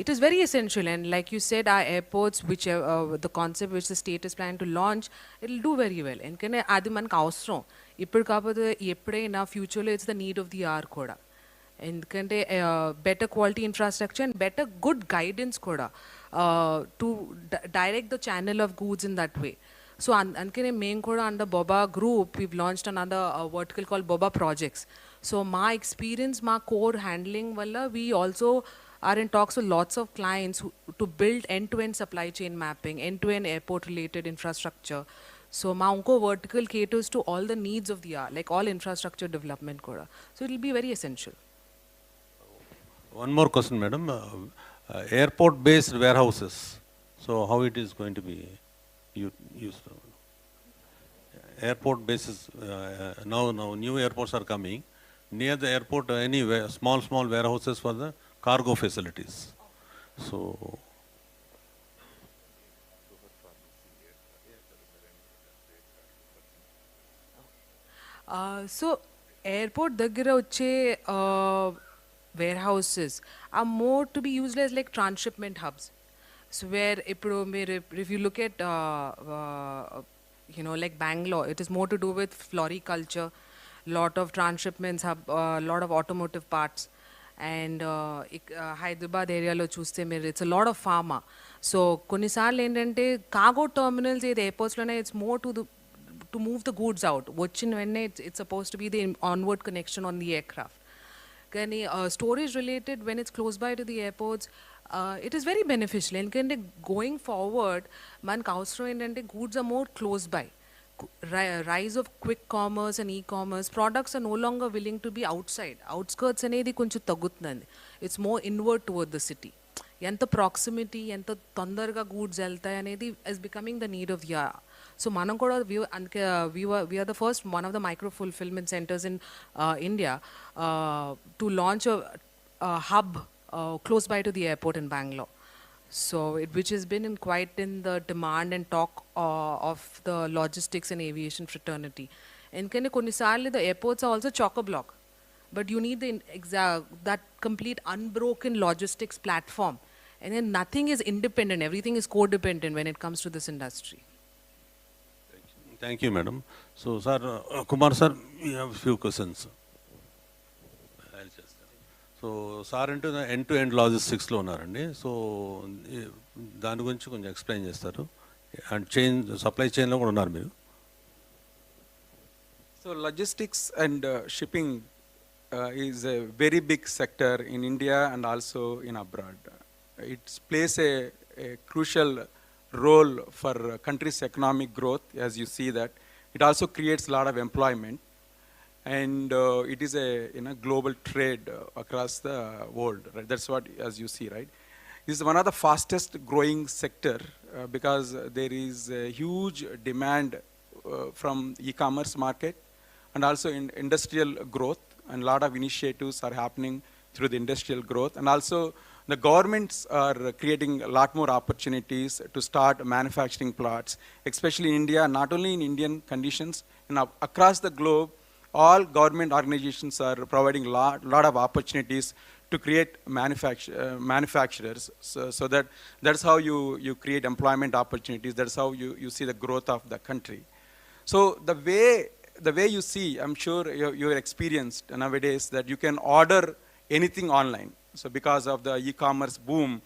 it is very essential. And like you said, uh airports which the concept which the state is plan to launch, it will do very well. ఎందుకంటే అది మనకు అవసరం ఇప్పుడు, కాకపోతే ఎప్పుడైనా ఫ్యూచర్లో it's the need of the hour కూడా. ఎందుకంటే better quality infrastructure and better good guidance కూడా to direct the channel of goods in that way. So అందుకనే మేము కూడా under Boba Group, we've launched another vertical called Boba Projects. So my experience, my core handling walla, we also are in talks with lots of clients to build end-to-end supply chain mapping, end-to-end airport-related infrastructure. So my unko vertical caters to all the needs of the hour, like all infrastructure development koda. So it will be very essential. One more question, madam. Airport-based warehouses. So how it is going to be used? Airport bases, now new airports are coming. Near the airport, any small warehouses for the cargo facilities. So So airport daggara vache warehouses are more to be used as like transshipment hubs. So where if you look at like Bangalore, it is more to do with floriculture, lot of transshipments hub, lot of automotive parts, and Hyderabad area lo chuste mere it's a lot of pharma. So konisarlu endante cargo terminals the airports lone, it's more to move the goods out. Vachin venne it's supposed to be the onward connection on the aircraft. Kani storage related, when it's close by to the airports, it is very beneficial. And going forward, manku avasram endante goods are more close by. Rise of quick commerce and e-commerce, products are no longer willing to be outside. Outskirts anedi konchu tagutundi. It's more inward toward the city. Enta proximity, enta tondarga goods veltayi anedi is becoming the need of the hour. So manam kuda we are the first one of the micro fulfillment centers in India to launch a hub close by to the airport in Bangalore. So which has been quite in the demand and talk of the logistics and aviation fraternity. And konisarlu the airports are also chock-a-block, but you need that complete unbroken logistics platform. And then nothing is independent, everything is codependent when it comes to this industry. Thank you, madam. So sir, Kumar sir, we have a few questions. So sir అంటే end లాజిస్టిక్స్లో ఉన్నారండి. So దాని గురించి కొంచెం explain చేస్తారు. And supply చైన్లో కూడా ఉన్నారు మీరు. So logistics and shipping is a very big sector in India and also in abroad. It's plays a crucial role for country's economic growth, as you see that. It also creates a lot of employment. And it is a global trade across the world, right? That's what, as you see, right? This is one of the fastest growing sector because there is a huge demand from e-commerce market and also in industrial growth, and a lot of initiatives are happening through the industrial growth. And also the governments are creating a lot more opportunities to start manufacturing plots, especially in India, not only in Indian conditions, across the globe. All government organizations are providing a lot of opportunities to create manufacturers. So that's how you create employment opportunities. That's how you see the growth of the country. So the way you see, I'm sure you're experienced nowadays that you can order anything online. So because of the e-commerce boom,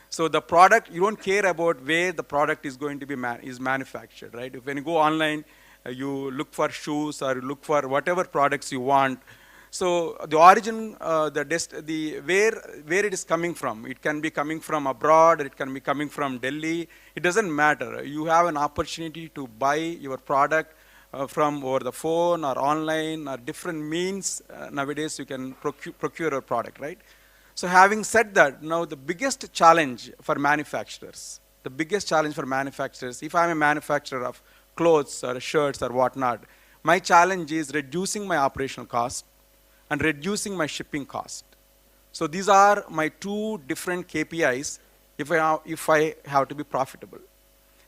so the product, you don't care about where the product is going to be manufactured, right? When you go online, you look for shoes or look for whatever products you want. So the origin, where it is coming from, it can be coming from abroad, it can be coming from Delhi. It doesn't matter. You have an opportunity to buy your product from over the phone or online or different means. Nowadays you can procure a product, right? So having said that, now the biggest challenge for manufacturers, if I'm a manufacturer of clothes or shirts or whatnot, my challenge is reducing my operational cost and reducing my shipping cost. So these are my two different KPIs if I have to be profitable.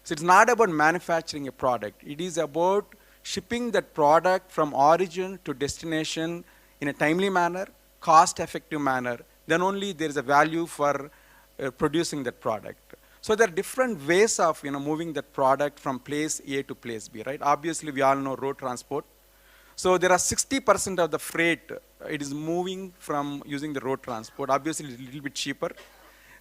So it's not about manufacturing a product. It is about shipping that product from origin to destination in a timely manner, cost-effective manner. Then only there is a value for producing that product. So there are different ways of moving that product from place A to place B, right? Obviously, we all know road transport. So there are 60% of the freight, it is moving from using the road transport. Obviously, it's a little bit cheaper.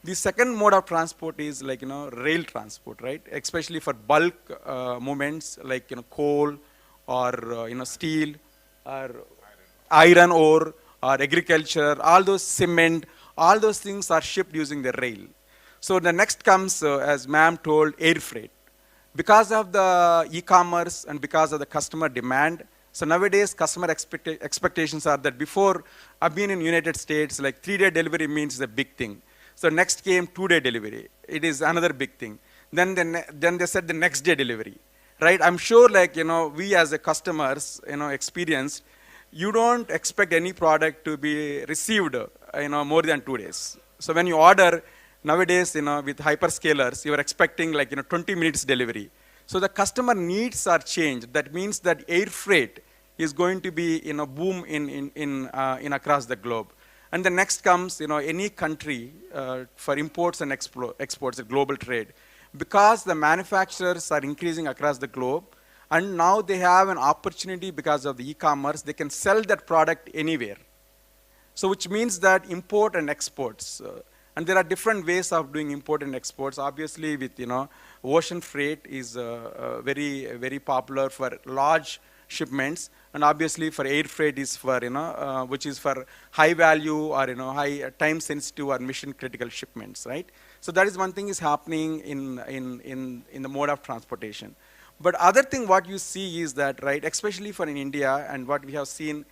The second mode of transport is like rail transport, right? Especially for bulk movements like coal or steel or iron ore or agriculture, all those cement, all those things are shipped using the rail. So the next comes, as ma'am told, air freight. Because of the e-commerce and because of the customer demand, so nowadays customer expectations are that before, I've been in United States, like 3-day delivery means a big thing. So next came 2-day delivery. It is another big thing. Then they said the next day delivery, right? I'm sure we as a customers, experienced, you don't expect any product to be received, more than 2 days. So when you order, nowadays, with hyperscalers, you are expecting 20 minutes delivery. So the customer needs are changed. That means that air freight is going to be boom in across the globe. And the next comes any country for imports and exports, global trade. Because the manufacturers are increasing across the globe, and now they have an opportunity because of the e-commerce, they can sell that product anywhere. So which means that import and exports, and there are different ways of doing import and exports. Obviously, with ocean freight is very, very popular for large shipments, and obviously for air freight is for which is for high value or high time sensitive or mission critical shipments, right? So that is one thing is happening in the mode of transportation. But other thing what you see is that, right, especially for in India and what we have seen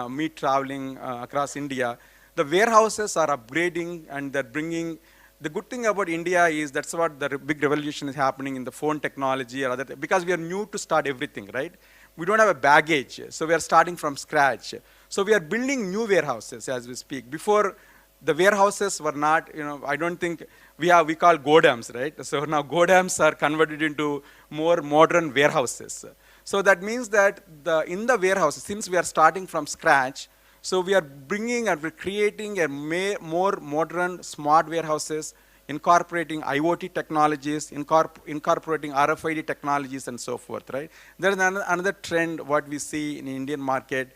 me traveling across India, the warehouses are upgrading and they're bringing, the good thing about India is that's what the big revolution is happening in the phone technology or other, because we are new to start everything, right? We don't have a baggage, so we are starting from scratch. So we are building new warehouses as we speak. Before, the warehouses were not, I don't think, we call godams, right? So now godams are converted into more modern warehouses. So that means that in the warehouses, since we are starting from scratch, so we are bringing and we're creating a more modern, smart warehouses, incorporating IoT technologies, incorporating RFID technologies and so forth, right? There is another trend what we see in the Indian market,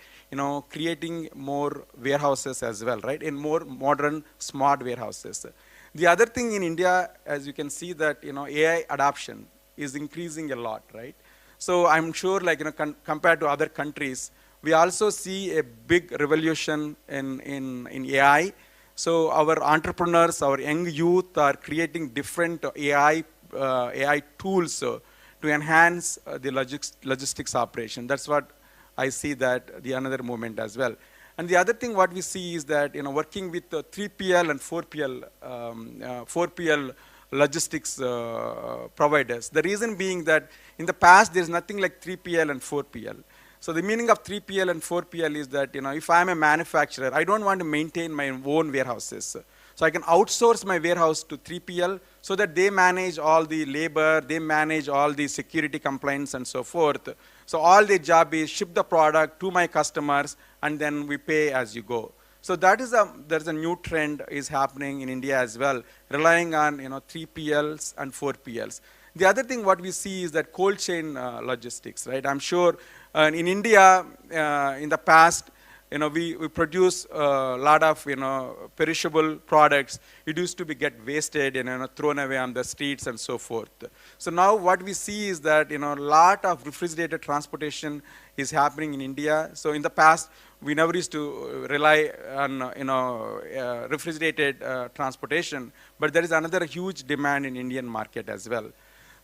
creating more warehouses as well, right? In more modern, smart warehouses. The other thing in India, as you can see that, AI adoption is increasing a lot, right? So I'm sure compared to other countries, we also see a big revolution in AI. So our entrepreneurs, our young youth are creating different AI AI tools to enhance the logistics operation. That's what I see that the another movement as well. And the other thing what we see is that, working with 3PL and 4PL logistics providers. The reason being that in the past there's nothing like 3PL and 4PL. So the meaning of 3PL and 4PL is that, if I'm a manufacturer, I don't want to maintain my own warehouses. So I can outsource my warehouse to 3PL so that they manage all the labor, they manage all the security complaints and so forth. So all their job is ship the product to my customers and then we pay as you go. So there's a new trend is happening in India as well, relying on 3PLs and 4PLs. The other thing what we see is that cold chain logistics, right? I'm sure in India in the past, we produce a lot of perishable products. It used to be get wasted and thrown away on the streets and so forth. So now what we see is that a lot of refrigerated transportation is happening in India. So in the past we never used to rely on refrigerated transportation, but there is another huge demand in Indian market as well.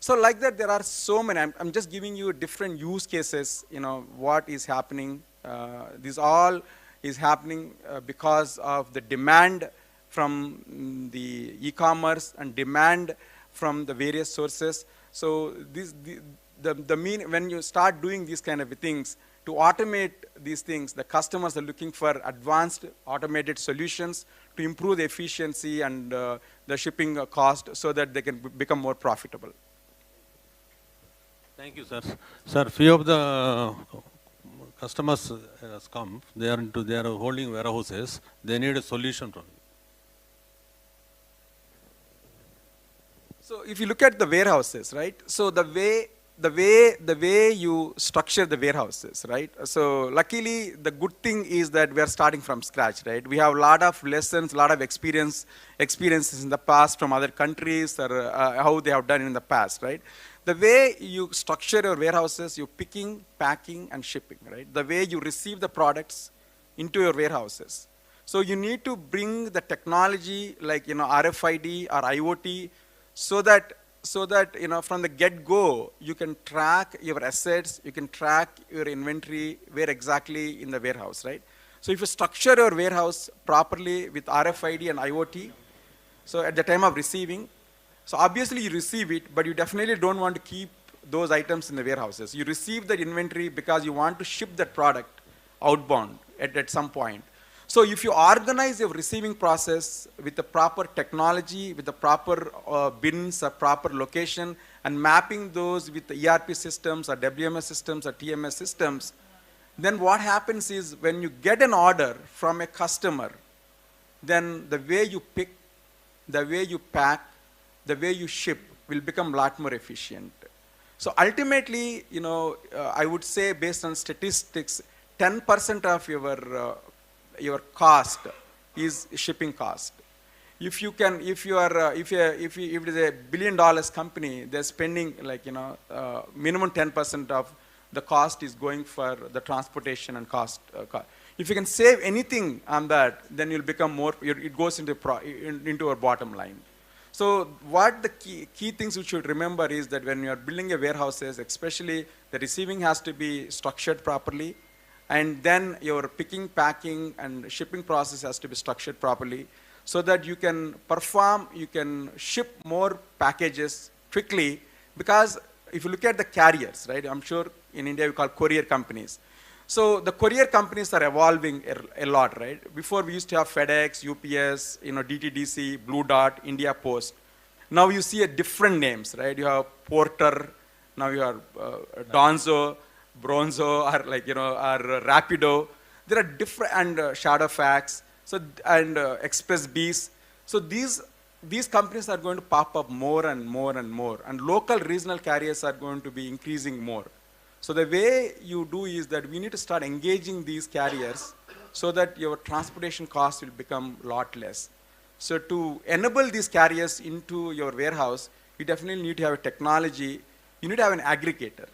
So like that there are so many. I'm just giving you different use cases. What is happening. This all is happening because of the demand from the e-commerce and demand from the various sources. So when you start doing these kind of things, to automate these things, the customers are looking for advanced automated solutions to improve the efficiency and the shipping cost so that they can become more profitable. Thank you, sir. Sir, few of the customers has come, they are holding warehouses, they need a solution from you. So if you look at the warehouses, right? So the way you structure the warehouses, right? So luckily the good thing is that we are starting from scratch, right? We have a lot of lessons, a lot of experiences in the past from other countries or how they have done in the past, right? The way you structure your warehouses, you're picking, packing, and shipping, right? The way you receive the products into your warehouses. So you need to bring the technology like RFID or IoT so that from the get-go you can track your assets, you can track your inventory where exactly in the warehouse, right? So if you structure your warehouse properly with RFID and IoT, so at the time of receiving, so obviously you receive it, but you definitely don't want to keep those items in the warehouses. You receive that inventory because you want to ship that product outbound at some point. So if you organize your receiving process with the proper technology, with the proper bins, a proper location, and mapping those with the ERP systems or WMS systems or TMS systems, then what happens is when you get an order from a customer, then the way you pick, the way you pack, the way you ship will become a lot more efficient. So ultimately, I would say based on statistics, 10% of your cost is shipping cost. If it is a $1 billion company, they're spending minimum 10% of the cost is going for the transportation and cost. If you can save anything on that, then you'll become more. It goes into our bottom line. So what the key things you should remember is that when you are building your warehouses, especially the receiving has to be structured properly, and then your picking, packing, and shipping process has to be structured properly so that you can ship more packages quickly. Because if you look at the carriers, right, I'm sure in India we call courier companies. So the courier companies are evolving a lot, right? Before we used to have FedEx, UPS, DTDC, Blue Dot, India Post. Now you see different names, right? You have Porter, now you have Donzo, Bronzo, or or Rapido. There are different, and Shadowfax, and Express Bees. So these companies are going to pop up more and more and more, and local regional carriers are going to be increasing more. So the way you do is that we need to start engaging these carriers so that your transportation costs will become a lot less. So to enable these carriers into your warehouse, you definitely need to have a technology. You need to have an aggregator.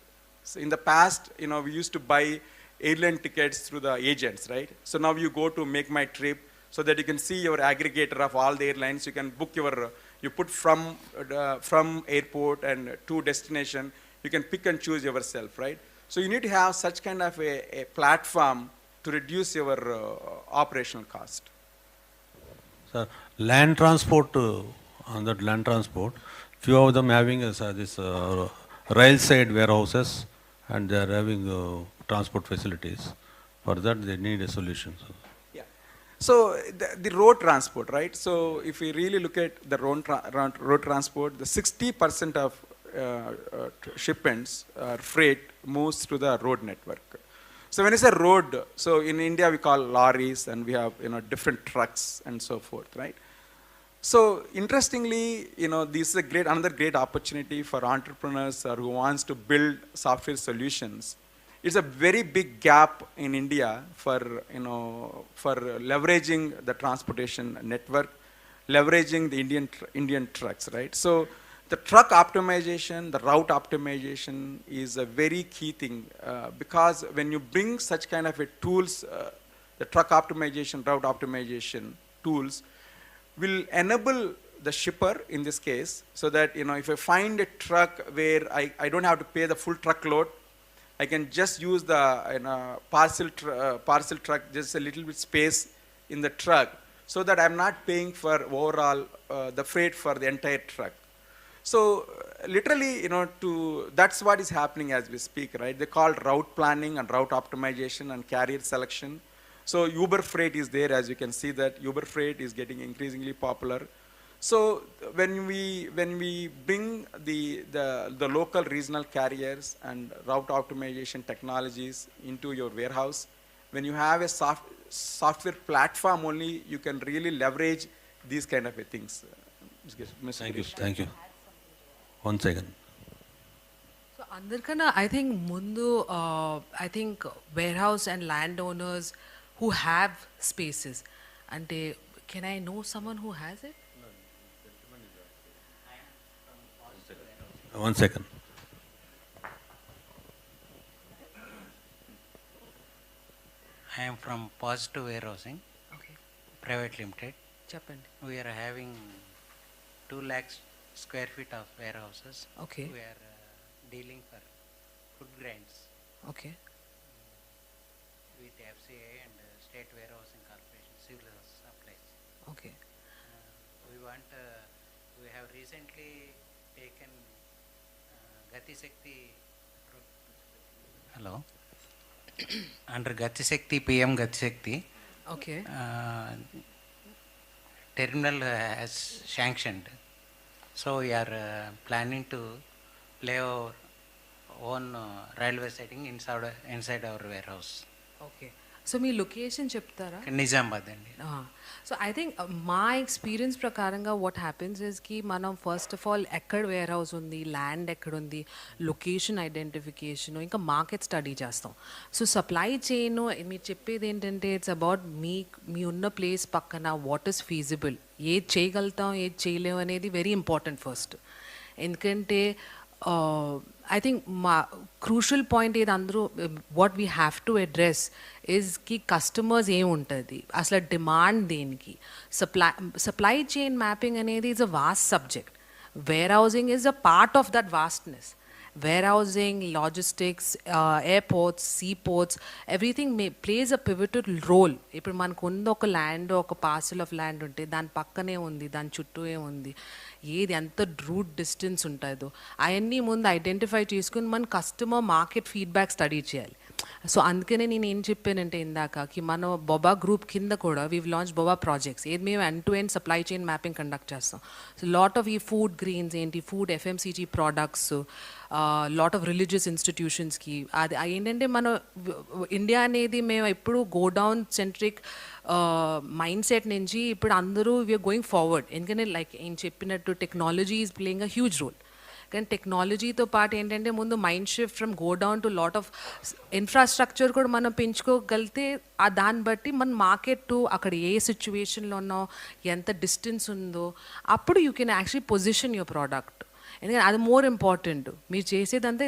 So in the past, we used to buy airline tickets through the agents, right? So now you go to Make My Trip so that you can see your aggregator of all the airlines. You can book your You put from airport and to destination, you can pick and choose yourself, right? So you need to have such kind of a platform to reduce your operational cost. Sir, land transport, on that land transport, few of them having this rail side warehouses, and they are having transport facilities. For that, they need a solution. So. Yeah. So the road transport, right? So if we really look at the road transport, the 60% of shipments, freight moves through the road network. So when it's a road, so in India we call lorries, and we have different trucks and so forth, right? So interestingly, this is another great opportunity for entrepreneurs who wants to build software solutions. It's a very big gap in India for leveraging the transportation network, leveraging the Indian trucks, right? So the truck optimization, the route optimization is a very key thing because when you bring such kind of tools, the truck optimization, route optimization tools will enable the shipper in this case, so that if I find a truck where I don't have to pay the full truckload, I can just use the parcel truck, just a little bit space in the truck, so that I'm not paying for overall the freight for the entire truck. So literally, that's what is happening as we speak, right? They call route planning and route optimization and carrier selection. So Uber Freight is there, as you can see that Uber Freight is getting increasingly popular. So when we bring the local regional carriers and route optimization technologies into your warehouse, when you have a software platform only, you can really leverage these kind of things. Thank you. 1 second. So Andarkana, I think warehouse and landowners who have spaces, and can I know someone who has it? 1 second. I am from Positive Warehousing, Private Limited. We are having 2 lakhs square feet of warehouses. Okay. We are dealing for food grains. Okay. With FCA and State Warehousing Corporation, Civil Supplies. Okay. We have recently taken Gati Shakti. Hello. Under Gati Shakti, PM Gati Shakti. Okay. Terminal has sanctioned. So we are planning to lay our own railway siding inside our warehouse. Okay. So me location చెప్తారా? నిజామాబాద్ అండి. So I think మా experience ప్రకారంగా what happens is కి మనం first of all ఎక్కడ wear house ఉంది, land ఎక్కడుంది, location identification, ఇంకా మార్కెట్ స్టడీ చేస్తాం. సో సప్లై చైన్ మీరు చెప్పేది ఏంటంటే ఇట్స్ అబౌట్ మీ ఉన్న ప్లేస్ పక్కన వాట్ ఈస్ ఫీజిబుల్, ఏది చేయగలుగుతాం ఏది చేయలేము అనేది వెరీ ఇంపార్టెంట్ ఫస్ట్. ఎందుకంటే I think crucial point is what we have to address is ki customers em untadi asla demand deniki. Supply chain mapping anedi is a vast subject. Warehousing is a part of that vastness. Warehousing, logistics, airports, seaports, everything plays a pivotal role. ఇప్పుడు మనకు ఉంది ఒక land, ఒక parcel of land ఉంటే దాని పక్కనే ఉంది, దాని చుట్టూ ఉంది, ఏది ఎంత రూట్ డిస్టెన్స్ ఉంటుందో అవన్నీ ముందు ఐడెంటిఫై చేసుకుని మన కస్టమర్ మార్కెట్ ఫీడ్బ్యాక్ స్టడీ చేయాలి. సో అందుకనే నేను ఏం చెప్పానంటే ఇందాకకి మన బొబా గ్రూప్ కింద కూడా వీవ్ లాంచ్ బొబా ప్రాజెక్ట్స్, ఏది మేము end to end supply chain mapping conduct చేస్తాం. సో లాట్ ఆఫ్ ఈ ఫుడ్ గ్రెయిన్స్ ఏంటి, food FMCG products, lot of religious ఇన్స్టిట్యూషన్స్కి అది ఏంటంటే మన ఇండియా అనేది మేము ఎప్పుడు గోడౌన్ సెంట్రిక్ మైండ్ సెట్ నుంచి ఇప్పుడు అందరూ వీఆర్ గోయింగ్ ఫార్వర్డ్. ఎందుకంటే లైక్ ఏం చెప్పినట్టు technology is playing a huge role. కానీ టెక్నాలజీతో పాటు ఏంటంటే ముందు mind shift from godown to lot of infrastructure కూడా మనం పెంచుకోగలిగితే ఆ దాన్ని బట్టి మన మార్కెట్ అక్కడ ఏ సిచ్యువేషన్లో ఉన్నో ఎంత డిస్టెన్స్ ఉందో అప్పుడు you can actually position your product. ఎందుకంటే అది మోర్ ఇంపార్టెంట్. మీరు చేసేదంతా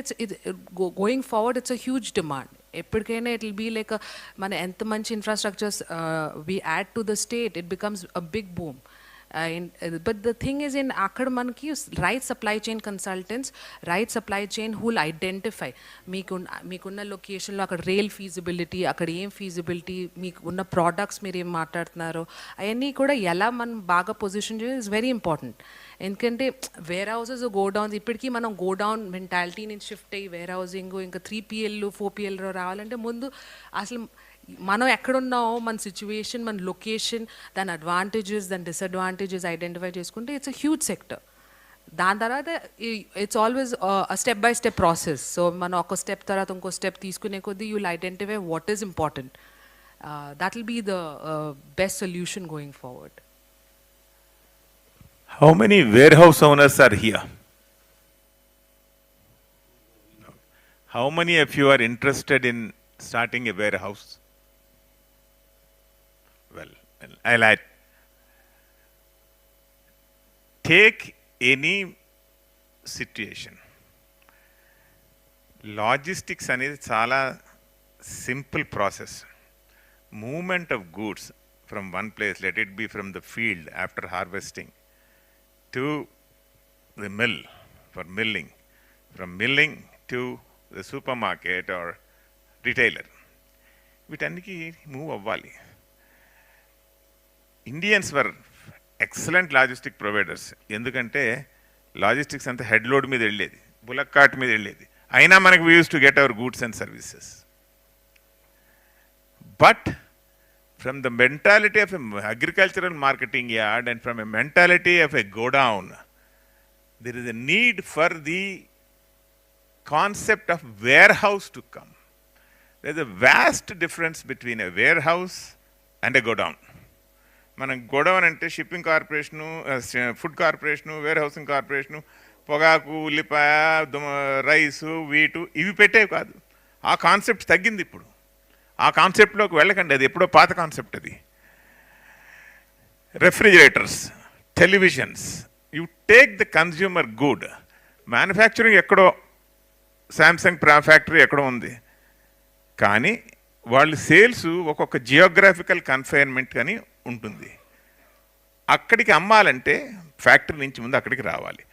going forward it's a huge demand. ఎప్పటికైనా ఇట్ విల్ బీ లైక్ మన ఎంత మంచి infrastructures we add to the state, it becomes a big boom. But the thing is, in akkada manaki right supply chain consultants, right supply chain who will identify meekunna location lo akkada rail feasibility, akkada em feasibility, meekunna products meer em maatladutunnaro ayanni kuda ela man baga position cheyడం is very important. ఎందుకంటే wear houses godowns ఇప్పటికీ మనం godown mentality నుంచి shift అయ్యి wear housing ఇంకా 3PL 4PL రావాలంటే ముందు అసలు మనం ఎక్కడున్నామో మన సిచ్యువేషన్ మన లొకేషన్ దాని అడ్వాంటేజెస్ దాని డిసడ్వాంటేజెస్ ఐడెంటిఫై చేసుకుంటే ఇట్స్ అ హ్యూజ్ సెక్టర్. దాని తర్వాత it's always step by step process. So మనం ఒక స్టెప్ తర్వాత ఇంకో స్టెప్ తీసుకునే కొద్దీ you will identify what is important. That will be the best solution going forward. How many warehouse owners are here? How many of you are interested in starting a warehouse? Well, I'll add. Take any situation. Logistics అనేది చాలా simple process. Movement of goods from one place, let it be from the field after harvesting, to the mill for milling, from milling to the supermarket or retailer. వీటన్నికి move అవ్వాలి. Indians were excellent logistic providers. ఎందుకంటే logistics అంతా head load మీద వెళ్ళేది, bullock cart మీద వెళ్ళేది. అయినా మనకు we use to get our goods and services. But from the mentality of an agricultural marketing yard and from a mentality of a godown, there is a need for the concept of warehouse to come. There is a vast difference between a warehouse and a godown. మనం godown అంటే shipping corporation, food corporation, warehousing corporation, పొగాకు, ఉల్లిపాయ, rice, వీటు ఇవి పెట్టేవి కాదు. ఆ concept తగ్గింది ఇప్పుడు. ఆ కాన్సెప్ట్లోకి వెళ్ళకండి, అది ఎప్పుడో పాత కాన్సెప్ట్ అది. Refrigerators, televisions, you take the consumer good. Manufacturing ఎక్కడో, శాంసంగ్ ఫ్యాక్టరీ ఎక్కడో ఉంది, కానీ వాళ్ళు సేల్స్ ఒక్కొక్క జియోగ్రాఫికల్ కన్ఫైన్మెంట్ అని ఉంటుంది. అక్కడికి అమ్మాలంటే ఫ్యాక్టరీ నుంచి ముందు అక్కడికి రావాలి.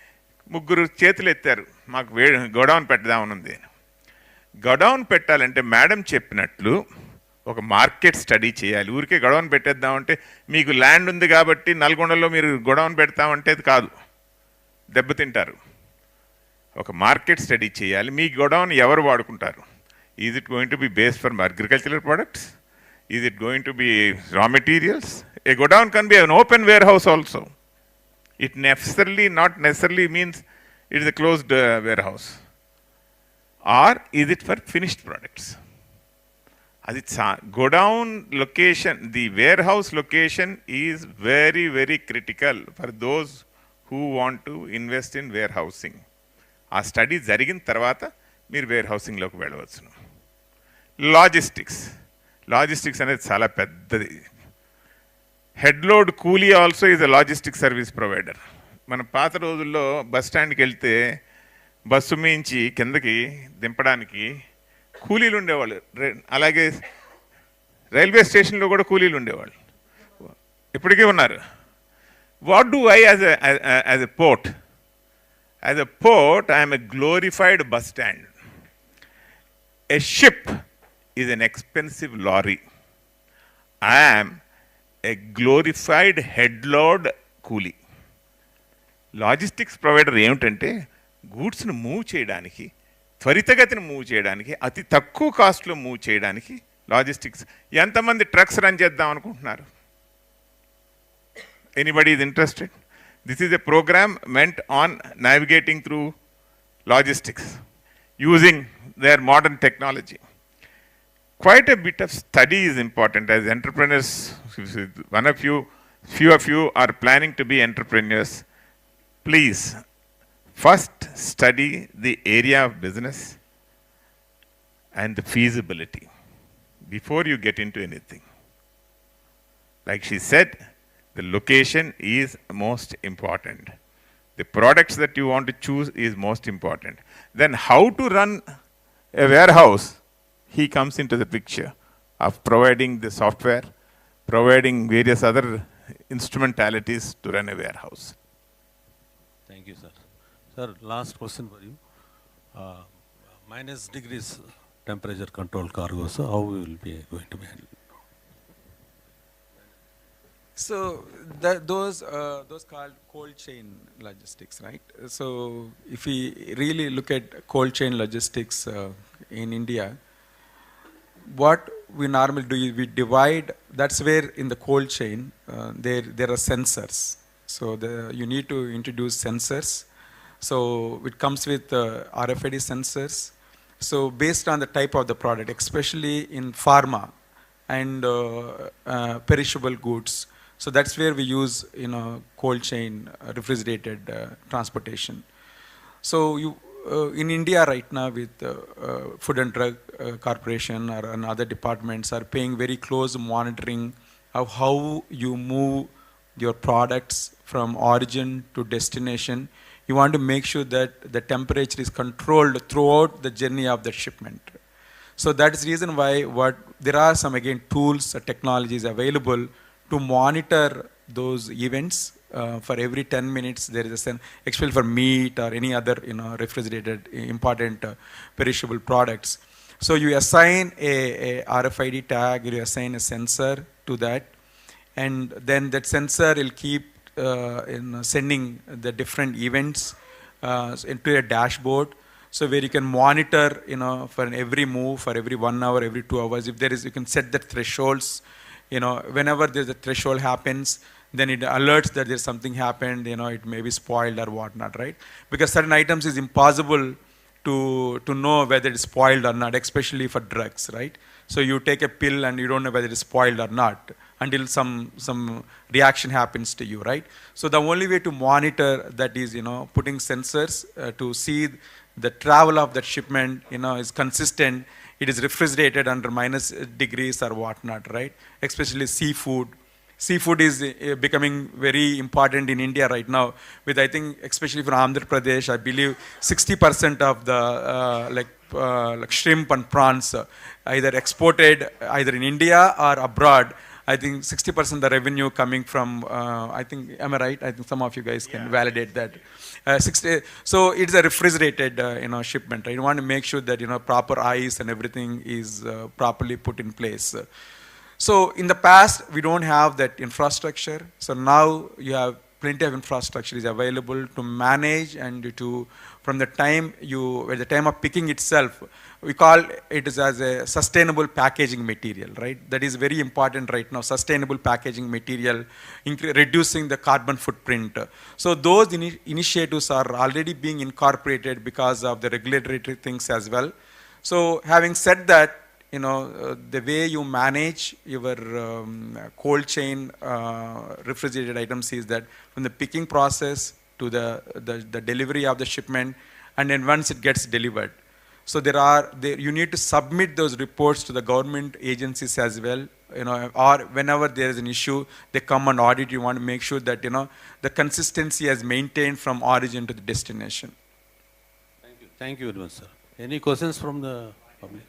ముగ్గురు చేతులు ఎత్తారు, మాకు గోడౌన్ పెట్టదామనుంది. గోడౌన్ పెట్టాలంటే మేడం చెప్పినట్లు ఒక మార్కెట్ స్టడీ చేయాలి. ఊరికే గోడౌన్ పెట్టేద్దామంటే మీకు ల్యాండ్ ఉంది కాబట్టి నల్గొండలో మీరు గోడౌన్ పెడతామంటే అది కాదు, దెబ్బతింటారు. ఒక మార్కెట్ స్టడీ చేయాలి. మీ గోడౌన్ ఎవరు వాడుకుంటారు? Is it going to be based for agricultural products? Is it going to be raw materials? A godown can be an open warehouse also. It not necessarily means it is a closed warehouse. Or is it for finished products? As it's godown location, the warehouse location is very, very critical for those who want to invest in warehousing. ఆ study జరిగిన తర్వాత మీరు wear హౌసింగ్లోకి వెళ్ళవచ్చును. Logistics అనేది చాలా పెద్దది. Head load కూలీ also is a logistic service provider. మన పాత రోజుల్లో బస్ స్టాండ్కి వెళ్తే బస్సు మించి కిందకి దింపడానికి కూలీలు ఉండేవాళ్ళు. అలాగే రైల్వే స్టేషన్లో కూడా కూలీలు ఉండేవాళ్ళు, ఇప్పటికీ ఉన్నారు. What do I as a port? As a port I'm a glorified bus stand. A ship is an expensive lorry. I am a glorified head load coolie. Logistics provider ఏమిటంటే గూడ్స్ను మూవ్ చేయడానికి, త్వరితగతిని move చేయడానికి, అతి తక్కువ కాస్ట్లో move చేయడానికి logistics. ఎంతమంది trucks run చేద్దాం అనుకుంటున్నారు? Anybody is interested? This is a programme meant on navigating through logistics using their modern technology. Quite a bit of study is important as entrepreneurs. Few of you are planning to be entrepreneurs. Please, first study the area of business and the feasibility before you get into anything. Like she said, the location is most important. The products that you want to choose is most important. Then how to run a warehouse, he comes into the picture of providing the software, providing various other instrumentalities to run a warehouse. Thank you, sir. Sir, last question for you. Minus degrees temperature control cargo, so how we will be going to handle it? So those called cold chain logistics, right? So if we really look at cold chain logistics in India, what we normally do is we divide. That's where in the cold chain there are sensors. So you need to introduce sensors. So it comes with RFID sensors. So based on the type of the product, especially in pharma and perishable goods. So that's where we use cold chain refrigerated transportation. So in India right now with Food and Drug Corporation and other departments are paying very close monitoring of how you move your products from origin to destination. You want to make sure that the temperature is controlled throughout the journey of the shipment. So that is the reason why there are some tools or technologies available to monitor those events. For every 10 minutes there is a especially for meat or any other refrigerated important perishable products. So you assign a RFID tag, you assign a sensor to that, and then that sensor will keep sending the different events into a dashboard. So where you can monitor, for every move, for every 1 hour, every 2 hours, if there is, you can set the thresholds. Whenever there's a threshold happens, then it alerts that there's something happened, it may be spoiled or whatnot, right? Because certain items is impossible to know whether it's spoiled or not, especially for drugs, right? So you take a pill and you don't know whether it's spoiled or not until some reaction happens to you, right? So the only way to monitor that is, putting sensors to see the travel of that shipment, is consistent. It is refrigerated under minus degrees or whatnot, right? Especially seafood. Seafood is becoming very important in India right now. With I think, especially for Andhra Pradesh, I believe 60% of the like shrimp and prawns either exported either in India or abroad. I think 60% of the revenue coming from, I think, am I right? I think some of you guys can validate that. 60, so it's a refrigerated, shipment. Right? You want to make sure that, proper ice and everything is properly put in place. So in the past, we don't have that infrastructure. So now you have plenty of infrastructure is available to manage and to, from the time at the time of picking itself, we call it as a sustainable packaging material, right? That is very important right now, sustainable packaging material, reducing the carbon footprint. So those initiatives are already being incorporated because of the regulatory things as well. So having said that, the way you manage your cold chain refrigerated items is that from the picking process to the delivery of the shipment, and then once it gets delivered. So you need to submit those reports to the government agencies as well, or whenever there is an issue, they come and audit. You want to make sure that, the consistency is maintained from origin to the destination. Thank you. Thank you very much, sir. Any questions from the public?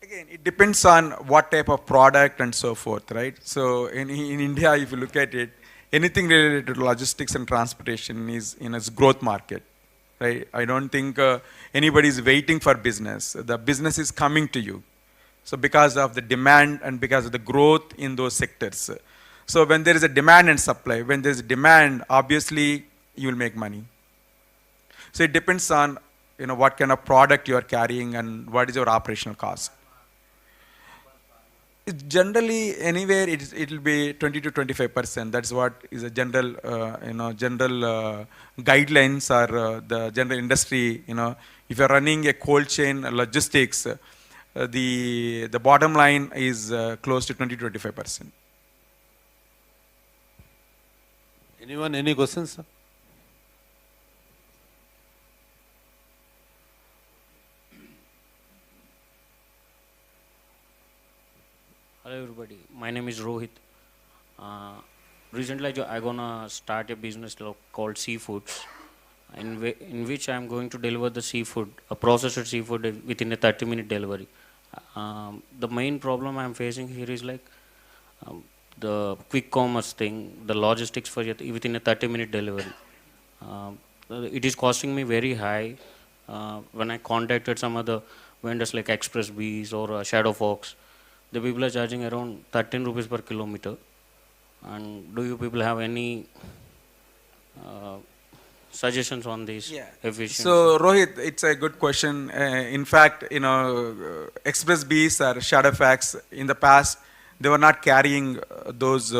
Again, it depends on what type of product and so forth, right? So in India, if you look at it, anything related to logistics and transportation is in its growth market, right? I don't think anybody is waiting for business. The business is coming to you. So because of the demand and because of the growth in those sectors. So when there is a demand and supply, when there is demand, obviously you will make money. So it depends on, what kind of product you are carrying and what is your operational cost. Generally, anywhere it will be 20 to 25%. That's what is a general, general guidelines or the general industry. If you're running a cold chain logistics, the bottom line is close to 20 to 25%. Anyone? Any questions, sir? Hello everybody, my name is Rohit. Recently I gonna start a business called Seafoods, in which I am going to deliver the seafood, a processed seafood within a 30-minute delivery. The main problem I'm facing here is like the quick commerce thing, the logistics for within a 30-minute delivery. It is costing me very high. When I contacted some other vendors like Express Bees or Shadow Fox, the people are charging around 13 rupees per kilometer. And do you people have any suggestions on this efficiency? So Rohit, it's a good question. In fact, Express Bees or Shadowfax in the past, they were not carrying those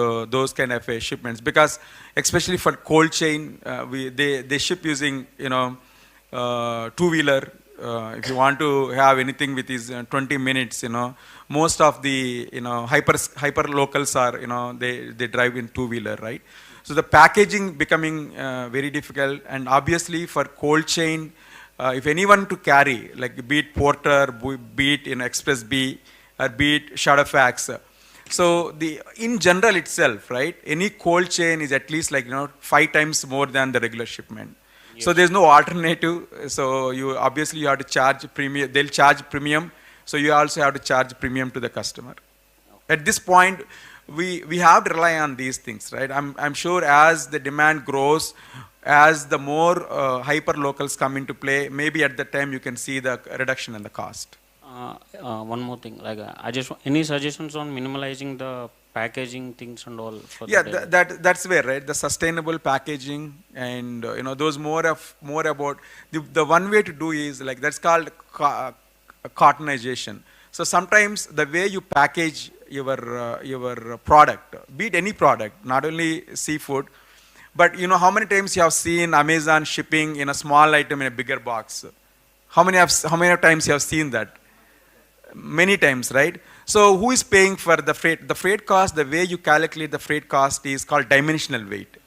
kind of shipments, because especially for cold chain, they ship using two-wheeler. If you want to have anything with is 20 minutes, most of the hyper locals are they drive in two-wheeler, right? So the packaging becoming very difficult, and obviously for cold chain, if anyone to carry, like be it Porter, be it Express B, or be it Shadowfax. So in general itself, right, any cold chain is at least 5 times more than the regular shipment. Yes. So there's no alternative. So you have to charge premium. They'll charge premium. So you also have to charge premium to the customer. Okay. At this point, we have to rely on these things, right? I'm sure as the demand grows, as the more hyper locals come into play, maybe at that time you can see the reduction in the cost. One more thing, any suggestions on minimalizing the packaging things and all? That's where, right, the sustainable packaging and those more about the one way to do is that's called cartonization. So sometimes the way you package your product, be it any product, not only seafood, but how many times you have seen Amazon shipping in a small item in a bigger box? How many times you have seen that? Many times, right? So who is paying for the freight? The freight cost, the way you calculate the freight cost is called dimensional weight.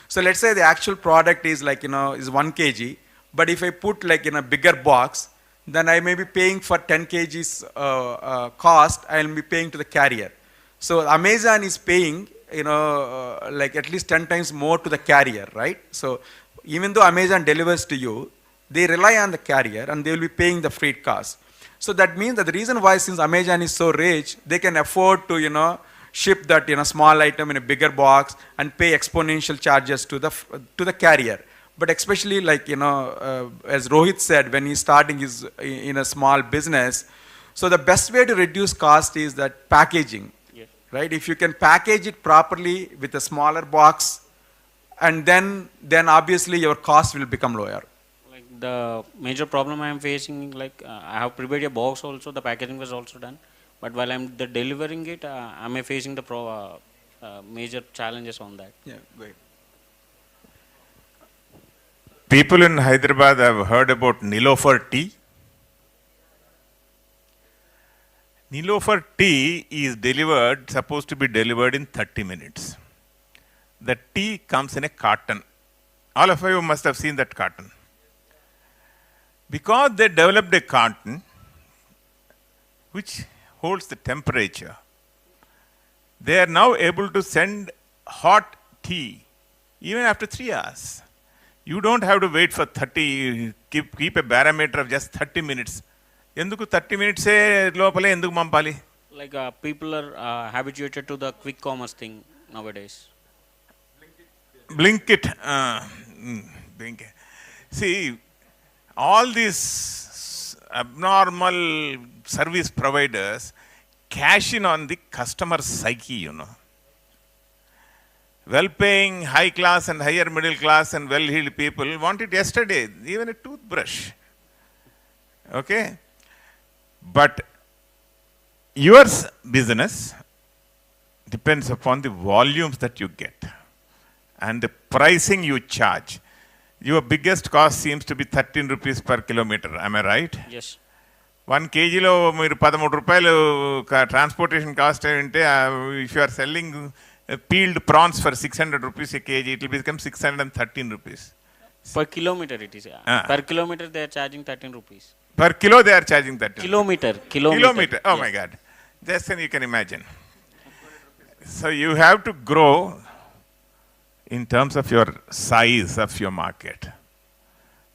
So let's say the actual product is is 1 kg, but if I put in a bigger box, then I may be paying for 10 kgs cost, I'll be paying to the carrier. So Amazon is paying, at least 10 times more to the carrier, right? So even though Amazon delivers to you, they rely on the carrier and they will be paying the freight cost. So that means that the reason why, since Amazon is so rich, they can afford to ship that small item in a bigger box and pay exponential charges to the carrier. But especially as Rohit said, when he's starting his in a small business, so the best way to reduce cost is that packaging, right? If you can package it properly with a smaller box, and then obviously your cost will become lower. The major problem I am facing, I have prepared a box also, the packaging was also done, but while I'm delivering it, I am facing the major challenges on that. Yeah, great. People in Hyderabad have heard about Nilofer tea. Nilofer tea is supposed to be delivered in 30 minutes. The tea comes in a carton. All of you must have seen that carton. Because they developed a carton which holds the temperature, they are now able to send hot tea even after 3 hours. You don't have to wait for 30, keep a barometer of just 30 minutes. Enduku 30 minutes lopale enduku mampali? People are habituated to the quick commerce thing nowadays. Blinkit. Blinkit. See, all these abnormal service providers cash in on the customer psyche, Well-paying, high-class and higher middle class and well-heeled people want it yesterday, even a toothbrush. Okay? But your business depends upon the volumes that you get and the pricing you charge. Your biggest cost seems to be 13 rupees per kilometer. Am I right? Yes. 1 kg lo meer 13 rupayalu transportation cost if you are selling peeled prawns for 600 rupees a kg, it will become 613 rupees. Per kilometer it is. Per kilometer they are charging 13 rupees. Per kilo they are charging 13. Kilometer. Oh my God. Just then you can imagine. So you have to grow in terms of your size of your market.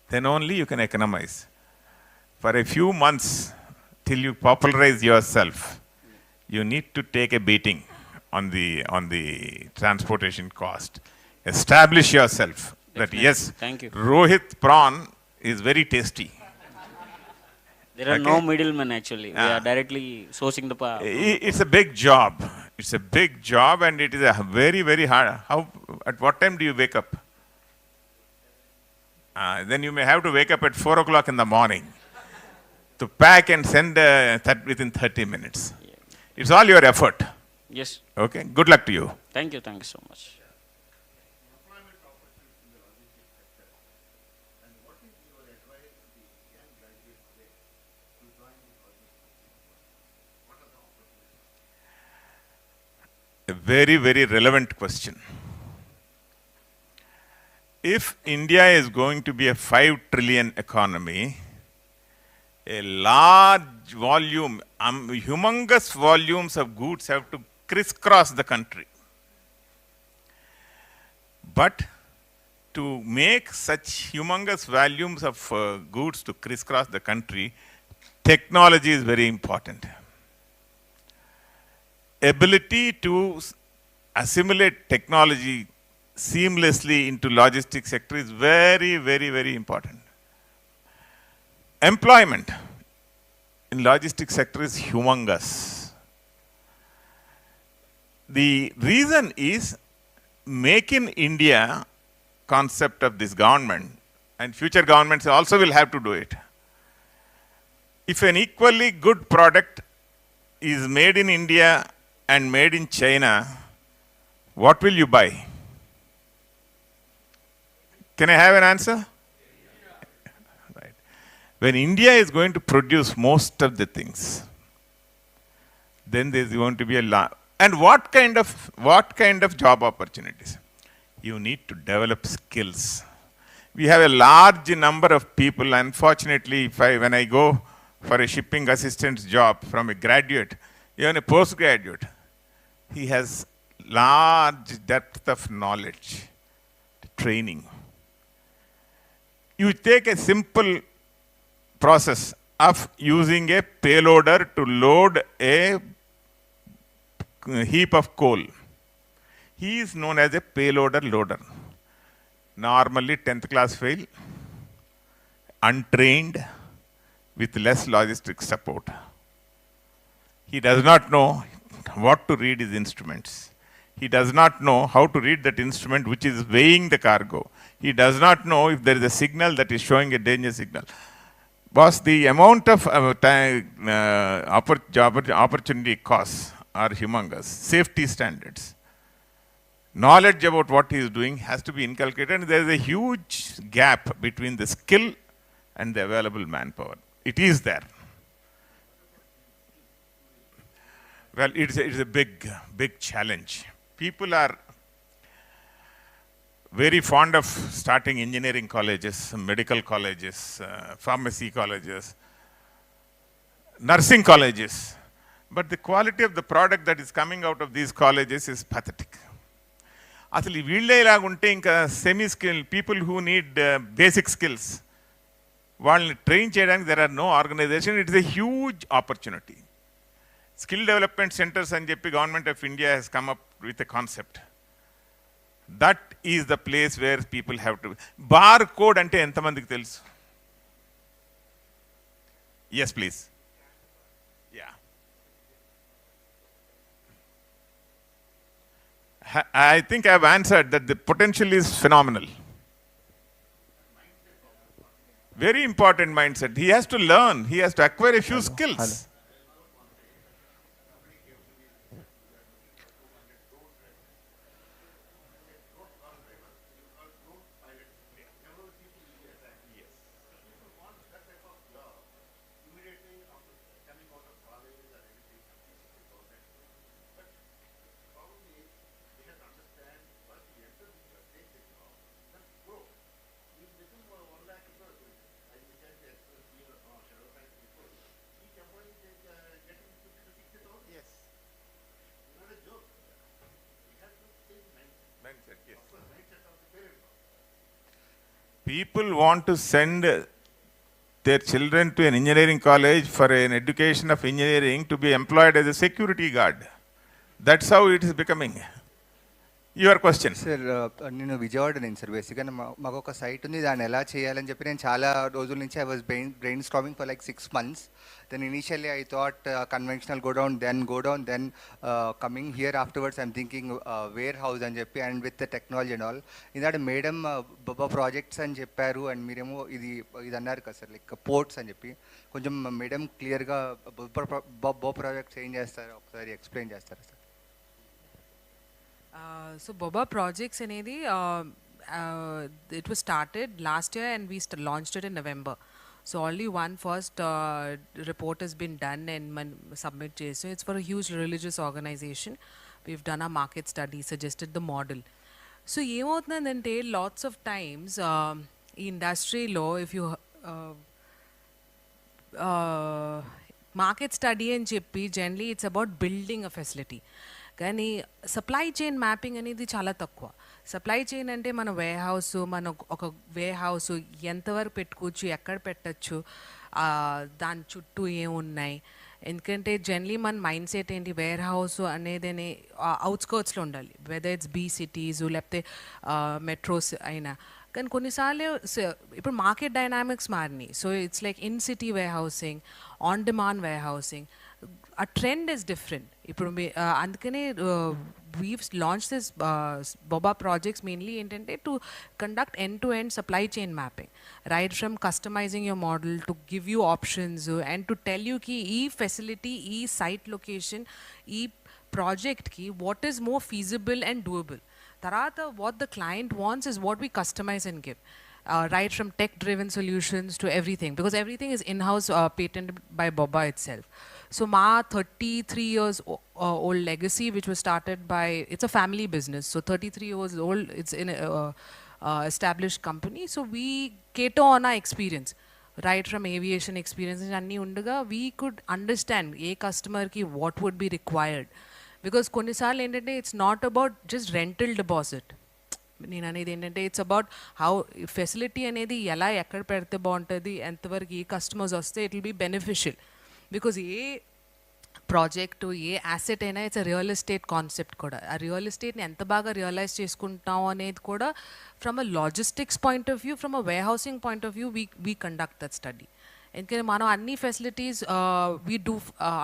Then only you can economize. For a few months, till you popularize yourself, you need to take a beating on the transportation cost. Establish yourself that Definitely. yes, Thank you. Rohit prawn is very tasty. There are no middlemen actually. We are directly sourcing the power. It's a big job. It's a big job, and it is a very, very hard. At what time do you wake up? Then you may have to wake up at 4 o'clock in the morning to pack and send within 30 minutes. It's all your effort. Yes. Okay. Good luck to you. Thank you so much. A very, very relevant question. If India is going to be a 5 trillion economy, a large volume, humongous volumes of goods have to crisscross the country. But to make such humongous volumes of goods to crisscross the country, technology is very important. Ability to assimilate technology seamlessly into logistics sector is very, very, very important. Employment in logistics sector is humongous. The reason is Make in India concept of this government, and future governments also will have to do it. If an equally good product is made in India and made in China, what will you buy? Can I have an answer? Right. When India is going to produce most of the things, then there is going to be a lot. And what kind of job opportunities? You need to develop skills. We have a large number of people. Unfortunately, when I go for a shipping assistant's job from a graduate, even a postgraduate, he has large depth of knowledge, training. You take a simple process of using a payloader to load a heap of coal. He is known as a payloader loader. Normally 10th class fail, untrained, with less logistics support. He does not know what to read his instruments. He does not know how to read that instrument which is weighing the cargo. He does not know if there is a signal that is showing a danger signal. Boss, the amount of opportunity costs are humongous. Safety standards. Knowledge about what he is doing has to be inculcated. There is a huge gap between the skill and the available manpower. It is there. Well, it's a big challenge. People are very fond of starting engineering colleges, medical colleges, pharmacy colleges, nursing colleges. But the quality of the product that is coming out of these colleges is pathetic. అసలు వీళ్ళే ఇలాగుంటే ఇంకా semi skill people who need basic skills వాళ్ళని train చేయడానికి there are no organisation. It is a huge opportunity. Skill development centres అని చెప్పి government of India has come up with a concept. That is the place where people have to. Bar code అంటే ఎంతమందికి తెలుసు? Yes please. I think I have answered that the potential is phenomenal. Very important mindset. He has to learn. He has to acquire a few skills. People want to send their children to an engineering college for an education of engineering to be employed as a security guard. That's how it is becoming. Your question. Sir నేను విజయవాడ నుంచి sir బేసిక్గా మాకు ఒక site ఉంది, దాన్ని ఎలా చేయాలని చెప్పి నేను చాలా రోజుల నుంచి I was brain storming for like 6 months. Then initially I thought conventional go down, then coming here afterwards I'm thinking warehouse అని చెప్పి, and with the technology and all. ఇందాక మేడం బొబా ప్రాజెక్ట్స్ అని చెప్పారు, అండ్ మీరేమో ఇది అన్నారు కదా సార్ లైక్ పోర్ట్స్ అని చెప్పి. కొంచెం మేడం క్లియర్గా బొబా ప్రాజెక్ట్స్ ఏం చేస్తారో ఒకసారి ఎక్స్ప్లెయిన్ చేస్తారా sir? So Boba Projects anedi it was started last year and we launched it in November. So only one first report has been done and submit chesi. So it's for a huge religious organization. We've done a market study, suggested the model. So ఏమవుతుందంటే lots of times ఈ ఇండస్ట్రీలో if you market study అని చెప్పి generally it's about building a facility. కానీ supply chain mapping అనేది చాలా తక్కువ. Supply chain అంటే మన ఒక వేర్ హౌస్ ఎంతవరకు పెట్టుకోవచ్చు, ఎక్కడ పెట్టచ్చు, దాని చుట్టూ ఏమున్నాయి. ఎందుకంటే జనరలీ మన మైండ్ సెట్ ఏంటి, వేర్ హౌస్ అనేది అవుట్స్కర్ట్స్లో ఉండాలి, వెదర్ ఇట్స్ బీ సిటీస్ లేకపోతే మెట్రోస్ అయినా. కానీ కొన్నిసార్లు ఇప్పుడు మార్కెట్ డైనామిక్స్ మారినాయి. So it's like in city warehousing, on demand warehousing. A trend is different. ఇప్పుడు అందుకనే we've launched this Boba projects mainly intended to conduct end-to-end supply chain mapping, right from customizing your model to give you options and to tell you ki ee facility, ee site location, ee project ki what is more feasible and doable. Tarata what the client wants is what we customize and give. Right from tech-driven solutions to everything, because everything is in-house patented by Boba itself. So my 33 years old legacy, which was started by, it's a family business, so 33 years old, it's in established company. So we cater on our experience, right from aviation experience and anni undaga we could understand a customer ki what would be required, because కొన్నిసార్లు ఏంటంటే it's not about just rental deposit. నేను అనేది ఏంటంటే it's about how facility అనేది ఎలా ఎక్కడ పెడితే బాగుంటుంది, ఎంతవరకు ఏ కస్టమర్స్ వస్తే it will be beneficial. Because ఏ ప్రాజెక్టు ఏ యాసెట్ అయినా it's a real estate concept కూడా. ఆ రియల్ ఎస్టేట్ని ఎంత బాగా రియలైజ్ చేసుకుంటాం అనేది కూడా from a logistics point of view, from a warehousing point of view we conduct that study. ఎందుకంటే మనం అన్ని facilities we do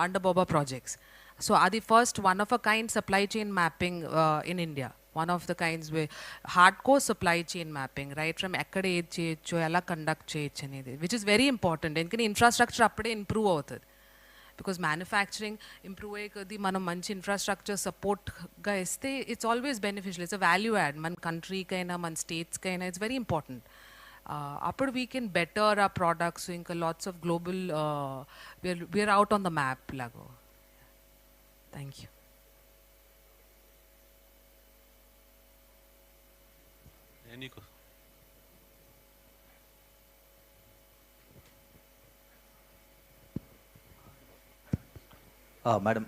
under Boba projects. So అది first one of a kind supply chain mapping in India. One of the kinds where hardcore supply chain mapping, right from ekkada ed cheyochu, ela conduct cheyochu anedi, which is very important. Endukante infrastructure appade improve avutadi, because manufacturing improve ayekadi manam manchi infrastructure support ga iste it's always beneficial. It's a value add man country kaina man states kaina, it's very important. Appudu we can better our products, so inka lots of global we are out on the map lago. Thank you. Madam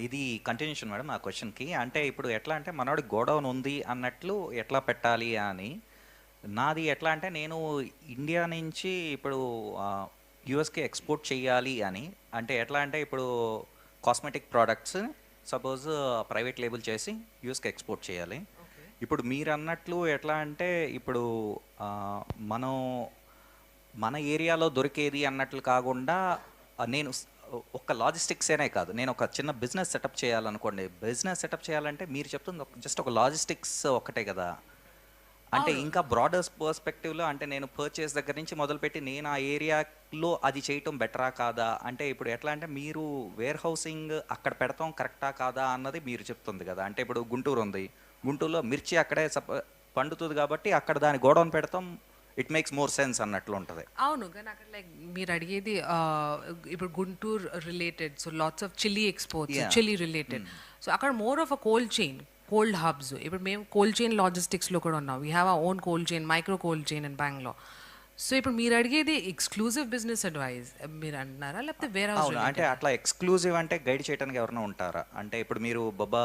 ఇది continuation madam ఆ క్వశ్చన్కి. అంటే ఇప్పుడు ఎట్లా అంటే మనోడి godown ఉంది అన్నట్లు ఎట్లా పెట్టాలి అని. నాది ఎట్లా అంటే నేను ఇండియా నుంచి ఇప్పుడు యూఎస్కి ఎక్స్పోర్ట్ చేయాలి అని. అంటే ఎట్లా అంటే ఇప్పుడు cosmetic products suppose private label చేసి యూఎస్కి ఎక్స్పోర్ట్ చేయాలి. ఇప్పుడు మీరు అన్నట్లు ఎట్లా అంటే ఇప్పుడు మనం మన ఏరియాలో దొరికేది అన్నట్లు కాకుండా నేను ఒక లాజిస్టిక్స్ అనే కాదు, నేను ఒక చిన్న బిజినెస్ సెటప్ చేయాలనుకోండి. బిజినెస్ సెటప్ చేయాలంటే మీరు చెప్తుంది జస్ట్ ఒక లాజిస్టిక్స్ ఒకటే కదా. అంటే ఇంకా బ్రాడర్ పర్స్పెక్టివ్లో అంటే నేను పర్చేస్ దగ్గర నుంచి మొదలుపెట్టి నేను ఆ ఏరియాలో అది చేయటం బెటరా కాదా, అంటే ఇప్పుడు ఎట్లా అంటే మీరు వేర్ హౌసింగ్ అక్కడ పెడతాం కరెక్టా కాదా అన్నది మీరు చెప్తుంది కదా. అంటే ఇప్పుడు గుంటూరు ఉంది, గుంటూరులో మిర్చి అక్కడే పండుతుంది కాబట్టి అక్కడ దాని గోడౌన్ పెడతాం, ఇట్ మేక్స్ మోర్ సెన్స్ అన్నట్లు ఉంటుంది. అవును, కానీ అక్కడ లైక్ మీరు అడిగేది ఇప్పుడు Guntur related, so lots of chilli exports, chilli related. So అక్కడ more of a cold chain, cold hubs. ఇప్పుడు మేము కోల్డ్ చైన్ లాజిస్టిక్స్లో కూడా ఉన్నాం. We have our own cold chain, micro cold chain in Bengaluru. So ఇప్పుడు మీరు అడిగేది ఎక్స్క్లూజివ్ బిజినెస్ అడ్వైజ్ మీరు అంటున్నారా, లేకపోతే వేరే? అంటే అట్లా ఎక్స్క్లూజివ్ అంటే గైడ్ చేయడానికి ఎవరైనా ఉంటారా? అంటే ఇప్పుడు మీరు బొబ్బా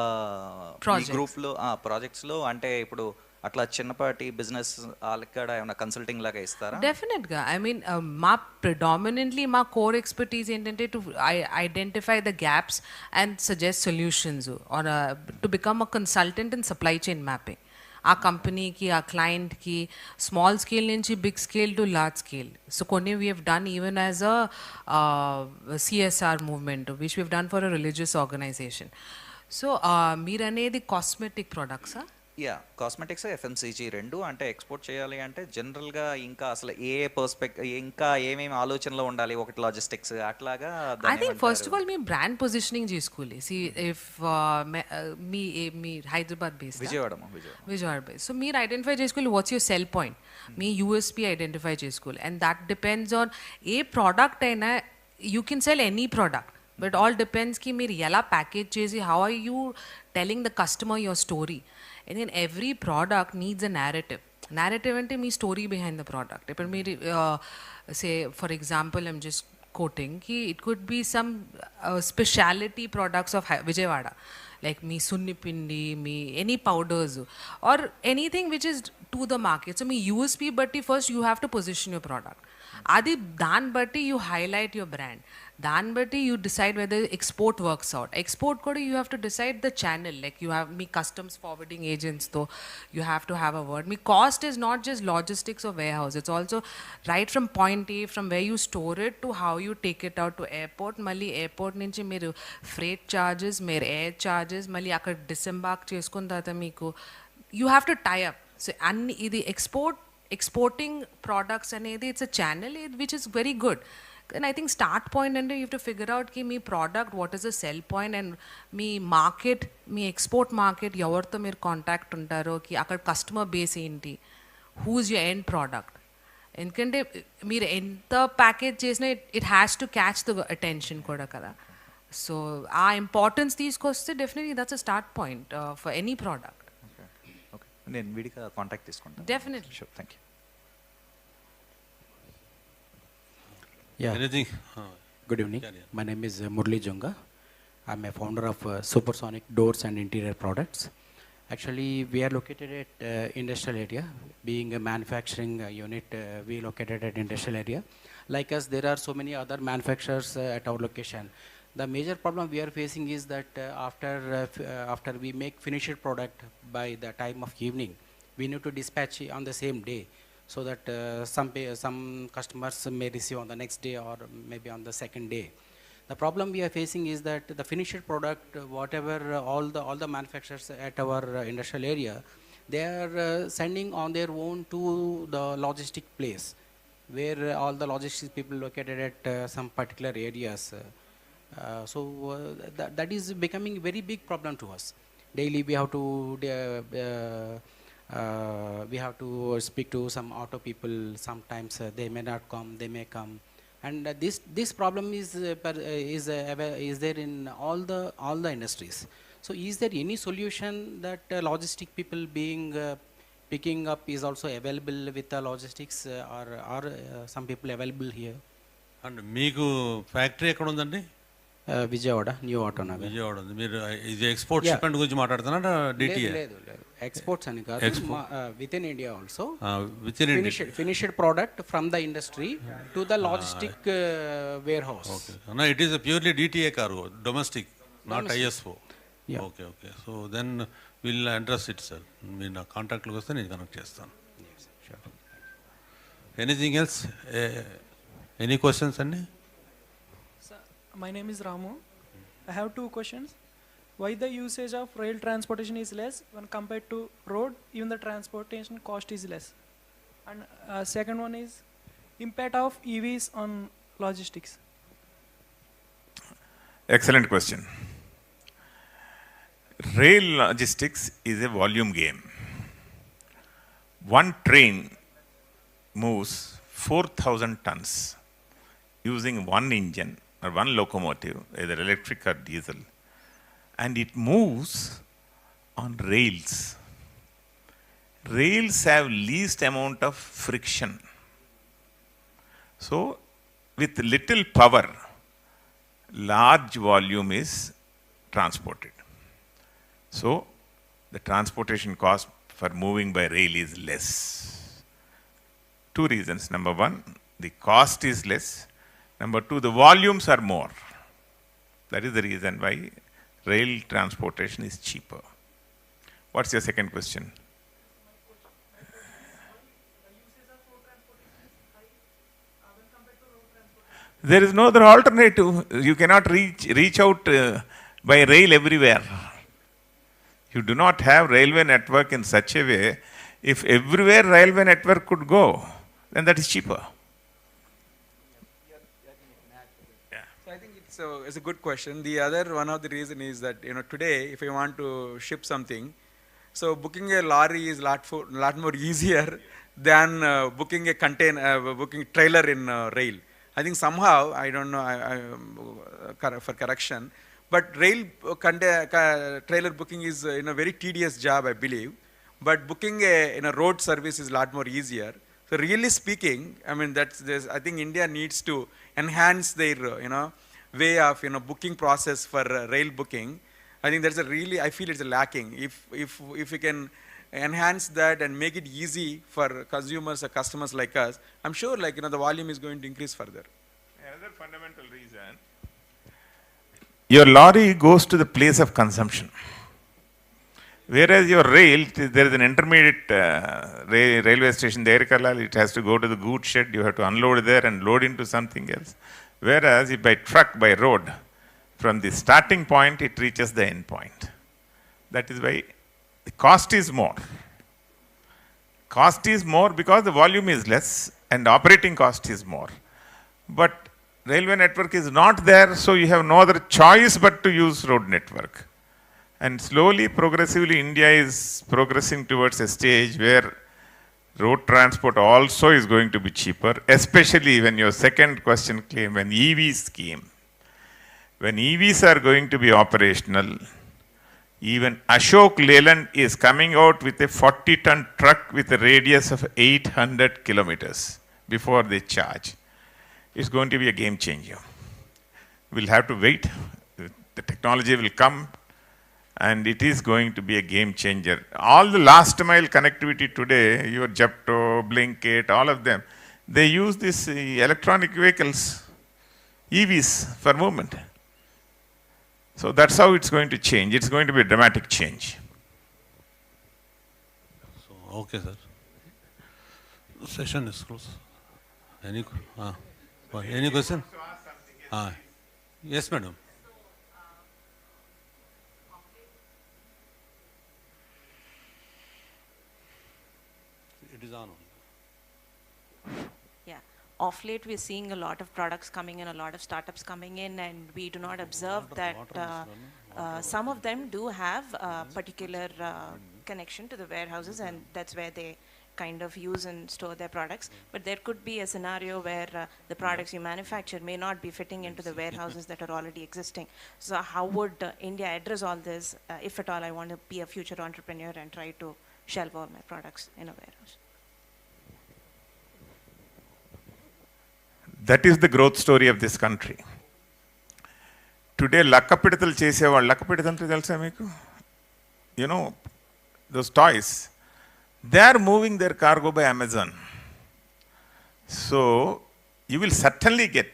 గ్రూప్లో ప్రాజెక్ట్స్లో అంటే ఇప్పుడు అట్లా చిన్నపాటి బిజినెస్ వాళ్ళకి కూడా ఏమైనా కన్సల్టింగ్ లాగా ఇస్తారా? డెఫినెట్గా. ఐ మీన్ మా ప్రిడామినెంట్లీ మా కోర్ ఎక్స్పర్టీస్ ఏంటంటే to identify the gaps and suggest solutions or to become a consultant in supply chain mapping. ఆ కంపెనీకి, ఆ క్లయింట్కి స్మాల్ స్కేల్ నుంచి big scale to large scale. So కొన్ని we have done even as a CSR movement which we have done for a religious organisation. So మీరు అనేది cosmetic ప్రొడక్ట్సా? Yeah, cosmetics, FMCG రెండు. అంటే ఎక్స్పోర్ట్ చేయాలి అంటే జనరల్గా ఇంకా అసలు ఏ ఇంకా ఏమేమి ఆలోచనలో ఉండాలి, ఒకటి లాజిస్టిక్స్ అట్లాగా. I think first of all మీ బ్రాండ్ పొజిషనింగ్ చేసుకోవాలి. సి ఇఫ్ మీ Hyderabad base, Vijayawada base, so మీరు ఐడెంటిఫై చేసుకోవాలి వాట్స్ యువర్ సెల్ పాయింట్, మీ యూఎస్పీ ఐడెంటిఫై చేసుకోవాలి. అండ్ దట్ డిపెండ్స్ ఆన్ ఏ ప్రోడక్ట్ అయినా. You can sell any product, but all depends కి మీరు ఎలా ప్యాకేజ్ చేసి, how are you telling the customer your story. And then every product needs a narrative. Narrative ante me story behind the product. If me say for example, I'm just quoting, it could be some specialty products of Vijayawada, like me sunni pindi, me any powders or anything which is to the market. So me USP batti first you have to position your product. Adi dan batti you highlight your brand. Dan batti you decide whether export works out. Export koda you have to decide the channel. Like you have me customs forwarding agents though, you have to have a word. Me cost is not just logistics or warehouse. It's also right from point A, from where you store it to how you take it out to airport. Mali airport nunchi meeru freight charges, mere air charges, mali akkada disembark chesukona tarvata meeku you have to tie up. So anni idi exporting products anedi it's a channel which is very good. And I think start point and you have to figure out ki me product what is the sell point and me market, me export market evartho meer contact untaro ki akkada customer base enti, who's your end product. Endukante meer enta package chesina it has to catch the attention kuda kada. So our importance teeskoste definitely that's a start point for any product. Okay, నేను వీడిగా contact తీసుకుంటాను. Definitely. Sure, thank you. Yeah. Anything? Good evening. My name is Murli Junga. I'm a founder of Supersonic Doors and Interior Products. Actually, we are located at industrial area. Being a manufacturing unit, we located at industrial area. Like us, there are so many other manufacturers at our location. The major problem we are facing is that after we make finished product by the time of evening, we need to dispatch on the same day. So that some customers may receive on the next day or maybe on the second day. The problem we are facing is that the finished product, whatever all the manufacturers at our industrial area, they are sending on their own to the logistic place, where all the logistics people located at some particular areas. So that is becoming a very big problem to us. Daily we have to speak to some auto people. Sometimes they may not come, they may come, and this problem is there in all the industries. So is there any solution that logistic people picking up is also available with the logistics, or are some people available here? And meeku factory ekkada undandi? Vijayawada new Autonagar. Vijayawada ఉంది. మీరు ఇది export shipment గురించి మాట్లాడుతున్నారా? DTA లేదు exports అని కాదు, within India also. Within India finished product from the industry to the logistic warehouse. Okay, it is purely DTA cargo, domestic, not ISO. Okay okay, so then will address it sir. మీరు నా కాంటాక్ట్లోకి వస్తే నేను connect చేస్తాను. Anything else? Any questions అండి? My name is Ramu. I have two questions. Why the usage of rail transportation is less when compared to road? Even the transportation cost is less. And second one is impact of EVs on logistics. Excellent question. Rail logistics is a volume game. One train moves 4,000 tons using one engine or one locomotive, either electric or diesel, and it moves on rails. Rails have least amount of friction. So, with little power, large volume is transported. So, the transportation cost for moving by rail is less. Two reasons. Number one, the cost is less. Number two, the volumes are more. That is the reason why rail transportation is cheaper. What's your second question? There is no other alternative. You cannot reach out by rail everywhere. You do not have railway network in such a way. If everywhere railway network could go, then that is cheaper. So I think it's a good question. The other one of the reason is that today if I want to ship something, so booking a lorry is lot more easier than booking a booking trailer in rail. I think somehow, I don't know for correction, but rail trailer booking is a very tedious job, I believe. But booking a road service is a lot more easier. So really speaking, I mean I think India needs to enhance their way of booking process for rail booking. I think I feel it's lacking. If we can enhance that and make it easy for consumers or customers like us, I'm sure the volume is going to increase further. Another fundamental reason, your lorry goes to the place of consumption. Whereas your rail, there is an intermediate railway station there, it has to go to the goods shed, you have to unload there and load into something else. Whereas if by truck, by road, from the starting point it reaches the end point. That is why the cost is more. Cost is more because the volume is less and operating cost is more. But railway network is not there, so you have no other choice but to use road network. And slowly, progressively, India is progressing towards a stage where road transport also is going to be cheaper, especially when your second question came, when EVs came. When EVs are going to be operational, even Ashok Leyland is coming out with a 40-ton truck with a radius of 800 kilometers before they charge. It's going to be a game changer. We'll have to wait. The technology will come and it is going to be a game changer. All the last mile connectivity today, your Jepto, Blinkit, all of them, they use these electronic vehicles, EVs, for movement. So that's how it's going to change. It's going to be a dramatic change. So, okay, sir. Session is closed. Any question? Yes, madam. It is on. Yeah. Off late, we're seeing a lot of products coming in, a lot of startups coming in, and we do not observe that some of them do have a particular connection to the warehouses, and that's where they kind of use and store their products. But there could be a scenario where the products you manufacture may not be fitting into the warehouses that are already existing. So how would India address all this, if at all I want to be a future entrepreneur and try to shelve all my products in a warehouse? That is the growth story of this country. Today, Lakkapidatalu chesevaళ్ళు, Lakkapidatalu అంటే తెలుసా మీకు? You know, those toys, they are moving their cargo by Amazon. So, you will certainly get,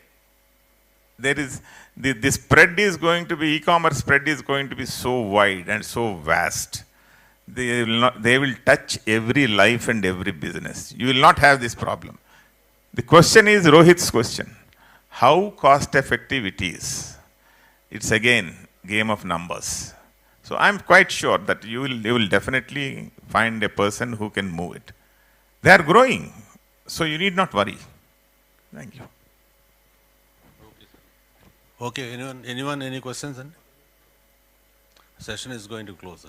the spread is going to be, e-commerce spread is going to be so wide and so vast. They will touch every life and every business. You will not have this problem. The question is Rohit's question. How cost effective it is? It's again game of numbers. So I'm quite sure that you will definitely find a person who can move it. They are growing, so you need not worry. Thank you. Okay, anyone, any questions? Session is going to close.